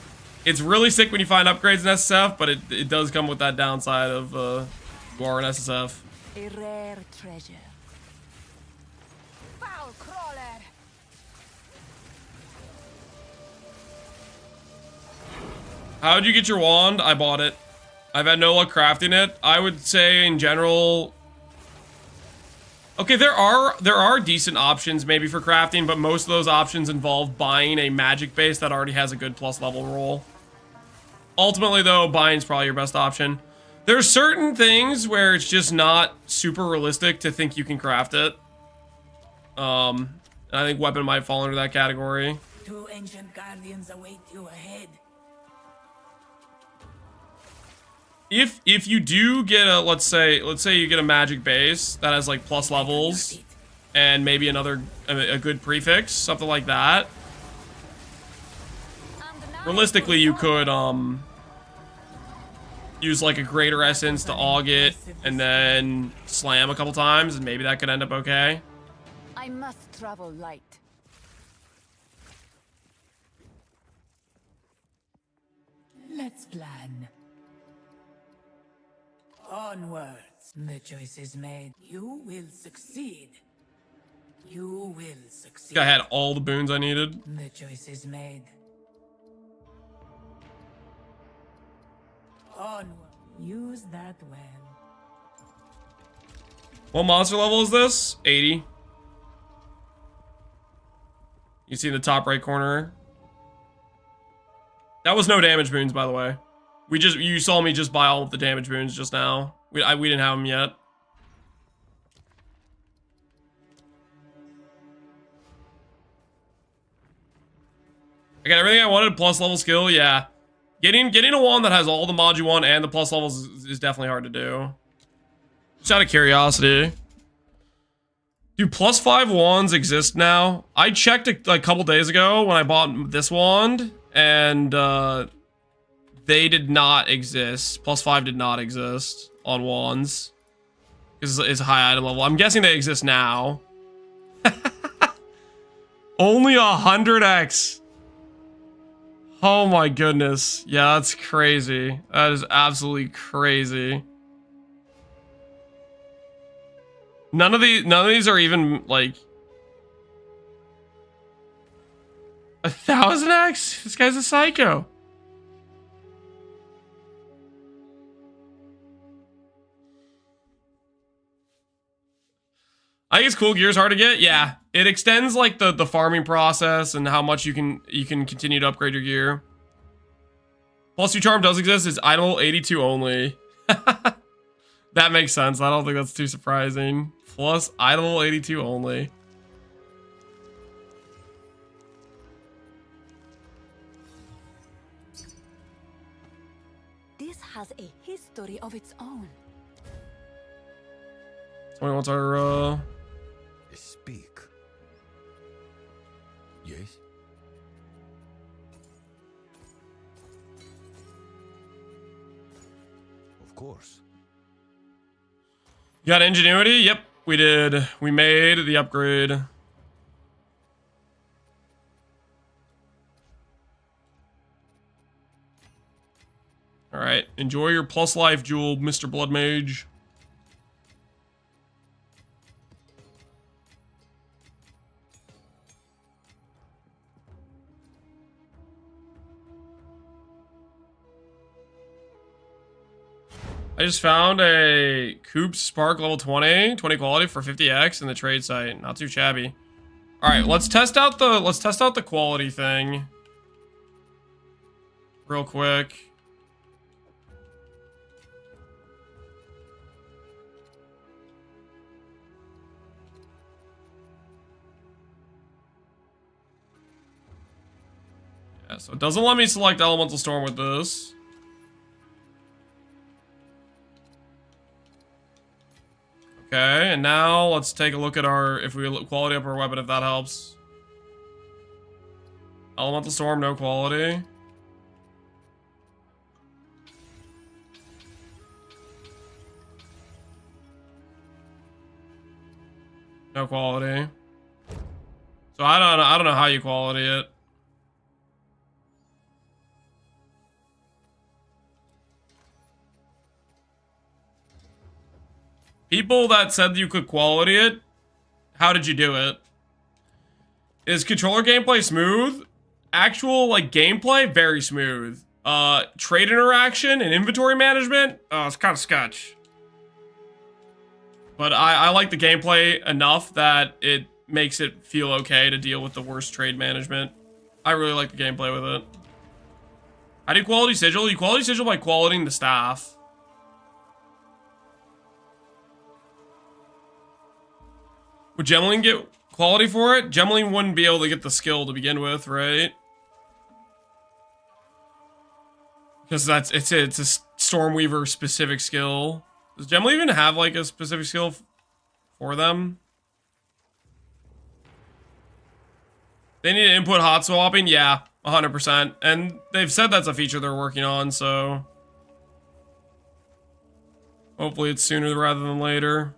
It's really sick when you find upgrades in SSF, but it does come with that downside of you are in SSF. A rare treasure. Foul crawler. How'd you get your wand? I bought it. I've had no luck crafting it. I would say in general. Okay, there are decent options maybe for crafting, but most of those options involve buying a magic base that already has a good plus level roll. Ultimately, though, buying's probably your best option. There's certain things where it's just not super realistic to think you can craft it. And I think weapon might fall into that category. 2 ancient guardians await you ahead. If you do get a let's say you get a magic base that has like plus levels and maybe a good prefix, something like that. Realistically, you could use like a greater essence to aug it and then slam a couple times, and maybe that could end up okay. I must travel light. Let's plan. Onwards. The choice is made. You will succeed. You will succeed. I had all the boons I needed. The choice is made. Onward. Use that well. What monster level is this? 80. You see in the top right corner. That was no damage boons, by the way. You saw me just buy all of the damage boons just now. We didn't have them yet. I got everything I wanted, plus level skill, yeah. Getting a wand that has all the mod you want and the plus levels is definitely hard to do. Just out of curiosity. Do +5 wands exist now? I checked a couple days ago when I bought this wand, and they did not exist. +5 did not exist on wands. Because it's a high item level. I'm guessing they exist now. Only 100x. Oh my goodness. Yeah, that's crazy. That is absolutely crazy. None of these are even like 1000x. This guy's a psycho. I think it's cool. Gear's hard to get. Yeah, it extends like the farming process and how much you can continue to upgrade your gear. +2 charm does exist. It's idle 82 only. That makes sense. I don't think that's too surprising. Plus idle 82 only. This has a history of its own. Somebody wants our Speak. Yes? Of course. You got ingenuity? Yep, we did. We made the upgrade. Alright, enjoy your plus life jewel, Mr. Blood Mage. I just found a Coop Spark level 20 quality for 50x in the trade site. Not too shabby. All right, let's test out the quality thing real quick. Yeah, so it doesn't let me select Elemental Storm with this. Okay, and now let's take a look at if we quality up our weapon, if that helps. Elemental Storm, no quality. No No quality. So I don't know how you quality it. People that said you could quality it, how did you do it? Is controller gameplay smooth? Actual like gameplay, very smooth. Trade interaction and inventory management, it's kind of sketch. But I like the gameplay enough that it makes it feel okay to deal with the worst trade management. I really like the gameplay with it. How do you quality sigil? You quality sigil by qualitying the staff. Would Gemmeling get quality for it? Gemmeling wouldn't be able to get the skill to begin with, right? Because it's a Stromweaver specific skill. Does Gemmeling even have like a specific skill for them? They need to input hot swapping? Yeah, 100%. And they've said that's a feature they're working on, so hopefully it's sooner rather than later.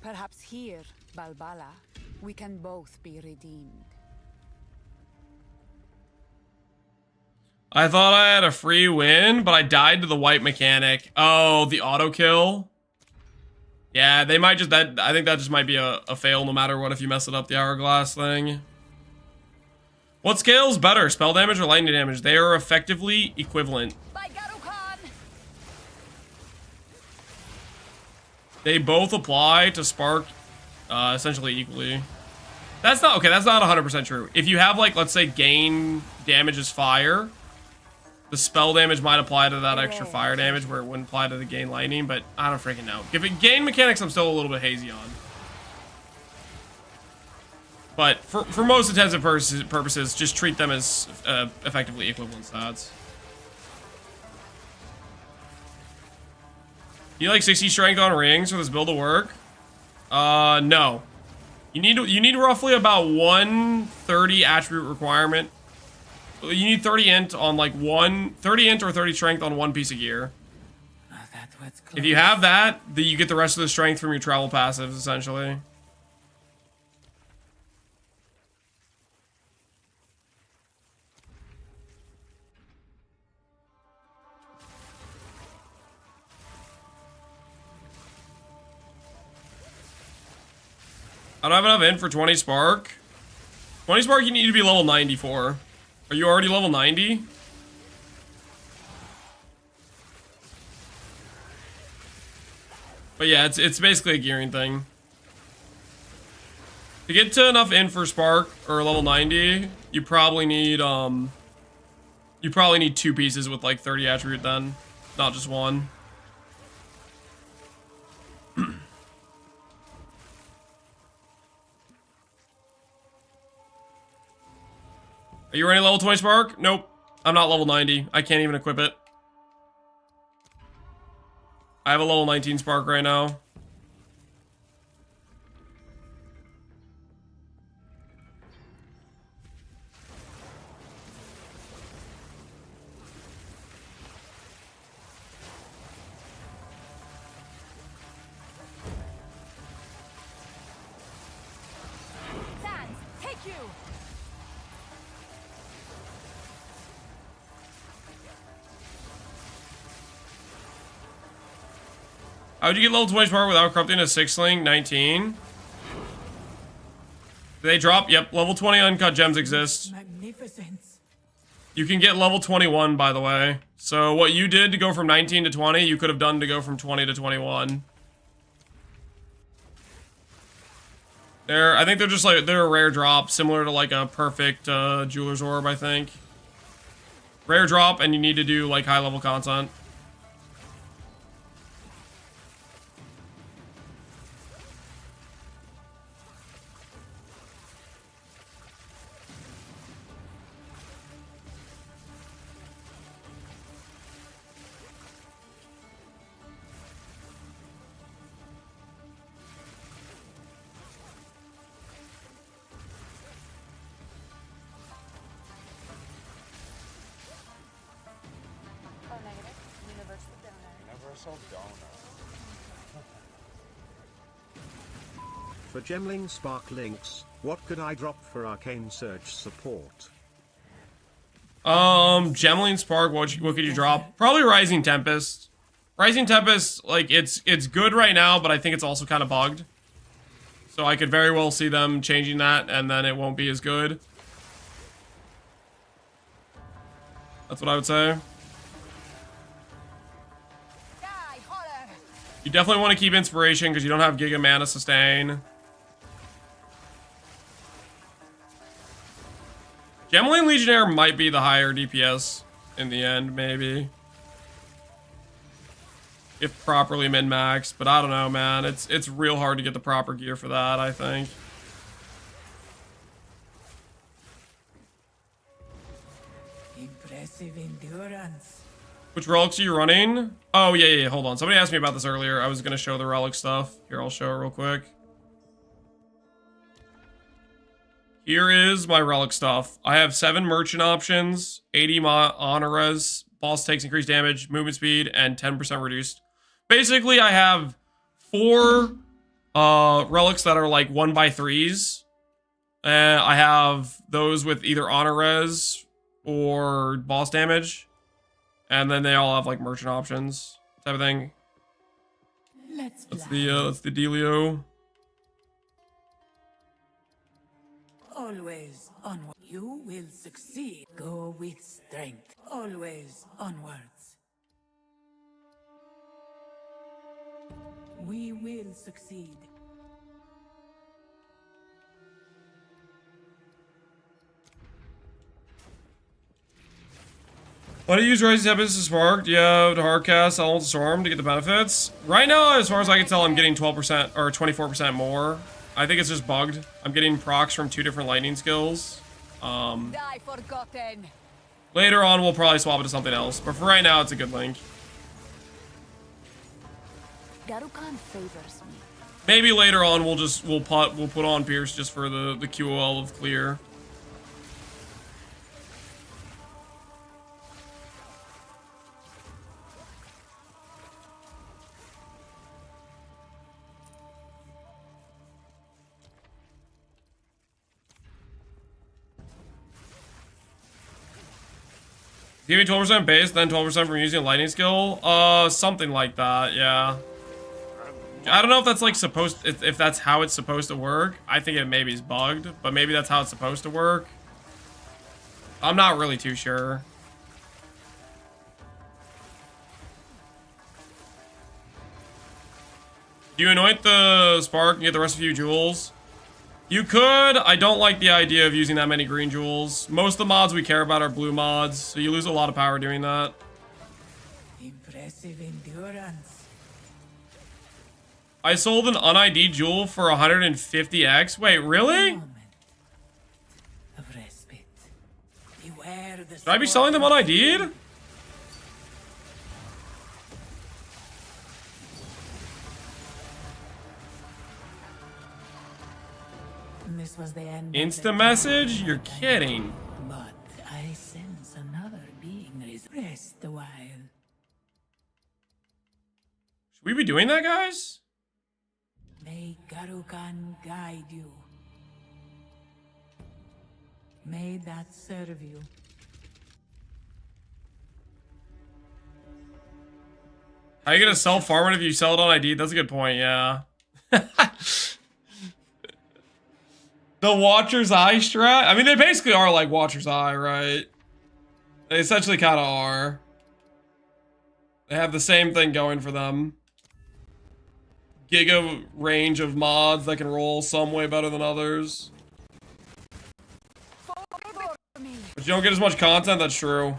Perhaps here, Balbala, we can both be redeemed. I thought I had a free win, but I died to the white mechanic. Oh, the auto kill. Yeah, they might just I think that just might be a fail no matter what if you mess it up, the hourglass thing. What scales better, spell damage or lightning damage? They are effectively equivalent. They both apply to spark essentially equally. That's not, okay, that's not 100% true. If you have like, let's say gain damage is fire, the spell damage might apply to that extra fire damage where it wouldn't apply to the gain lightning, but I don't freaking know. If it gain mechanics, I'm still a little bit hazy on. But for most intents and purposes, just treat them as effectively equivalent stats. You like 60 strength on rings for this build to work? No. You need roughly about 130 attribute requirement. You need 30 int on like 30 int or 30 strength on one piece of gear. If you have that, then you get the rest of the strength from your travel passives, essentially. I don't have enough int for 20 spark. 20 spark you need to be level 94. Are you already level 90? But yeah, it's basically a gearing thing. To get to enough int for spark or level 90, you probably need two pieces with like 30 attribute then, not just one. Are you already level 20 spark? Nope. I'm not level 90. I can't even equip it. I have a level 19 spark right now. Sans, take you! How'd you get level 20 spark without corrupting a 6-link? 19? Do they drop? Yep, level 20 uncut gems exist. Magnificence. You can get level 21, by the way. So what you did to go from 19 to 20, you could have done to go from 20 to 21. I think they're just like, they're a rare drop, similar to like a perfect jeweler's orb, I think. Rare drop, and you need to do like high level content. universal donor. For Gemling Spark links, what could I drop for Arcane Search support? Gemling Spark, what could you drop? Probably Rising Tempest. Rising Tempest, like, it's good right now, but I think it's also kind of bugged. So I could very well see them changing that, and then it won't be as good. That's what I would say. You definitely want to keep Inspiration, because you don't have Giga Mana Sustain. Gemling Legionnaire might be the higher DPS in the end, maybe. If properly min-maxed, but I don't know, man. It's real hard to get the proper gear for that, I think. Impressive endurance. Which relics are you running? Oh, yeah, hold on. Somebody asked me about this earlier. I was going to show the relic stuff. Here, I'll show it real quick. Here is my relic stuff. I have 7 merchant options, 80 honor res, boss takes increased damage, movement speed, and 10% reduced. Basically, I have 4 relics that are like 1x3s. I have those with either honor res or boss damage. And then they all have like merchant options type of thing. That's the dealio. Always onward. You will succeed. Go with strength. Always onwards. We will succeed. Why do you use Rising Tempest to Spark? Do you have to hardcast Elemental Storm to get the benefits? Right now, as far as I can tell, I'm getting 12% or 24% more. I think it's just bugged. I'm getting procs from 2 different lightning skills. Die forgotten. Later on, we'll probably swap it to something else. But for right now, it's a good link. Garukan favors me. Maybe later on, we'll put on Pierce just for the QOL of clear. Give me 12% base, then 12% from using a lightning skill? Something like that, yeah. I don't know if that's like if that's how it's supposed to work. I think it maybe is bugged, but maybe that's how it's supposed to work. I'm not really too sure. Do you anoint the spark and get the rest of a few jewels? You could. I don't like the idea of using that many green jewels. Most of the mods we care about are blue mods, so you lose a lot of power doing that. Impressive endurance. I sold an un-ID'd jewel for 150x. Wait, really? Of respite. Beware the Should I be selling them un-ID'd? This was the end. Instant message? You're kidding. But I sense another being. Rest a while. Should we be doing that, guys? May Garukan guide you. May that serve you. How are you gonna sell farm it if you sell it on ID? That's a good point, yeah. The Watcher's Eye strat? I mean, they basically are like Watcher's Eye, right? They essentially kind of are. They have the same thing going for them. Giga range of mods that can roll some way better than others. But you don't get as much content, that's true.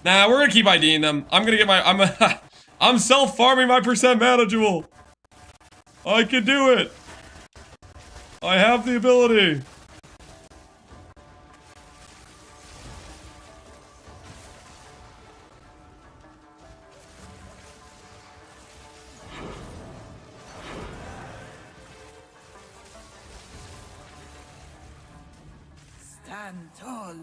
Nah, we're gonna keep IDing them. I'm gonna get my, I'm self-farming my percent mana jewel. I can do it. I have the ability. Stand tall.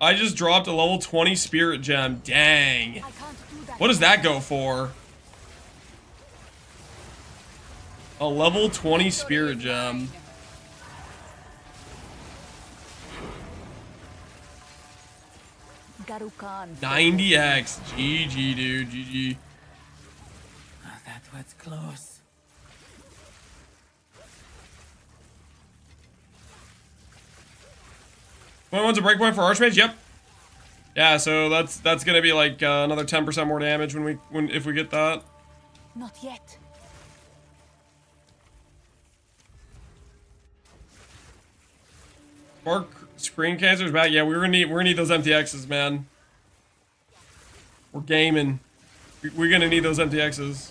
I just dropped a level 20 spirit gem. Dang. I can't do that. What does that go for? A level 20 spirit gem. Garukan. 90x. GG, dude. GG. Oh, that was close. One's a breakpoint for Archmage. Yep. Yeah, so that's gonna be like another 10% more damage if we get that. Not yet. Spark screen cancer's back. Yeah, we're gonna need those MTXs, man. We're gaming. We're gonna need those MTXs.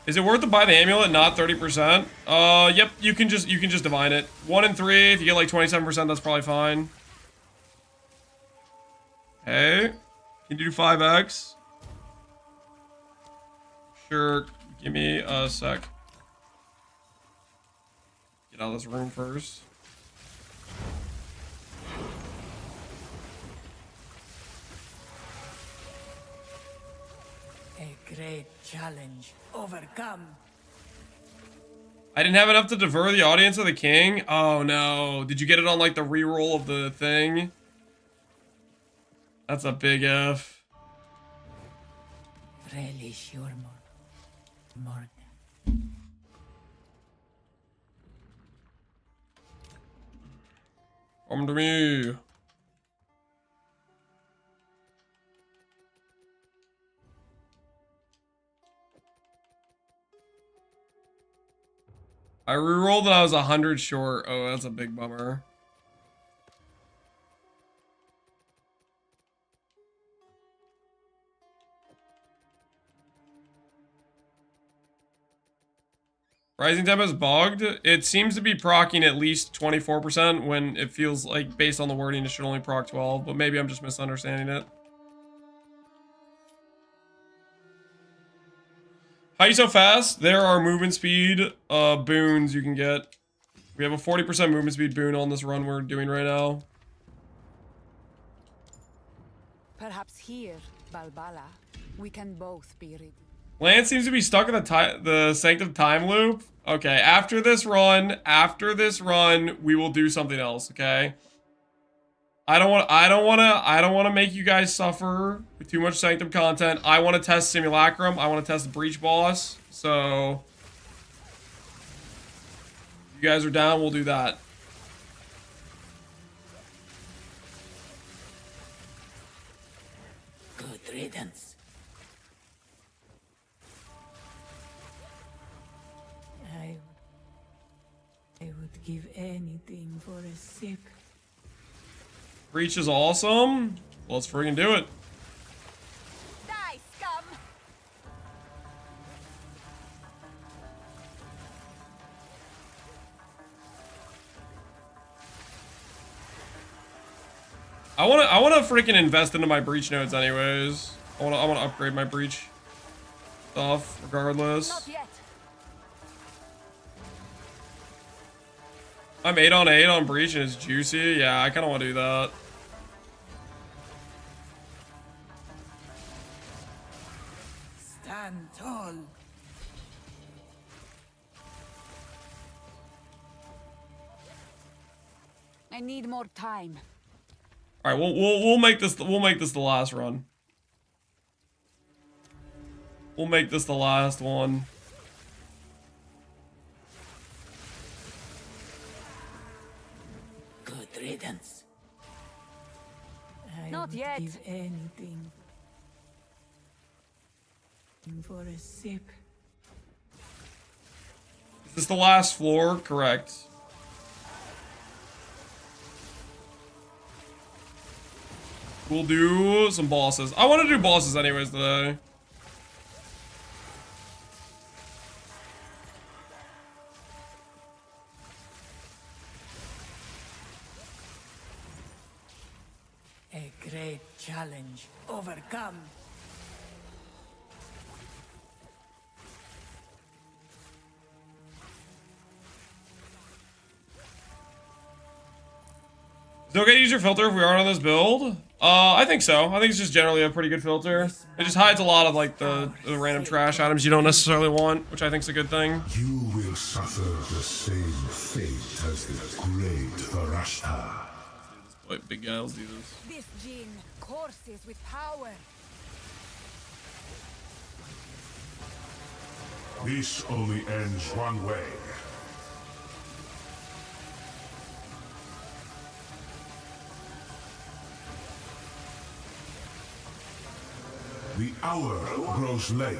Is it worth to buy the amulet? Not 30%. Yep. You can just divine it. 1 and 3. If you get like 27%, that's probably fine. Hey, can you do 5x? Sure. Give me a sec. Get out of this room first. A great challenge overcome. I didn't have enough to defer the audience of the king. Oh no. Did you get it on like the reroll of the thing? That's a big F. Really sure more. Come to me. I rerolled and I was 100 short. Oh, that's a big bummer. Rising temp is bogged. It seems to be proccing at least 24% when it feels like, based on the wording, it should only proc 12, but maybe I'm just misunderstanding it. How you so fast? There are movement speed boons you can get. We have a 40% movement speed boon on this run we're doing right now. Perhaps here, Balbala, we can both be ready. Lance seems to be stuck in the Sanctum time loop. Okay, after this run, we will do something else, okay? I don't want to make you guys suffer with too much Sanctum content. I want to test Simulacrum. I want to test the Breach boss. So if you guys are down, we'll do that. Good riddance. I would give anything for a sip. Breach is awesome. Let's freaking do it. Die, scum! I wanna freaking invest into my Breach nodes anyways. I wanna upgrade my Breach stuff regardless. Not yet. I'm 8 on 8 on Breach and it's juicy. Yeah, I kind of want to do that. Stand tall. I need more time. All right, we'll make this the last run. We'll make this the last one. Good riddance. I Not would yet. give anything for a sip. Is this the last floor? Correct. We'll do some bosses. I want to do bosses anyways today. A great challenge overcome. Is it okay to use your filter if we aren't on this build? I think so. I think it's just generally a pretty good filter. It just hides a lot of like the random trash items you don't necessarily want, which I think is a good thing. You will suffer the same fate as the great Varashta. Wait, big guy, let's do this. This gene courses with power. This only ends one way. The hour grows late.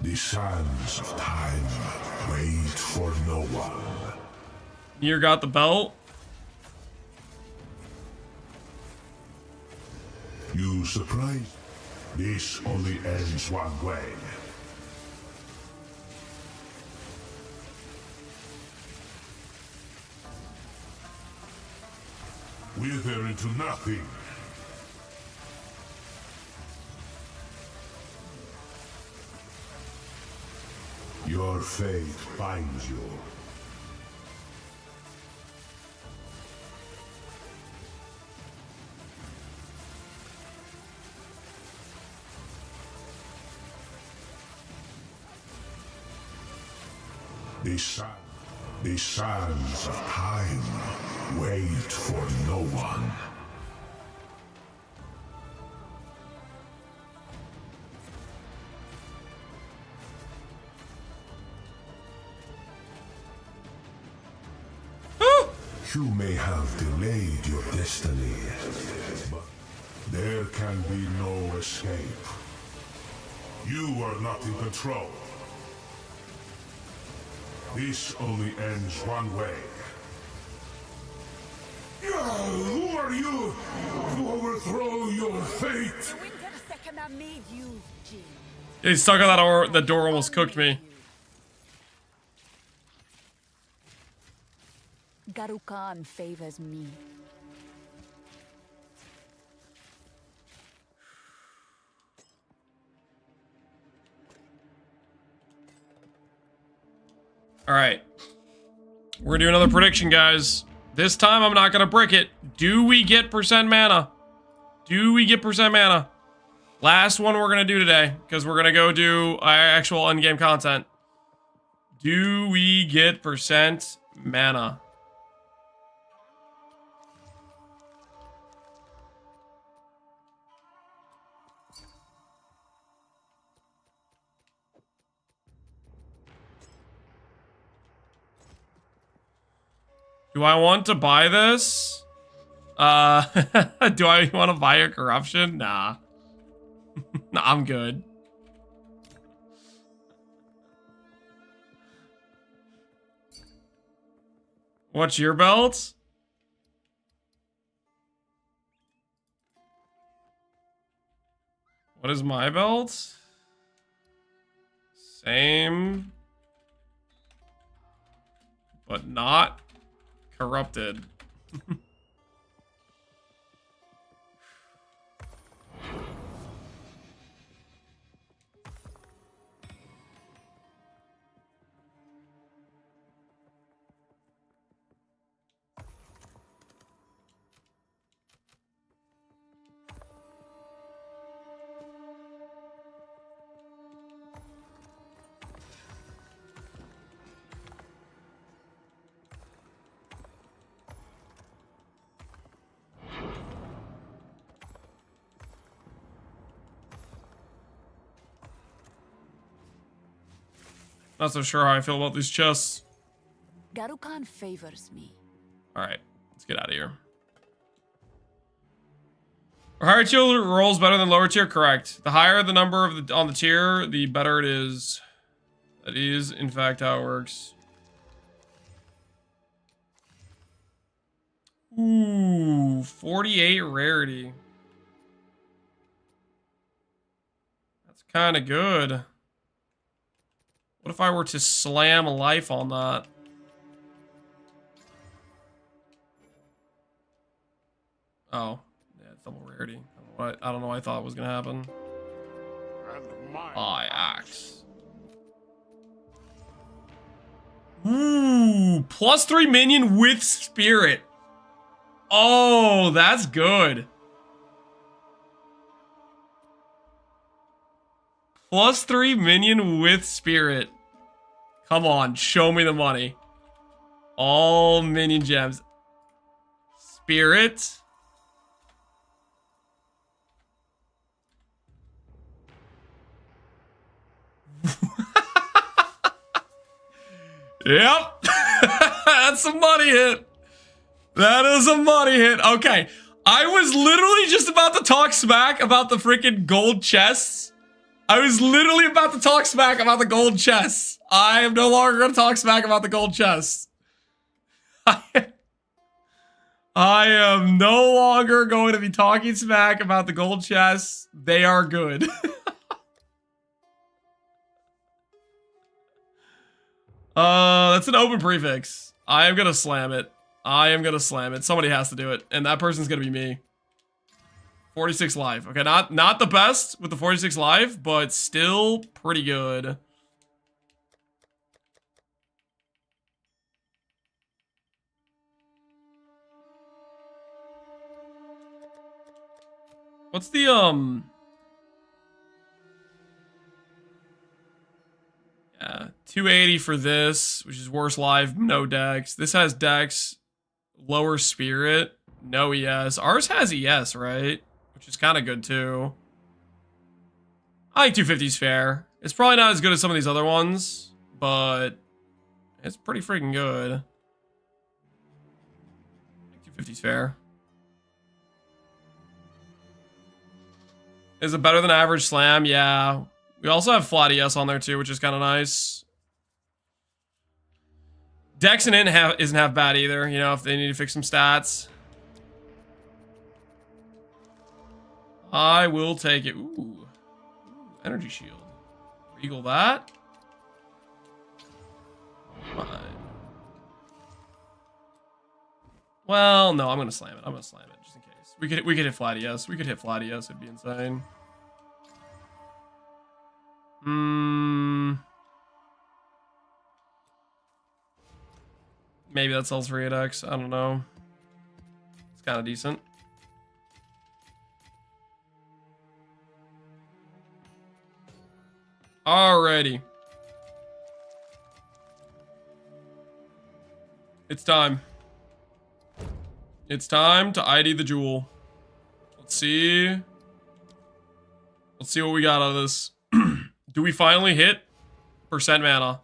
The sands of time wait for no one. Nier got the belt. You surprised? This only ends one way. Wither into nothing. Your fate binds you. The sands of time wait for no one. You may have delayed your destiny, but there can be no escape. You are not in control. This only ends one way. Who are you to overthrow your fate? The winter second I made you, Jin. He's stuck on that door. The door almost cooked me. Garukan favors me. All right. We're gonna do another prediction, guys. This time, I'm not gonna brick it. Do we get percent mana? Do we get percent mana? Last one we're gonna do today, because we're gonna go do actual end-game content. Do we get percent mana? Do I want to buy this? Do I want to buy a corruption? Nah. Nah, I'm good. What's your belt? What is my belt? Same. But not corrupted. Not so sure how I feel about these chests. Garukan favors me. Alright, let's get out of here. Are higher tier rolls better than lower tier? Correct. The higher the number of on the tier, the better it is. That is, in fact, how it works. Ooh, 48 rarity. That's kind of good. What if I were to slam a life on that? Oh, yeah, it's double rarity. I don't know what I thought was gonna happen. And my Axe. Ooh, +3 minion with spirit. Oh, that's good. +3 minion with spirit. Come on, show me the money. All minion gems. Spirit. Yep. That's a money hit. That is a money hit. Okay. I was literally just about to talk smack about the freaking gold chests. I was literally about to talk smack about the gold chests. I am no longer going to talk smack about the gold chests. I am no longer going to be talking smack about the gold chests. They are good. That's an open prefix. I am going to slam it. I am going to slam it. Somebody has to do it. And that person's going to be me. 46 live. Okay, not the best with the 46 live, but still pretty good. What's the, yeah, 280 for this, which is worse live, no dex. This has dex, lower spirit, no ES. Ours has ES, right? Which is kind of good, too. I think 250 is fair. It's probably not as good as some of these other ones, but it's pretty freaking good. I think 250 is fair. Is it better than average slam? Yeah. We also have flat ES on there too, which is kind of nice. Dex and int isn't half bad either, you know, if they need to fix some stats. I will take it. Ooh. Energy shield. Regal that. Fine. Well, no, I'm going to slam it. I'm going to slam it just in case. We could hit flat ES. We could hit flat ES. It'd be insane. Maybe that sells for 8x. I don't know. It's kind of decent. Alrighty. It's time. It's time to ID the jewel. Let's see. Let's see what we got out of this. Do we finally hit percent mana?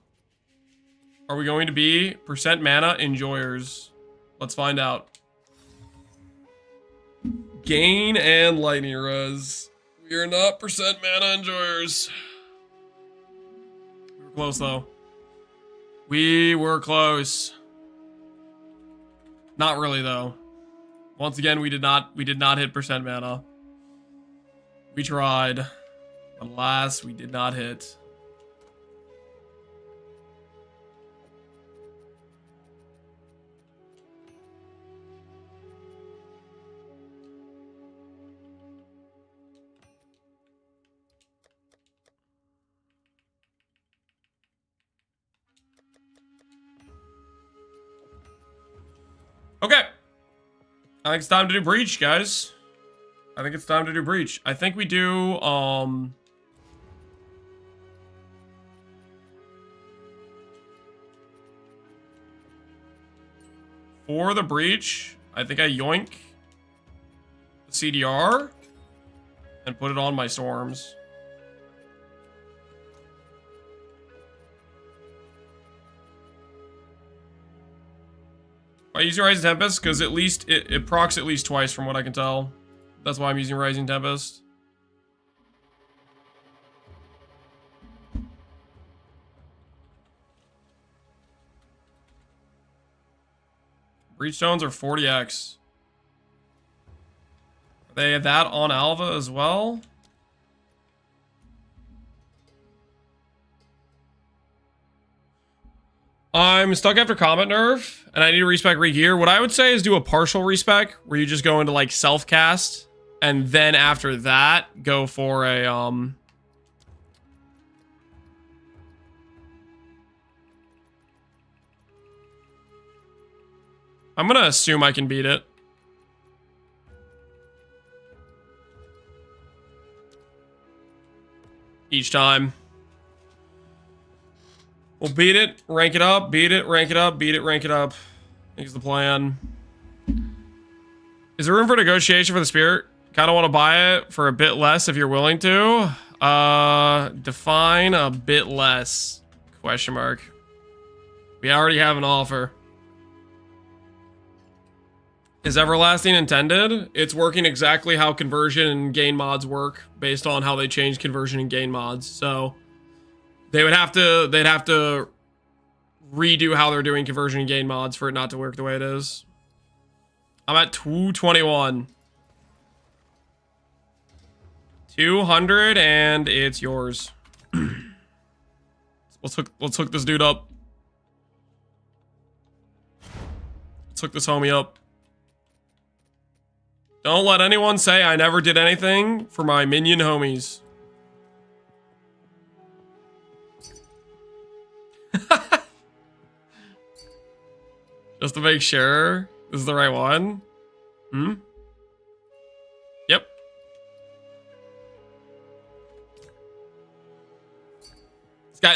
Are we going to be percent mana enjoyers? Let's find out. Gain and lightning res. We are not percent mana enjoyers. We were close though. We were close. Not really though. Once again, we did not hit percent mana. We tried. Alas, we did not hit. Okay. I think it's time to do Breach, guys. I think it's time to do Breach. I think we do, for the Breach, I think I yoink the CDR and put it on my Storms. I use Rising Tempest because at least it procs at least twice from what I can tell. That's why I'm using Rising Tempest. Breach Stones are 40x. Are they that on Alva as well? I'm stuck after Comet Nerf, and I need to respec regear. What I would say is do a partial respec, where you just go into, like, self-cast, and then after that, go for a, I'm gonna assume I can beat it. Each time. We'll beat it, rank it up, beat it, rank it up, beat it, rank it up. I think is the plan. Is there room for negotiation for the spirit? Kind of want to buy it for a bit less if you're willing to. Define a bit less. Question mark. We already have an offer. Is everlasting intended? It's working exactly how conversion and gain mods work based on how they change conversion and gain mods. So they'd have to redo how they're doing conversion and gain mods for it not to work the way it is. I'm at 221. 200 and it's yours. Let's hook this dude up. Let's hook this homie up. Don't let anyone say I never did anything for my minion homies. Just to make sure this is the right one. Yep.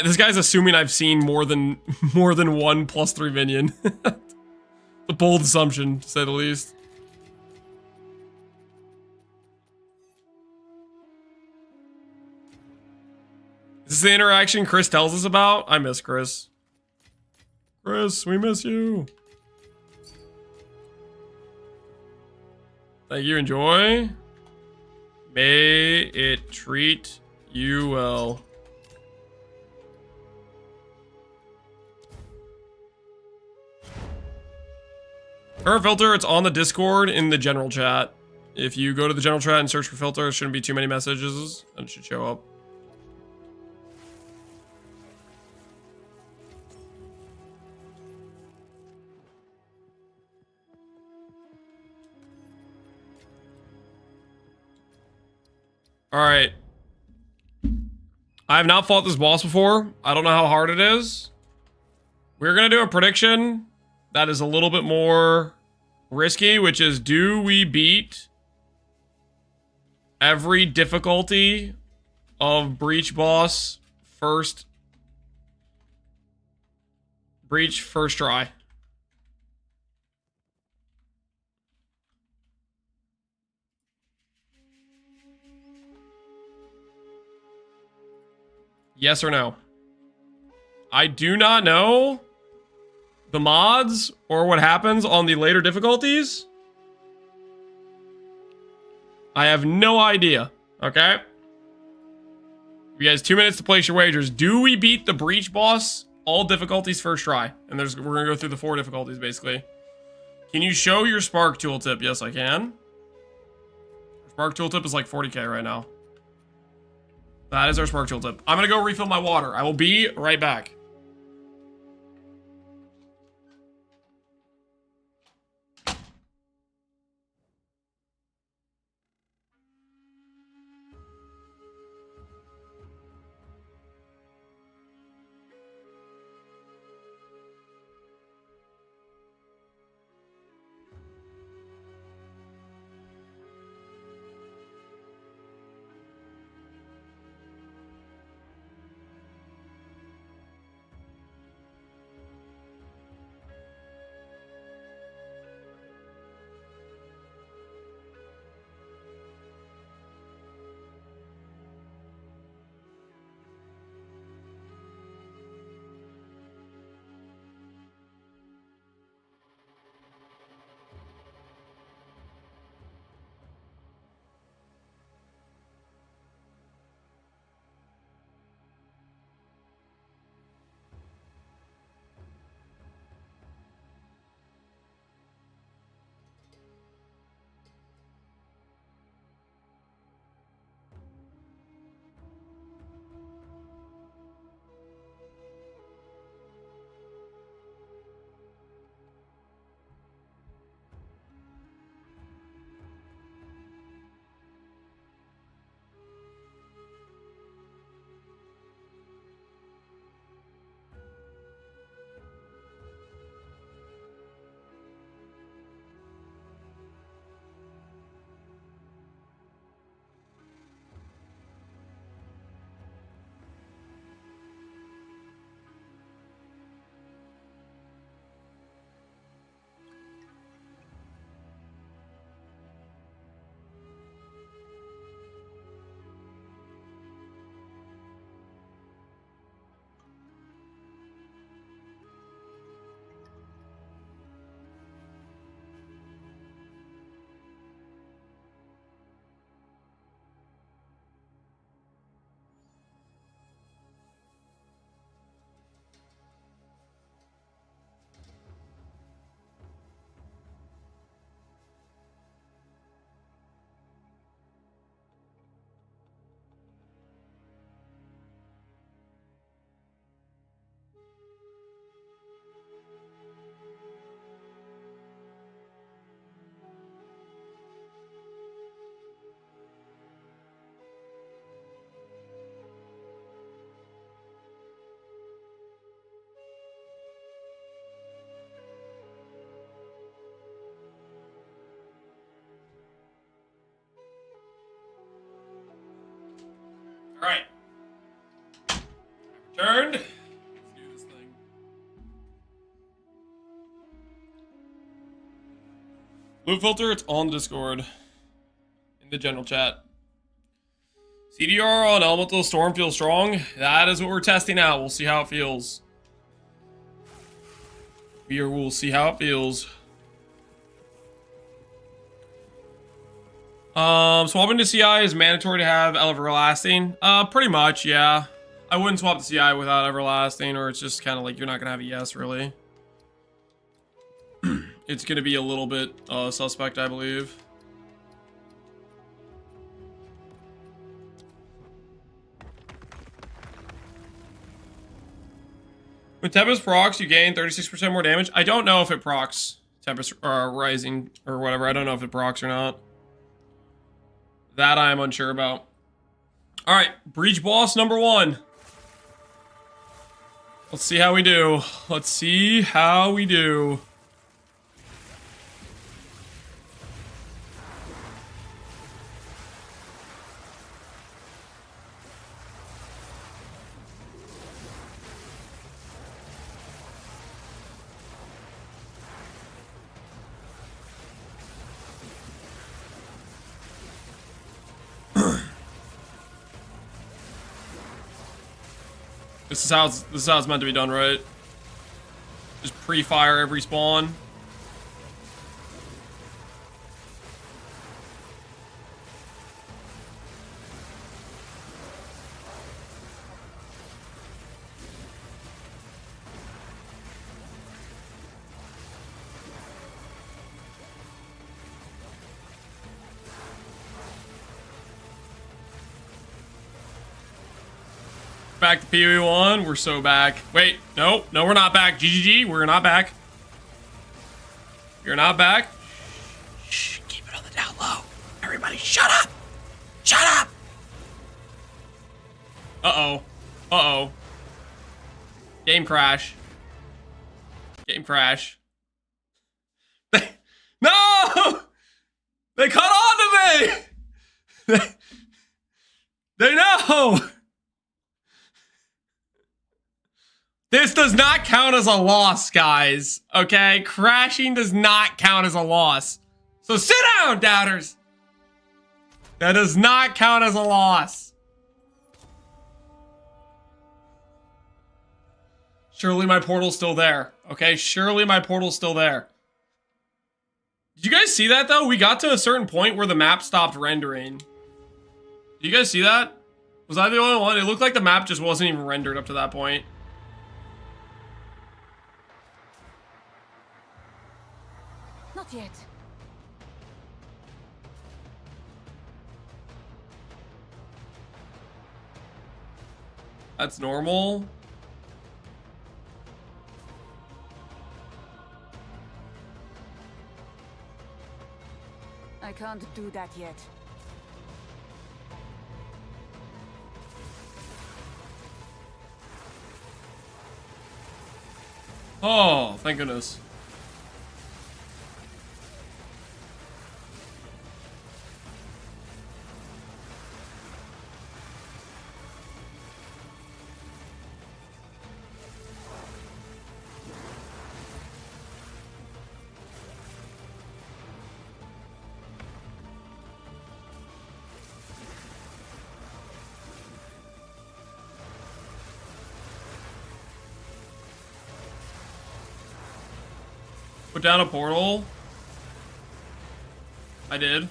This guy's assuming I've seen more than one +3 minion. A bold assumption, to say the least. Is this the interaction Chris tells us about? I miss Chris. Chris, we miss you. Thank you, enjoy. May it treat you well. Current filter, it's on the Discord in the general chat. If you go to the general chat and search for filter, it shouldn't be too many messages, and it should show up. Alright. I have not fought this boss before. I don't know how hard it is. We're gonna do a prediction that is a little bit more risky, which is, do we beat every difficulty of Breach boss first try? Yes or no? I do not know the mods or what happens on the later difficulties. I have no idea. Okay? You guys 2 minutes to place your wagers. Do we beat the Breach boss all difficulties first try? And we're gonna go through the 4 difficulties basically. Can you show your Spark tooltip? Yes, I can. Spark tooltip is like 40k right now. That is our Spark tooltip. I'm gonna go refill my water. I will be right back. All right. Returned. Let's do this thing. Blue filter, it's on the Discord. In the general chat. CDR on Elemental Storm feels strong. That is what we're testing out. We'll see how it feels. We'll see how it feels. Swapping to CI is mandatory to have Everlasting. Pretty much, yeah. I wouldn't swap to CI without Everlasting, or it's just kind of like you're not gonna have a yes, really. It's gonna be a little bit suspect, I believe. When Tempest procs, you gain 36% more damage. I don't know if it procs Tempest Rising or whatever. I don't know if it procs or not. That I am unsure about. All right, Breach Boss number 1. Let's see how we do. Let's see how we do. This is how it's meant to be done, right? Just pre-fire every spawn. Back to PoE1. We're so back. Wait, no, we're not back. GGG, we're not back. You're not back. Shh, keep it on the down low. Everybody, shut up! Shut up! Uh-oh. Uh-oh. Game crash. Game crash. No! They caught on to me! They know! This does not count as a loss, guys. Okay? Crashing does not count as a loss. So sit down, doubters. That does not count as a loss. Surely my portal's still there. Okay? Surely my portal's still there. Did you guys see that, though? We got to a certain point where the map stopped rendering. Did you guys see that? Was I the only one? It looked like the map just wasn't even rendered up to that point. Not yet. That's normal. I can't do that yet. Oh, thank goodness. Put down a portal. I did.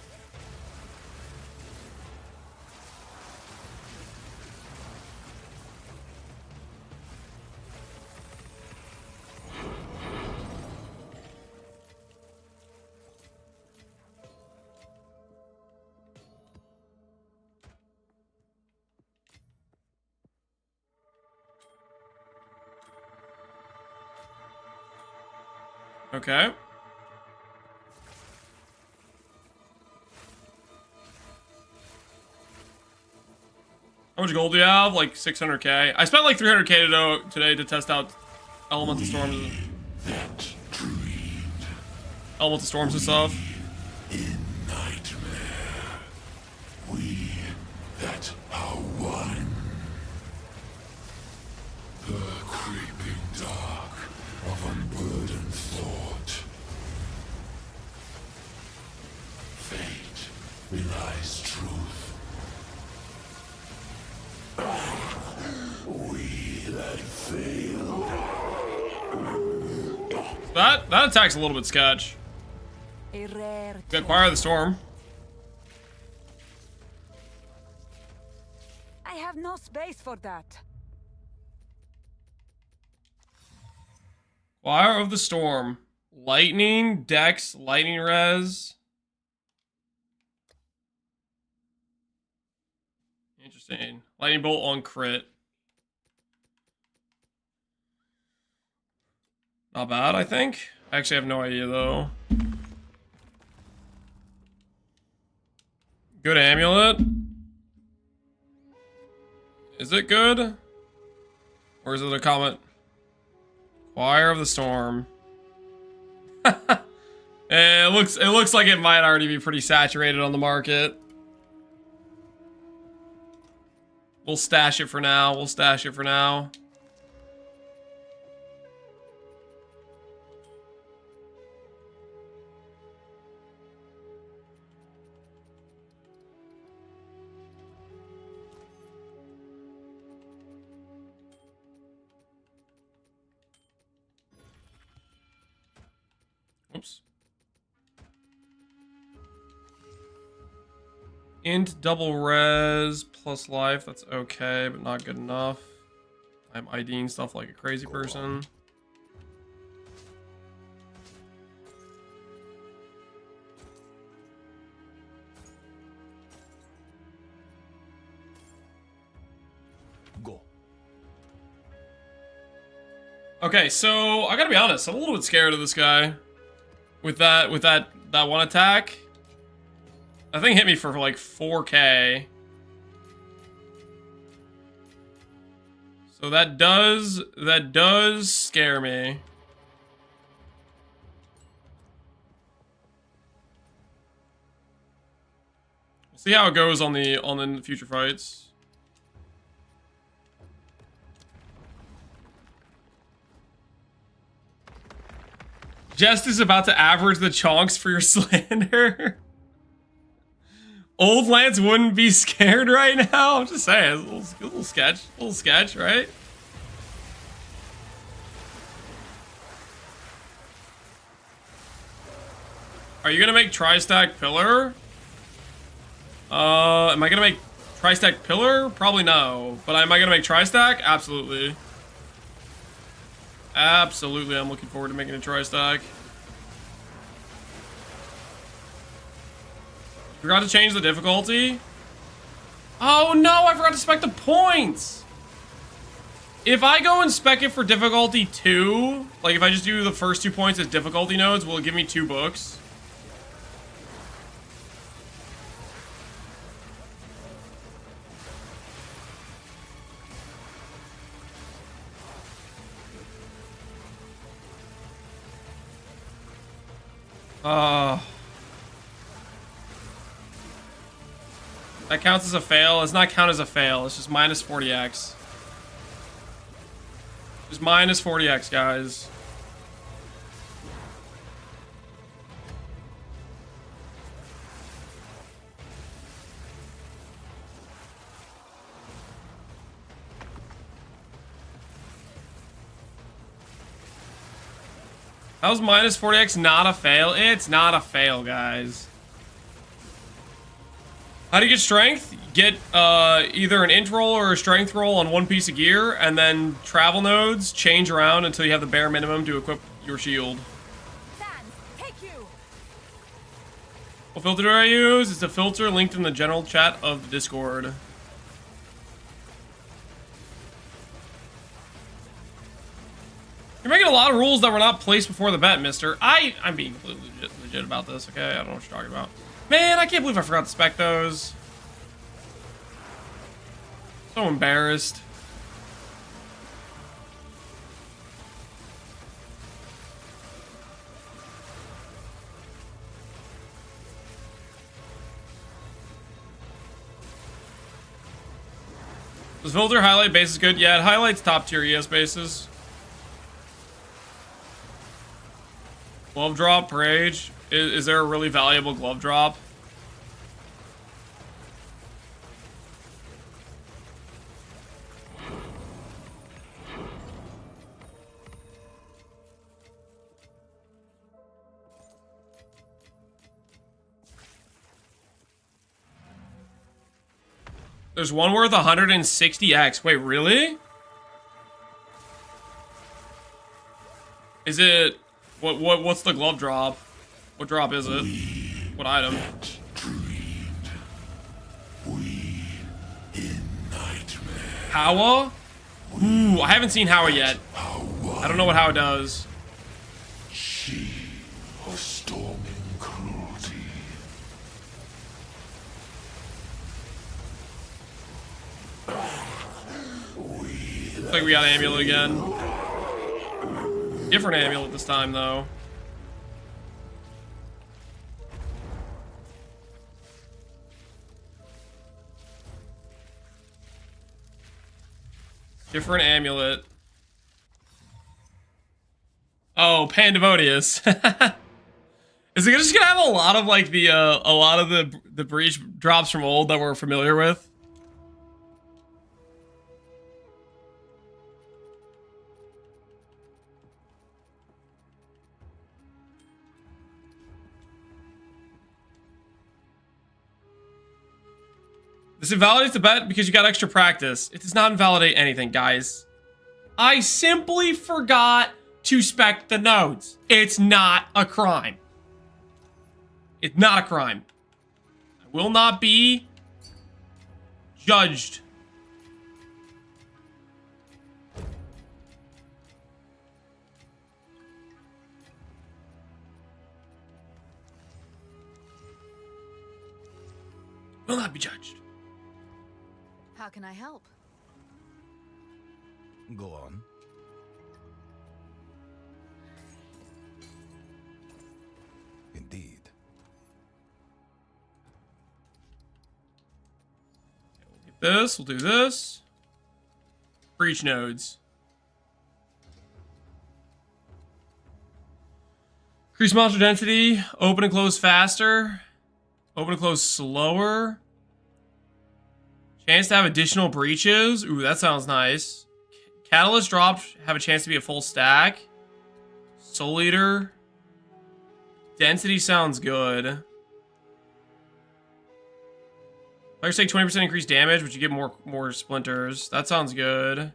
Okay. How much gold do you have? Like 600k. I spent like 300k today to test out Elemental Storms. Elemental Storms and stuff. In nightmare, we that are one. That attack's a little bit sketch. A rare Got Choir the Storm. I have no space for that. Choir of the Storm. Lightning, Dex, Lightning Res. Interesting. Lightning Bolt on crit. Not bad, I think. I actually have no idea, though. Good amulet. Is it good? Or is it a comet? Choir of the Storm. It looks like it might already be pretty saturated on the market. We'll stash it for now. We'll stash it for now. Oops. Int double res plus life, that's okay, but not good enough. I'm IDing stuff like a crazy person. Go. Okay, so I gotta be honest, I'm a little bit scared of this guy. With that one attack. That thing hit me for like 4K. So that does scare me. We'll see how it goes on the future fights. Jest is about to average the chonks for your slander. Old Lance wouldn't be scared right now. I'm just saying, a little sketch, right? Are you gonna make tri-stack pillar? Am I gonna make tri-stack pillar? Probably no. But am I gonna make tri-stack? Absolutely. Absolutely, I'm looking forward to making a tri-stack. Forgot to change the difficulty. Oh no, I forgot to spec the points. If I go and spec it for difficulty 2, like if I just do the first 2 points as difficulty nodes, will it give me 2 books? That counts as a fail. It's not count as a fail. It's just minus 40x. Just minus 40x, guys. How's minus 40x not a fail? It's not a fail, guys. How do you get strength? Get either an int roll or a strength roll on one piece of gear, and then travel nodes change around until you have the bare minimum to equip your shield. What filter do I use? It's a filter linked in the general chat of the Discord. You're making a lot of rules that were not placed before the bet, mister. I'm being completely legit about this, okay? I don't know what you're talking about. Man, I can't believe I forgot to spec those. So embarrassed. Does filter highlight bases good? Yeah, it highlights top tier ES bases. Glove drop per age. Is there a really valuable glove drop? There's one worth 160x. Wait, really? Is it... What's the glove drop? What drop is it? What item? Howa? Ooh, I haven't seen Howa yet. I don't know what Howa does. She was storming cruelty. Looks like we got amulet again. Different amulet this time, though. Different amulet. Oh, Pandemonius. Is it just gonna have a lot of like the breach drops from old that we're familiar with? This invalidates the bet because you got extra practice. It does not invalidate anything, guys. I simply forgot to spec the nodes. It's not a crime. It's not a crime. I will not be judged. Will not be judged. How can I help? Go on. Indeed. We'll do this. Breach nodes. Increase monster density. Open and close faster. Open and close slower. Chance to have additional breaches. Ooh, that sounds nice. Catalyst drops have a chance to be a full stack. Soul Eater. Density sounds good. Players take 20% increased damage, but you get more splinters. That sounds good.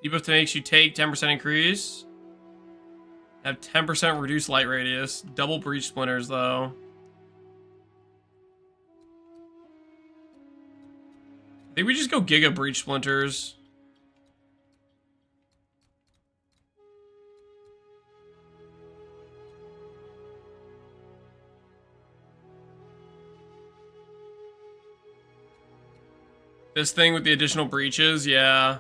Debuff makes you take 10% increase. Have 10% reduced light radius. Double breach splinters, though. I think we just go Giga breach splinters. This thing with the additional breaches, yeah.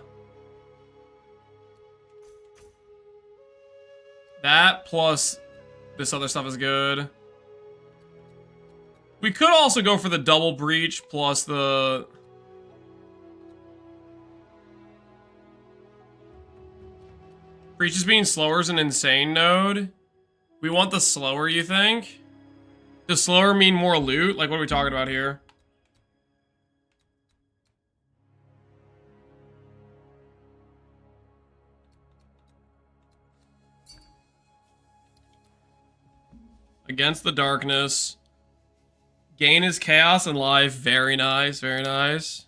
That plus this other stuff is good. We could also go for the double breach plus the... Breaches being slower is an insane node. We want the slower, you think? Does slower mean more loot? Like, what are we talking about here? Against the darkness. Gain is chaos and life. Very nice, very nice.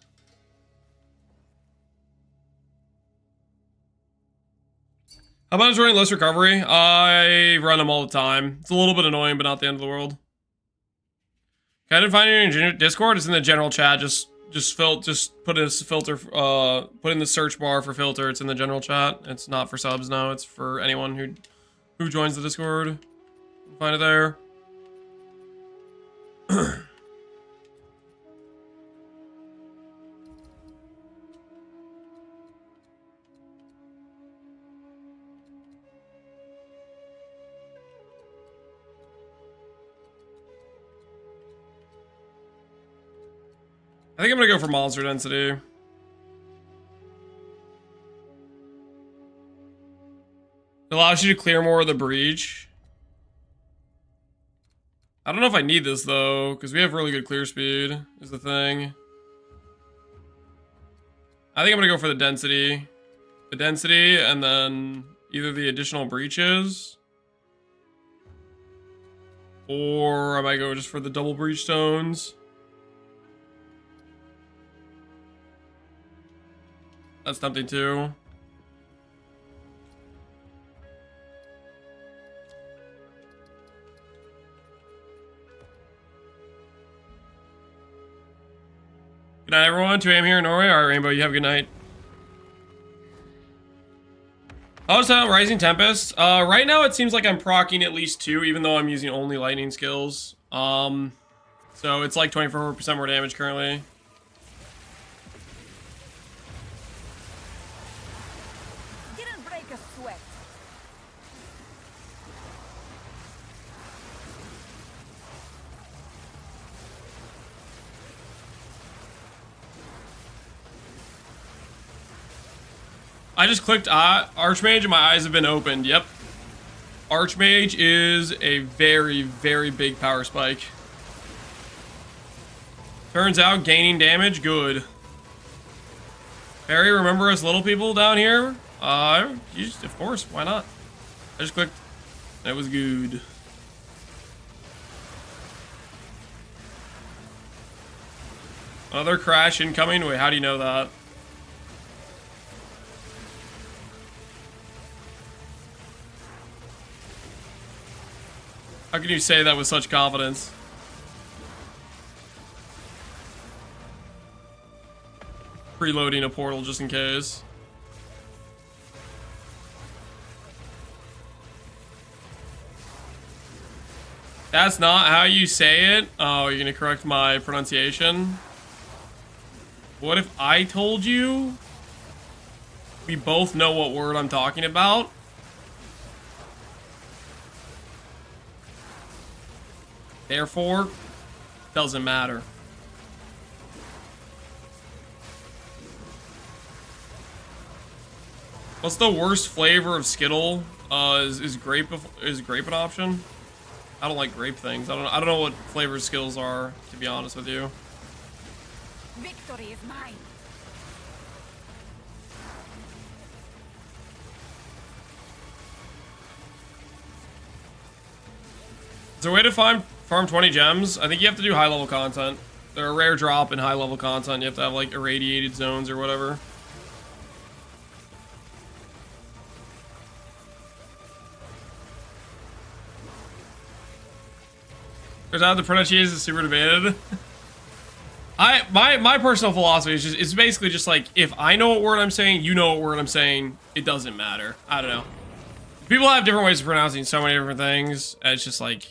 How about running less recovery? I run them all the time. It's a little bit annoying, but not the end of the world. I didn't find it in your Discord. It's in the general chat. Just put a filter. Put in the search bar for filter. It's in the general chat. It's not for subs. No, it's for anyone who joins the Discord. Find it there. I think I'm gonna go for monster density. It allows you to clear more of the breach. I don't know if I need this though, because we have really good clear speed, is the thing. I think I'm gonna go for the density. The density, and then either the additional breaches. Or I might go just for the double breach stones. That's tempting too. Good night, everyone. 2 a.m. here in Norway. All right, Rainbow, you have a good night. Oh, so Rising Tempest. Right now it seems like I'm proccing at least 2, even though I'm using only lightning skills. So it's like 24% more damage currently. Didn't break a sweat. I just clicked Archmage and my eyes have been opened. Yep. Archmage is a very, very big power spike. Turns out gaining damage, good. Harry, remember us little people down here? Of course, why not? I just clicked. That was good. Another crash incoming? Wait, how do you know that? How can you say that with such confidence? Preloading a portal just in case. That's not how you say it. Oh, you're gonna correct my pronunciation? What if I told you? We both know what word I'm talking about. Therefore, doesn't matter. What's the worst flavor of Skittle? Is grape an option? I don't like grape things. I don't know what flavor Skittles are, to be honest with you. Victory is mine. Is there a way to farm 20 gems? I think you have to do high level content. They're a rare drop in high level content. You have to have like irradiated zones or whatever. Turns out the pronunciation is super debated. My personal philosophy is just, it's basically just like, if I know what word I'm saying, you know what word I'm saying, it doesn't matter. I don't know. People have different ways of pronouncing so many different things. And it's just like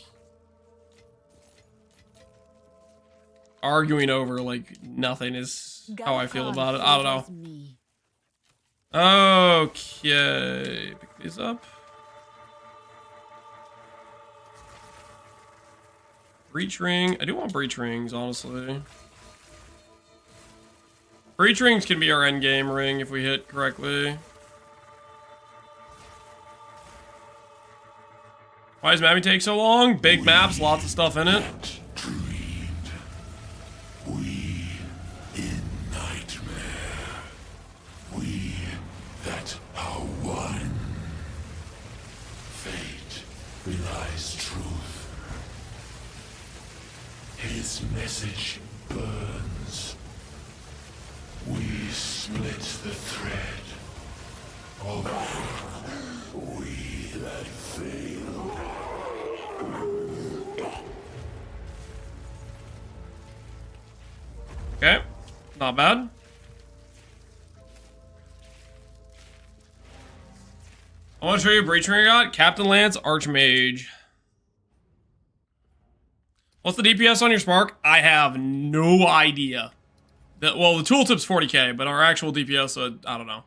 arguing over like nothing is how I feel about it. I don't know. Okay, pick these up. Breach ring. I do want breach rings, honestly. Breach rings can be our end game ring if we hit correctly. Why does mapping take so long? Big maps, lots of stuff in it. We in nightmare. We that are one. Fate belies truth. His message burns. We split the thread of we that failed. Okay, not bad. I want to show you a breach ring I got. Captain Lance, Archmage. What's the DPS on your Spark? I have no idea. Well, the tooltip's 40k, but our actual DPS, I don't know.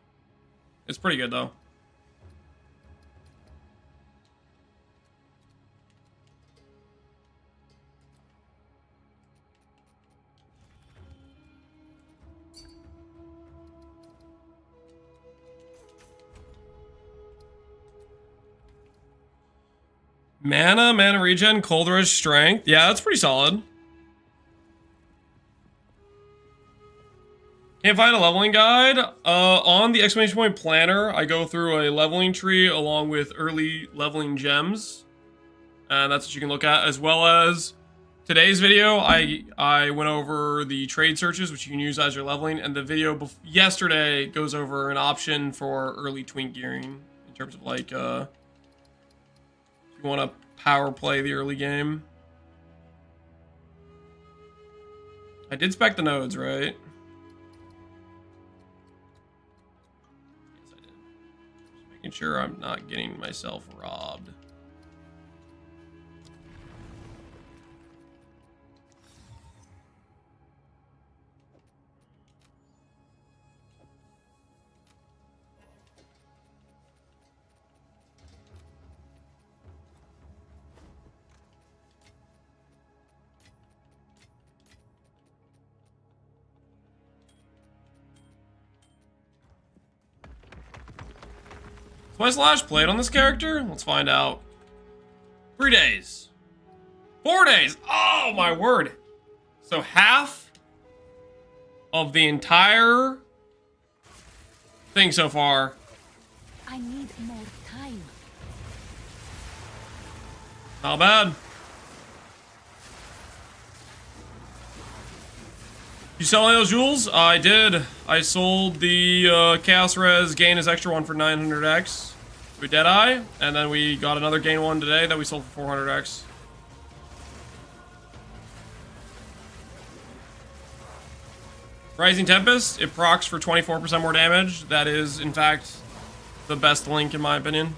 It's pretty good, though. Mana regen, cold rush, strength. Yeah, that's pretty solid. Can't find a leveling guide. On the exclamation point planner, I go through a leveling tree along with early leveling gems. and that's what you can look at, as well as today's video. I went over the trade searches, which you can use as you're leveling, and the video yesterday goes over an option for early twink gearing in terms of like if you want to power play the early game. I did spec the nodes, right? Yes, I did. Just making sure I'm not getting myself robbed. Is my slash played on this character? Let's find out. 3 days. 4 days. Oh my word. So half of the entire thing so far. I need more time. Not bad. You sell any of those jewels? I did. I sold the Chaos Res gain as extra one for 900x with Deadeye, and then we got another gain one today that we sold for 400x. Rising Tempest, it procs for 24% more damage. That is, in fact, the best link in my opinion.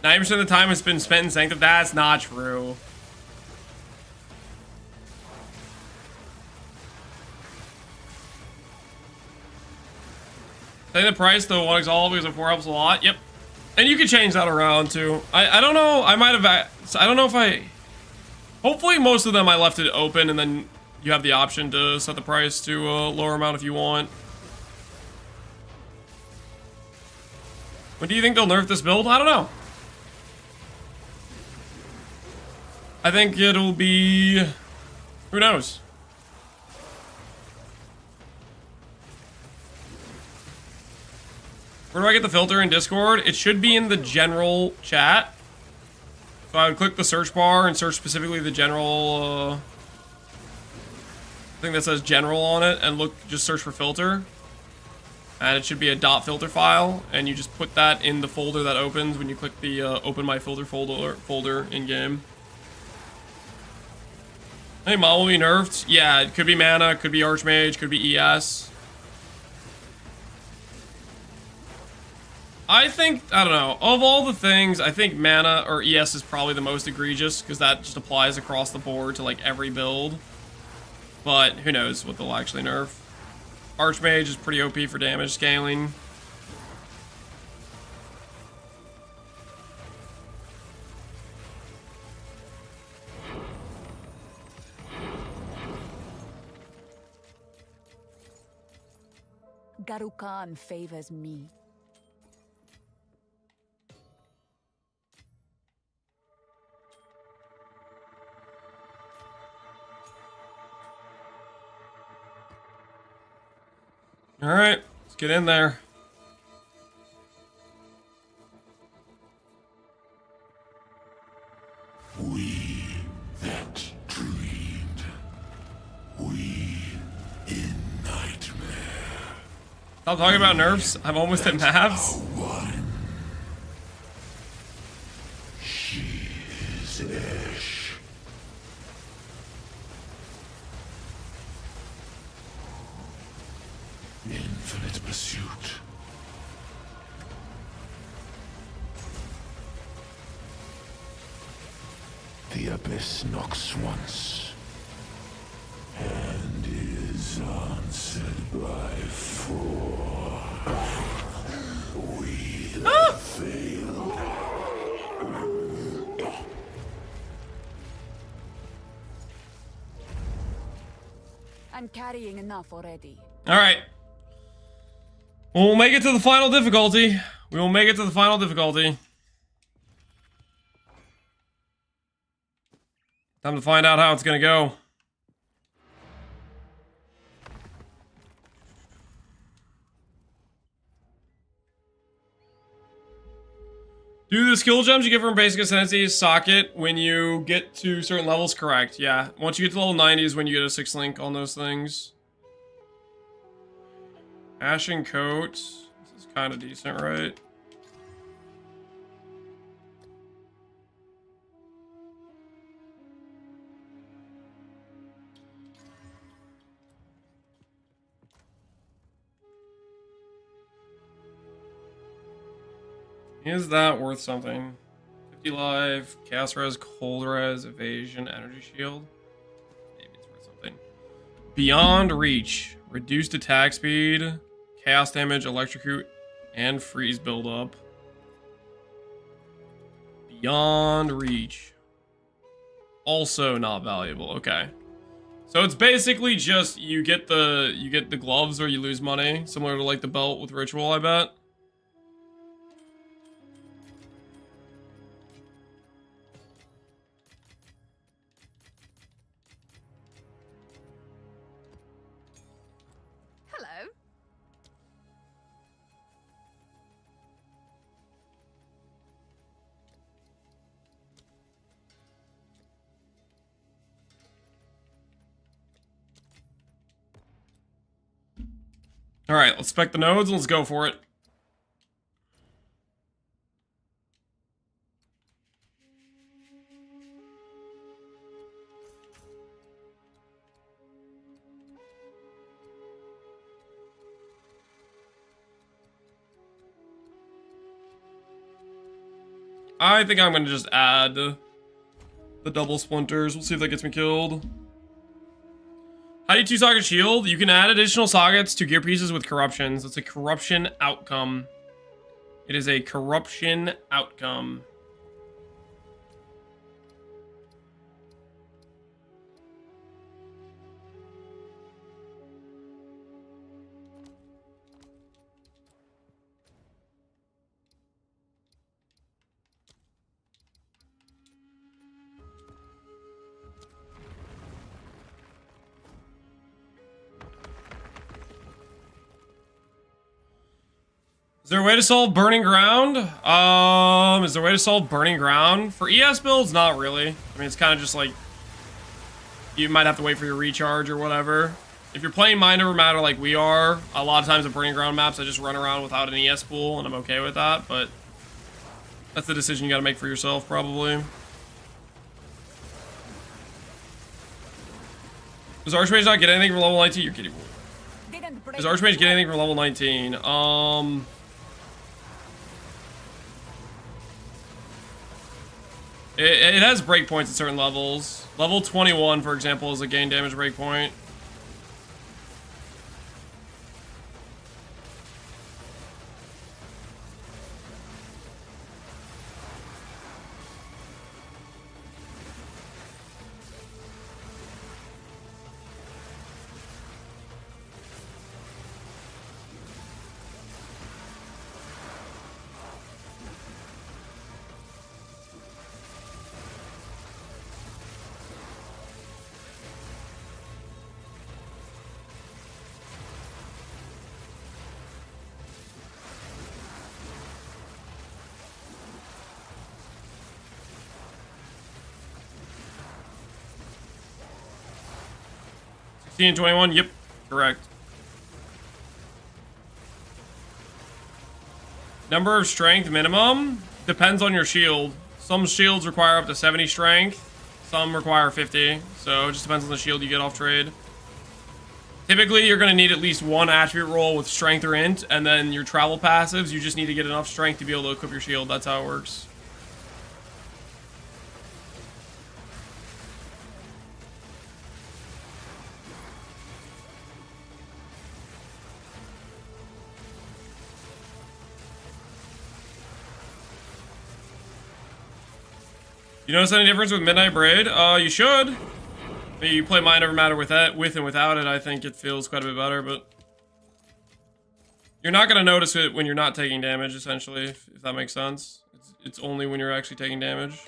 %of the time has been spent in Sanctum. That's not true. Say the price, though, 1 Exile because of 4 helps a lot. Yep. And you can change that around, too. I don't know. I might have... I don't know if I... Hopefully, most of them I left it open, and then you have the option to set the price to a lower amount if you want. When do you think they'll nerf this build? I don't know. I think it'll be... Who knows? Where do I get the filter in Discord? It should be in the general chat. So I would click the search bar and search specifically the general... thing that says general on it, and just search for filter. And it should be a .filter file, and you just put that in the folder that opens when you click the open my filter folder in game. Hey, Maul will be nerfed. Yeah, it could be mana, could be Archmage, could be ES. I think, I don't know, of all the things, I think mana or ES is probably the most egregious, because that just applies across the board to like every build. But who knows what they'll actually nerf. Archmage is pretty OP for damage scaling. Garukan favors me. All right, let's get in there. We that dreamed. We in nightmare. Stop talking about nerfs. I'm almost at maps. One. She is Ash. Infinite pursuit. The abyss knocks once and is answered by 4. We have failed. I'm carrying enough already. All right. We'll make it to the final difficulty. We will make it to the final difficulty. Time to find out how it's gonna go. Do the skill gems you get from basic Ascendancy socket when you get to certain levels? Correct, yeah. Once you get to level 90 is when you get a 6 link on those things. Ashen coat. This is kind of decent, right? Is that worth something? 50 life, cast res, cold res, evasion, energy shield. Maybe it's worth something. Beyond reach. Reduced attack speed, cast damage, electrocute, and freeze buildup. Beyond reach. Also not valuable. Okay. So it's basically just you get the gloves or you lose money, similar to like the belt with ritual, I bet. Hello. All right, let's spec the nodes and let's go for it. I think I'm going to just add the double splinters. We'll see if that gets me killed. How do you 2-socket shield? You can add additional sockets to gear pieces with corruptions. It's a corruption outcome. It is a corruption outcome. Is there a way to solve burning ground? Is there a way to solve burning ground? For ES builds, not really. I mean, it's kind of just like, you might have to wait for your recharge or whatever. If you're playing Mind Over Matter like we are, a lot of times at burning ground maps, I just run around without an ES pool, and I'm okay with that, but that's the decision you gotta make for yourself, probably. Does Archmage not get anything from level 19? You're kidding me. Does Archmage get anything from level 19? It has breakpoints at certain levels. Level 21, for example, is a gain damage breakpoint. And 21, yep, correct. Number of strength minimum depends on your shield. Some shields require up to 70 strength, some require 50, so it just depends on the shield you get off trade. Typically, you're going to need at least one attribute roll with strength or int, and then your travel passives, you just need to get enough strength to be able to equip your shield. That's how it works. You notice any difference with Midnight Braid? You should. You play Mind Over Matter with and without it, I think it feels quite a bit better, but you're not going to notice it when you're not taking damage, essentially, if that makes sense. It's only when you're actually taking damage.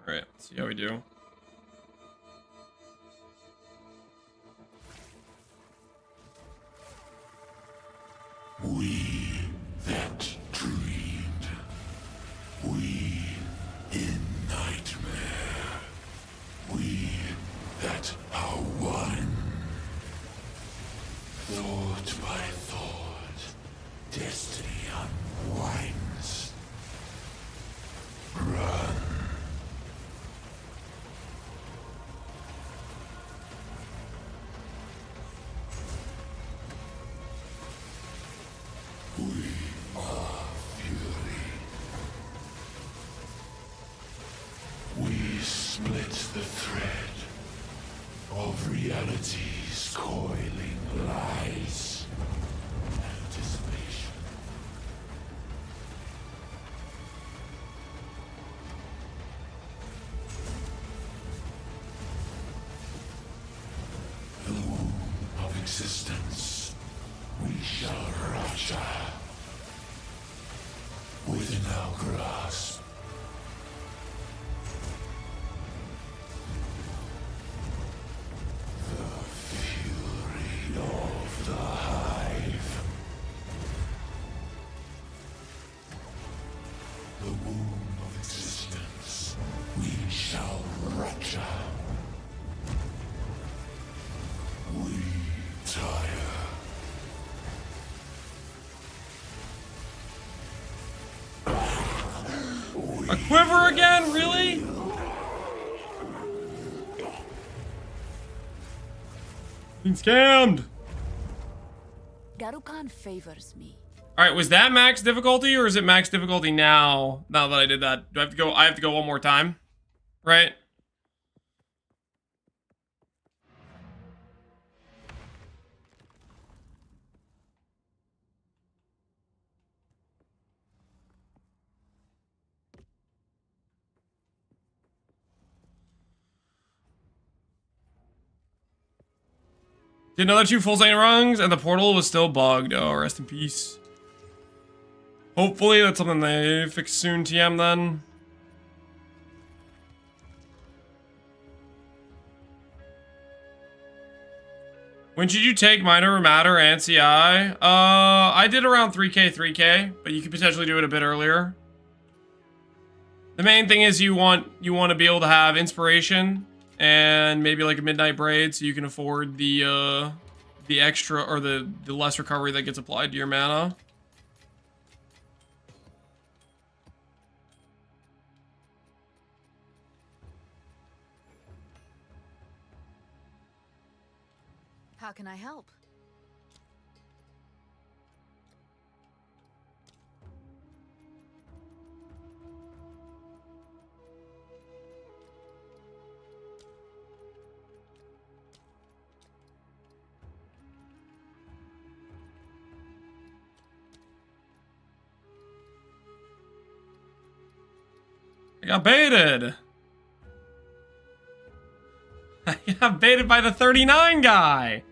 Alright, let's see how we do. of realities, coiling lies, anticipation. The womb of existence, we shall Raja. Within our grasp. The fury of the hive. The womb of existence, we shall Raja. We tire. A quiver again? Really? Being scammed. Garukan favors me. All right, was that max difficulty or is it max difficulty now? Now that I did that, do I have to go? I have to go one more time, right? Did another 2 full Saint rungs and the portal was still bugged. Oh, rest in peace. Hopefully that's something they fix soon, TM then. When should you take Minor Matter and CI? I did around 3k, but you could potentially do it a bit earlier. The main thing is you want to be able to have inspiration and maybe like a midnight braid so you can afford the extra or the less recovery that gets applied to your mana. How can I help? I got baited. I got baited by the 39 guy.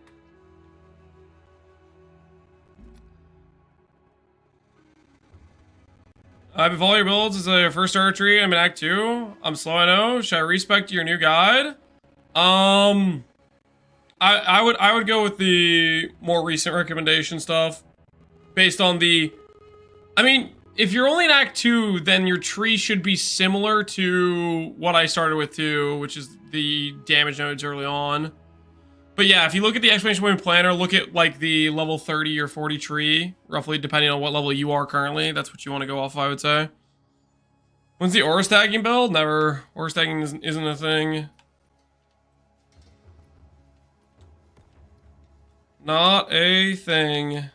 I've been following your builds as a first archery. I'm in Act 2. I'm slow, I know. Should I respec your new guide? I would go with the more recent recommendation stuff. Based on the... I mean, if you're only in Act 2, then your tree should be similar to what I started with too, which is the damage nodes early on. But yeah, if you look at the Exclamation Point Planner, look at like the level 30 or 40 tree, roughly depending on what level you are currently. That's what you want to go off, I would say. When's the aura stacking build? Never. Aura stacking isn't a thing. Not a thing.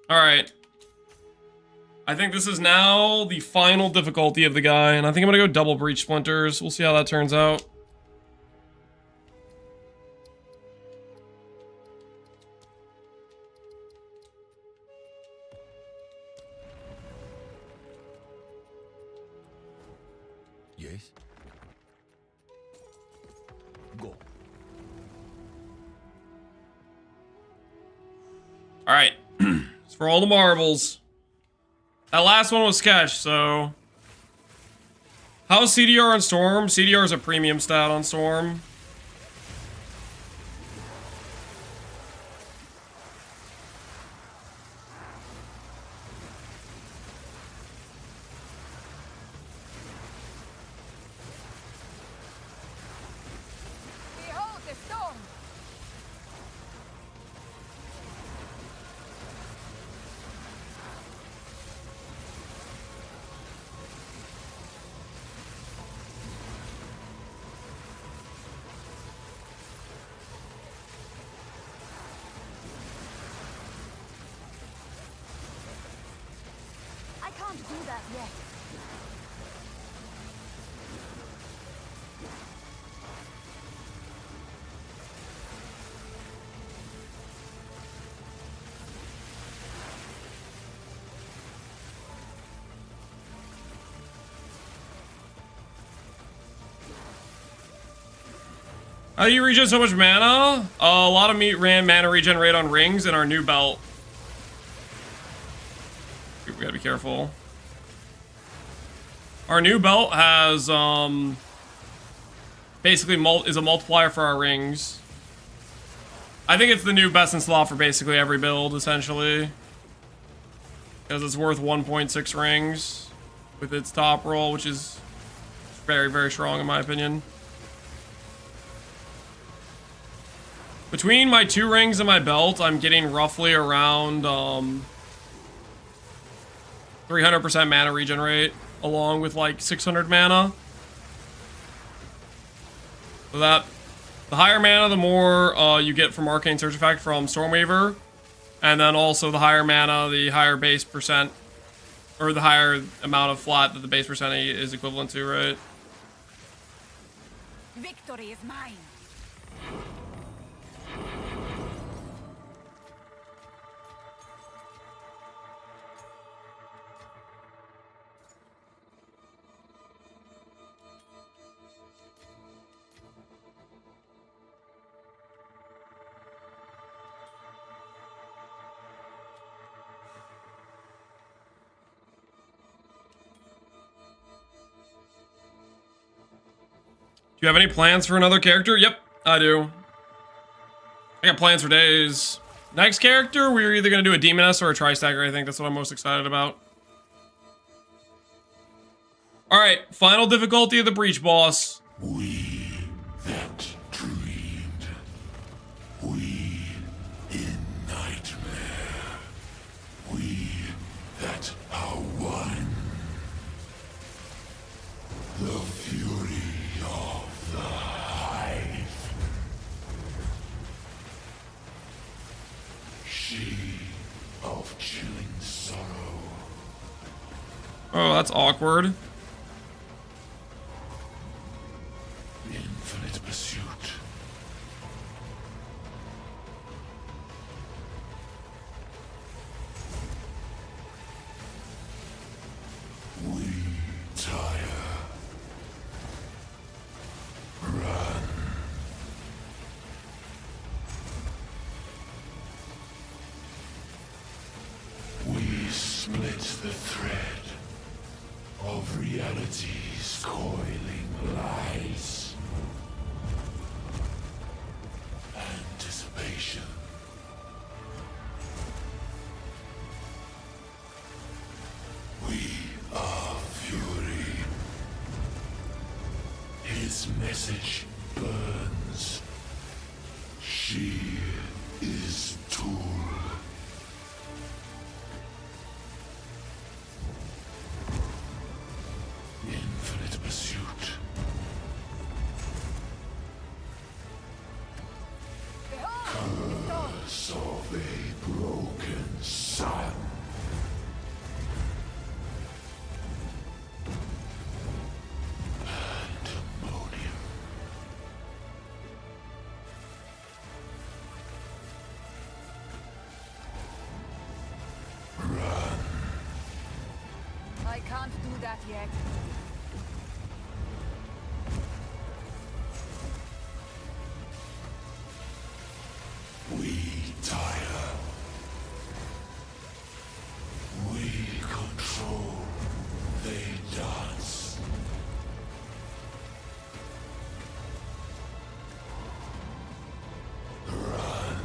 Alright. I think this is now the final difficulty of the guy, and I think I'm gonna go double breach splinters. We'll see how that turns out. Yes. Go. Alright. It's for all the marbles. That last one was sketch, so... How's CDR on Storm? CDR is a premium stat on Storm. Behold the storm! can't do that yet. How do you regen so much mana? A lot of meat ran mana regenerate on rings in our new belt. We gotta be careful. Our new belt has basically is a multiplier for our rings. I think it's the new best in slot for basically every build, essentially. Because it's worth 1.6 rings with its top roll, which is very, very strong in my opinion. Between my 2 rings and my belt, I'm getting roughly around 300% mana regen rate, along with like 600 mana. So that, the higher mana, the more you get from Arcane Surge Effect from Stromweaver. And then also the higher mana, the higher base percent, or the higher amount of flat that the base percent is equivalent to, right? Victory is mine. Do you have any plans for another character? Yep, I do. I got plans for days. Next character, we're either going to do a Demoness or a Tri-Stagger. I think that's what I'm most excited about. Alright, final difficulty of the Breach boss. We that dreamed. We in nightmare. We that are one. The fury of the hive. She of chilling sorrow. Oh, that's awkward. Infinite pursuit. We tire. Run. We split the thread of reality's coiling lies. Anticipation. We are fury. His message burns. She is tool. Infinite pursuit. Curse of a broken sun. Pandemonium. Run. I can't do that yet. We tire. We control. They dance. Run.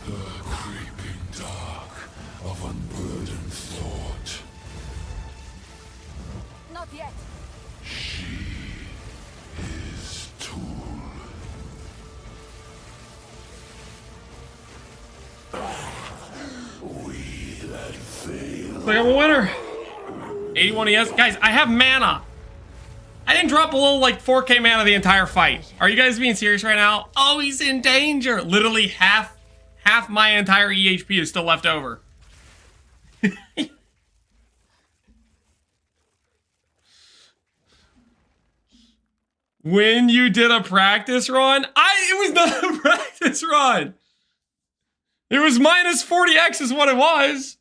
The creeping dark of unburdened thought. Not yet. She is tool. We that fail. Looks like I'm a winner. 81 ES. Guys, I have mana. I didn't drop below like 4K mana the entire fight. Are you guys being serious right now? Oh, he's in danger. Literally half my entire EHP is still left over. When you did a practice run, it was not a practice run. It was minus 40x is what it was.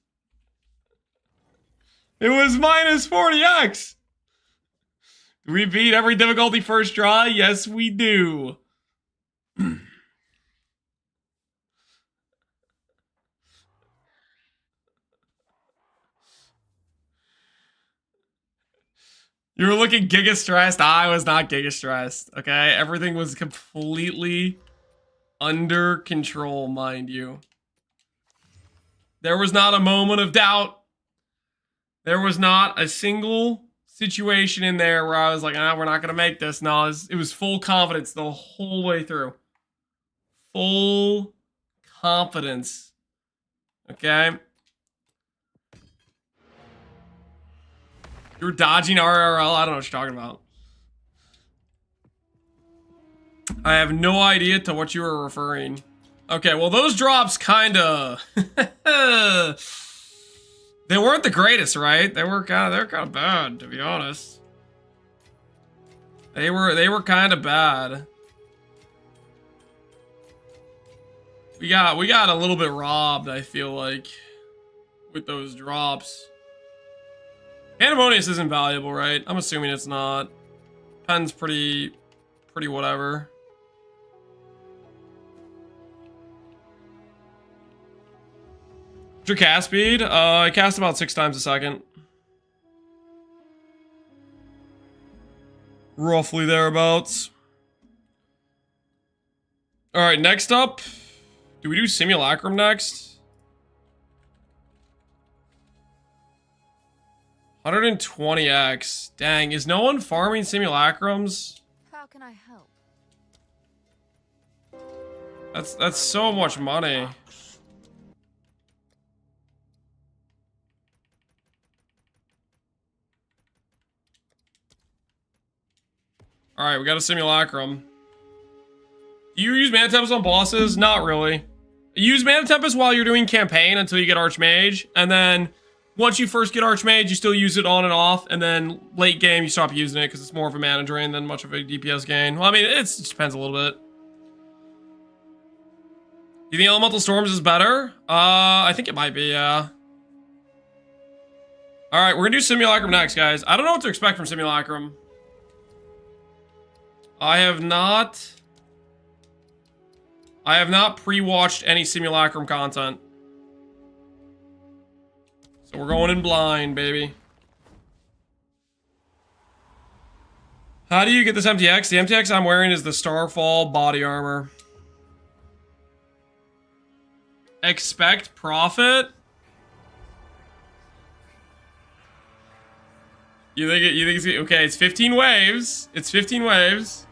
It was minus 40x. Do we beat every difficulty first try? Yes, we do. You were looking giga stressed. I was not giga stressed. Okay, everything was completely under control, mind you. There was not a moment of doubt. There was not a single situation in there where I was like, we're not gonna make this. No, it was full confidence the whole way through. Full confidence. Okay. You're dodging RRL. I don't know what you're talking about. I have no idea to what you were referring. Okay, well, those drops kind of... they weren't the greatest, right? They were kind of bad, to be honest. They were kind of bad. We got a little bit robbed, I feel like, with those drops. Pandemonius isn't valuable, right? I'm assuming it's not. Pen's pretty whatever. What's your cast speed? I cast about 6 times a second. Roughly thereabouts. Alright, next up. Do we do Simulacrum next? 120x. Dang, is no one farming Simulacrums? How can I help? That's so much money. Alright, we got a Simulacrum. Do you use Mana Tempest on bosses? Not really. Use Mana Tempest while you're doing campaign until you get Archmage, and then once you first get Archmage, you still use it on and off, and then late game you stop using it because it's more of a mana drain than much of a DPS gain. Well, I mean, it just depends a little bit. You think Elemental Storms is better? I think it might be, yeah. Alright, we're gonna do Simulacrum next, guys. I don't know what to expect from Simulacrum. I have not pre-watched any Simulacrum content. So we're going in blind, baby. How do you get this MTX? The MTX I'm wearing is the Starfall body armor. Expect profit? You think it's okay, it's 15 waves. It's 15 waves.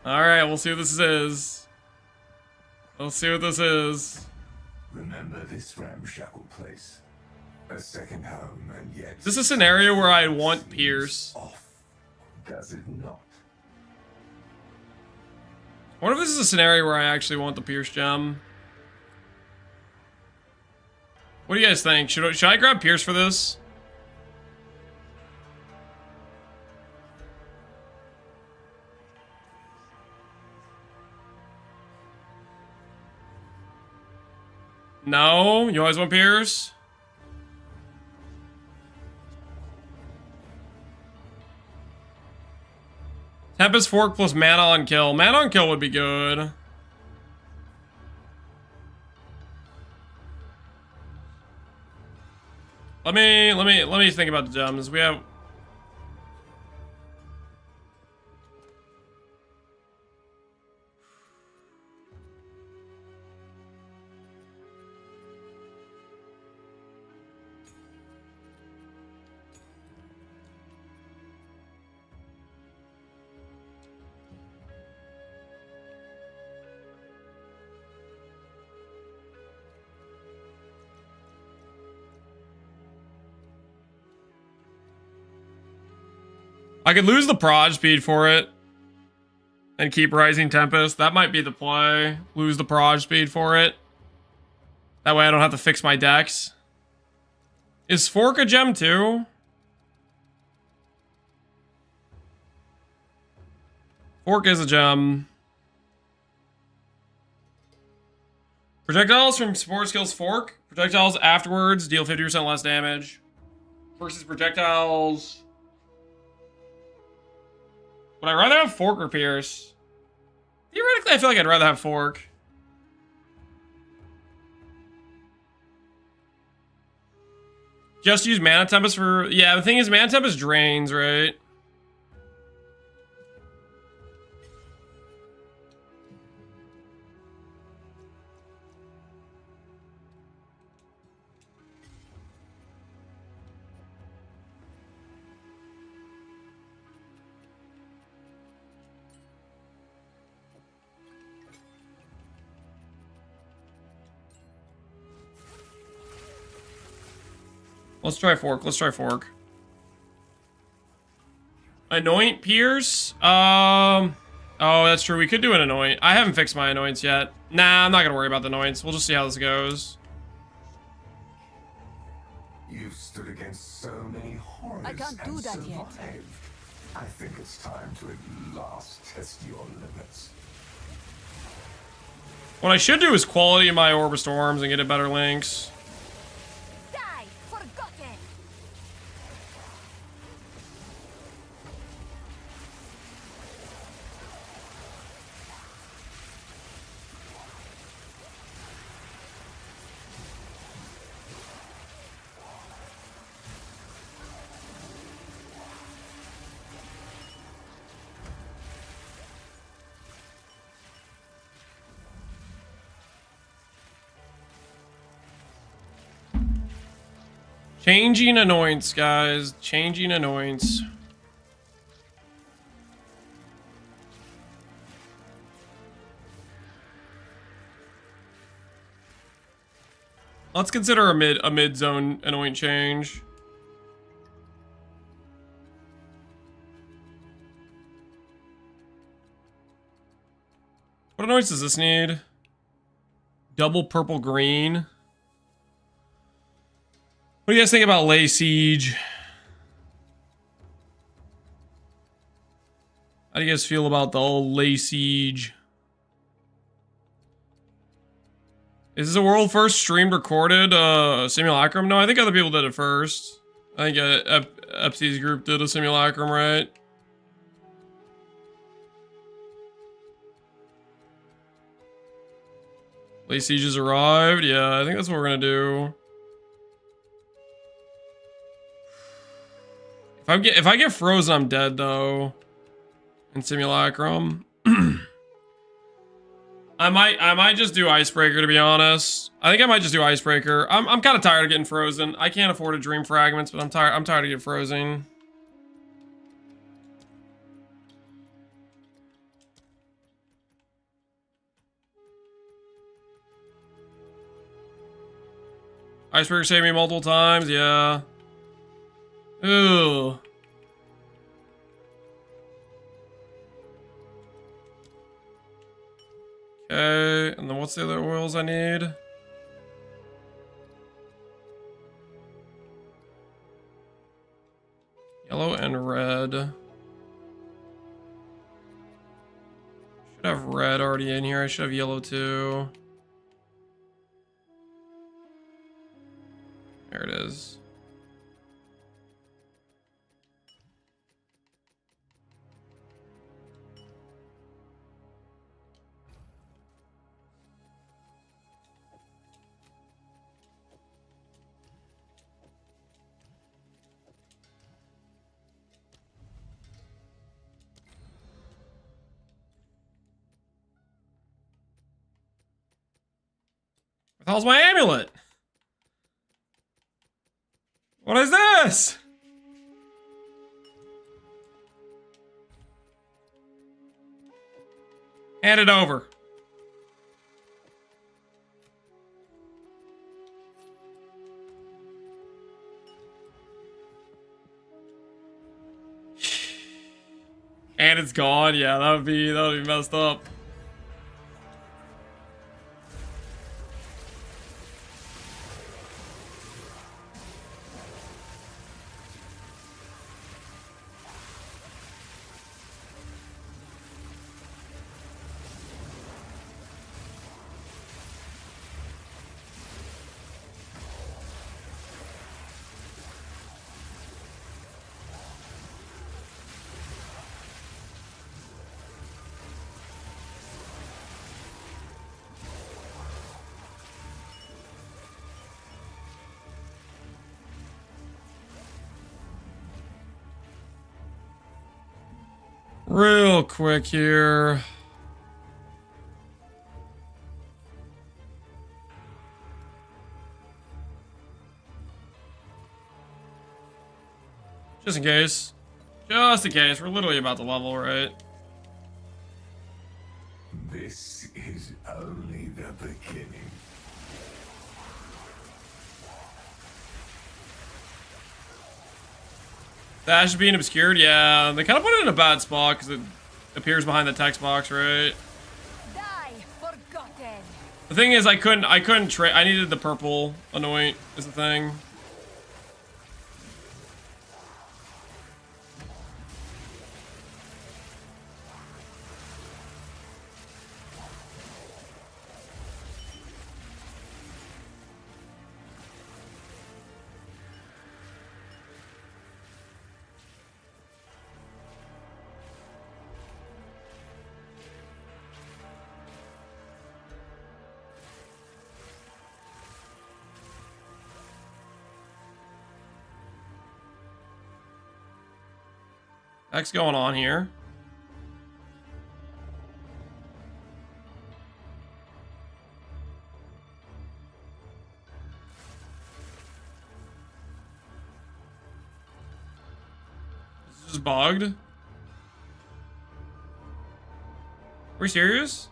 Alright, we'll see what this is. We'll see what this is. Remember this ramshackle place. A second home, and yet... Is this a scenario where I want Pierce? Off, does it not? I wonder if this is a scenario where I actually want the Pierce gem. What do you guys think? Should I grab Pierce for this? No? You always want Pierce? Tempest Fork plus mana on kill. Mana on kill would be good. Let me think about the gems. We have... I could lose the prod speed for it and keep Rising Tempest. That might be the play. Lose the prod speed for it. That way I don't have to fix my decks. Is Fork a gem too? Fork is a gem. Projectiles from support skills Fork. Projectiles afterwards deal 50% less damage. Versus projectiles... Would I rather have Fork or Pierce? Theoretically, I feel like I'd rather have Fork. Just use Mana Tempest for... Yeah, the thing is, Mana Tempest drains, right? Let's try Fork. Let's try Fork. Anoint Pierce? Oh, that's true. We could do an Anoint. I haven't fixed my Anoints yet. Nah, I'm not gonna worry about the Anoints. We'll just see how this goes. You've stood against so many horrors I can't do that yet. survived. I think it's time to at last test your limits. What I should do is quality my Orb of Storms and get a better links. Die! Forgotten! Changing Anoints, guys. Changing Anoints. Let's consider a mid zone Anoint change. What Anoints does this need? Double purple green. What do you guys think about Lay Siege? How do you guys feel about the old Lay Siege? Is this a world first streamed recorded simulacrum? No, I think other people did it first. I think Epsi's group did a simulacrum, right? Lay Siege has arrived. Yeah, I think that's what we're gonna do. If I get frozen, I'm dead though. In simulacrum, I might just do Icebreaker, to be honest. I think I might just do Icebreaker. I'm kind of tired of getting frozen. I can't afford a Dream Fragments, but I'm tired of getting frozen. Icebreaker saved me multiple times. Yeah. Ooh. Okay, and then what's the other oils I need? Yellow and red. Should have red already in here. I should have yellow too. There it is. What the hell's my amulet? What is this? Hand it over. And it's gone. Yeah, that would be messed up. Real quick here. Just in case. Just in case. We're literally about to level, right? This is only the beginning. Dash being obscured, yeah. They kind of put it in a bad spot because it appears behind the text box, right? Die, forgotten. The thing is, I couldn't trade. I needed the purple anoint is the thing. What's going on here? This is bugged. Are we serious?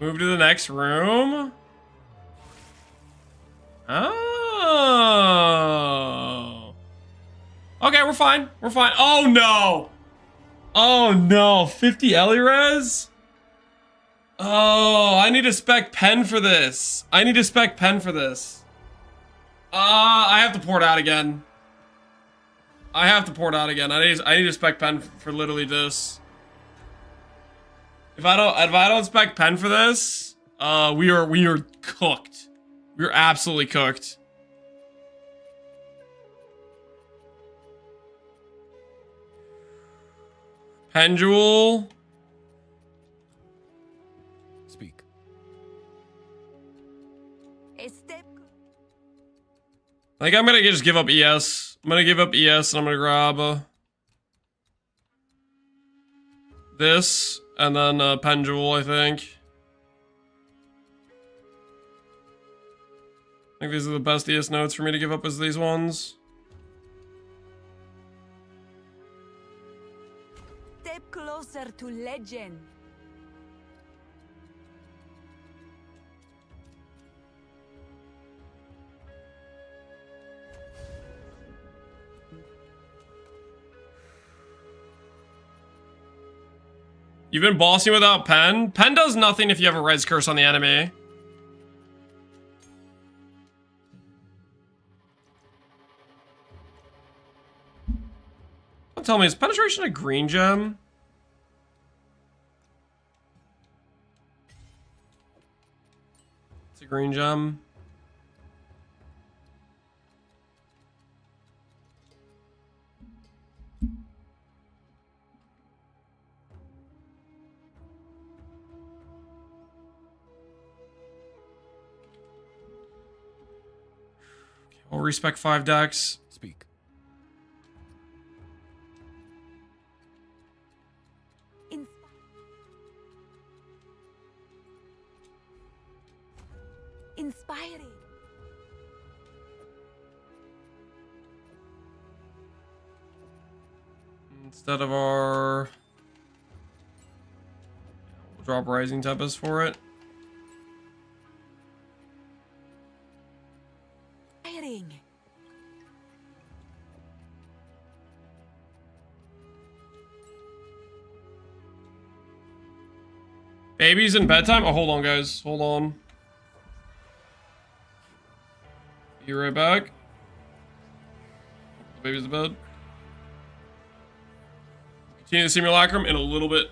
Move to the next room. Oh. Okay, we're fine. We're fine. Oh no. Oh no. 50 Elirez? Oh, I need a spec pen for this. I need a spec pen for this. I have to pour it out again. I have to pour it out again. I need a spec pen for literally this. If I don't spec pen for this, we are cooked. We're absolutely cooked. Pendule. Speak. A step. I think I'm gonna just give up ES. I'm gonna give up ES and I'm gonna grab this and then Pendule, I think. I think these are the best ES notes for me to give up is these ones. Step closer to legend. You've been bossing without pen? Pen does nothing if you have a res curse on the enemy. Don't tell me, is penetration a green gem? It's a green gem. We'll respec 5 decks. Speak. Inspiring. Instead of our... We'll drop Rising Tempest for it. Firing. Baby's in bedtime? Oh, hold on, guys. Hold on. Be right back. The baby's in bed. Continue the simulacrum in a little bit.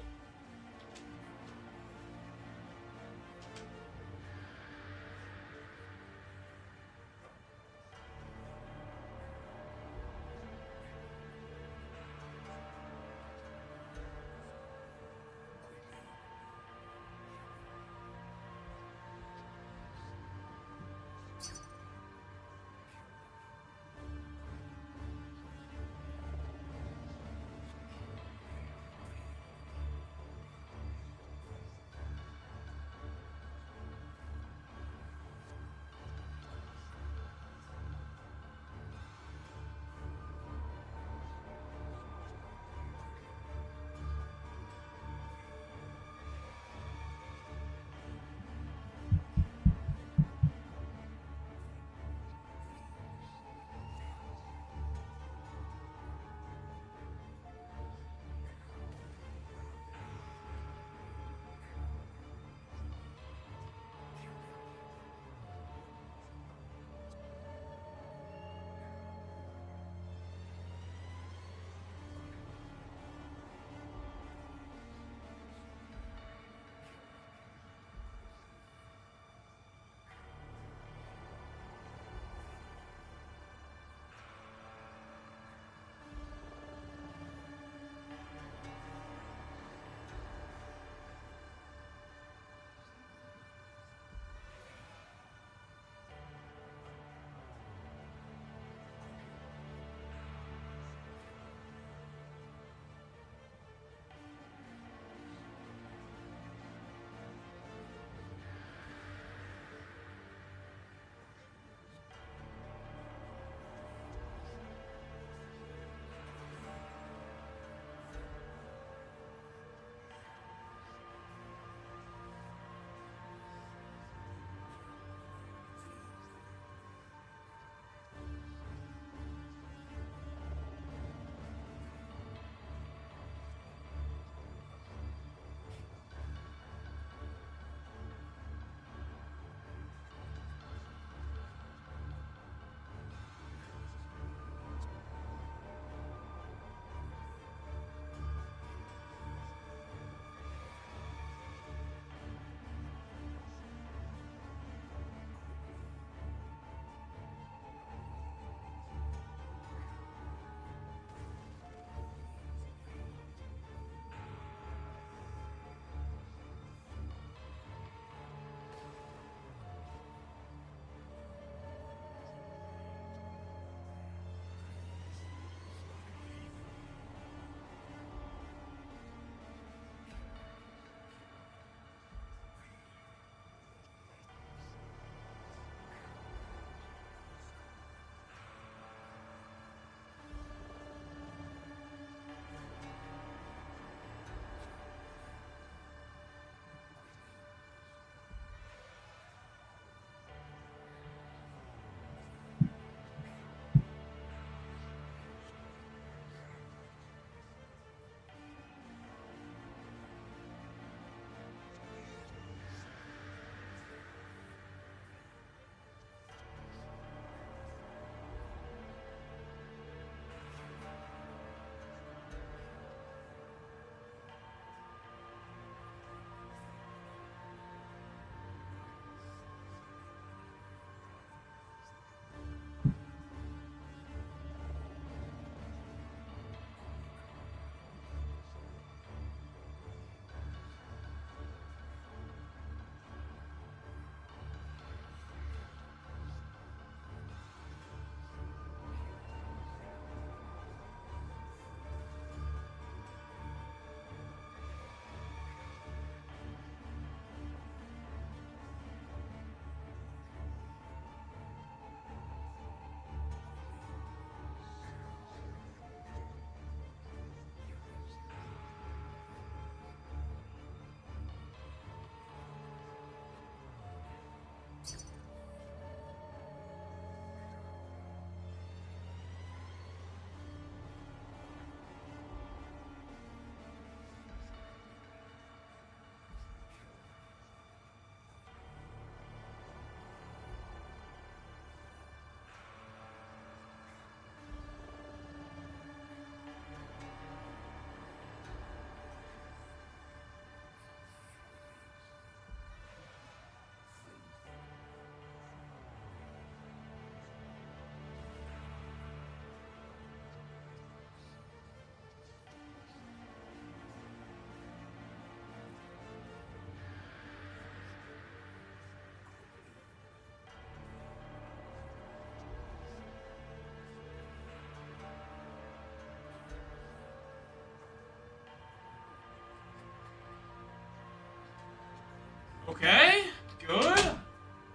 Okay, good.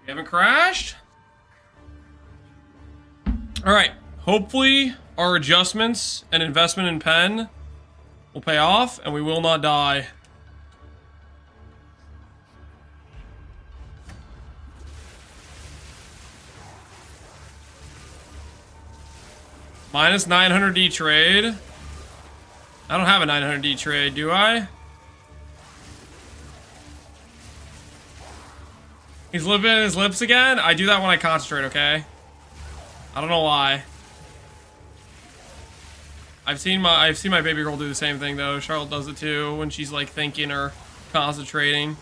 We haven't crashed. All right, hopefully our adjustments and investment in pen will pay off and we will not die. Minus 900D trade. I don't have a 900D trade, do I? He's lipping his lips again? I do that when I concentrate, okay? I don't know why. I've seen my baby girl do the same thing though. Charlotte does it too when she's like thinking or concentrating.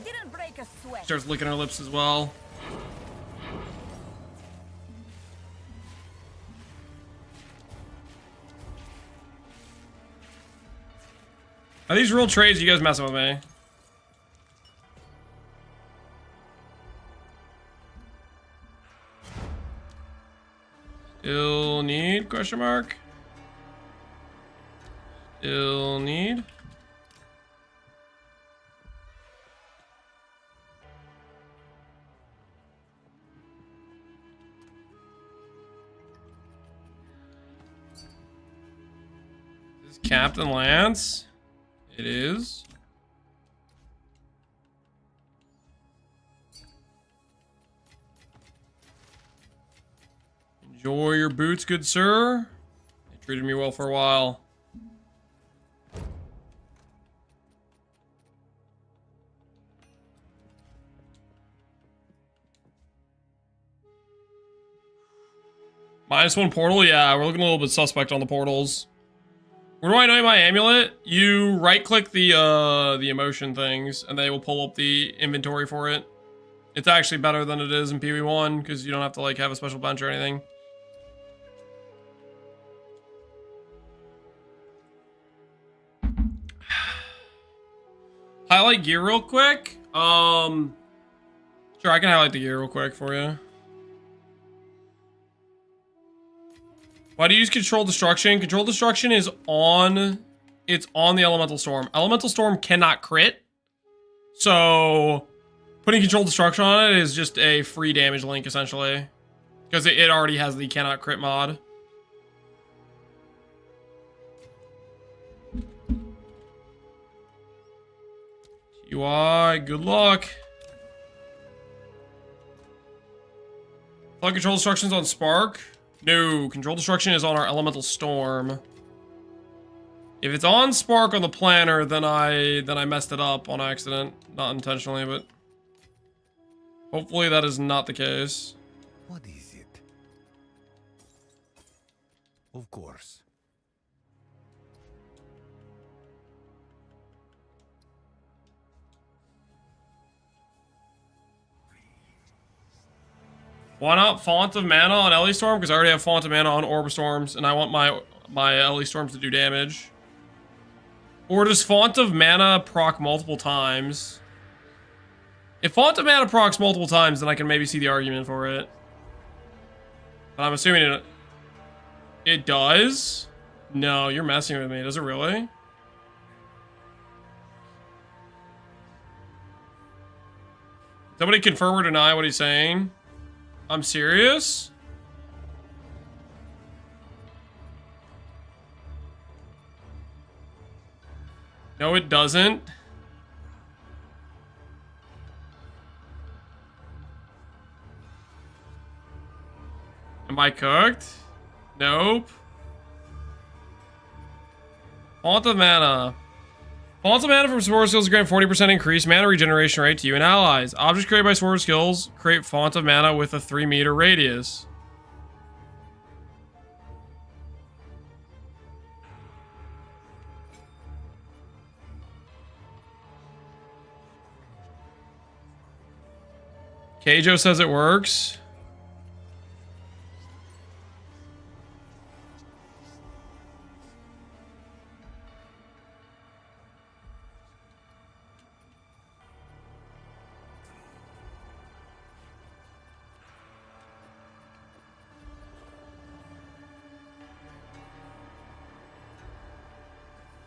Didn't break a sweat. Starts licking her lips as well. Are these real trades? You guys messing with me? Still need question mark? Still need? Is this Captain Lance? It is. Enjoy your boots, good sir. They treated me well for a while. -1 portal? Yeah, we're looking a little bit suspect on the portals. Where do I know my amulet? You right-click the emotion things, and they will pull up the inventory for it. It's actually better than it is in PV1, because you don't have to like have a special bench or anything. Highlight gear real quick. Sure, I can highlight the gear real quick for you. Why do you use Control Destruction? Control Destruction is on... It's on the Elemental Storm. Elemental Storm cannot crit. So, putting Control Destruction on it is just a free damage link, essentially. Because it already has the cannot crit mod. UI, good luck. Thought Control Destruction's on Spark? No, Control Destruction is on our Elemental Storm. If it's on Spark on the planner, then I messed it up on accident. Not intentionally, but... hopefully that is not the case. What is it? Of course. Why not Font of Mana on Ellie Storm? Because I already have Font of Mana on Orb Storms, and I want my Ellie Storms to do damage. Or does Font of Mana proc multiple times? If Font of Mana procs multiple times, then I can maybe see the argument for it. But I'm assuming it does? No, you're messing with me. Does it really? Somebody confirm or deny what he's saying? I'm serious? No, it doesn't. Am I cooked? Nope. Font of Mana. Font of Mana from Sword Skills grant 40% increased mana regeneration rate to you and allies. Objects created by Sword Skills create Font of Mana with a 3-meter radius. Keijo says it works.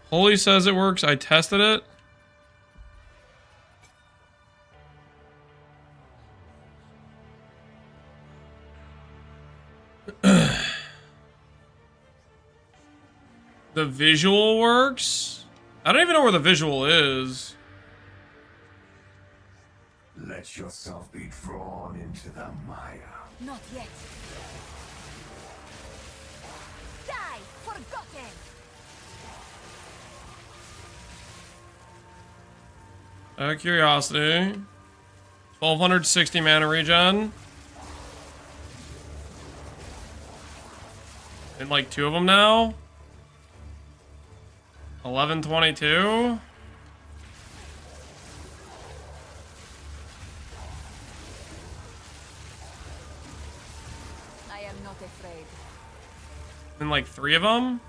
Holy says it works. I tested it. The visual works? I don't even know where the visual is. Let yourself be drawn into the mire. Not yet. Die, forgotten. Out of curiosity. 1260 mana regen. And like 2 of them now. 1122. I am not afraid. And like 3 of them.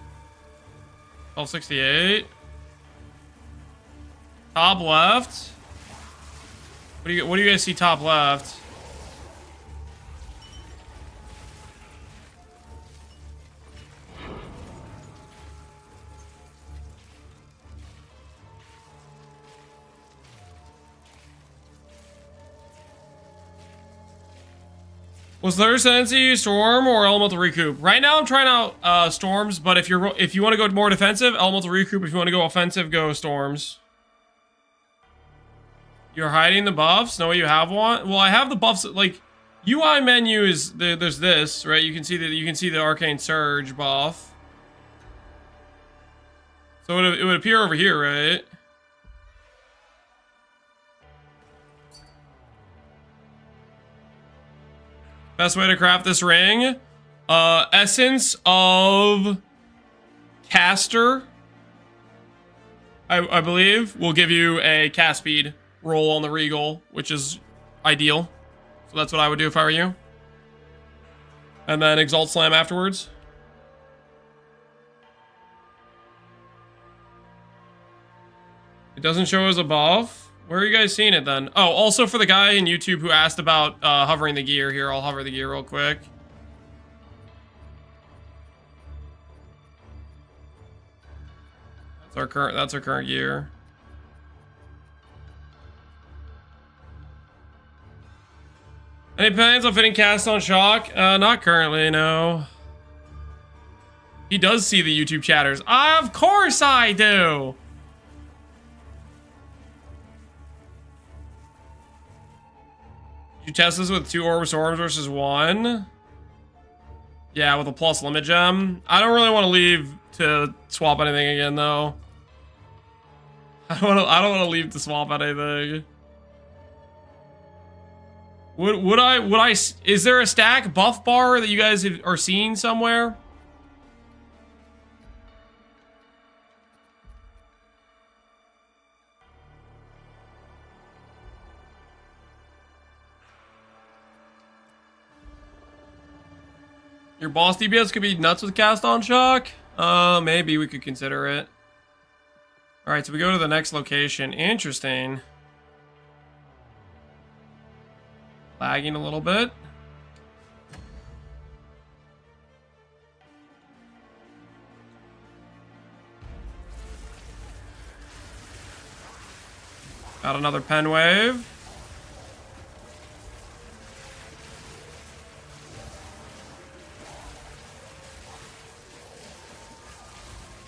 1268. Top left. What do you guys see top left? Was there Ascendancy Storm or Elemental Recoup? Right now I'm trying out Storms, but if you want to go more defensive, Elemental Recoup. If you want to go offensive, go Storms. You're hiding the buffs? No, you have one? Well, I have the buffs, like, UI menu is, there's this, right? You can see the Arcane Surge buff. So it would appear over here, right? Best way to craft this ring? Essence of Caster, I believe, will give you a cast speed roll on the Regal, which is ideal. So that's what I would do if I were you. And then Exalt Slam afterwards. It doesn't show as a buff. Where are you guys seeing it then? Oh, also for the guy in YouTube who asked about hovering the gear here, I'll hover the gear real quick. That's our current gear. Any plans on fitting cast on Shock? Not currently, no. He does see the YouTube chatters. Of course I do! You test this with 2 Orbis Orbs versus 1? Yeah, with a plus limit gem. I don't really want to leave to swap anything again, though. I don't want to leave to swap anything. Would I? Is there a stack buff bar that you guys are seeing somewhere? Your boss DPS could be nuts with cast on shock? Maybe we could consider it. Alright, so we go to the next location. Interesting. Lagging a little bit. Got another pen wave.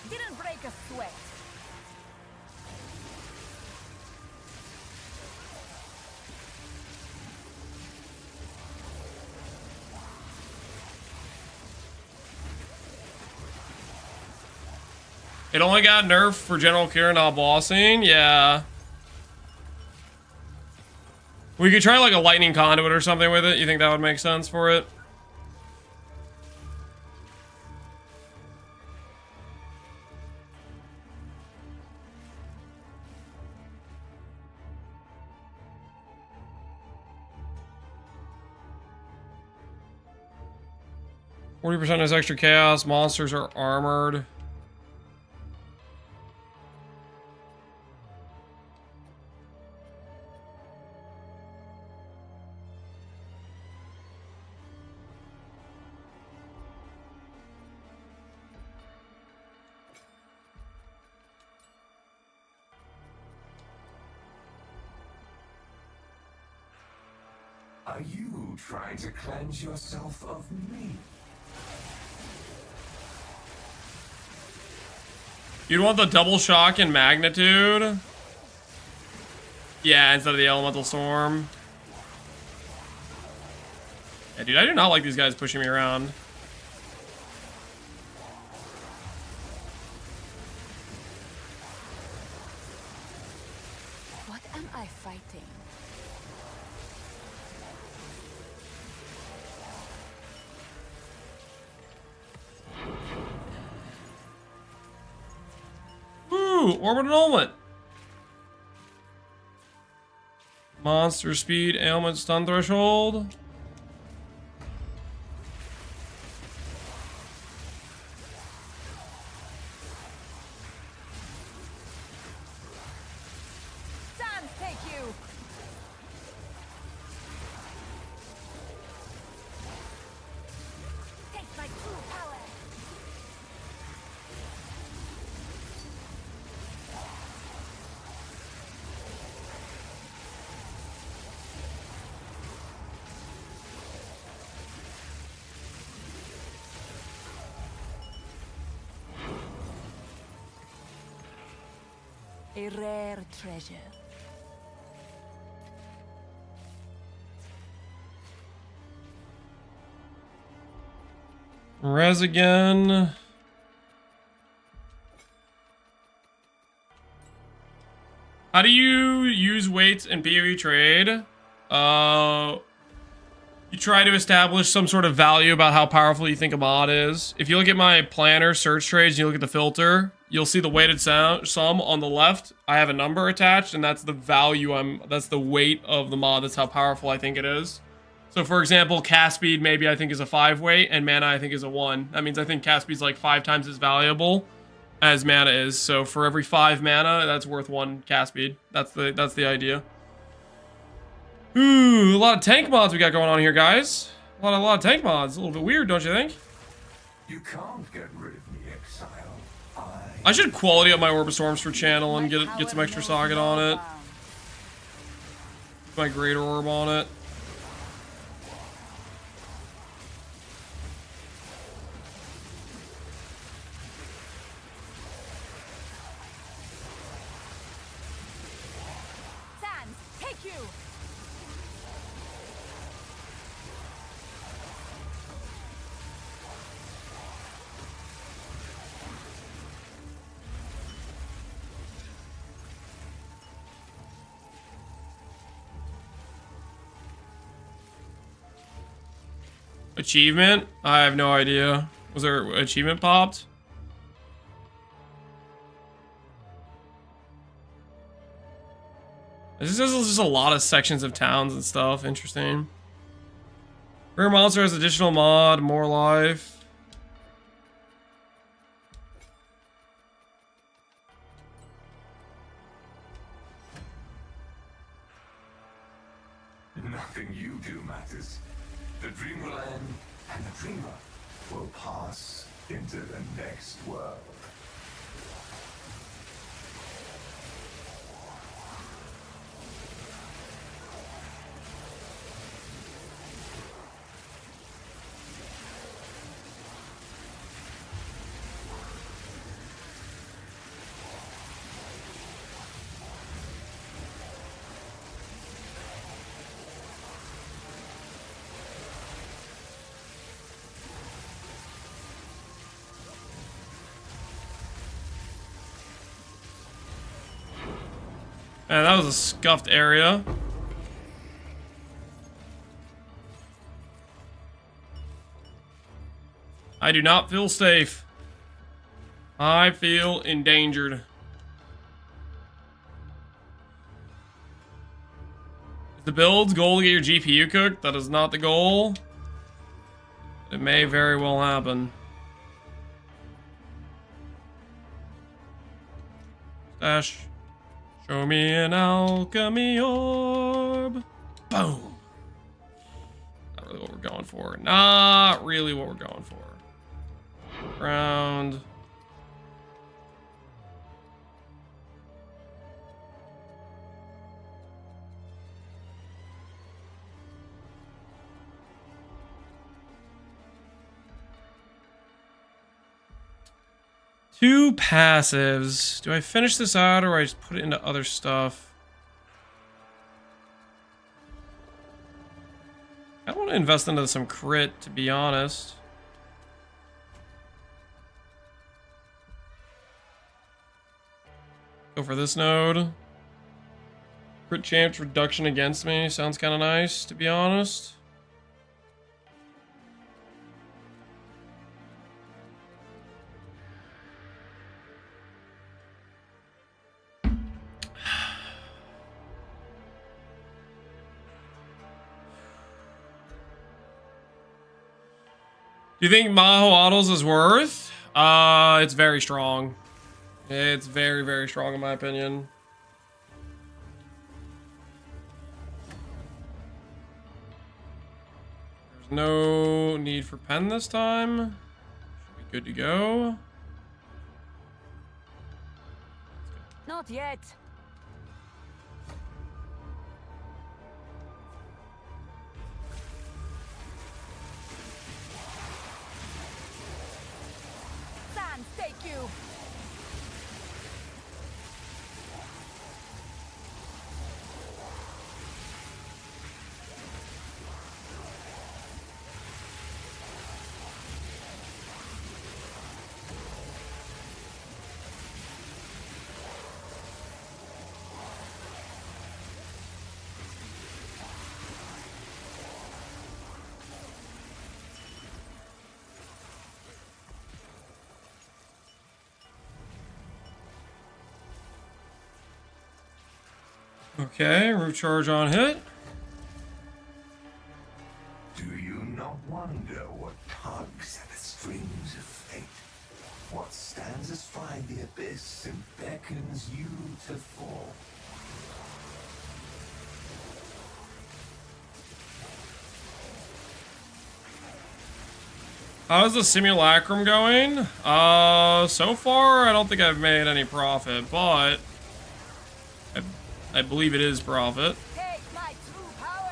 Didn't break a sweat. It only got nerfed for General Kira not bossing? Yeah. We could try like a lightning conduit or something with it. You think that would make sense for it? %% is extra chaos. Monsters are armored. Are you trying to cleanse yourself of me? You'd want the double shock and magnitude? Yeah, instead of the elemental storm. Yeah, dude, I do not like these guys pushing me around. What am I fighting? Ooh, Orbit Annulment. Monster speed, ailment, stun threshold. Sans, take you! Take my true power! A rare treasure. Res again. How do you use weights in PoE trade? You try to establish some sort of value about how powerful you think a mod is. If you look at my planner search trades and you look at the filter, you'll see the weighted sum on the left. I have a number attached, and that's the value that's the weight of the mod. That's how powerful I think it is. So for example, cast speed maybe I think is a 5 weight, and mana I think is a 1. That means I think cast speed's like 5 times as valuable as mana is. So for every 5 mana, that's worth 1 cast speed. That's the idea. Ooh, a lot of tank mods we got going on here, guys. A lot of tank mods. A little bit weird, don't you think? You can't get rid of me, Exile. I should quality up my Orb of Storms for channel and get some extra socket on it. My Greater Orb on it. Sans, take you! Achievement? I have no idea. Was there achievement popped? This is just a lot of sections of towns and stuff. Interesting. Rare monster has additional mod, more life. Nothing you do matters. The dream will end, and the dreamer will pass into the next world. Man, that was a scuffed area. I do not feel safe. I feel endangered. Is the build's goal to get your GPU cooked? That is not the goal. It may very well happen. Stash. Show me an alchemy orb. Boom. Not really what we're going for. Not really what we're going for. Ground. 2 passives. Do I finish this out or I just put it into other stuff? I want to invest into some crit, to be honest. Go for this node. Crit chance reduction against me. Sounds kind of nice, to be honest. Do you think Maho Autos is worth? It's very strong. It's very, very strong in my opinion. There's no need for pen this time. Should be good to go. Not yet. Sans, take you. Okay, root charge on hit. Do you not wonder what tugs at the strings of fate? What stands astride the abyss and beckons you to fall? How's the simulacrum going? So far, I don't think I've made any profit, but I believe it is profit. Take my true power.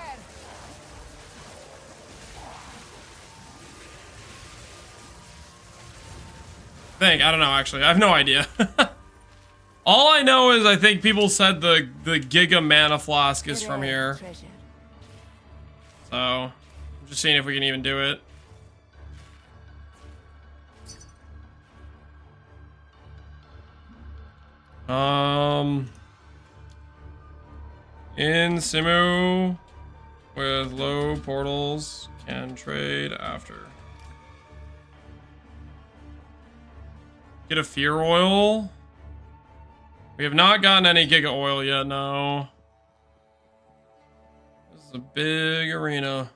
I don't know, actually. I have no idea. All I know is I think people said the Giga Mana Flask is from here. So, I'm just seeing if we can even do it. In Simu with low portals can trade after. Get a Fear Oil. We have not gotten any Giga Oil yet, no. This is a big arena.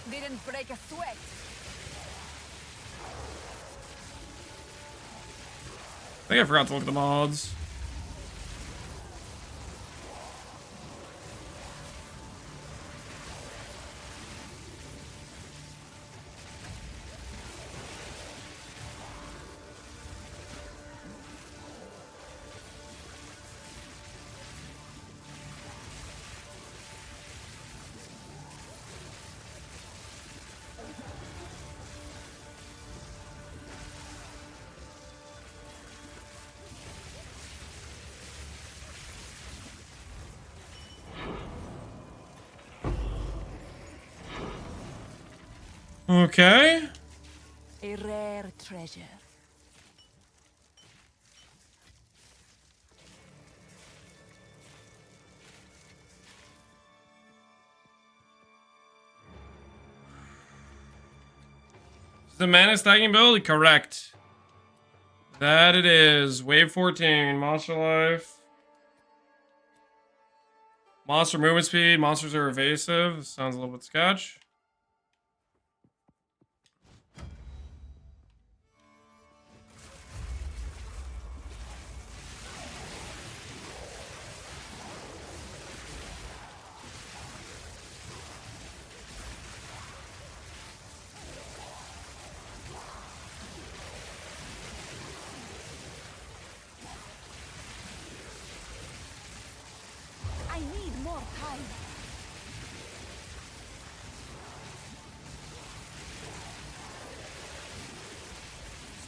Didn't break a sweat. I think I forgot to look at the mods. Okay. A rare treasure. Is the mana stacking build? Correct. That it is. Wave 14, Monster Life. Monster movement speed, monsters are evasive. Sounds a little bit sketch.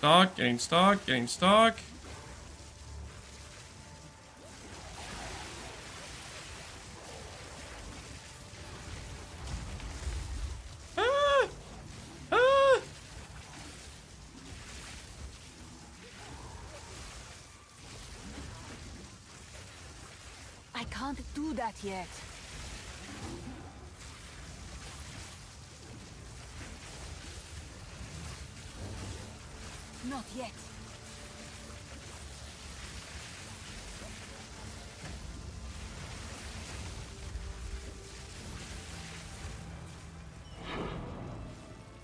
stock, getting stock, getting stock. Ah! Ah! I can't do that yet. Not yet.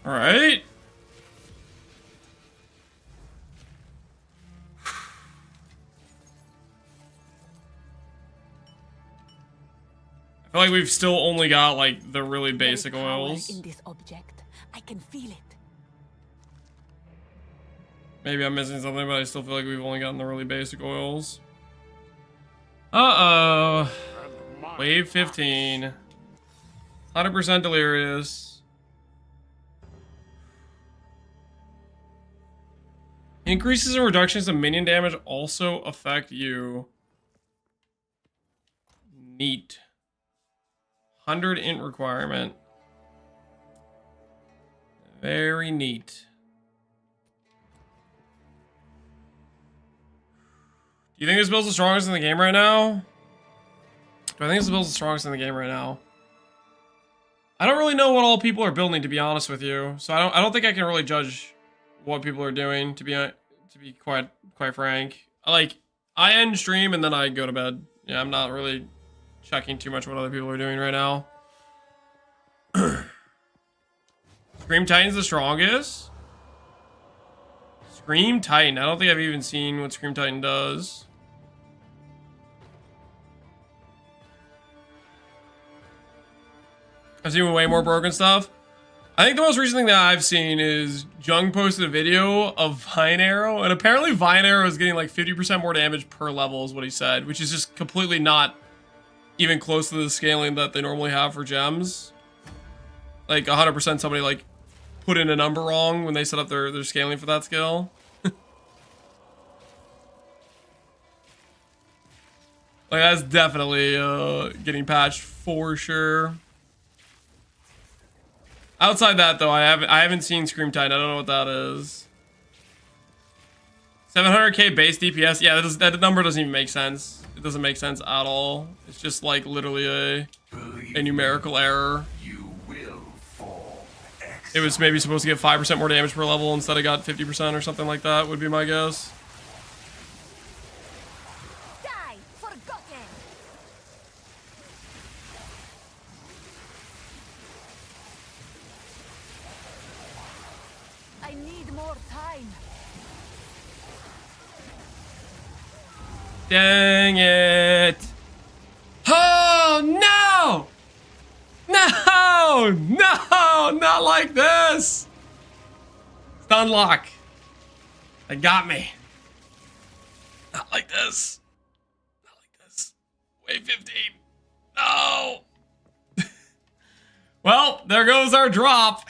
All right. I feel like we've still only got like the really basic There is power oils. in this object. I can feel it. Maybe I'm missing something, but I still feel like we've only gotten the really basic oils. Uh-oh. Wave 15. 100% delirious. Increases and reductions of minion damage also affect you. Neat. 100 int requirement. Very neat. Do you think this build's the strongest in the game right now? Do I think this build's the strongest in the game right now? I don't really know what all people are building, to be honest with you. So I don't think I can really judge what people are doing, to be quite frank. I end stream and then I go to bed. Yeah, I'm not really checking too much what other people are doing right now. Scream Titan's the strongest. Scream Titan. I don't think I've even seen what Scream Titan does. I've seen way more broken stuff. I think the most recent thing that I've seen is Jung posted a video of Vine Arrow, and apparently Vine Arrow is getting like 50% more damage per level is what he said, which is just completely not even close to the scaling that they normally have for gems. Like 100% somebody like put in a number wrong when they set up their scaling for that skill. Like that's definitely getting patched for sure. Outside that though, I haven't seen Scream Titan. I don't know what that is. 700k base DPS. Yeah, that number doesn't even make sense. It doesn't make sense at all. It's just like literally a numerical error. You will fall. It was maybe supposed to get 5% more damage per level instead of got 50% or something like that, would be my guess. Die, forgotten. I need more time. Dang it. Oh, no! No! No! Not like this! Stun lock. They got me. Not like this. Not like this. Wave 15. No! Well, there goes our drop.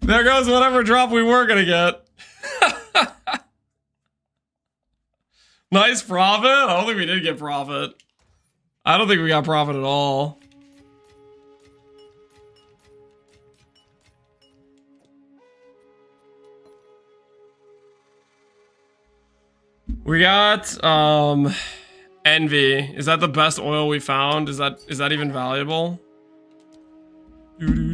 There goes whatever drop we were gonna get. Nice profit? I don't think we did get profit. I don't think we got profit at all. We got Envy. Is that the best oil we found? Is that even valuable? Doo-doo-doo.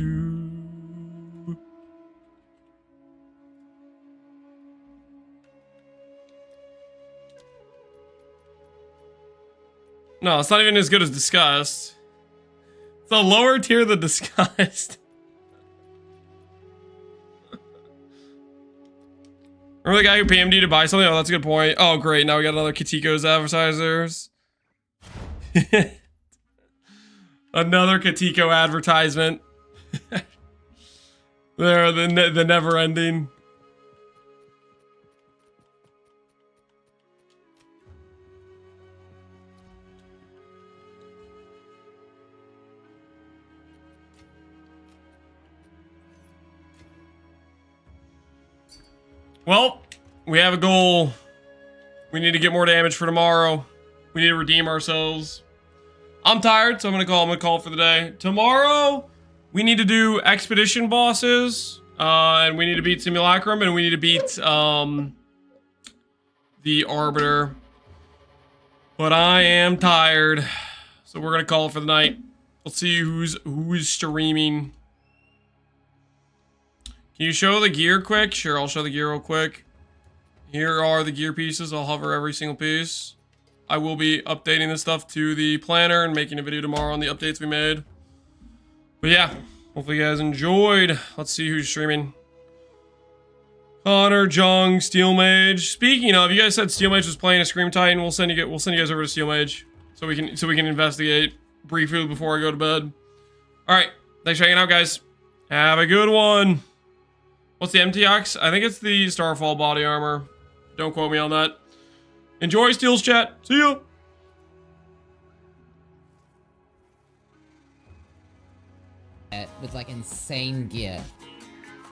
No, it's not even as good as Disgust. It's a lower tier than Disgust. Remember the guy who PM'd to buy something? Oh, that's a good point. Oh, great. Now we got another Katiko's advertisers. Another Katiko advertisement. They're the never ending. Well, we have a goal. We need to get more damage for tomorrow. We need to redeem ourselves. I'm tired, so I'm gonna call it for the day. Tomorrow, we need to do expedition bosses, and we need to beat Simulacrum, and we need to beat the Arbiter. But I am tired, so we're gonna call it for the night. Let's see who's streaming. Can you show the gear quick? Sure, I'll show the gear real quick. Here are the gear pieces. I'll hover every single piece. I will be updating this stuff to the planner and making a video tomorrow on the updates we made. But yeah, hopefully you guys enjoyed. Let's see who's streaming. Connor, Jung, Steel Mage. Speaking of, you guys said Steel Mage was playing a Scream Titan. We'll send you guys over to Steel Mage so we can investigate briefly before I go to bed. All right, thanks for hanging out, guys. Have a good one. What's the MTX? I think it's the Starfall body armor. Don't quote me on that. Enjoy Steel's chat. See ya. With like insane gear.